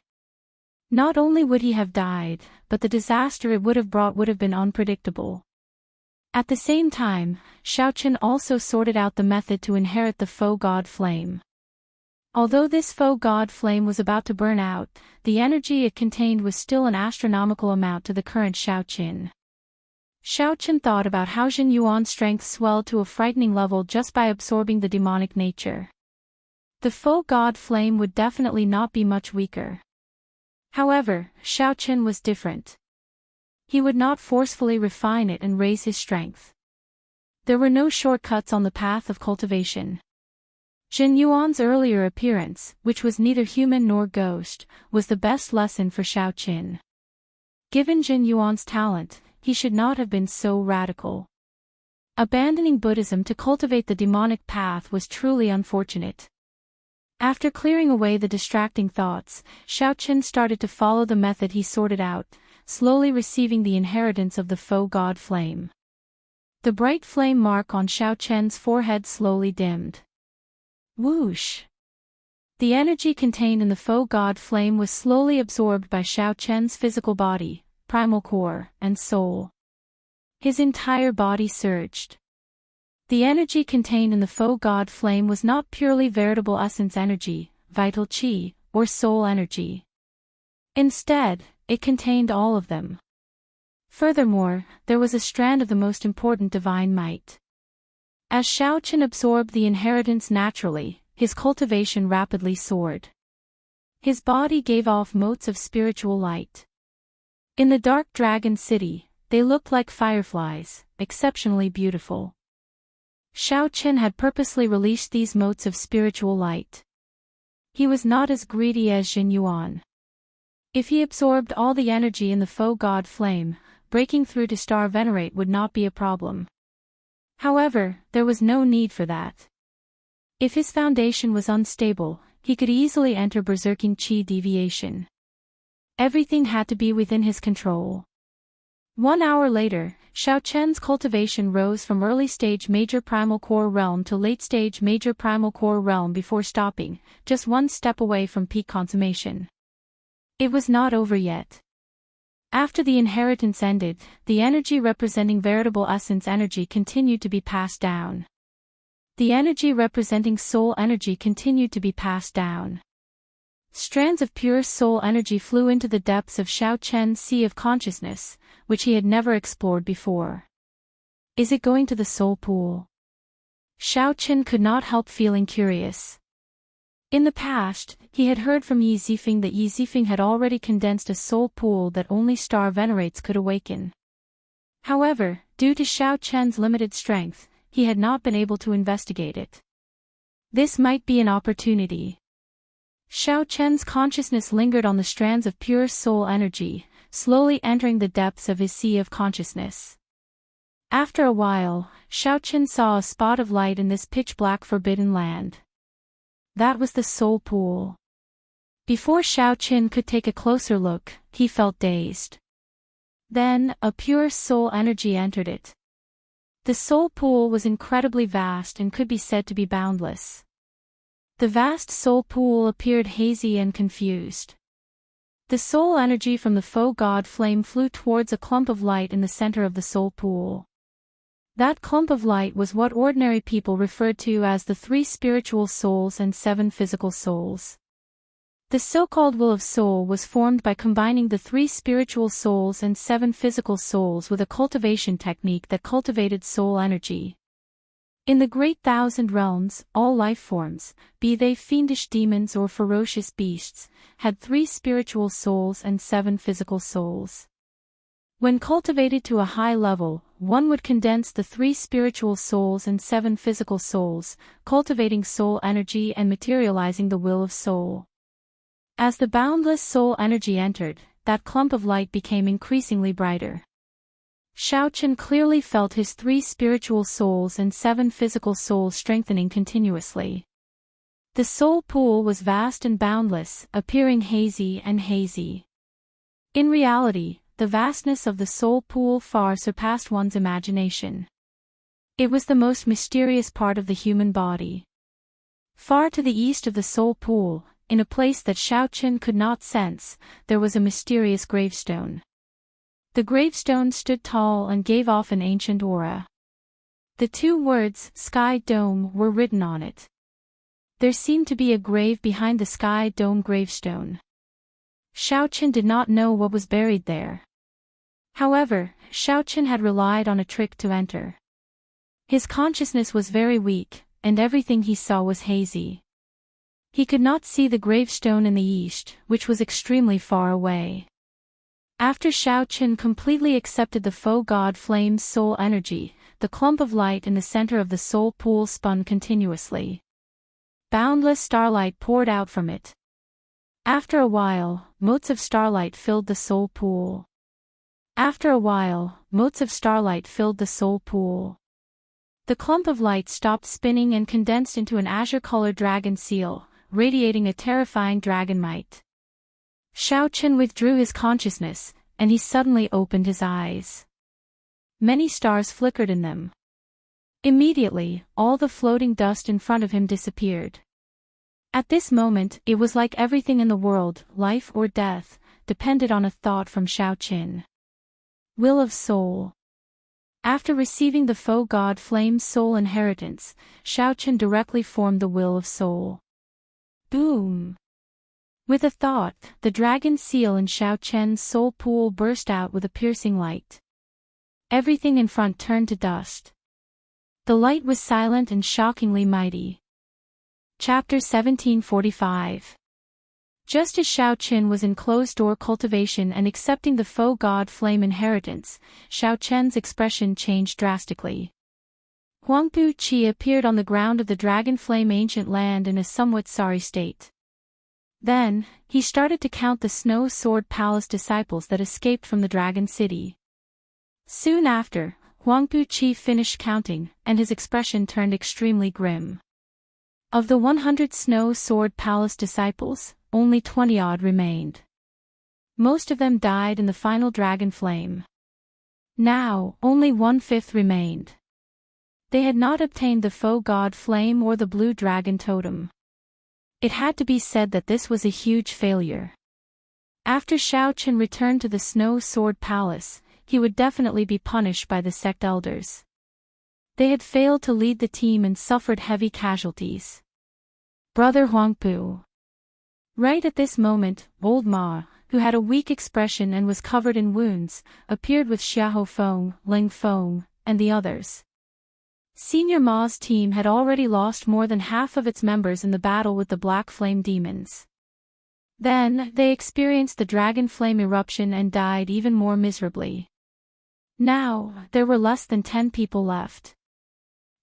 Not only would he have died, but the disaster it would have brought would have been unpredictable. At the same time, Xiao Chen also sorted out the method to inherit the foe god flame. Although this foe god flame was about to burn out, the energy it contained was still an astronomical amount to the current Xiao Chen. Xiao Chen thought about how Jin Yuan's strength swelled to a frightening level just by absorbing the demonic nature. The foe god flame would definitely not be much weaker. However, Xiao Chen was different. He would not forcefully refine it and raise his strength. There were no shortcuts on the path of cultivation. Jin Yuan's earlier appearance, which was neither human nor ghost, was the best lesson for Xiao Chen. Given Jin Yuan's talent, he should not have been so radical. Abandoning Buddhism to cultivate the demonic path was truly unfortunate. After clearing away the distracting thoughts, Xiao Chen started to follow the method he sorted out, slowly receiving the inheritance of the foe god flame. The bright flame mark on Xiao Chen's forehead slowly dimmed. Whoosh! The energy contained in the foe god flame was slowly absorbed by Xiao Chen's physical body, primal core, and soul. His entire body surged. The energy contained in the foe god flame was not purely veritable essence energy, vital qi, or soul energy. Instead, it contained all of them. Furthermore, there was a strand of the most important divine might. As Xiao Chen absorbed the inheritance naturally, his cultivation rapidly soared. His body gave off motes of spiritual light. In the dark dragon city, they looked like fireflies, exceptionally beautiful. Xiao Chen had purposely released these motes of spiritual light. He was not as greedy as Jin Yuan. If he absorbed all the energy in the foe god flame, breaking through to star venerate would not be a problem. However, there was no need for that. If his foundation was unstable, he could easily enter berserking qi deviation. Everything had to be within his control. 1 hour later, Xiao Chen's cultivation rose from early-stage major primal core realm to late-stage major primal core realm before stopping, just one step away from peak consummation. It was not over yet. After the inheritance ended, the energy representing veritable essence energy continued to be passed down. The energy representing soul energy continued to be passed down. Strands of pure soul energy flew into the depths of Xiao Chen's sea of consciousness, which he had never explored before. Is it going to the soul pool? Xiao Chen could not help feeling curious. In the past, he had heard from Yi Zifeng that Yi Zifeng had already condensed a soul pool that only star venerates could awaken. However, due to Xiao Chen's limited strength, he had not been able to investigate it. This might be an opportunity. Xiao Chen's consciousness lingered on the strands of pure soul energy, slowly entering the depths of his sea of consciousness. After a while, Xiao Chen saw a spot of light in this pitch-black forbidden land. That was the soul pool. Before Xiao Chen could take a closer look, he felt dazed. Then, a pure soul energy entered it. The soul pool was incredibly vast and could be said to be boundless. The vast soul pool appeared hazy and confused. The soul energy from the foe god flame flew towards a clump of light in the center of the soul pool. That clump of light was what ordinary people referred to as the 3 spiritual souls and 7 physical souls. The so-called will of soul was formed by combining the 3 spiritual souls and 7 physical souls with a cultivation technique that cultivated soul energy. In the great thousand realms, all life forms, be they fiendish demons or ferocious beasts, had 3 spiritual souls and 7 physical souls. When cultivated to a high level, one would condense the 3 spiritual souls and 7 physical souls, cultivating soul energy and materializing the will of soul. As the boundless soul energy entered, that clump of light became increasingly brighter. Xiaochen clearly felt his 3 spiritual souls and 7 physical souls strengthening continuously. The soul pool was vast and boundless, appearing hazy and hazy. In reality, the vastness of the soul pool far surpassed one's imagination. It was the most mysterious part of the human body. Far to the east of the soul pool, in a place that Xiaochen could not sense, there was a mysterious gravestone. The gravestone stood tall and gave off an ancient aura. The 2 words, Sky Dome, were written on it. There seemed to be a grave behind the Sky Dome gravestone. Xiaochen did not know what was buried there. However, Xiaochen had relied on a trick to enter. His consciousness was very weak, and everything he saw was hazy. He could not see the gravestone in the east, which was extremely far away. After Xiaochen completely accepted the faux god flame's soul energy, the clump of light in the center of the soul pool spun continuously. Boundless starlight poured out from it. After a while, motes of starlight filled the soul pool. After a while, motes of starlight filled the soul pool. The clump of light stopped spinning and condensed into an azure-colored dragon seal, radiating a terrifying dragon might. Xiaochen withdrew his consciousness, and he suddenly opened his eyes. Many stars flickered in them. Immediately, all the floating dust in front of him disappeared. At this moment, it was like everything in the world, life or death, depended on a thought from Xiaochen. Will of soul. After receiving the faux god flame's soul inheritance, Xiaochen directly formed the will of soul. Boom! With a thought, the dragon seal in Xiaochen's soul pool burst out with a piercing light. Everything in front turned to dust. The light was silent and shockingly mighty. Chapter 1745. Just as Xiaochen was in closed-door cultivation and accepting the faux god flame inheritance, Xiaochen's expression changed drastically. Huangpu Qi appeared on the ground of the dragon flame ancient land in a somewhat sorry state. Then, he started to count the Snow Sword Palace disciples that escaped from the Dragon City. Soon after, Huangpu Qi finished counting, and his expression turned extremely grim. Of the 100 Snow Sword Palace disciples, only 20-odd remained. Most of them died in the final dragon flame. Now, only 1/5 remained. They had not obtained the faux god flame or the blue dragon totem. It had to be said that this was a huge failure. After Xiaochen returned to the Snow Sword Palace, he would definitely be punished by the sect elders. They had failed to lead the team and suffered heavy casualties. Brother Huangpu. Right at this moment, old Ma, who had a weak expression and was covered in wounds, appeared with Xiahou Feng, Ling Feng, and the others. Senior Ma's team had already lost more than half of its members in the battle with the Black Flame demons. Then, they experienced the Dragon Flame eruption and died even more miserably. Now, there were less than 10 people left.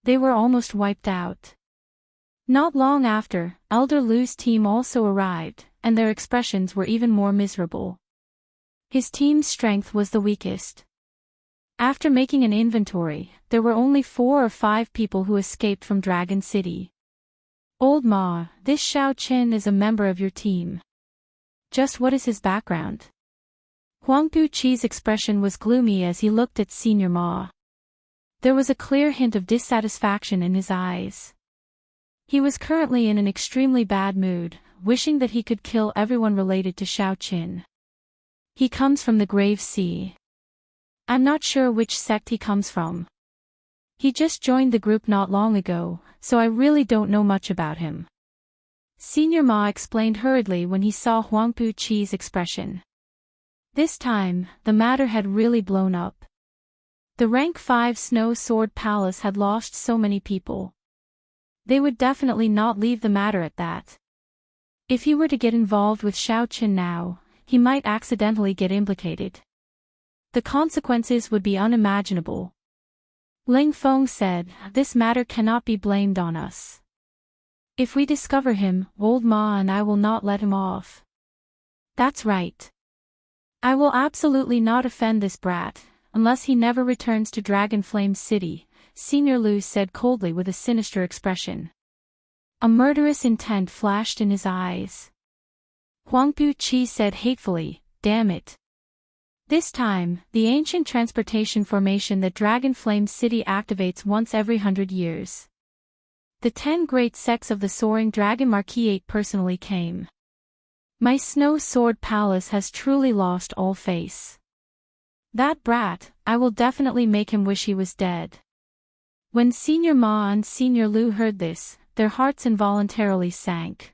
They were almost wiped out. Not long after, Elder Lu's team also arrived, and their expressions were even more miserable. His team's strength was the weakest. After making an inventory, there were only 4 or 5 people who escaped from Dragon City. Old Ma, this Xiaochen is a member of your team. Just what is his background? Huangpu Qi's expression was gloomy as he looked at Senior Ma. There was a clear hint of dissatisfaction in his eyes. He was currently in an extremely bad mood, wishing that he could kill everyone related to Xiaochen. He comes from the Grave Sea. I'm not sure which sect he comes from. He just joined the group not long ago, so I really don't know much about him. Senior Ma explained hurriedly when he saw Huangpu Qi's expression. This time, the matter had really blown up. The rank 5 Snow Sword Palace had lost so many people. They would definitely not leave the matter at that. If he were to get involved with Xiao Qin now, he might accidentally get implicated. The consequences would be unimaginable. Ling Feng said, "This matter cannot be blamed on us. If we discover him, old Ma and I will not let him off." "That's right. I will absolutely not offend this brat, unless he never returns to Dragon Flame City," Senior Lu said coldly with a sinister expression. A murderous intent flashed in his eyes. Huang Puqi said hatefully, "Damn it." This time, the ancient transportation formation that Dragon Flame City activates once every 100 years. The 10 great sects of the Soaring Dragon Marquis personally came. My Snow Sword Palace has truly lost all face. That brat, I will definitely make him wish he was dead. When Senior Ma and Senior Lu heard this, their hearts involuntarily sank.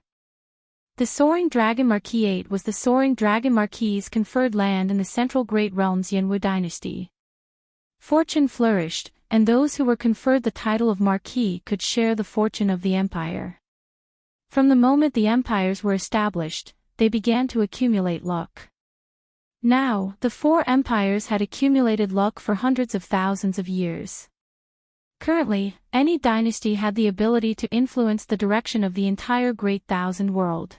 The Soaring Dragon Marquis was the Soaring Dragon Marquis' conferred land in the central Great Realms Yanwu dynasty. Fortune flourished, and those who were conferred the title of Marquis could share the fortune of the empire. From the moment the empires were established, they began to accumulate luck. Now, the 4 empires had accumulated luck for hundreds of thousands of years. Currently, any dynasty had the ability to influence the direction of the entire Great Thousand World.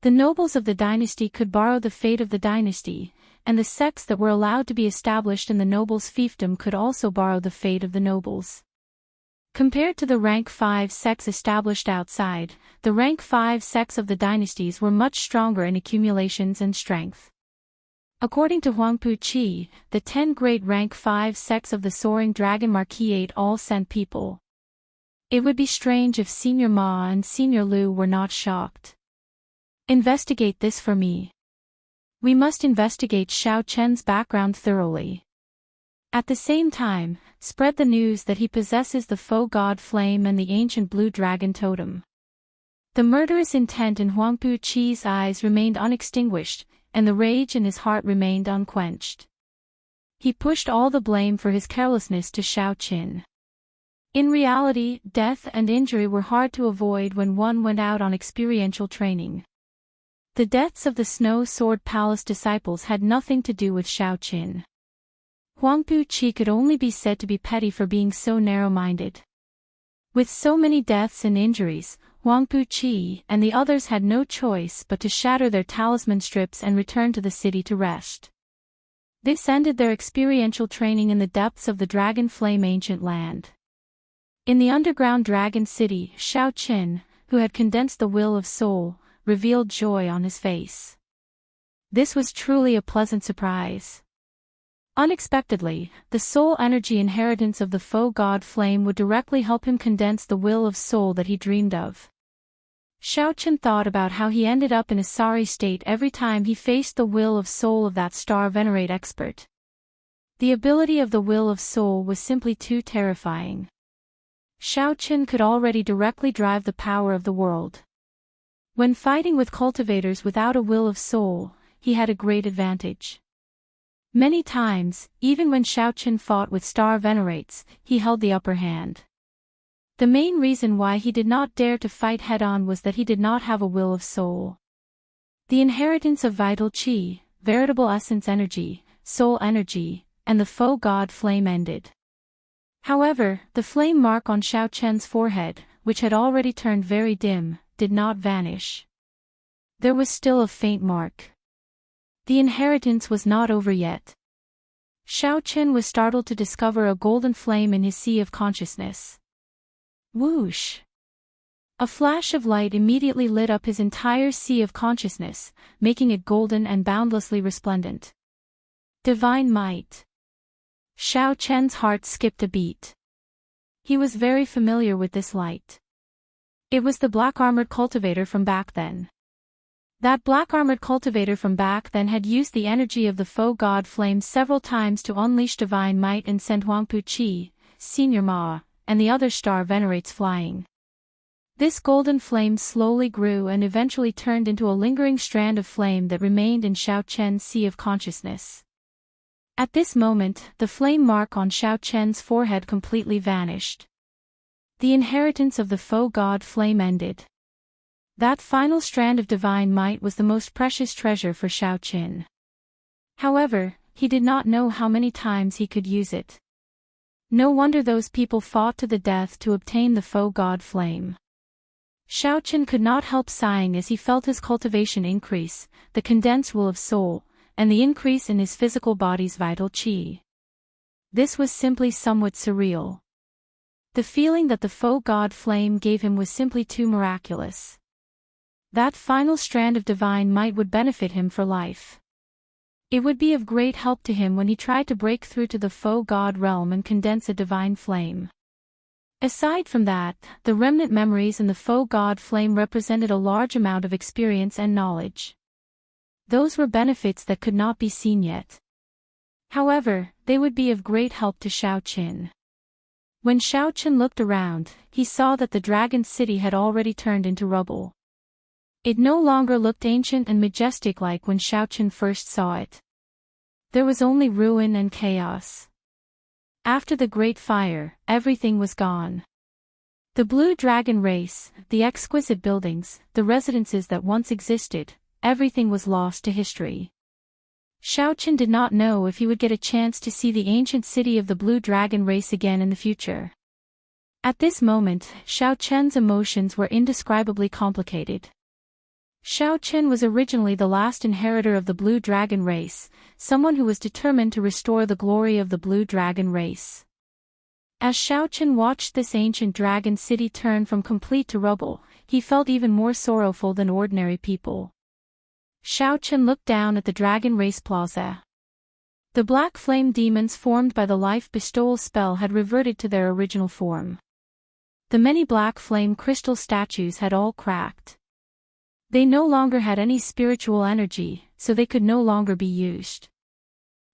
The nobles of the dynasty could borrow the fate of the dynasty, and the sects that were allowed to be established in the nobles' fiefdom could also borrow the fate of the nobles. Compared to the rank 5 sects established outside, the rank 5 sects of the dynasties were much stronger in accumulations and strength. According to Huang Puqi, the 10 great rank 5 sects of the Soaring Dragon Marquis all sent people. It would be strange if Senior Ma and Senior Lu were not shocked. Investigate this for me. We must investigate Xiao Chen's background thoroughly. At the same time, spread the news that he possesses the faux god flame and the ancient blue dragon totem. The murderous intent in Huang Puqi's eyes remained unextinguished, and the rage in his heart remained unquenched. He pushed all the blame for his carelessness to Xiao Qin. In reality, death and injury were hard to avoid when one went out on experiential training. The deaths of the Snow Sword Palace disciples had nothing to do with Xiao Qin. Huang Puqi could only be said to be petty for being so narrow-minded. With so many deaths and injuries, Huang Puqi and the others had no choice but to shatter their talisman strips and return to the city to rest. This ended their experiential training in the depths of the Dragon Flame ancient land. In the underground Dragon City, Xiao Qin, who had condensed the will of soul, revealed joy on his face. This was truly a pleasant surprise. Unexpectedly, the soul energy inheritance of the faux god flame would directly help him condense the will of soul that he dreamed of. Xiao Qin thought about how he ended up in a sorry state every time he faced the will of soul of that star venerate expert. The ability of the will of soul was simply too terrifying. Xiao Qin could already directly drive the power of the world. When fighting with cultivators without a will of soul, he had a great advantage. Many times, even when Xiao Qin fought with star venerates, he held the upper hand. The main reason why he did not dare to fight head-on was that he did not have a will of soul. The inheritance of vital qi, veritable essence energy, soul energy, and the faux god flame ended. However, the flame mark on Xiao Chen's forehead, which had already turned very dim, did not vanish. There was still a faint mark. The inheritance was not over yet. Xiao Qin was startled to discover a golden flame in his sea of consciousness. Whoosh! A flash of light immediately lit up his entire sea of consciousness, making it golden and boundlessly resplendent. Divine might. Xiao Chen's heart skipped a beat. He was very familiar with this light. It was the black-armored cultivator from back then. That black-armored cultivator from back then had used the energy of the faux god flame several times to unleash divine might and send Huang Puqi, Senior Ma, and the other star venerates flying. This golden flame slowly grew and eventually turned into a lingering strand of flame that remained in Xiao Chen's sea of consciousness. At this moment, the flame mark on Xiao Chen's forehead completely vanished. The inheritance of the foe god flame ended. That final strand of divine might was the most precious treasure for Xiao Chen. However, he did not know how many times he could use it. No wonder those people fought to the death to obtain the foe god flame. Xiao Chen could not help sighing as he felt his cultivation increase, the condensed will of soul, and the increase in his physical body's vital qi. This was simply somewhat surreal. The feeling that the foe god flame gave him was simply too miraculous. That final strand of divine might would benefit him for life. It would be of great help to him when he tried to break through to the foe god realm and condense a divine flame. Aside from that, the remnant memories in the foe god flame represented a large amount of experience and knowledge. Those were benefits that could not be seen yet. However, they would be of great help to Xiao Chen. When Xiao Chen looked around, he saw that the dragon city had already turned into rubble. It no longer looked ancient and majestic like when Xiao Chen first saw it. There was only ruin and chaos. After the great fire, everything was gone. The blue dragon race, the exquisite buildings, the residences that once existed, everything was lost to history. Xiao Chen did not know if he would get a chance to see the ancient city of the blue dragon race again in the future. At this moment, Xiao Chen's emotions were indescribably complicated. Xiao Chen was originally the last inheritor of the blue dragon race, someone who was determined to restore the glory of the blue dragon race. As Xiao Chen watched this ancient dragon city turn from complete to rubble, he felt even more sorrowful than ordinary people. Xiao Chen looked down at the dragon race plaza. The black flame demons formed by the life bestowal spell had reverted to their original form. The many black flame crystal statues had all cracked. They no longer had any spiritual energy, so they could no longer be used.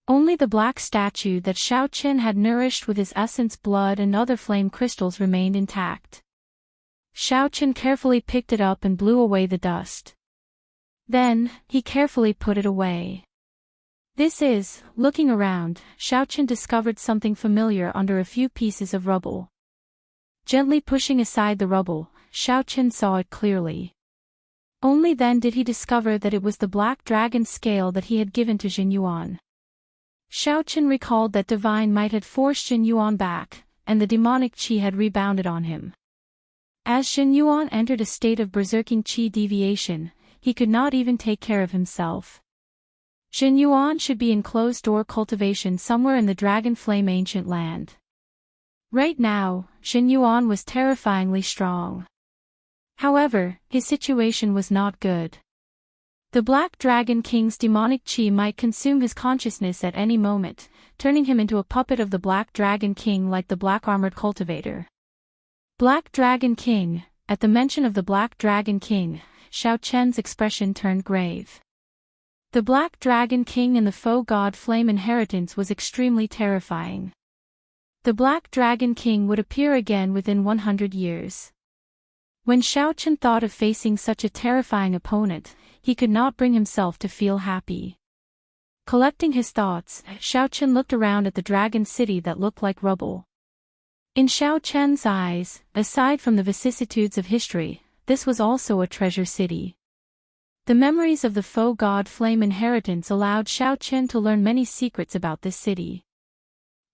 Only the black statue that Xiao Chen had nourished with his essence blood and other flame crystals remained intact. Xiao Chen carefully picked it up and blew away the dust. Then, he carefully put it away. Looking around, Xiao Chen discovered something familiar under a few pieces of rubble. Gently pushing aside the rubble, Xiao Chen saw it clearly. Only then did he discover that it was the black dragon scale that he had given to Jin Yuan. Xiao Chen recalled that divine might had forced Jin Yuan back, and the demonic qi had rebounded on him. As Jin Yuan entered a state of berserking qi deviation, he could not even take care of himself. Jin Yuan should be in closed-door cultivation somewhere in the Dragon Flame ancient land. Right now, Jin Yuan was terrifyingly strong. However, his situation was not good. The Black Dragon King's demonic qi might consume his consciousness at any moment, turning him into a puppet of the Black Dragon King like the Black Armored Cultivator. Black Dragon King. At the mention of the Black Dragon King, Xiao Chen's expression turned grave. The Black Dragon King and the foe god Flame inheritance was extremely terrifying. The Black Dragon King would appear again within 100 years. When Xiao Chen thought of facing such a terrifying opponent, he could not bring himself to feel happy. Collecting his thoughts, Xiao Chen looked around at the dragon city that looked like rubble. In Xiao Chen's eyes, aside from the vicissitudes of history, this was also a treasure city. The memories of the foe god Flame inheritance allowed Xiao Chen to learn many secrets about this city.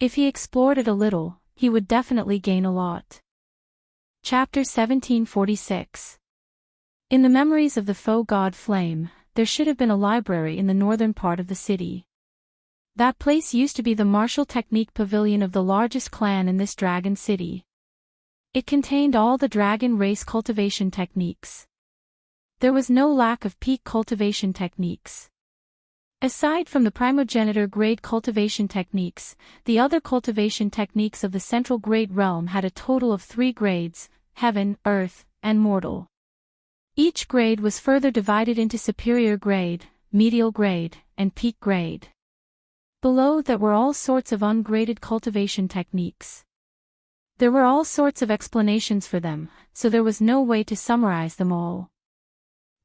If he explored it a little, he would definitely gain a lot. Chapter 1746. In the memories of the foe god Flame, there should have been a library in the northern part of the city. That place used to be the martial technique pavilion of the largest clan in this dragon city. It contained all the dragon race cultivation techniques. There was no lack of peak cultivation techniques. Aside from the primogenitor grade cultivation techniques, the other cultivation techniques of the central grade realm had a total of 3 grades: Heaven, Earth, and Mortal. Each grade was further divided into superior grade, medial grade, and peak grade. Below that were all sorts of ungraded cultivation techniques. There were all sorts of explanations for them, so there was no way to summarize them all.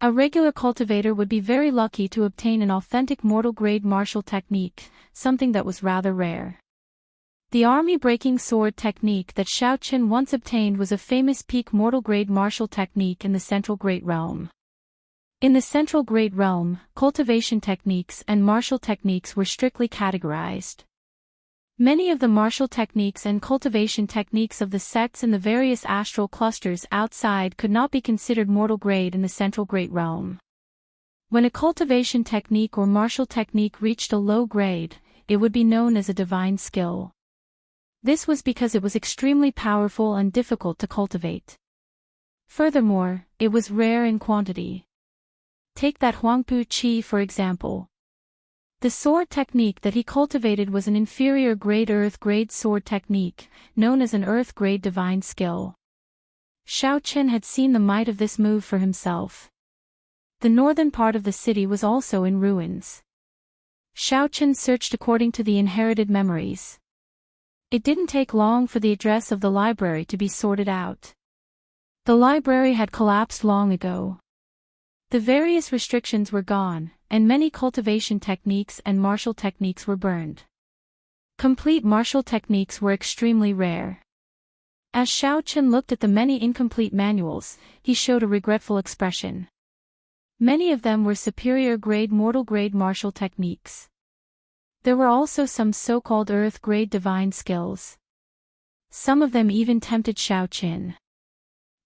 A regular cultivator would be very lucky to obtain an authentic mortal-grade martial technique, something that was rather rare. The army-breaking sword technique that Shao Chen once obtained was a famous peak mortal-grade martial technique in the Central Great Realm. In the Central Great Realm, cultivation techniques and martial techniques were strictly categorized. Many of the martial techniques and cultivation techniques of the sects in the various astral clusters outside could not be considered mortal grade in the Central Great Realm. When a cultivation technique or martial technique reached a low grade, it would be known as a divine skill. This was because it was extremely powerful and difficult to cultivate. Furthermore, it was rare in quantity. Take that Huangpu Qi for example. The sword technique that he cultivated was an inferior grade earth grade sword technique, known as an earth grade divine skill. Shao Chen had seen the might of this move for himself. The northern part of the city was also in ruins. Shao Chen searched according to the inherited memories. It didn't take long for the address of the library to be sorted out. The library had collapsed long ago. The various restrictions were gone, and many cultivation techniques and martial techniques were burned. Complete martial techniques were extremely rare. As Shao Chen looked at the many incomplete manuals, he showed a regretful expression. Many of them were superior grade mortal grade martial techniques. There were also some so-called earth grade divine skills. Some of them even tempted Shao Chen.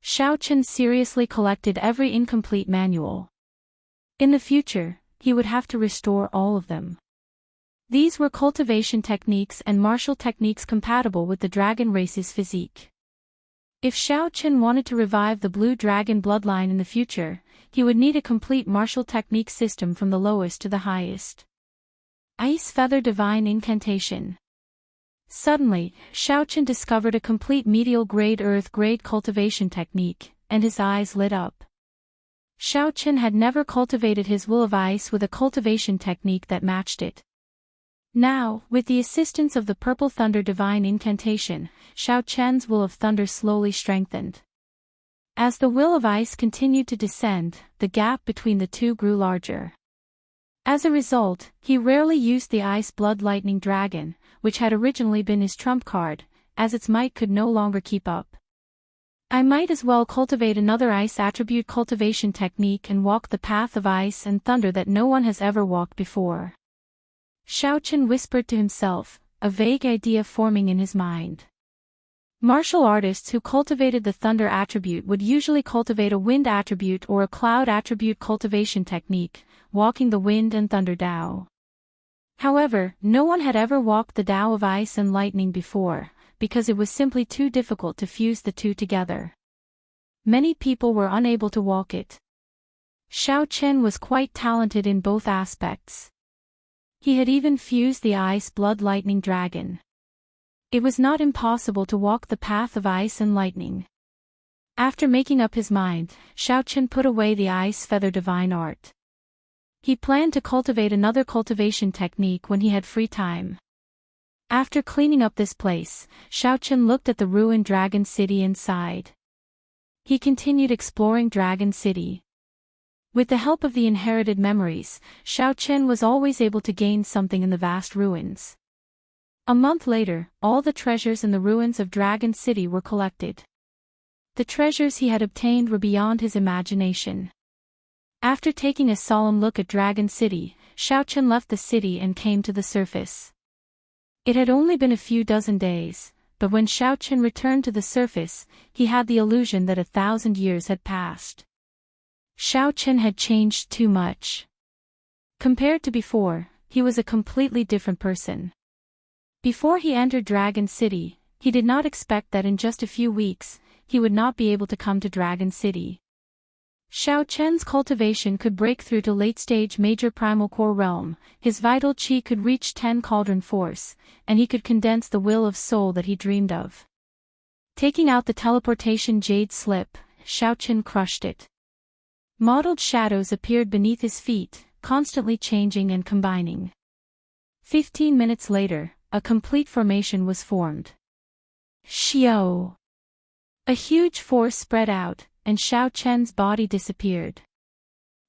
Shao Chen seriously collected every incomplete manual. In the future, he would have to restore all of them. These were cultivation techniques and martial techniques compatible with the dragon race's physique. If Shao Chen wanted to revive the blue dragon bloodline in the future, he would need a complete martial technique system from the lowest to the highest. Ice Feather Divine Incantation. Suddenly, Shao Chen discovered a complete medial grade earth grade cultivation technique, and his eyes lit up. Shao Chen had never cultivated his will of ice with a cultivation technique that matched it. Now, with the assistance of the Purple Thunder Divine Incantation, Shao Chen's will of thunder slowly strengthened. As the will of ice continued to descend, the gap between the two grew larger. As a result, he rarely used the Ice Blood Lightning Dragon, which had originally been his trump card, as its might could no longer keep up. I might as well cultivate another ice attribute cultivation technique and walk the path of ice and thunder that no one has ever walked before. Shao Chen whispered to himself, a vague idea forming in his mind. Martial artists who cultivated the thunder attribute would usually cultivate a wind attribute or a cloud attribute cultivation technique, walking the wind and thunder Dao. However, no one had ever walked the Dao of ice and lightning before, because it was simply too difficult to fuse the two together. Many people were unable to walk it. Shao Chen was quite talented in both aspects. He had even fused the Ice Blood Lightning Dragon. It was not impossible to walk the path of ice and lightning. After making up his mind, Shao Chen put away the Ice Feather Divine Art. He planned to cultivate another cultivation technique when he had free time. After cleaning up this place, Shao Chen looked at the ruined Dragon City inside. He continued exploring Dragon City. With the help of the inherited memories, Shao Chen was always able to gain something in the vast ruins. A month later, all the treasures in the ruins of Dragon City were collected. The treasures he had obtained were beyond his imagination. After taking a solemn look at Dragon City, Shao Chen left the city and came to the surface. It had only been a few dozen days, but when Shao Chen returned to the surface, he had the illusion that 1,000 years had passed. Shao Chen had changed too much. Compared to before, he was a completely different person. Before he entered Dragon City, he did not expect that in just a few weeks, he would not be able to come to Dragon City. Shao Chen's cultivation could break through to late-stage major primal core realm, his vital qi could reach 10 cauldron force, and he could condense the will of soul that he dreamed of. Taking out the teleportation jade slip, Shao Chen crushed it. Mottled shadows appeared beneath his feet, constantly changing and combining. 15 minutes later, a complete formation was formed. Xiao! A huge force spread out, and Shao Chen's body disappeared.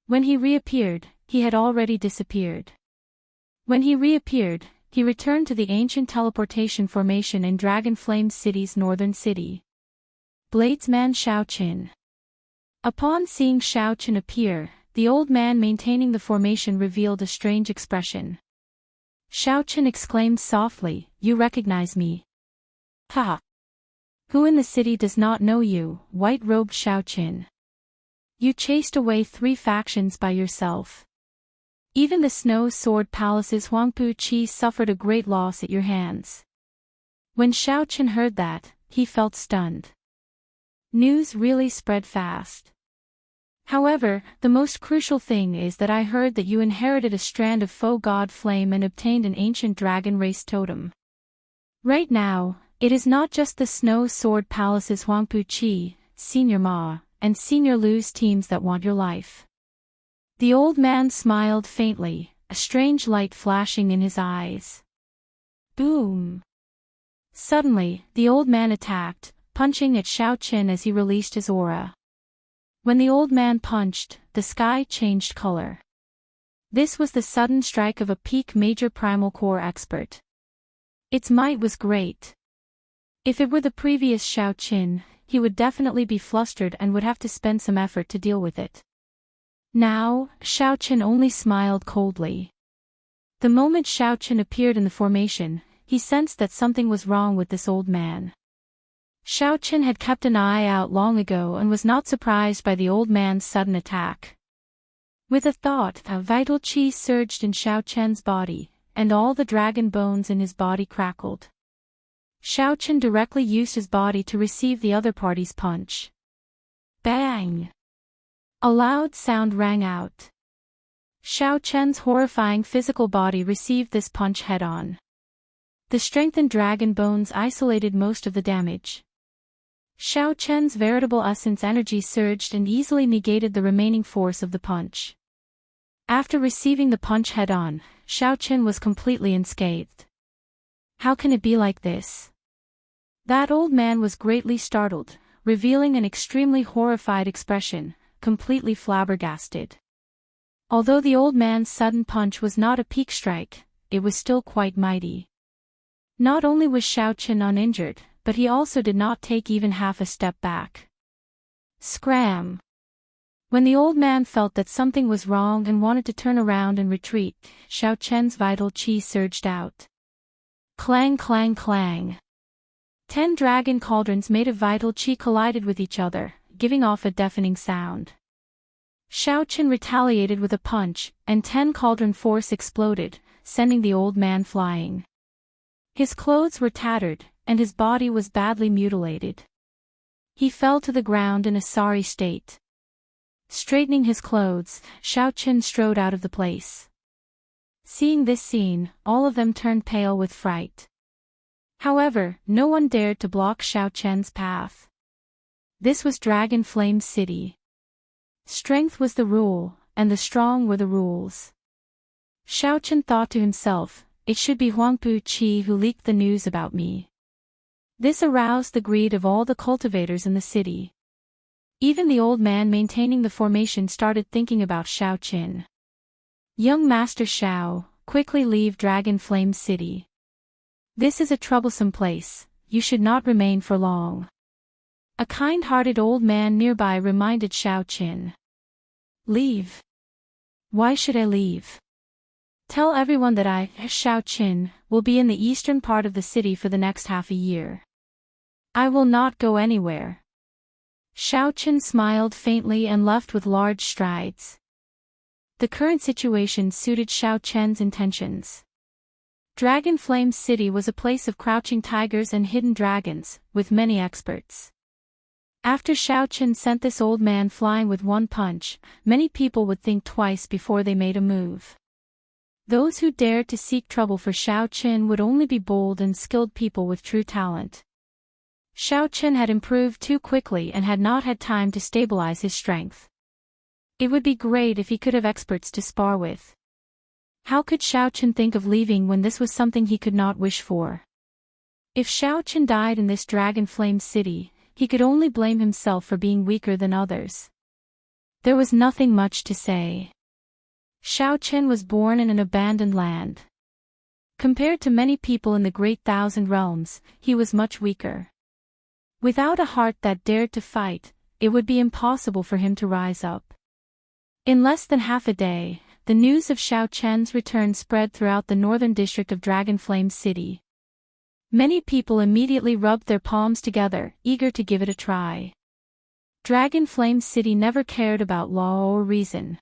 When he reappeared, he had already disappeared. When he reappeared, he returned to the ancient teleportation formation in Dragon Flame City's northern city. Bladesman Xiaoqin. Upon seeing Xiaoqin appear, the old man maintaining the formation revealed a strange expression. Xiaoqin exclaimed softly, "You recognize me?" "Ha! Who in the city does not know you, white-robed Xiaoqin? You chased away 3 factions by yourself. Even the Snow Sword Palace's Huangpu Qi suffered a great loss at your hands." When Xiaoqin heard that, he felt stunned. News really spread fast. "However, the most crucial thing is that I heard that you inherited a strand of faux god flame and obtained an ancient dragon race totem. Right now, it is not just the Snow Sword Palace's Huangpu Qi, Senior Ma, and Senior Lu's teams that want your life." The old man smiled faintly, a strange light flashing in his eyes. Boom! Suddenly, the old man attacked, punching at Xiaoqin as he released his aura. When the old man punched, the sky changed color. This was the sudden strike of a peak major primal core expert. Its might was great. If it were the previous Xiaoqin, he would definitely be flustered and would have to spend some effort to deal with it. Now, Xiaoqin only smiled coldly. The moment Xiaoqin appeared in the formation, he sensed that something was wrong with this old man. Xiaoqin had kept an eye out long ago and was not surprised by the old man's sudden attack. With a thought, a vital qi surged in Xiaoqin's body, and all the dragon bones in his body crackled. Xiaoqin directly used his body to receive the other party's punch. Bang! A loud sound rang out. Xiaoqin's horrifying physical body received this punch head-on. The strengthened dragon bones isolated most of the damage. Xiaoqin's veritable essence energy surged and easily negated the remaining force of the punch. After receiving the punch head-on, Xiaoqin was completely unscathed. How can it be like this? That old man was greatly startled, revealing an extremely horrified expression, completely flabbergasted. Although the old man's sudden punch was not a peak strike, it was still quite mighty. Not only was Xiaoqin uninjured, but he also did not take even half a step back. Scram! When the old man felt that something was wrong and wanted to turn around and retreat, Xiaoqin's vital qi surged out. Clang clang clang! 10 dragon cauldrons made of vital qi collided with each other, giving off a deafening sound. Xiaoqin retaliated with a punch, and 10 cauldron force exploded, sending the old man flying. His clothes were tattered, and his body was badly mutilated. He fell to the ground in a sorry state. Straightening his clothes, Xiaoqin strode out of the place. Seeing this scene, all of them turned pale with fright. However, no one dared to block Xiaoqin's path. This was Dragon Flame City. Strength was the rule, and the strong were the rules. Xiaoqin thought to himself, it should be Huangpu Qi who leaked the news about me. This aroused the greed of all the cultivators in the city. Even the old man maintaining the formation started thinking about Xiaoqin. Young Master Xiao, quickly leave Dragon Flame City. This is a troublesome place, you should not remain for long. A kind-hearted old man nearby reminded Xiaoqin. Leave? Why should I leave? Tell everyone that I, Xiaoqin, will be in the eastern part of the city for the next half a year. I will not go anywhere. Xiaoqin smiled faintly and left with large strides. The current situation suited Xiaoqin's intentions. Dragon Flame City was a place of crouching tigers and hidden dragons, with many experts. After Xiaoqin sent this old man flying with one punch, many people would think twice before they made a move. Those who dared to seek trouble for Xiaoqin would only be bold and skilled people with true talent. Xiaoqin had improved too quickly and had not had time to stabilize his strength. It would be great if he could have experts to spar with. How could Xiaoqin think of leaving when this was something he could not wish for? If Xiaoqin died in this Dragon Flame City, he could only blame himself for being weaker than others. There was nothing much to say. Xiao Chen was born in an abandoned land. Compared to many people in the Great Thousand Realms, he was much weaker. Without a heart that dared to fight, it would be impossible for him to rise up. In less than half a day, the news of Xiao Chen's return spread throughout the northern district of Dragonflame City. Many people immediately rubbed their palms together, eager to give it a try. Dragonflame City never cared about law or reason.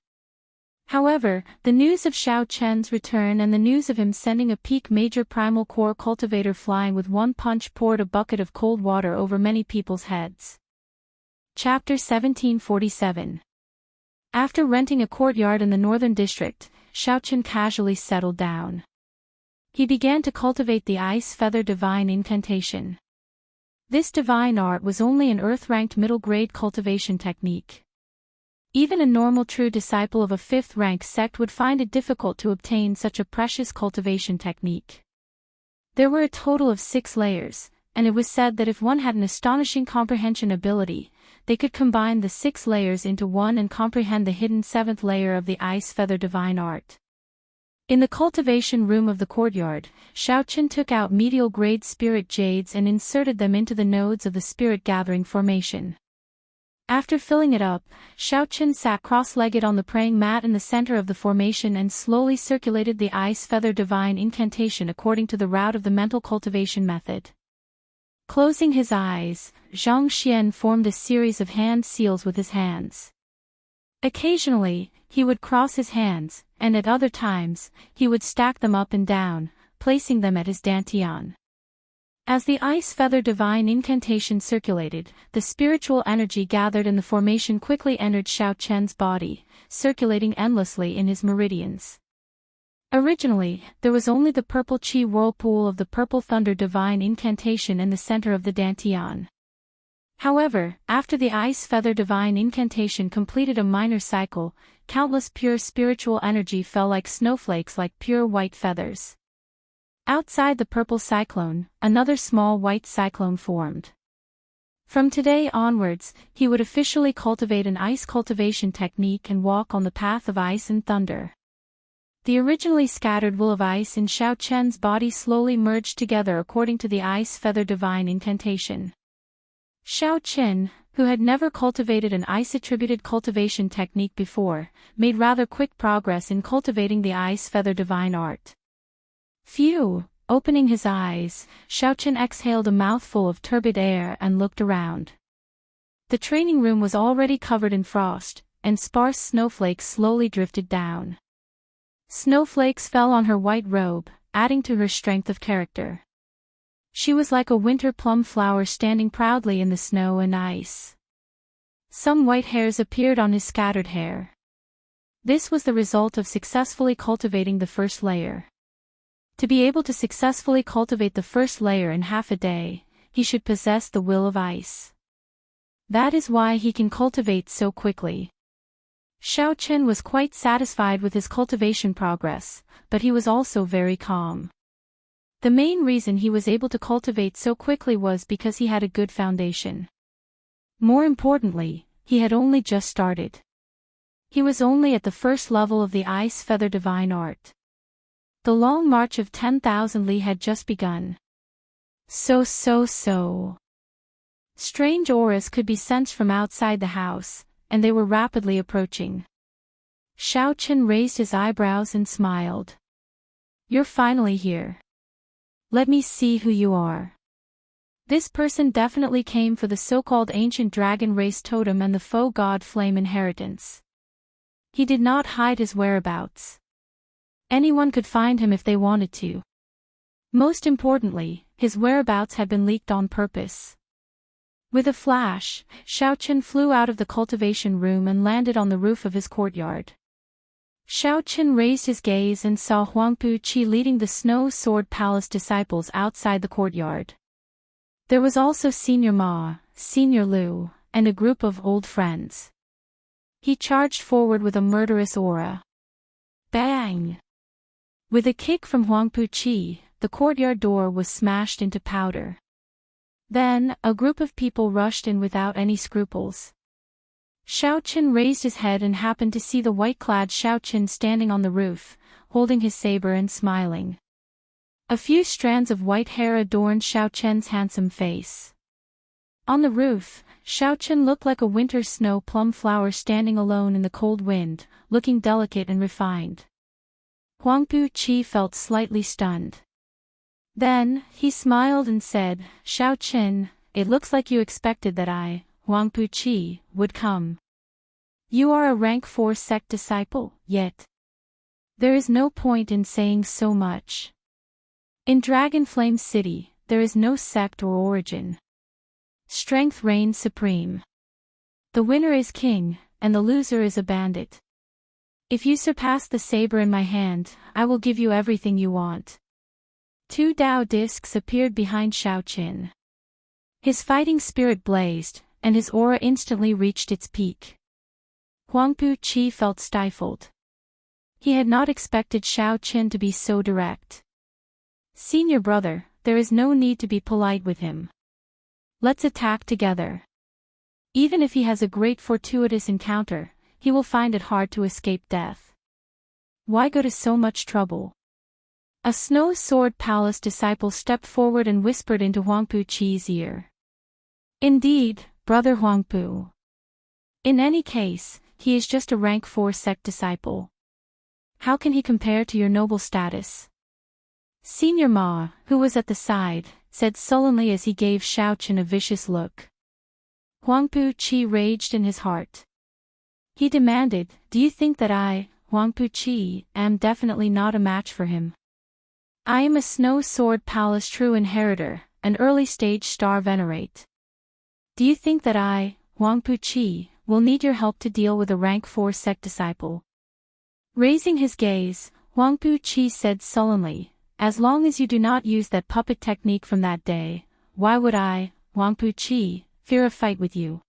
However, the news of Xiao Chen's return and the news of him sending a peak major primal core cultivator flying with one punch poured a bucket of cold water over many people's heads. Chapter 1747. After renting a courtyard in the northern district, Xiao Chen casually settled down. He began to cultivate the Ice Feather Divine Incantation. This divine art was only an earth-ranked middle-grade cultivation technique. Even a normal true disciple of a fifth-rank sect would find it difficult to obtain such a precious cultivation technique. There were a total of 6 layers, and it was said that if one had an astonishing comprehension ability, they could combine the 6 layers into one and comprehend the hidden 7th layer of the Ice Feather Divine Art. In the cultivation room of the courtyard, Xiao Chen took out medial-grade spirit jades and inserted them into the nodes of the spirit-gathering formation. After filling it up, Xiao Chen sat cross-legged on the praying mat in the center of the formation and slowly circulated the Ice Feather Divine Incantation according to the route of the mental cultivation method. Closing his eyes, Zhang Xian formed a series of hand seals with his hands. Occasionally, he would cross his hands, and at other times, he would stack them up and down, placing them at his dantian. As the Ice Feather Divine Incantation circulated, the spiritual energy gathered in the formation quickly entered Xiao Chen's body, circulating endlessly in his meridians. Originally, there was only the purple chi whirlpool of the Purple Thunder Divine Incantation in the center of the dantian. However, after the Ice Feather Divine Incantation completed a minor cycle, countless pure spiritual energy fell like snowflakes like pure white feathers. Outside the purple cyclone, another small white cyclone formed. From today onwards, he would officially cultivate an ice cultivation technique and walk on the path of ice and thunder. The originally scattered wool of ice in Xiao Chen's body slowly merged together according to the Ice Feather Divine Incantation. Xiao Chen, who had never cultivated an ice-attributed cultivation technique before, made rather quick progress in cultivating the Ice Feather Divine Art. Phew! Opening his eyes, Xiao Chen exhaled a mouthful of turbid air and looked around. The training room was already covered in frost, and sparse snowflakes slowly drifted down. Snowflakes fell on her white robe, adding to her strength of character. She was like a winter plum flower standing proudly in the snow and ice. Some white hairs appeared on his scattered hair. This was the result of successfully cultivating the first layer. To be able to successfully cultivate the first layer in half a day, he should possess the will of ice. That is why he can cultivate so quickly. Xiao Chen was quite satisfied with his cultivation progress, but he was also very calm. The main reason he was able to cultivate so quickly was because he had a good foundation. More importantly, he had only just started. He was only at the first level of the Ice Feather Divine Art. The long march of 10,000 li had just begun. So. Strange auras could be sensed from outside the house, and they were rapidly approaching. Xiao Chen raised his eyebrows and smiled. "You're finally here. Let me see who you are." This person definitely came for the so-called ancient dragon race totem and the faux god flame inheritance. He did not hide his whereabouts. Anyone could find him if they wanted to. Most importantly, his whereabouts had been leaked on purpose. With a flash, Xiao Chen flew out of the cultivation room and landed on the roof of his courtyard. Xiao Chen raised his gaze and saw Huangpu Qi leading the Snow Sword Palace disciples outside the courtyard. There was also Senior Ma, Senior Lu, and a group of old friends. He charged forward with a murderous aura. Bang! With a kick from Huangpu Qi, the courtyard door was smashed into powder. Then, a group of people rushed in without any scruples. Xiao Qin raised his head and happened to see the white-clad Xiao Qin standing on the roof, holding his saber and smiling. A few strands of white hair adorned Xiao Qin's handsome face. On the roof, Xiao Qin looked like a winter snow plum flower standing alone in the cold wind, looking delicate and refined. Huang Puqi felt slightly stunned. Then, he smiled and said, "Xiao Qin, it looks like you expected that I, Huang Puqi, would come. You are a rank 4 sect disciple, yet there is no point in saying so much. In Dragon Flame City, there is no sect or origin. Strength reigns supreme. The winner is king, and the loser is a bandit. If you surpass the saber in my hand, I will give you everything you want." 2 Dao discs appeared behind Xiao Qin. His fighting spirit blazed, and his aura instantly reached its peak. Huang Puqi felt stifled. He had not expected Xiao Qin to be so direct. "Senior brother, there is no need to be polite with him. Let's attack together. Even if he has a great fortuitous encounter, he will find it hard to escape death. Why go to so much trouble?" A Snow Sword Palace disciple stepped forward and whispered into Huang Puqi's ear. "Indeed, brother Huangpu. In any case, he is just a rank 4 sect disciple. How can he compare to your noble status?" Senior Ma, who was at the side, said sullenly as he gave Xiao Qin a vicious look. Huang Puqi raged in his heart. He demanded, "Do you think that I, Huang Puqi, am definitely not a match for him? I am a Snow Sword Palace true inheritor, an early-stage star venerate. Do you think that I, Huang Puqi, will need your help to deal with a rank 4 sect disciple?" Raising his gaze, Huang Puqi said sullenly, "As long as you do not use that puppet technique from that day, why would I, Huang Puqi, fear a fight with you?"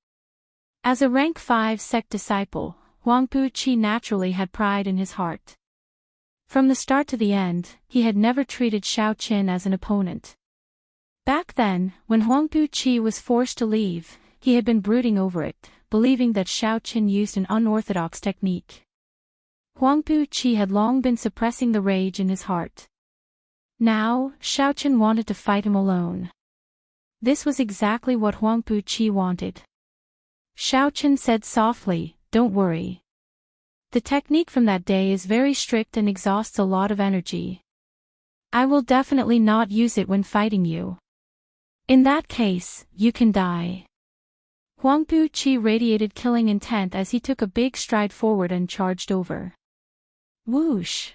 As a rank 5 sect disciple, Huang Puqi naturally had pride in his heart. From the start to the end, he had never treated Xiao Qin as an opponent. Back then, when Huang Puqi was forced to leave, he had been brooding over it, believing that Xiao Qin used an unorthodox technique. Huang Puqi had long been suppressing the rage in his heart. Now, Xiao Qin wanted to fight him alone. This was exactly what Huang Puqi wanted. Xiao Qin said softly, "Don't worry. The technique from that day is very strict and exhausts a lot of energy. I will definitely not use it when fighting you. In that case, you can die." Huang Puqi radiated killing intent as he took a big stride forward and charged over. Whoosh!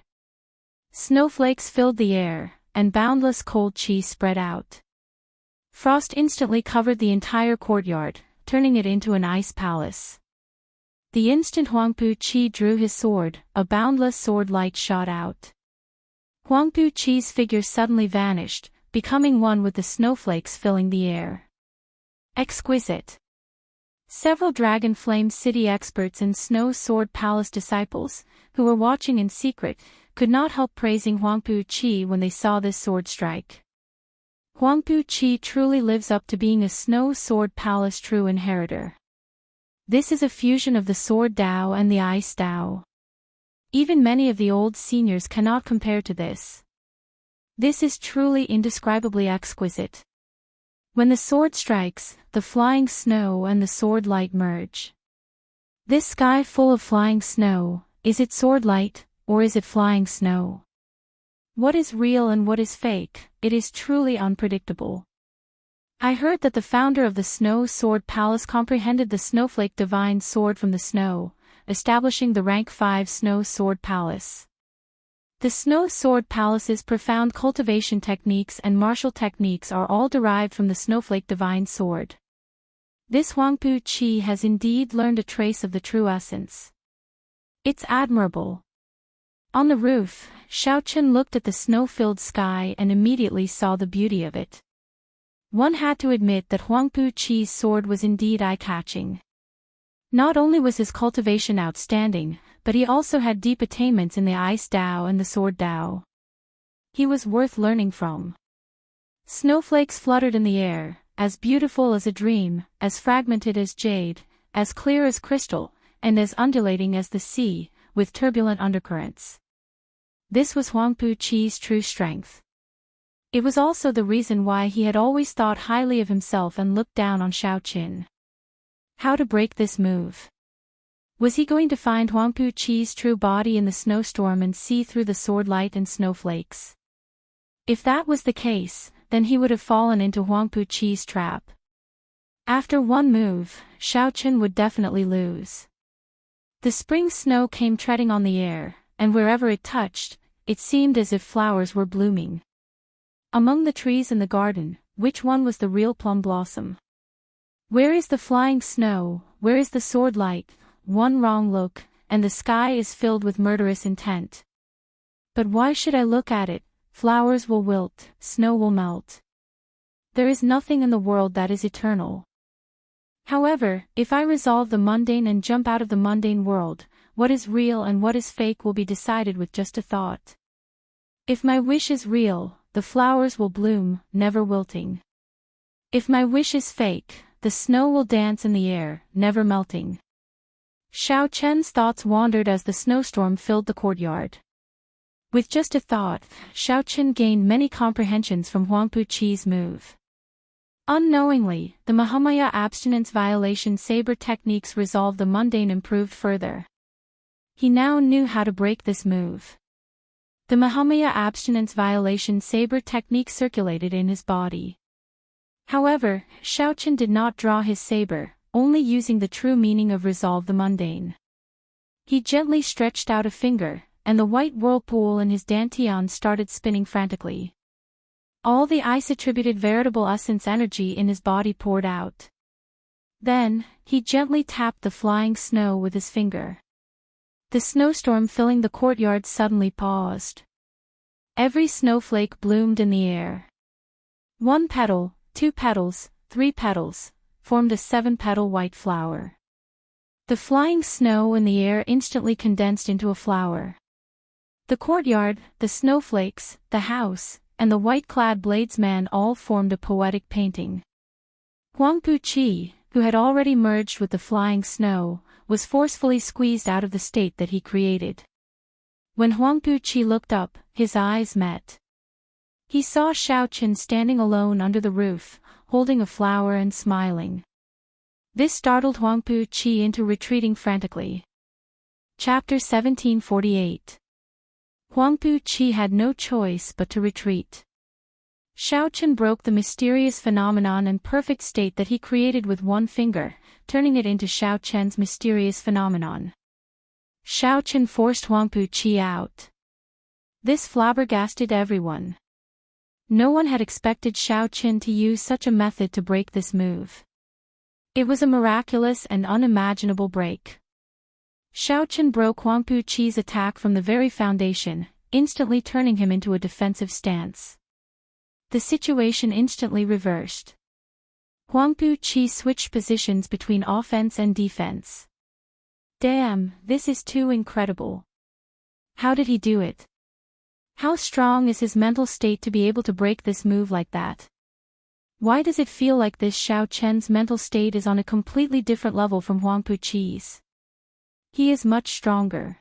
Snowflakes filled the air, and boundless cold chi spread out. Frost instantly covered the entire courtyard, turning it into an ice palace. The instant Huang Puqi drew his sword, a boundless sword light shot out. Huang Puqi's figure suddenly vanished, becoming one with the snowflakes filling the air. Exquisite. Several Dragon Flame City experts and Snow Sword Palace disciples, who were watching in secret, could not help praising Huang Puqi when they saw this sword strike. Huang Puqi truly lives up to being a Snow Sword Palace true inheritor. This is a fusion of the Sword Dao and the Ice Dao. Even many of the old seniors cannot compare to this. This is truly indescribably exquisite. When the sword strikes, the flying snow and the sword light merge. This sky full of flying snow, is it sword light, or is it flying snow? What is real and what is fake? It is truly unpredictable. I heard that the founder of the Snow Sword Palace comprehended the Snowflake Divine Sword from the snow, establishing the rank 5 Snow Sword Palace. The Snow Sword Palace's profound cultivation techniques and martial techniques are all derived from the Snowflake Divine Sword. This Huang Puqi has indeed learned a trace of the true essence. It's admirable. On the roof, Xiao Qin looked at the snow-filled sky and immediately saw the beauty of it. One had to admit that Huang Puqi's sword was indeed eye-catching. Not only was his cultivation outstanding, but he also had deep attainments in the Ice Dao and the Sword Dao. He was worth learning from. Snowflakes fluttered in the air, as beautiful as a dream, as fragmented as jade, as clear as crystal, and as undulating as the sea, with turbulent undercurrents. This was Huang Puqi's true strength. It was also the reason why he had always thought highly of himself and looked down on Xiaoqin. How to break this move? Was he going to find Huang Puqi's true body in the snowstorm and see through the sword light and snowflakes? If that was the case, then he would have fallen into Huang Puqi's trap. After one move, Xiaoqin would definitely lose. The spring snow came treading on the air, and wherever it touched, it seemed as if flowers were blooming. Among the trees in the garden, which one was the real plum blossom? Where is the flying snow, where is the sword light? One wrong look, and the sky is filled with murderous intent. But why should I look at it? Flowers will wilt, snow will melt. There is nothing in the world that is eternal. However, if I resolve the mundane and jump out of the mundane world, what is real and what is fake will be decided with just a thought. If my wish is real, the flowers will bloom, never wilting. If my wish is fake, the snow will dance in the air, never melting. Xiaoqian's thoughts wandered as the snowstorm filled the courtyard. With just a thought, Xiaoqin gained many comprehensions from Huang Puqi's move. Unknowingly, the Mahamaya abstinence violation saber techniques resolved the mundane improved further. He now knew how to break this move. The Mahamaya abstinence violation saber technique circulated in his body. However, Xiaoqin did not draw his saber, only using the true meaning of resolve the mundane. He gently stretched out a finger, and the white whirlpool in his dantian started spinning frantically. All the ice-attributed veritable essence energy in his body poured out. Then, he gently tapped the flying snow with his finger. The snowstorm filling the courtyard suddenly paused. Every snowflake bloomed in the air. 1 petal, 2 petals, 3 petals, formed a 7-petal white flower. The flying snow in the air instantly condensed into a flower. The courtyard, the snowflakes, the house, and the white-clad bladesman all formed a poetic painting. Huang Puqi, who had already merged with the flying snow, was forcefully squeezed out of the state that he created. When Huang Puqi looked up, his eyes met. He saw Xiaoqin standing alone under the roof, holding a flower and smiling. This startled Huang Puqi into retreating frantically. Chapter 1748. Huang Puqi had no choice but to retreat. Xiaoqin broke the mysterious phenomenon and perfect state that he created with one finger, turning it into Xiaoqian's mysterious phenomenon. Xiaoqin forced Huang Puqi out. This flabbergasted everyone. No one had expected Xiaoqin to use such a method to break this move. It was a miraculous and unimaginable break. Xiaoqin broke Huang Puqi's attack from the very foundation, instantly turning him into a defensive stance. The situation instantly reversed. Huang Puqi switched positions between offense and defense. Damn, this is too incredible. How did he do it? How strong is his mental state to be able to break this move like that? Why does it feel like this Xiaoqian's mental state is on a completely different level from Huang Puqi's? He is much stronger.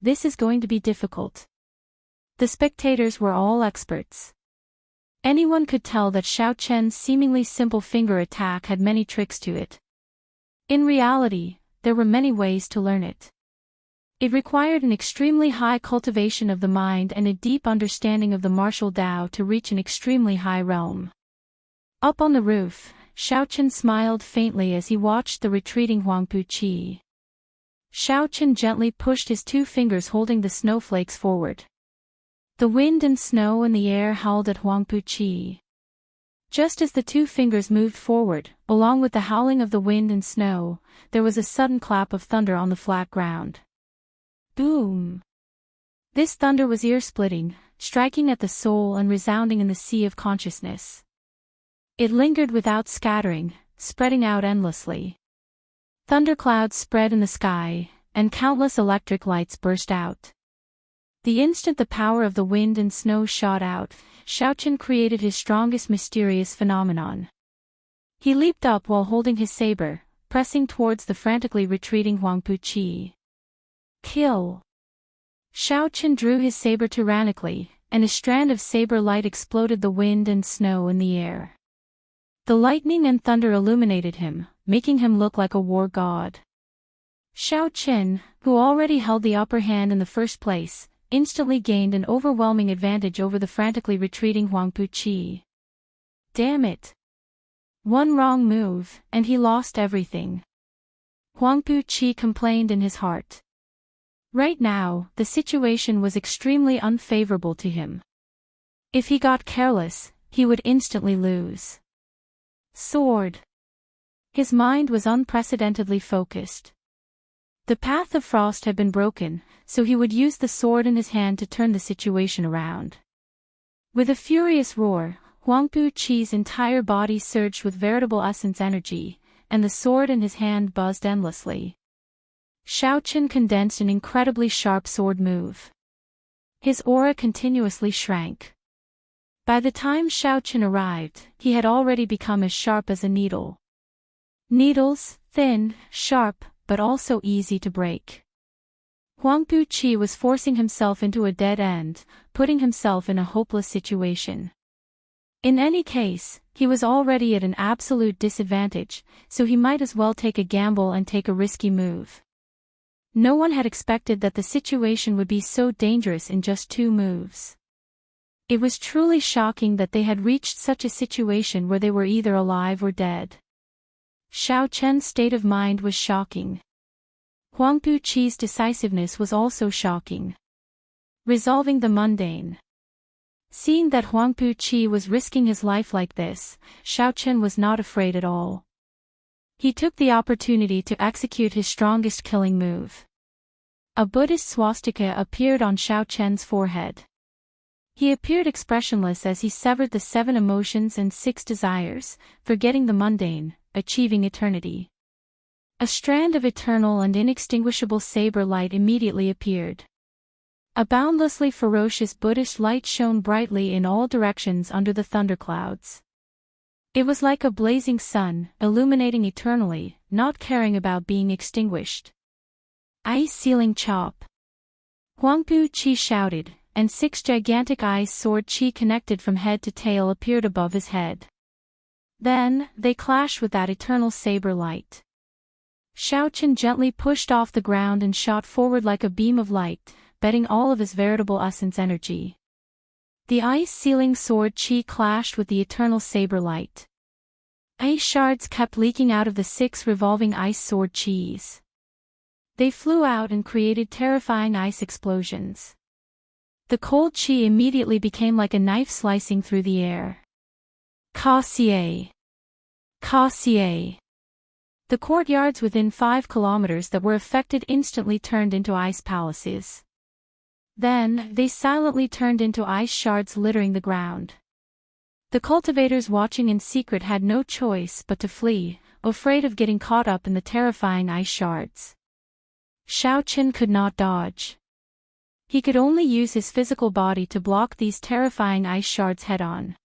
This is going to be difficult. The spectators were all experts. Anyone could tell that Xiaoqian's seemingly simple finger attack had many tricks to it. In reality, there were many ways to learn it. It required an extremely high cultivation of the mind and a deep understanding of the martial Tao to reach an extremely high realm. Up on the roof, Xiaoqin smiled faintly as he watched the retreating Huang Puqi. Xiaoqin gently pushed his 2 fingers holding the snowflakes forward. The wind and snow in the air howled at Huang Puqi. Just as the 2 fingers moved forward, along with the howling of the wind and snow, there was a sudden clap of thunder on the flat ground. Boom! This thunder was ear-splitting, striking at the soul and resounding in the sea of consciousness. It lingered without scattering, spreading out endlessly. Thunderclouds spread in the sky, and countless electric lights burst out. The instant the power of the wind and snow shot out, Xiaoqin created his strongest mysterious phenomenon. He leaped up while holding his saber, pressing towards the frantically retreating Huang Puqi. Kill! Shao Chen drew his saber tyrannically, and a strand of saber light exploded the wind and snow in the air. The lightning and thunder illuminated him, making him look like a war god. Shao Chen, who already held the upper hand in the first place, instantly gained an overwhelming advantage over the frantically retreating Huang Puqi. Damn it! One wrong move, and he lost everything. Huang Puqi complained in his heart. Right now, the situation was extremely unfavorable to him. If he got careless, he would instantly lose. Sword. His mind was unprecedentedly focused. The path of frost had been broken, so he would use the sword in his hand to turn the situation around. With a furious roar, Huang Puqi's entire body surged with veritable essence energy, and the sword in his hand buzzed endlessly. Shao Chen condensed an incredibly sharp sword move. His aura continuously shrank. By the time Shao Chen arrived, he had already become as sharp as a needle. Needles, thin, sharp, but also easy to break. Huang Puqi was forcing himself into a dead end, putting himself in a hopeless situation. In any case, he was already at an absolute disadvantage, so he might as well take a gamble and take a risky move. No one had expected that the situation would be so dangerous in just 2 moves. It was truly shocking that they had reached such a situation where they were either alive or dead. Shao Chen's state of mind was shocking. Huang Puqi's decisiveness was also shocking. Resolving the mundane. Seeing that Huang Puqi was risking his life like this, Shao Chen was not afraid at all. He took the opportunity to execute his strongest killing move. A Buddhist swastika appeared on Shao Chen's forehead. He appeared expressionless as he severed the 7 emotions and 6 desires, forgetting the mundane, achieving eternity. A strand of eternal and inextinguishable saber light immediately appeared. A boundlessly ferocious Buddhist light shone brightly in all directions under the thunderclouds. It was like a blazing sun, illuminating eternally, not caring about being extinguished. Ice Sealing Chop. Huang Puqi shouted, and 6 gigantic ice sword chi connected from head to tail appeared above his head. Then, they clashed with that eternal saber light. Shao Chen gently pushed off the ground and shot forward like a beam of light, betting all of his veritable essence energy. The ice-sealing sword chi clashed with the eternal saber light. Ice shards kept leaking out of the 6 revolving ice sword chis. They flew out and created terrifying ice explosions. The cold chi immediately became like a knife slicing through the air. Ka-xie! Ka-xie! The courtyards within 5 kilometers that were affected instantly turned into ice palaces. Then, they silently turned into ice shards littering the ground. The cultivators watching in secret had no choice but to flee, afraid of getting caught up in the terrifying ice shards. Shao Chen could not dodge. He could only use his physical body to block these terrifying ice shards head-on.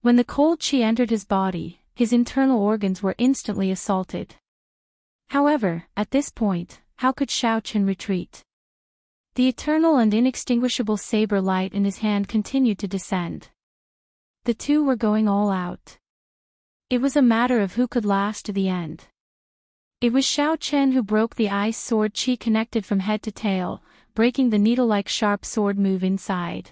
When the cold chi entered his body, his internal organs were instantly assaulted. However, at this point, how could Shao Chen retreat? The eternal and inextinguishable saber light in his hand continued to descend. The 2 were going all out. It was a matter of who could last to the end. It was Shao Chen who broke the ice sword chi connected from head to tail, breaking the needle-like sharp sword move inside.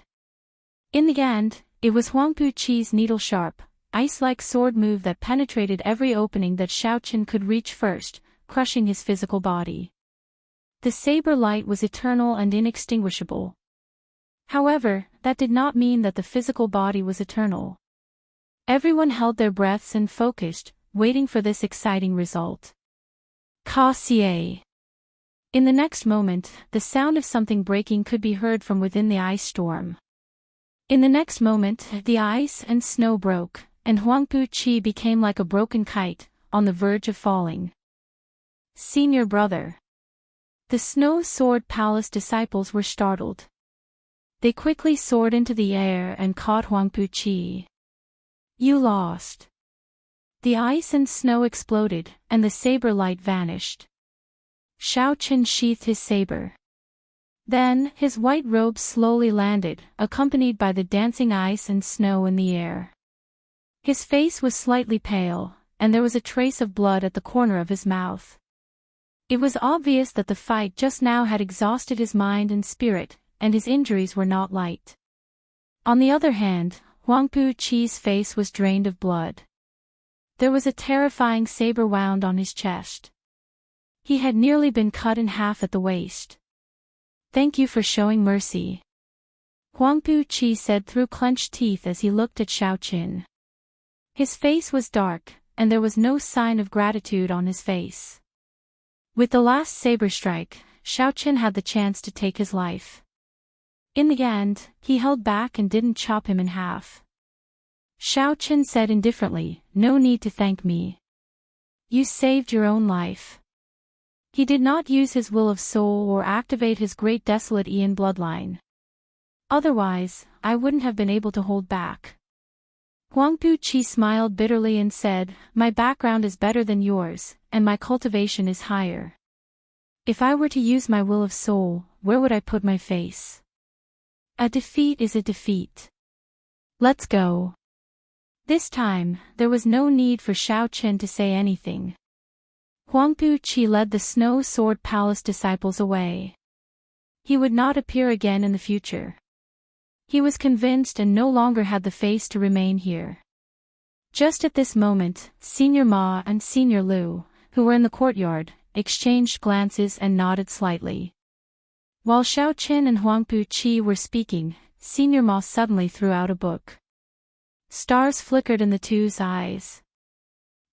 In the end, it was Huang Puqi's needle-sharp, ice-like sword move that penetrated every opening that Shao Chen could reach first, crushing his physical body. The saber light was eternal and inextinguishable. However, that did not mean that the physical body was eternal. Everyone held their breaths and focused, waiting for this exciting result. Ka-xie! In the next moment, the sound of something breaking could be heard from within the ice storm. In the next moment, the ice and snow broke, and Huang Puqi became like a broken kite, on the verge of falling. Senior brother. The Snow Sword Palace disciples were startled. They quickly soared into the air and caught Huang Puqi. You lost. The ice and snow exploded, and the saber light vanished. Shao Qian sheathed his saber. Then, his white robe slowly landed, accompanied by the dancing ice and snow in the air. His face was slightly pale, and there was a trace of blood at the corner of his mouth. It was obvious that the fight just now had exhausted his mind and spirit, and his injuries were not light. On the other hand, Huangpu Qi's face was drained of blood. There was a terrifying saber wound on his chest. He had nearly been cut in half at the waist. "Thank you for showing mercy," Huangpu Qi said through clenched teeth as he looked at Shao Qian. His face was dark, and there was no sign of gratitude on his face. With the last saber strike, Shao Qian had the chance to take his life. In the end, he held back and didn't chop him in half. Shao Qian said indifferently, "No need to thank me. You saved your own life." He did not use his will of soul or activate his great desolate Ian bloodline. Otherwise, I wouldn't have been able to hold back. Huangpu Qi smiled bitterly and said, "My background is better than yours, and my cultivation is higher. If I were to use my will of soul, where would I put my face? A defeat is a defeat. Let's go." This time, there was no need for Shao Qian to say anything. Huangpu Qi led the Snow Sword Palace disciples away. He would not appear again in the future. He was convinced and no longer had the face to remain here. Just at this moment, Senior Ma and Senior Lu, who were in the courtyard, exchanged glances and nodded slightly. While Shao Qian and Huangpu Qi were speaking, Senior Ma suddenly threw out a book. Stars flickered in the two's eyes.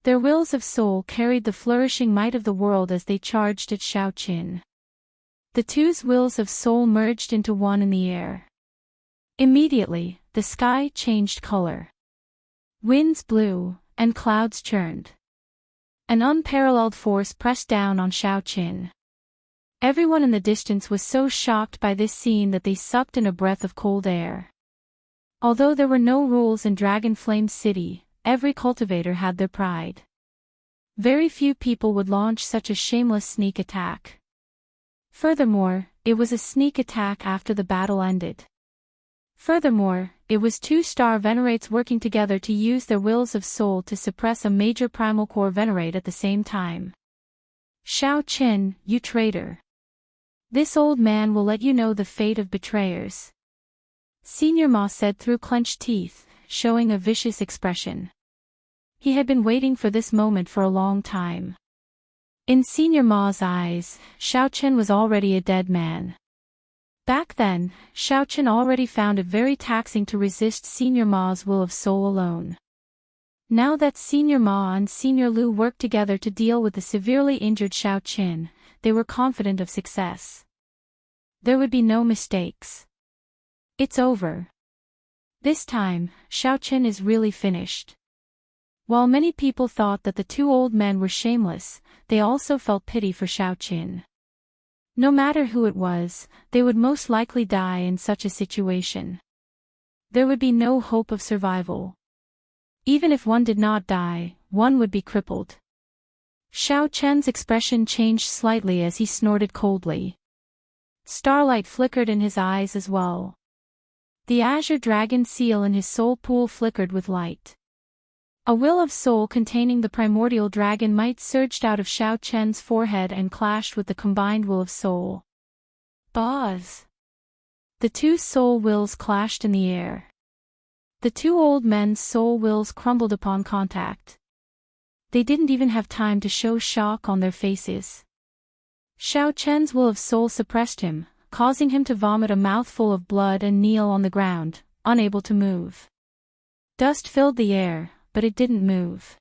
Their wills of soul carried the flourishing might of the world as they charged at Shao Qian. The two's wills of soul merged into one in the air. Immediately, the sky changed color. Winds blew, and clouds churned. An unparalleled force pressed down on Shao Qian. Everyone in the distance was so shocked by this scene that they sucked in a breath of cold air. Although there were no rules in Dragon Flame City, every cultivator had their pride. Very few people would launch such a shameless sneak attack. Furthermore, it was a sneak attack after the battle ended. Furthermore, it was two star venerates working together to use their wills of soul to suppress a major primal core venerate at the same time. "Shao Qian, you traitor. This old man will let you know the fate of betrayers," Senior Ma said through clenched teeth, showing a vicious expression. He had been waiting for this moment for a long time. In Senior Ma's eyes, Shao Qian was already a dead man. Back then, Shao Qian already found it very taxing to resist Senior Ma's will of soul alone. Now that Senior Ma and Senior Lu worked together to deal with the severely injured Shao Qian, they were confident of success. There would be no mistakes. It's over. This time, Shao Qian is really finished. While many people thought that the two old men were shameless, they also felt pity for Shao Qian. No matter who it was, they would most likely die in such a situation. There would be no hope of survival. Even if one did not die, one would be crippled. Shao Qian's expression changed slightly as he snorted coldly. Starlight flickered in his eyes as well. The azure dragon seal in his soul pool flickered with light. A will of soul containing the primordial dragon might surged out of Shao Qian's forehead and clashed with the combined will of soul. Buzz! The two soul wills clashed in the air. The two old men's soul wills crumbled upon contact. They didn't even have time to show shock on their faces. Shao Qian's will of soul suppressed him, causing him to vomit a mouthful of blood and kneel on the ground, unable to move. Dust filled the air, but it didn't move.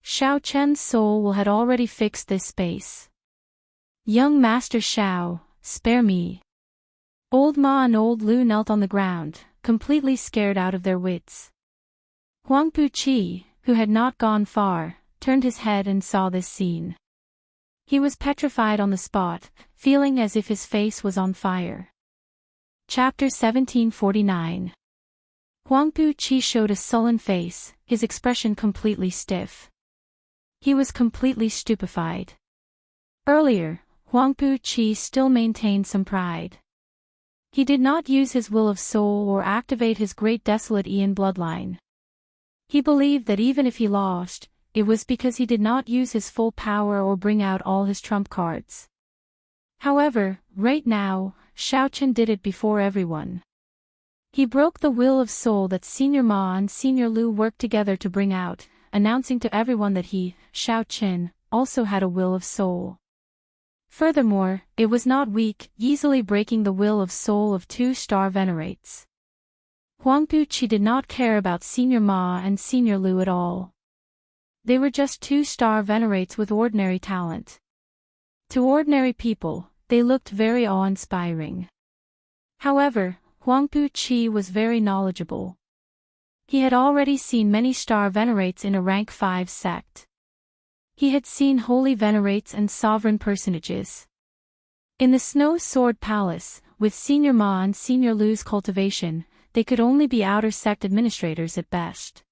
Shao Qian's soul will had already fixed this space. "Young Master Shao, spare me." Old Ma and Old Lu knelt on the ground, completely scared out of their wits. Huangpu Qi, who had not gone far, turned his head and saw this scene. He was petrified on the spot, feeling as if his face was on fire. Chapter 1749. Huangpu Qi showed a sullen face, his expression completely stiff. He was completely stupefied. Earlier, Huangpu Qi still maintained some pride. He did not use his will of soul or activate his great desolate Ian bloodline. He believed that even if he lost, it was because he did not use his full power or bring out all his trump cards. However, right now, Xiaochen did it before everyone. He broke the will of soul that Senior Ma and Senior Lu worked together to bring out, announcing to everyone that he, Xiaochen, also had a will of soul. Furthermore, it was not weak, easily breaking the will of soul of 2-star venerates. Huangpu Qi did not care about Senior Ma and Senior Lu at all. They were just 2-star venerates with ordinary talent. To ordinary people, they looked very awe-inspiring. However, Huangpu Qi was very knowledgeable. He had already seen many star venerates in a rank 5 sect. He had seen holy venerates and sovereign personages. In the Snow Sword Palace, with Senior Ma and Senior Lu's cultivation, they could only be outer sect administrators at best.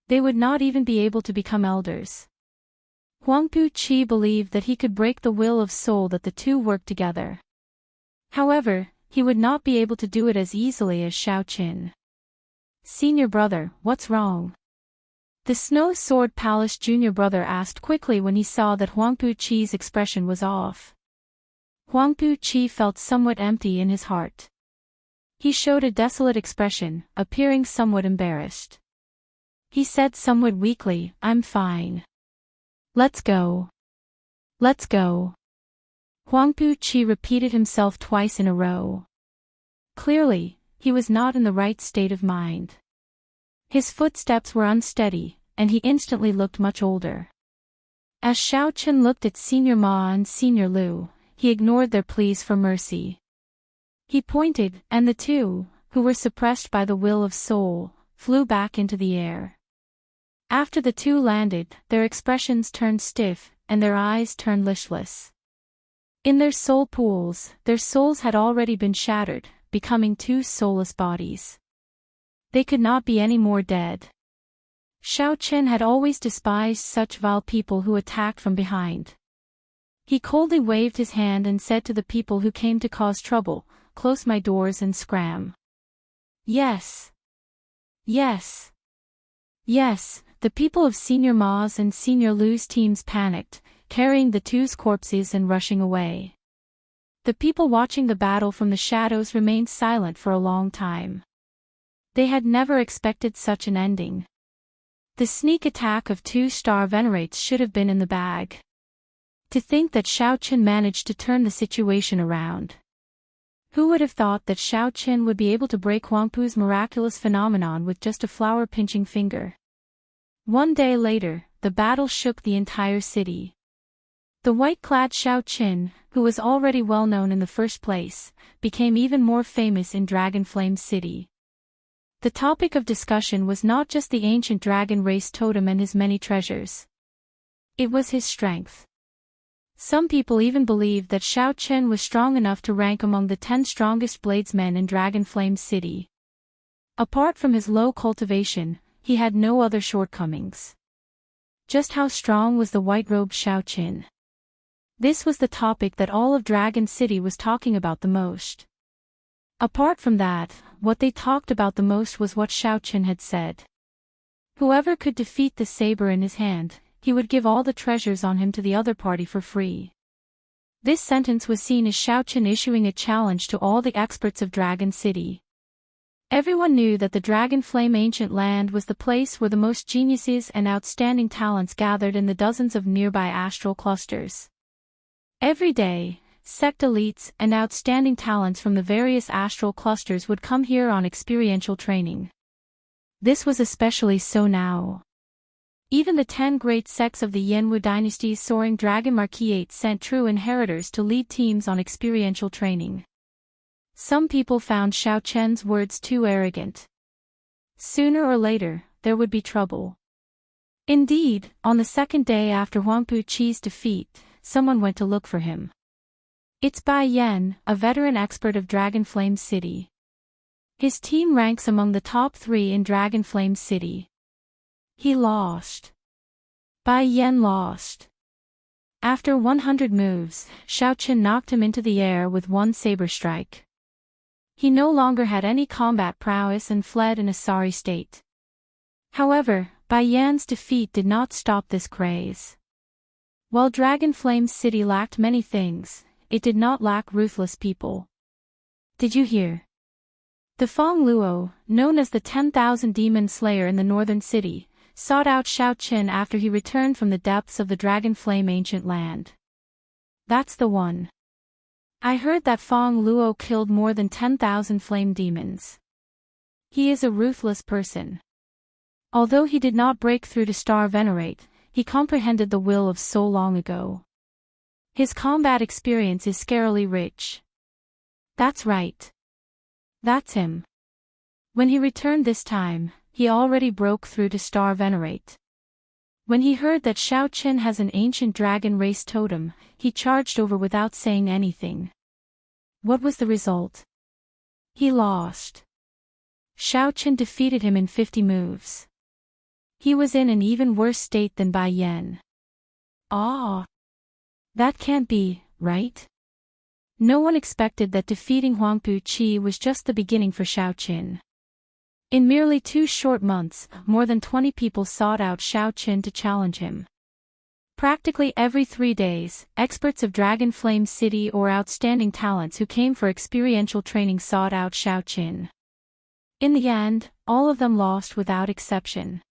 They would not even be able to become elders. Huangpu Qi believed that he could break the will of soul that the two worked together. However, he would not be able to do it as easily as Xiaochen. "Senior brother, what's wrong?" The Snow Sword Palace junior brother asked quickly when he saw that Huangpu Qi's expression was off. Huangpu Qi felt somewhat empty in his heart. He showed a desolate expression, appearing somewhat embarrassed. He said somewhat weakly, "I'm fine. Let's go. Let's go." Huangpu Qi repeated himself twice in a row. Clearly, he was not in the right state of mind. His footsteps were unsteady, and he instantly looked much older. As Xiaochen looked at Senior Ma and Senior Lu, he ignored their pleas for mercy. He pointed, and the two, who were suppressed by the will of soul, flew back into the air. After the two landed, their expressions turned stiff, and their eyes turned listless. In their soul pools, their souls had already been shattered, becoming two soulless bodies. They could not be any more dead. Xiaochen had always despised such vile people who attacked from behind. He coldly waved his hand and said to the people who came to cause trouble, "Close my doors and scram." Yes. Yes. Yes, the people of Senior Ma's and Senior Lu's teams panicked, carrying the two's corpses and rushing away. The people watching the battle from the shadows remained silent for a long time. They had never expected such an ending. The sneak attack of 2-star venerates should have been in the bag. To think that Xiaochen managed to turn the situation around. Who would have thought that Xiaochen would be able to break Huangpu's miraculous phenomenon with just a flower-pinching finger? One day later, the battle shook the entire city. The white-clad Xiaochen, who was already well known in the first place, became even more famous in Dragonflame City. The topic of discussion was not just the ancient dragon race totem and his many treasures. It was his strength. Some people even believed that Xiaochen was strong enough to rank among the 10 strongest bladesmen in Dragonflame City. Apart from his low cultivation, he had no other shortcomings. Just how strong was the white-robed Xiaochen? This was the topic that all of Dragon City was talking about the most. Apart from that, what they talked about the most was what Xiaochen had said. Whoever could defeat the saber in his hand, he would give all the treasures on him to the other party for free. This sentence was seen as Xiaochen issuing a challenge to all the experts of Dragon City. Everyone knew that the Dragonflame Ancient Land was the place where the most geniuses and outstanding talents gathered in the dozens of nearby astral clusters. Every day, sect elites and outstanding talents from the various astral clusters would come here on experiential training. This was especially so now. Even the 10 great sects of the Yanwu dynasty's soaring Dragon Marquisate sent true inheritors to lead teams on experiential training. Some people found Xiaochen's words too arrogant. Sooner or later, there would be trouble. Indeed, on the second day after Huangpu Qi's defeat, someone went to look for him. It's Bai Yan, a veteran expert of Dragonflame City. His team ranks among the top 3 in Dragonflame City. He lost. Bai Yan lost. After 100 moves, Xiao Qin knocked him into the air with one saber strike. He no longer had any combat prowess and fled in a sorry state. However, Bai Yan's defeat did not stop this craze. While Dragon Flame City lacked many things, it did not lack ruthless people. Did you hear? The Fong Luo, known as the 10,000 Demon Slayer in the northern city, sought out Xiao Qin after he returned from the depths of the Dragon Flame ancient land. That's the one. I heard that Fong Luo killed more than 10,000 flame demons. He is a ruthless person. Although he did not break through to Star Venerate, he comprehended the will of so long ago. His combat experience is scarily rich. That's right. That's him. When he returned this time, he already broke through to Star Venerate. When he heard that Xiao Qin has an ancient dragon race totem, he charged over without saying anything. What was the result? He lost. Xiao Qin defeated him in 50 moves. He was in an even worse state than Bai Yan. Ah! That can't be, right? No one expected that defeating Huangpu Qi was just the beginning for Xiao Qin. In merely 2 short months, more than 20 people sought out Xiao Qin to challenge him. Practically every 3 days, experts of Dragon Flame City or outstanding talents who came for experiential training sought out Xiao Qin. In the end, all of them lost without exception.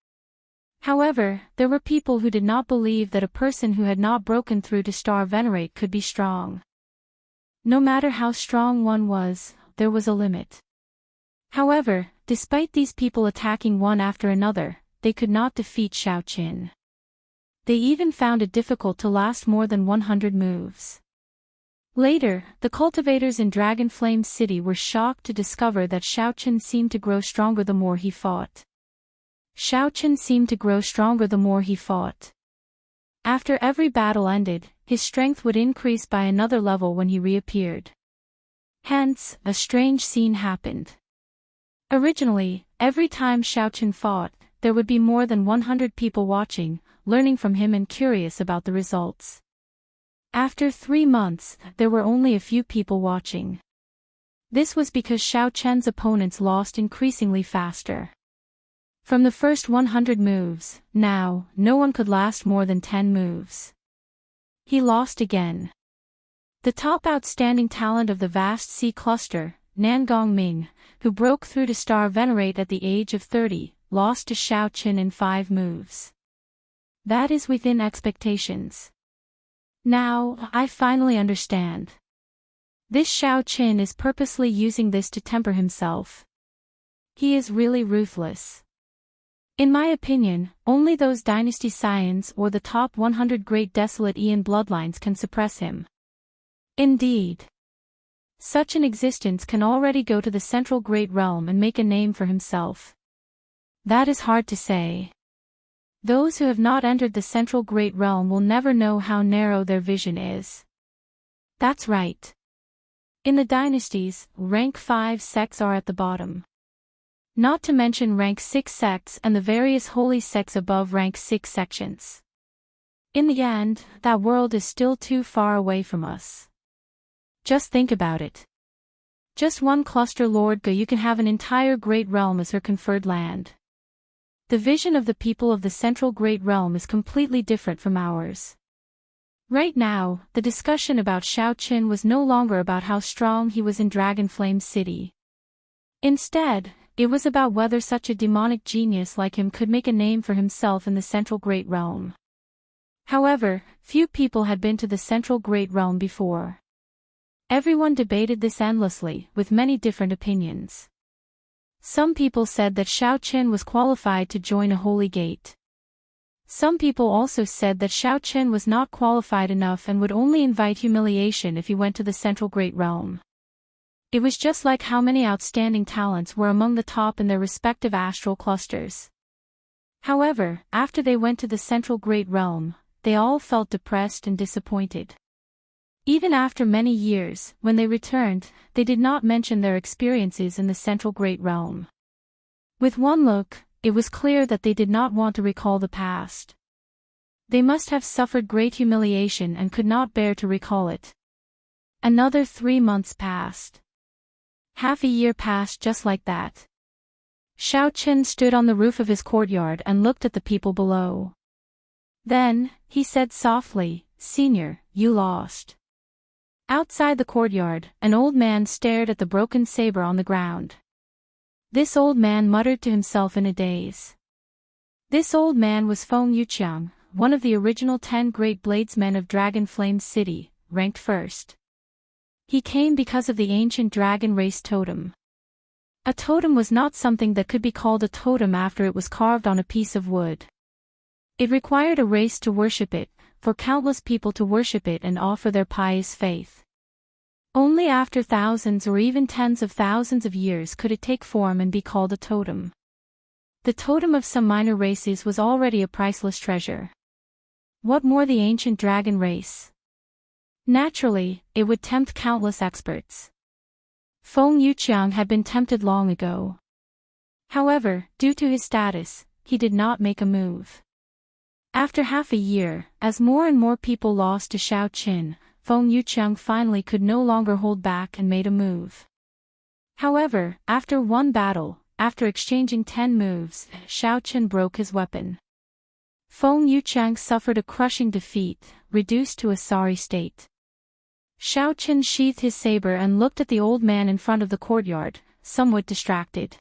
However, there were people who did not believe that a person who had not broken through to Star Venerate could be strong. No matter how strong one was, there was a limit. However, despite these people attacking one after another, they could not defeat Xiao Qin. They even found it difficult to last more than 100 moves. Later, the cultivators in Dragon Flame City were shocked to discover that Xiao Qin seemed to grow stronger the more he fought. Xiao Qin seemed to grow stronger the more he fought. After every battle ended, his strength would increase by another level when he reappeared. Hence, a strange scene happened. Originally, every time Xiao Qin fought, there would be more than 100 people watching, learning from him and curious about the results. After 3 months, there were only a few people watching. This was because Xiao Qin's opponents lost increasingly faster. From the first 100 moves, now, no one could last more than 10 moves. He lost again. The top outstanding talent of the vast sea cluster, Nan Gongming, who broke through to Star Venerate at the age of 30, lost to Xiao Qin in 5 moves. That is within expectations. Now, I finally understand. This Xiao Qin is purposely using this to temper himself. He is really ruthless. In my opinion, only those dynasty scions or the top 100 great desolate Aeon bloodlines can suppress him. Indeed. Such an existence can already go to the central great realm and make a name for himself. That is hard to say. Those who have not entered the central great realm will never know how narrow their vision is. That's right. In the dynasties, rank 5 sects are at the bottom. Not to mention rank 6 sects and the various holy sects above rank 6 sections. In the end, that world is still too far away from us. Just think about it. Just one cluster Lord Ga, you can have an entire great realm as her conferred land. The vision of the people of the central great realm is completely different from ours. Right now, the discussion about Xiao Qin was no longer about how strong he was in Dragon Flame City. Instead, it was about whether such a demonic genius like him could make a name for himself in the central great realm. However, few people had been to the central great realm before. Everyone debated this endlessly, with many different opinions. Some people said that Xiao Qin was qualified to join a holy gate. Some people also said that Xiao Qin was not qualified enough and would only invite humiliation if he went to the central great realm. It was just like how many outstanding talents were among the top in their respective astral clusters. However, after they went to the central great realm, they all felt depressed and disappointed. Even after many years, when they returned, they did not mention their experiences in the central great realm. With one look, it was clear that they did not want to recall the past. They must have suffered great humiliation and could not bear to recall it. Another 3 months passed. Half a year passed just like that. Xiao Qin stood on the roof of his courtyard and looked at the people below. Then, he said softly, "Senior, you lost." Outside the courtyard, an old man stared at the broken saber on the ground. This old man muttered to himself in a daze. This old man was Feng Yuqiang, one of the original 10 great bladesmen of Dragon Flame City, ranked first. He came because of the ancient dragon race totem. A totem was not something that could be called a totem after it was carved on a piece of wood. It required a race to worship it, for countless people to worship it and offer their pious faith. Only after thousands or even tens of thousands of years could it take form and be called a totem. The totem of some minor races was already a priceless treasure. What more the ancient dragon race? Naturally, it would tempt countless experts. Feng Yuqiang had been tempted long ago. However, due to his status, he did not make a move. After half a year, as more and more people lost to Xiao Qin, Feng Yuqiang finally could no longer hold back and made a move. However, after one battle, after exchanging 10 moves, Xiao Qin broke his weapon. Feng Yuqiang suffered a crushing defeat, reduced to a sorry state. Xiao Qin sheathed his saber and looked at the old man in front of the courtyard, somewhat distracted.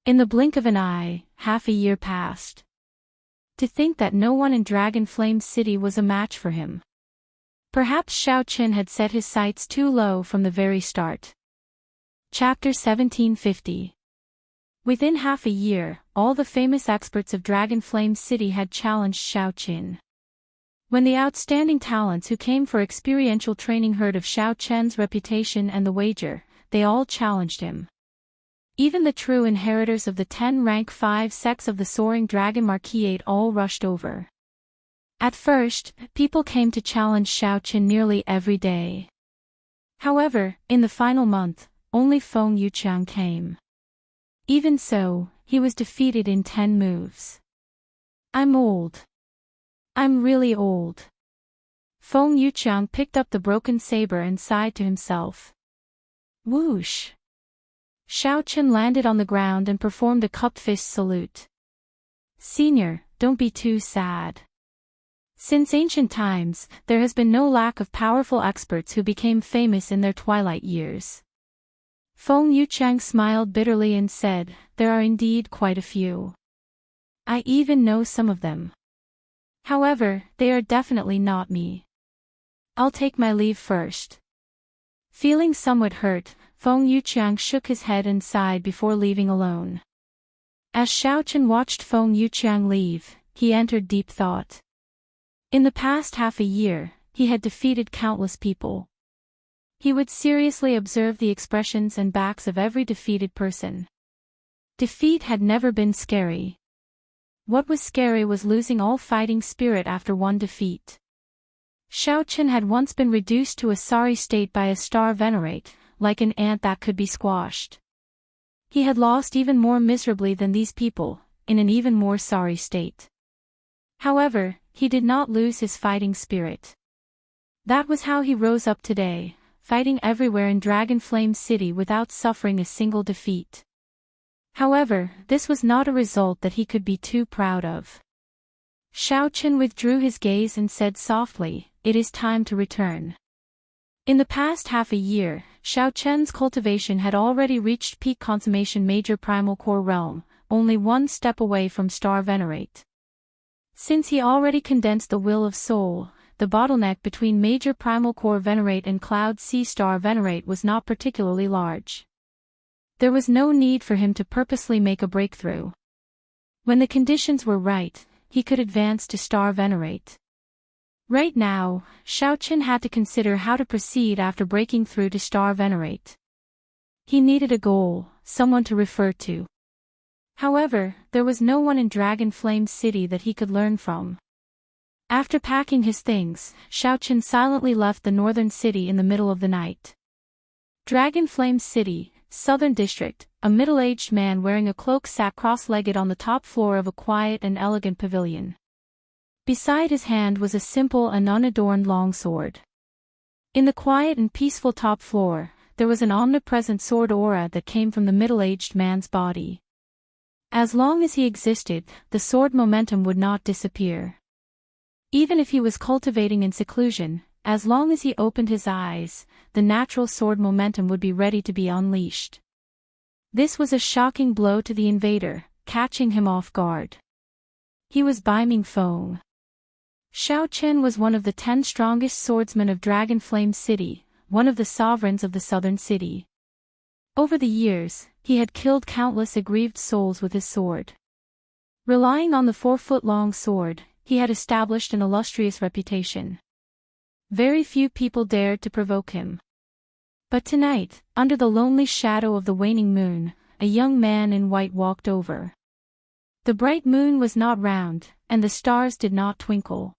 In the blink of an eye, half a year passed. To think that no one in Dragon Flame City was a match for him. Perhaps Xiao Qin had set his sights too low from the very start. Chapter 1750. Within half a year, all the famous experts of Dragon Flame City had challenged Xiao Qin. When the outstanding talents who came for experiential training heard of Xiao Qin's reputation and the wager, they all challenged him. Even the true inheritors of the 10 rank 5 sects of the Soaring Dragon Marquisate all rushed over. At first, people came to challenge Xiao Qin nearly every day. However, in the final month, only Feng Yuqiang came. Even so, he was defeated in 10 moves. "I'm old. I'm really old." Feng Yuqiang picked up the broken saber and sighed to himself. Whoosh! Xiao Qin landed on the ground and performed a cupped fist salute. "Senior, don't be too sad. Since ancient times, there has been no lack of powerful experts who became famous in their twilight years." Feng Yuqiang smiled bitterly and said, "There are indeed quite a few. I even know some of them. However, they are definitely not me. I'll take my leave first." Feeling somewhat hurt, Feng Yuqiang shook his head and sighed before leaving alone. As Xiao Qin watched Feng Yuqiang leave, he entered deep thought. In the past half a year, he had defeated countless people. He would seriously observe the expressions and backs of every defeated person. Defeat had never been scary. What was scary was losing all fighting spirit after one defeat. Xiao Qin had once been reduced to a sorry state by a star venerate, like an ant that could be squashed. He had lost even more miserably than these people, in an even more sorry state. However, he did not lose his fighting spirit. That was how he rose up today, fighting everywhere in Dragon Flame City without suffering a single defeat. However, this was not a result that he could be too proud of. Xiao Qin withdrew his gaze and said softly, "It is time to return." In the past half a year, Xiao Qin's cultivation had already reached peak consummation major primal core realm, only one step away from star venerate. Since he already condensed the will of soul, the bottleneck between major primal core venerate and cloud sea star venerate was not particularly large. There was no need for him to purposely make a breakthrough. When the conditions were right, he could advance to star venerate. Right now, Xiao Qin had to consider how to proceed after breaking through to star venerate. He needed a goal, someone to refer to. However, there was no one in Dragon Flame City that he could learn from. After packing his things, Xiao Qin silently left the northern city in the middle of the night. Dragon Flame City, Southern District, a middle-aged man wearing a cloak sat cross-legged on the top floor of a quiet and elegant pavilion. Beside his hand was a simple and unadorned long sword. In the quiet and peaceful top floor, there was an omnipresent sword aura that came from the middle-aged man's body. As long as he existed, the sword momentum would not disappear. Even if he was cultivating in seclusion, as long as he opened his eyes, the natural sword momentum would be ready to be unleashed. This was a shocking blow to the invader, catching him off guard. He was Baiming Feng. Xiao Chen was one of the 10 strongest swordsmen of Dragon Flame City, one of the sovereigns of the southern city. Over the years, he had killed countless aggrieved souls with his sword. Relying on the 4-foot-long sword, he had established an illustrious reputation. Very few people dared to provoke him. But tonight, under the lonely shadow of the waning moon, a young man in white walked over. The bright moon was not round, and the stars did not twinkle.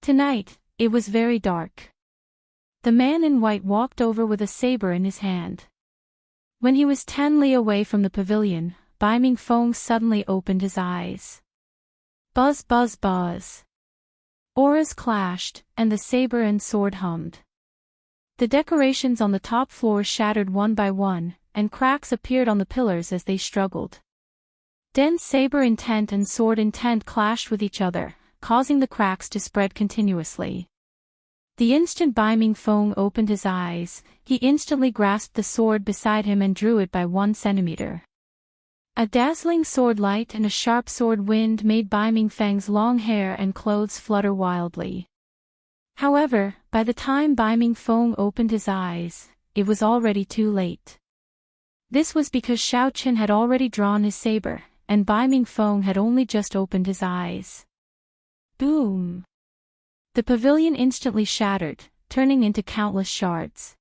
Tonight, it was very dark. The man in white walked over with a saber in his hand. When he was 10 li away from the pavilion, Baiming Feng suddenly opened his eyes. Buzz buzz buzz. Auras clashed, and the saber and sword hummed. The decorations on the top floor shattered one by one, and cracks appeared on the pillars as they struggled. Then saber intent and sword intent clashed with each other, causing the cracks to spread continuously. The instant Baiming Feng opened his eyes, he instantly grasped the sword beside him and drew it by 1 centimeter. A dazzling sword light and a sharp sword wind made Baiming Feng's long hair and clothes flutter wildly. However, by the time Baiming Feng opened his eyes, it was already too late. This was because Xiao Chen had already drawn his saber, and Baiming Feng had only just opened his eyes. Boom! The pavilion instantly shattered, turning into countless shards.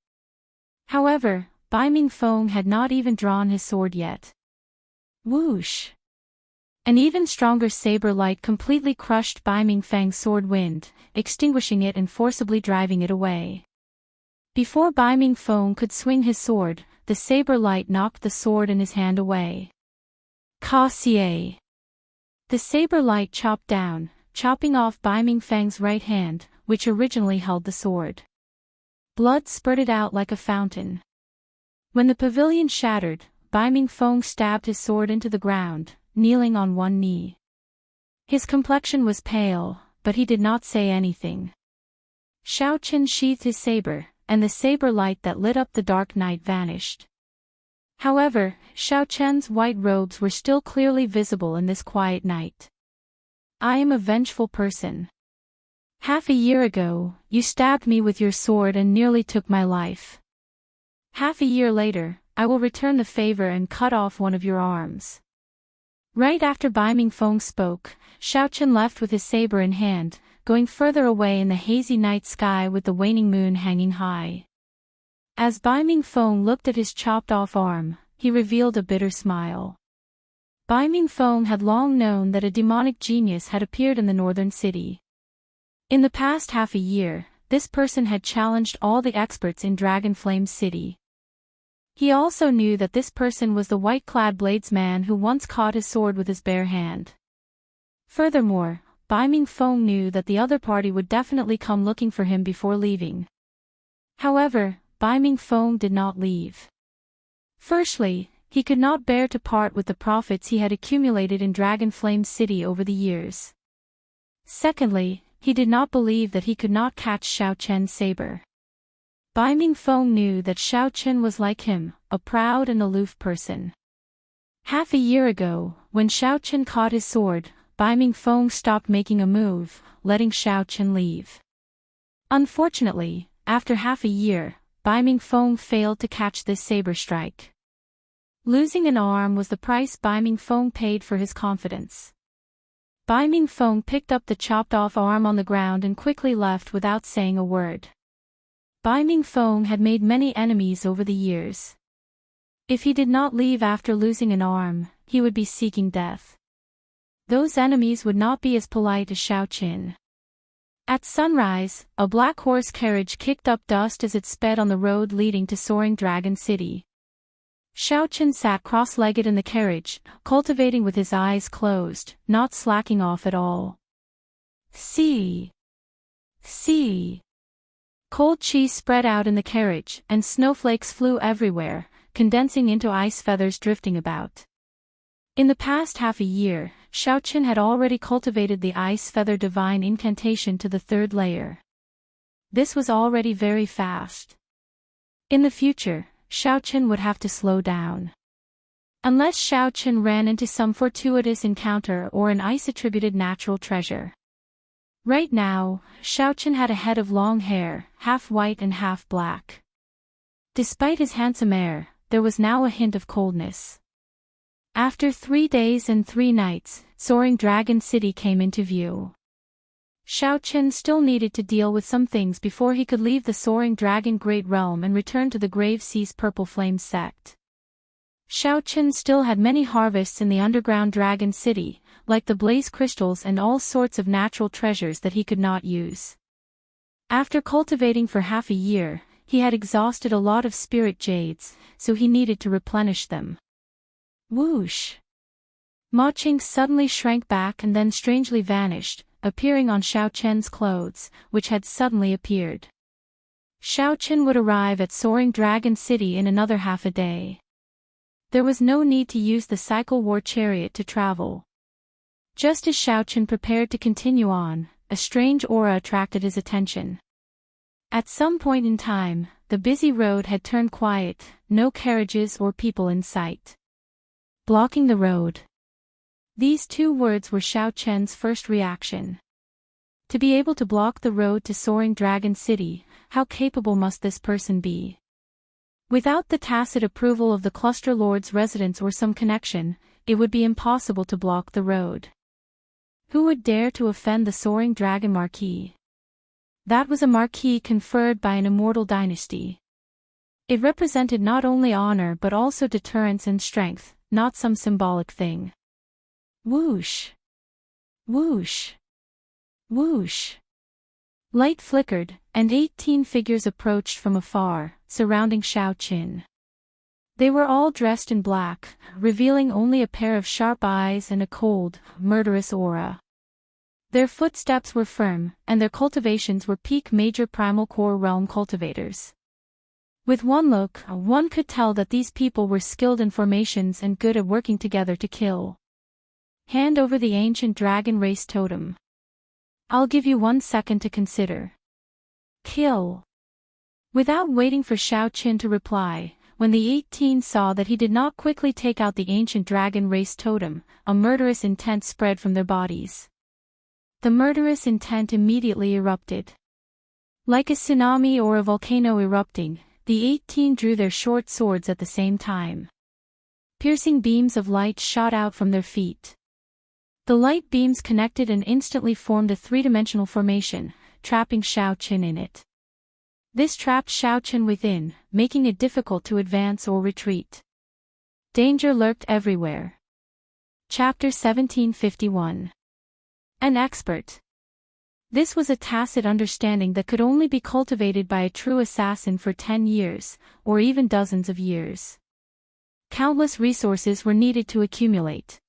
However, Baiming Feng had not even drawn his sword yet. Whoosh! An even stronger saber light completely crushed Baiming Feng's sword wind, extinguishing it and forcibly driving it away. Before Baiming Feng could swing his sword, the saber light knocked the sword in his hand away. Ka-xie! The saber light chopped down, chopping off Baiming Feng's right hand, which originally held the sword. Blood spurted out like a fountain. When the pavilion shattered, Baiming Feng stabbed his sword into the ground, kneeling on one knee. His complexion was pale, but he did not say anything. Xiao Chen sheathed his saber, and the saber light that lit up the dark night vanished. However, Xiao Chen's white robes were still clearly visible in this quiet night. I am a vengeful person. Half a year ago, you stabbed me with your sword and nearly took my life. Half a year later, I will return the favor and cut off one of your arms. Right after Baiming Feng spoke, Xiao Chen left with his saber in hand, going further away in the hazy night sky with the waning moon hanging high. As Baiming Feng looked at his chopped-off arm, he revealed a bitter smile. Baiming Feng had long known that a demonic genius had appeared in the northern city. In the past half a year, this person had challenged all the experts in Dragon Flame City. He also knew that this person was the white-clad bladesman who once caught his sword with his bare hand. Furthermore, Baiming Feng knew that the other party would definitely come looking for him before leaving. However, Baiming Feng did not leave. Firstly, he could not bear to part with the profits he had accumulated in Dragon Flame City over the years. Secondly, he did not believe that he could not catch Xiao Chen's saber. Baiming Feng knew that Xiao Chen was like him, a proud and aloof person. Half a year ago, when Xiao Chen caught his sword, Baiming Feng stopped making a move, letting Xiao Chen leave. Unfortunately, after half a year, Baiming Feng failed to catch this saber strike. Losing an arm was the price Baiming Feng paid for his confidence. Baiming Feng picked up the chopped-off arm on the ground and quickly left without saying a word. Baiming Feng had made many enemies over the years. If he did not leave after losing an arm, he would be seeking death. Those enemies would not be as polite as Xiao Chen. At sunrise, a black horse carriage kicked up dust as it sped on the road leading to Soaring Dragon City. Xiao Chen sat cross-legged in the carriage, cultivating with his eyes closed, not slacking off at all. See. Cold cheese spread out in the carriage, and snowflakes flew everywhere, condensing into ice feathers drifting about. In the past half a year, Xiao Chen had already cultivated the ice feather divine incantation to the 3rd layer. This was already very fast. In the future, Xiao Chen would have to slow down. Unless Xiao Chen ran into some fortuitous encounter or an ice-attributed natural treasure. Right now, Xiao Chen had a head of long hair, half white and half black. Despite his handsome air, there was now a hint of coldness. After 3 days and 3 nights, Soaring Dragon City came into view. Xiao Chen still needed to deal with some things before he could leave the Soaring Dragon Great Realm and return to the Grave Sea's Purple Flame sect. Xiao Chen still had many harvests in the underground Dragon City, like the blaze crystals and all sorts of natural treasures that he could not use. After cultivating for half a year, he had exhausted a lot of spirit jades, so he needed to replenish them. Whoosh! Ma Qing suddenly shrank back and then strangely vanished, appearing on Xiao Chen's clothes, which had suddenly appeared. Xiao Chen would arrive at Soaring Dragon City in another half a day. There was no need to use the Cycle War Chariot to travel. Just as Xiao Chen prepared to continue on, a strange aura attracted his attention. At some point in time, the busy road had turned quiet, no carriages or people in sight. Blocking the road. These 2 words were Xiao Chen's first reaction. To be able to block the road to Soaring Dragon City, how capable must this person be? Without the tacit approval of the Cluster Lord's residence or some connection, it would be impossible to block the road. Who would dare to offend the Soaring Dragon Marquis? That was a marquis conferred by an immortal dynasty. It represented not only honor but also deterrence and strength, not some symbolic thing. Whoosh! Whoosh! Whoosh! Light flickered, and 18 figures approached from afar, surrounding Xiao Chen. They were all dressed in black, revealing only a pair of sharp eyes and a cold, murderous aura. Their footsteps were firm, and their cultivations were peak major primal core realm cultivators. With one look, one could tell that these people were skilled in formations and good at working together to kill. Hand over the ancient dragon race totem. I'll give you 1 second to consider. Kill. Without waiting for Xiao Chen to reply, when the 18 saw that he did not quickly take out the ancient dragon race totem, a murderous intent spread from their bodies. The murderous intent immediately erupted. Like a tsunami or a volcano erupting, the 18 drew their short swords at the same time. Piercing beams of light shot out from their feet. The light beams connected and instantly formed a 3-dimensional formation, trapping Xiao Chen in it. This trapped Xiao Chen within, making it difficult to advance or retreat. Danger lurked everywhere. Chapter 1751. An expert. This was a tacit understanding that could only be cultivated by a true assassin for 10 years, or even dozens of years. Countless resources were needed to accumulate.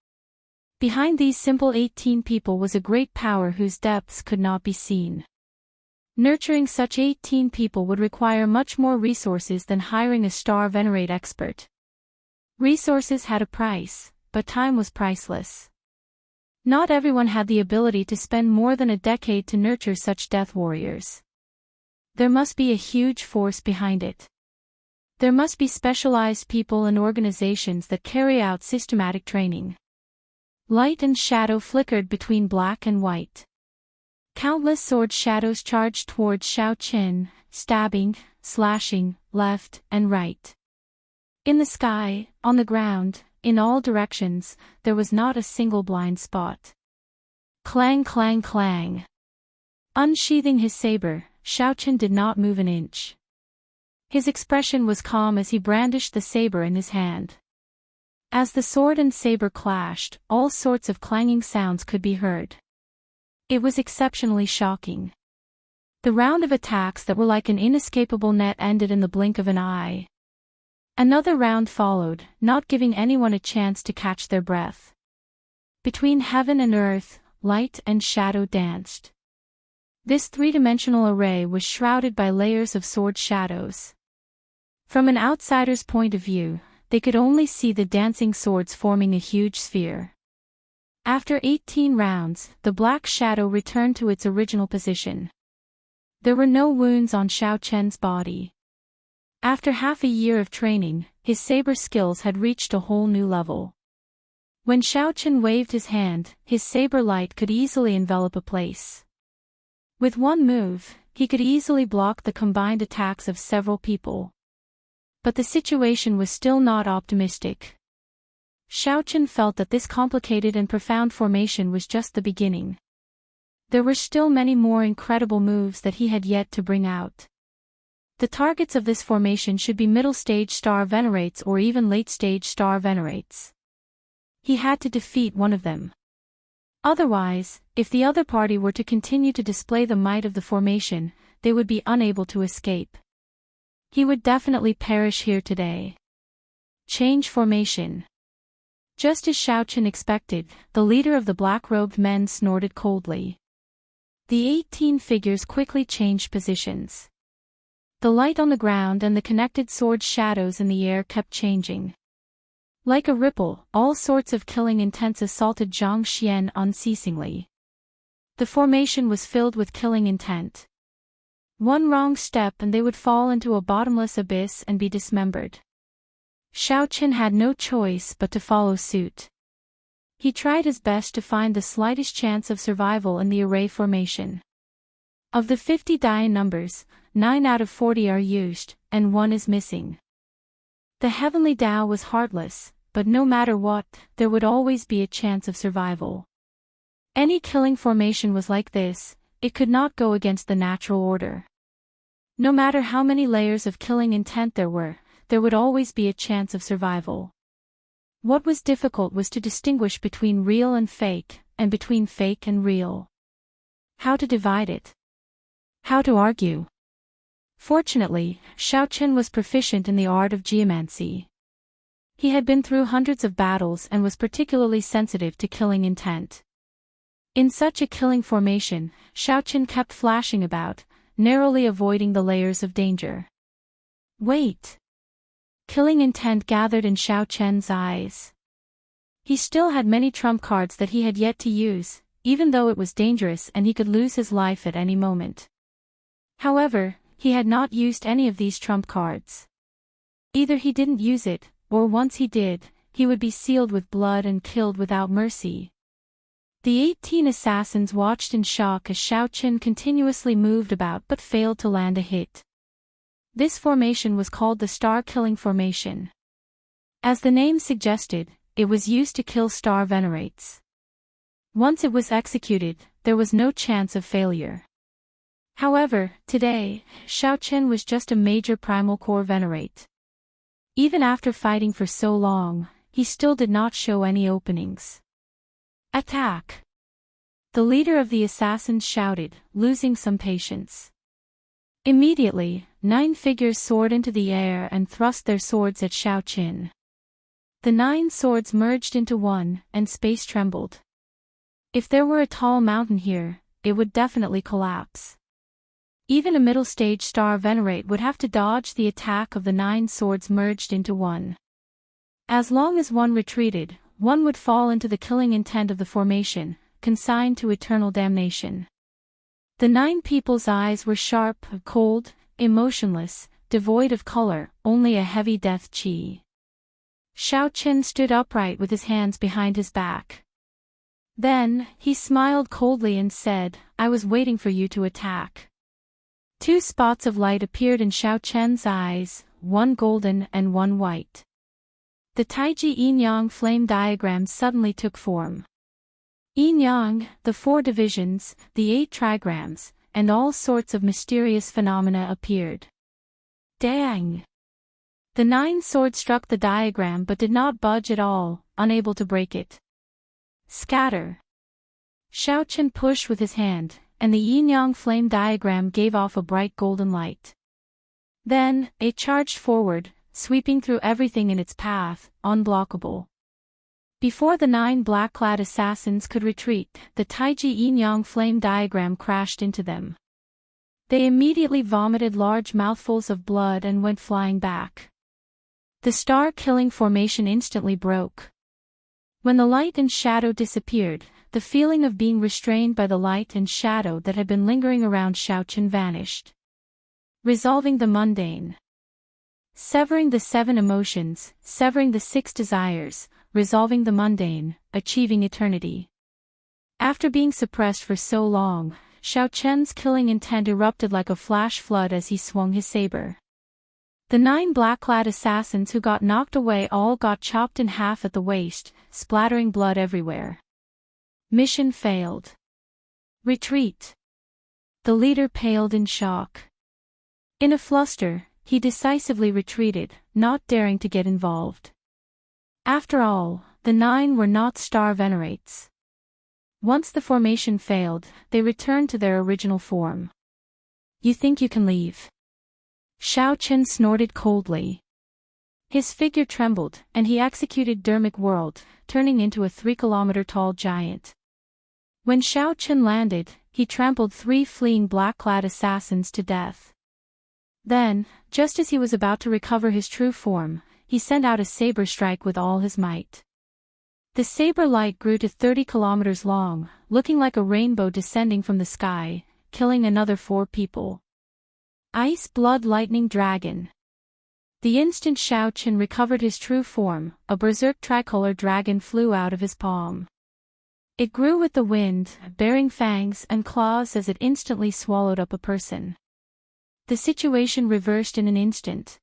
Behind these simple 18 people was a great power whose depths could not be seen. Nurturing such 18 people would require much more resources than hiring a star venerate expert. Resources had a price, but time was priceless. Not everyone had the ability to spend more than a decade to nurture such death warriors. There must be a huge force behind it. There must be specialized people and organizations that carry out systematic training. Light and shadow flickered between black and white. Countless sword shadows charged towards Xiao Chen, stabbing, slashing, left and right. In the sky, on the ground, in all directions, there was not a single blind spot. Clang clang clang. Unsheathing his saber, Xiao Chen did not move an inch. His expression was calm as he brandished the saber in his hand. As the sword and saber clashed, all sorts of clanging sounds could be heard. It was exceptionally shocking. The round of attacks that were like an inescapable net ended in the blink of an eye. Another round followed, not giving anyone a chance to catch their breath. Between heaven and earth, light and shadow danced. This three-dimensional array was shrouded by layers of sword shadows. From an outsider's point of view, they could only see the dancing swords forming a huge sphere. After 18 rounds, the black shadow returned to its original position. There were no wounds on Xiao Chen's body. After half a year of training, his saber skills had reached a whole new level. When Xiao Chen waved his hand, his saber light could easily envelop a place. With one move, he could easily block the combined attacks of several people. But the situation was still not optimistic. Xiao Chen felt that this complicated and profound formation was just the beginning. There were still many more incredible moves that he had yet to bring out. The targets of this formation should be middle-stage star venerates or even late-stage star venerates. He had to defeat one of them. Otherwise, if the other party were to continue to display the might of the formation, they would be unable to escape. He would definitely perish here today. Change formation. Just as Xiao Chen expected, the leader of the black-robed men snorted coldly. The 18 figures quickly changed positions. The light on the ground and the connected sword shadows in the air kept changing. Like a ripple, all sorts of killing intents assaulted Zhang Xian unceasingly. The formation was filled with killing intent. One wrong step and they would fall into a bottomless abyss and be dismembered. Xiao Chen had no choice but to follow suit. He tried his best to find the slightest chance of survival in the array formation. Of the 50 die numbers, 9 out of 40 are used, and 1 is missing. The heavenly Tao was heartless, but no matter what, there would always be a chance of survival. Any killing formation was like this, it could not go against the natural order. No matter how many layers of killing intent there would always be a chance of survival. What was difficult was to distinguish between real and fake, and between fake and real. How to divide it? How to argue? Fortunately, Xiao Chen was proficient in the art of geomancy. He had been through hundreds of battles and was particularly sensitive to killing intent. In such a killing formation, Xiao Chen kept flashing about, narrowly avoiding the layers of danger. Wait! Killing intent gathered in Xiao Chen's eyes. He still had many trump cards that he had yet to use, even though it was dangerous and he could lose his life at any moment. However, he had not used any of these trump cards. Either he didn't use it, or once he did, he would be sealed with blood and killed without mercy. The 18 assassins watched in shock as Xiao Chen continuously moved about but failed to land a hit. This formation was called the star-killing formation. As the name suggested, it was used to kill star venerates. Once it was executed, there was no chance of failure. However, today, Xiao Chen was just a major primal core venerate. Even after fighting for so long, he still did not show any openings. Attack! The leader of the assassins shouted, losing some patience. Immediately, 9 figures soared into the air and thrust their swords at Xiao Chen. The 9 swords merged into one, and space trembled. If there were a tall mountain here, it would definitely collapse. Even a middle-stage star venerate would have to dodge the attack of the 9 swords merged into one. As long as one retreated, one would fall into the killing intent of the formation, consigned to eternal damnation. The 9 people's eyes were sharp, cold, emotionless, devoid of color, only a heavy death chi. Xiao Chen stood upright with his hands behind his back. Then, he smiled coldly and said, "I was waiting for you to attack." 2 spots of light appeared in Xiao Chen's eyes, one golden and one white. The Taiji yin-yang flame diagram suddenly took form. Yin-yang, the 4 divisions, the 8 trigrams, and all sorts of mysterious phenomena appeared. Dang! The 9 swords struck the diagram but did not budge at all, unable to break it. Scatter! Xiao Chen pushed with his hand, and the yin-yang flame diagram gave off a bright golden light. Then, it charged forward, sweeping through everything in its path, unblockable. Before the 9 black-clad assassins could retreat, the Taiji yin-yang flame diagram crashed into them. They immediately vomited large mouthfuls of blood and went flying back. The star-killing formation instantly broke. When the light and shadow disappeared, the feeling of being restrained by the light and shadow that had been lingering around Xiaochen vanished. Resolving the mundane. Severing the 7 emotions, severing the 6 desires, resolving the mundane, achieving eternity. After being suppressed for so long, Xiaochen's killing intent erupted like a flash flood as he swung his saber. The 9 black-clad assassins who got knocked away all got chopped in half at the waist, splattering blood everywhere. Mission failed. Retreat. The leader paled in shock. In a fluster, he decisively retreated, not daring to get involved. After all, the 9 were not star venerates. Once the formation failed, they returned to their original form. You think you can leave? Xiaochen snorted coldly. His figure trembled, and he executed Dermic Whirl, turning into a 3-kilometer-tall giant. When Xiaochen landed, he trampled 3 fleeing black-clad assassins to death. Then, just as he was about to recover his true form, he sent out a saber strike with all his might. The saber light grew to 30 kilometers long, looking like a rainbow descending from the sky, killing another 4 people. Ice Blood Lightning Dragon. The instant Xiaochen recovered his true form, a berserk tricolor dragon flew out of his palm. It grew with the wind, bearing fangs and claws as it instantly swallowed up a person. The situation reversed in an instant.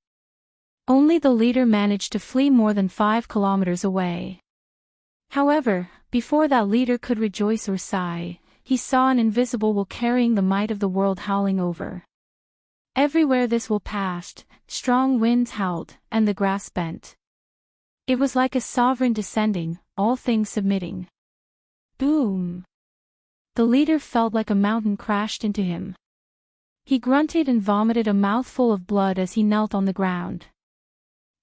Only the leader managed to flee more than 5 kilometers away. However, before that leader could rejoice or sigh, he saw an invisible will carrying the might of the world howling over. Everywhere this will passed, strong winds howled, and the grass bent. It was like a sovereign descending, all things submitting. Boom! The leader felt like a mountain crashed into him. He grunted and vomited a mouthful of blood as he knelt on the ground.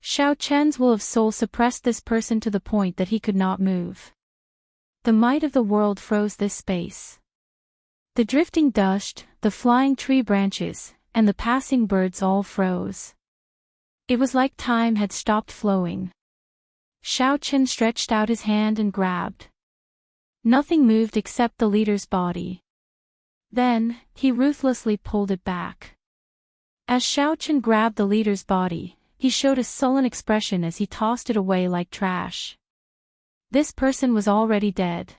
Xiaochen's will of soul suppressed this person to the point that he could not move. The might of the world froze this space. The drifting dust, the flying tree branches, and the passing birds all froze. It was like time had stopped flowing. Xiaochen stretched out his hand and grabbed. Nothing moved except the leader's body. Then, he ruthlessly pulled it back. As Xiaochen grabbed the leader's body, he showed a sullen expression as he tossed it away like trash. This person was already dead.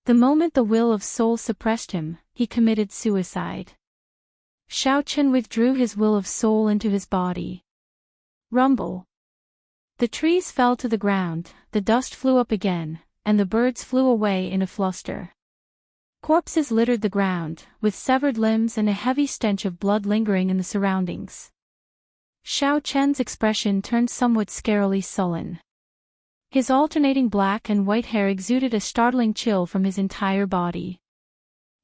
The moment the will of soul suppressed him, he committed suicide. Xiaochen withdrew his will of soul into his body. Rumble. The trees fell to the ground, the dust flew up again, and the birds flew away in a fluster. Corpses littered the ground, with severed limbs and a heavy stench of blood lingering in the surroundings. Xiaochen's expression turned somewhat scarily sullen. His alternating black and white hair exuded a startling chill from his entire body.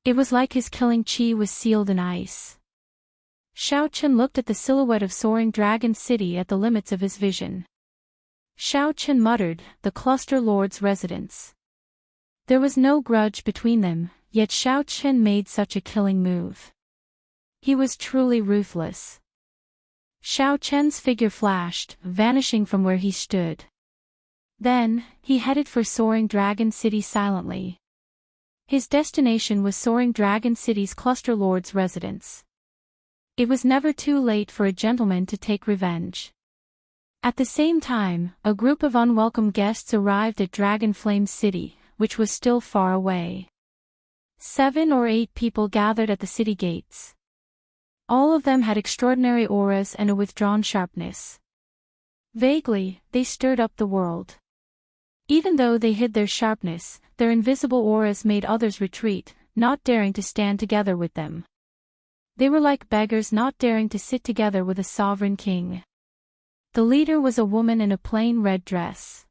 It was like his killing chi was sealed in ice. Xiaochen looked at the silhouette of soaring Dragon City at the limits of his vision. Xiaochen muttered, "The Cluster Lord's residence." There was no grudge between them, yet Xiaochen made such a killing move. He was truly ruthless. Xiaochen's figure flashed, vanishing from where he stood. Then, he headed for Soaring Dragon City silently. His destination was Soaring Dragon City's Cluster Lord's residence. It was never too late for a gentleman to take revenge. At the same time, a group of unwelcome guests arrived at Dragon Flame City, which was still far away. 7 or 8 people gathered at the city gates. All of them had extraordinary auras and a withdrawn sharpness. Vaguely, they stirred up the world. Even though they hid their sharpness, their invisible auras made others retreat, not daring to stand together with them. They were like beggars not daring to sit together with a sovereign king. The leader was a woman in a plain red dress.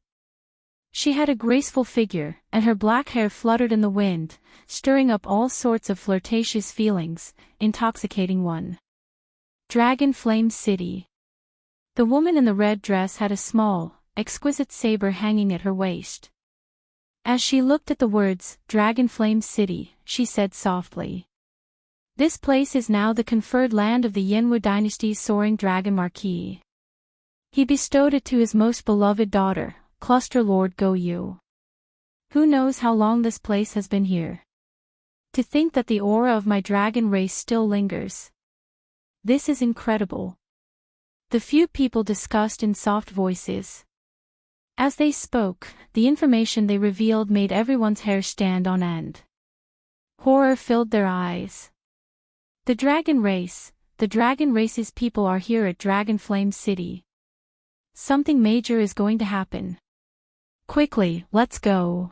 She had a graceful figure, and her black hair fluttered in the wind, stirring up all sorts of flirtatious feelings, intoxicating one. Dragon Flame City. The woman in the red dress had a small, exquisite saber hanging at her waist. As she looked at the words, Dragon Flame City, she said softly. This place is now the conferred land of the Yenwu dynasty's soaring dragon marquis. He bestowed it to his most beloved daughter, Cluster Lord Go-Yu. Who knows how long this place has been here? To think that the aura of my dragon race still lingers. This is incredible. The few people discussed in soft voices. As they spoke, the information they revealed made everyone's hair stand on end. Horror filled their eyes. The dragon race's people are here at Dragon Flame City. Something major is going to happen. Quickly, let's go.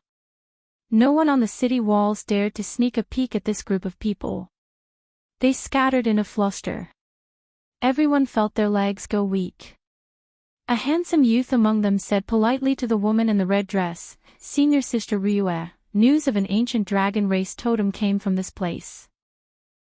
No one on the city walls dared to sneak a peek at this group of people. They scattered in a fluster. Everyone felt their legs go weak. A handsome youth among them said politely to the woman in the red dress, "Senior Sister Ryue, news of an ancient dragon race totem came from this place.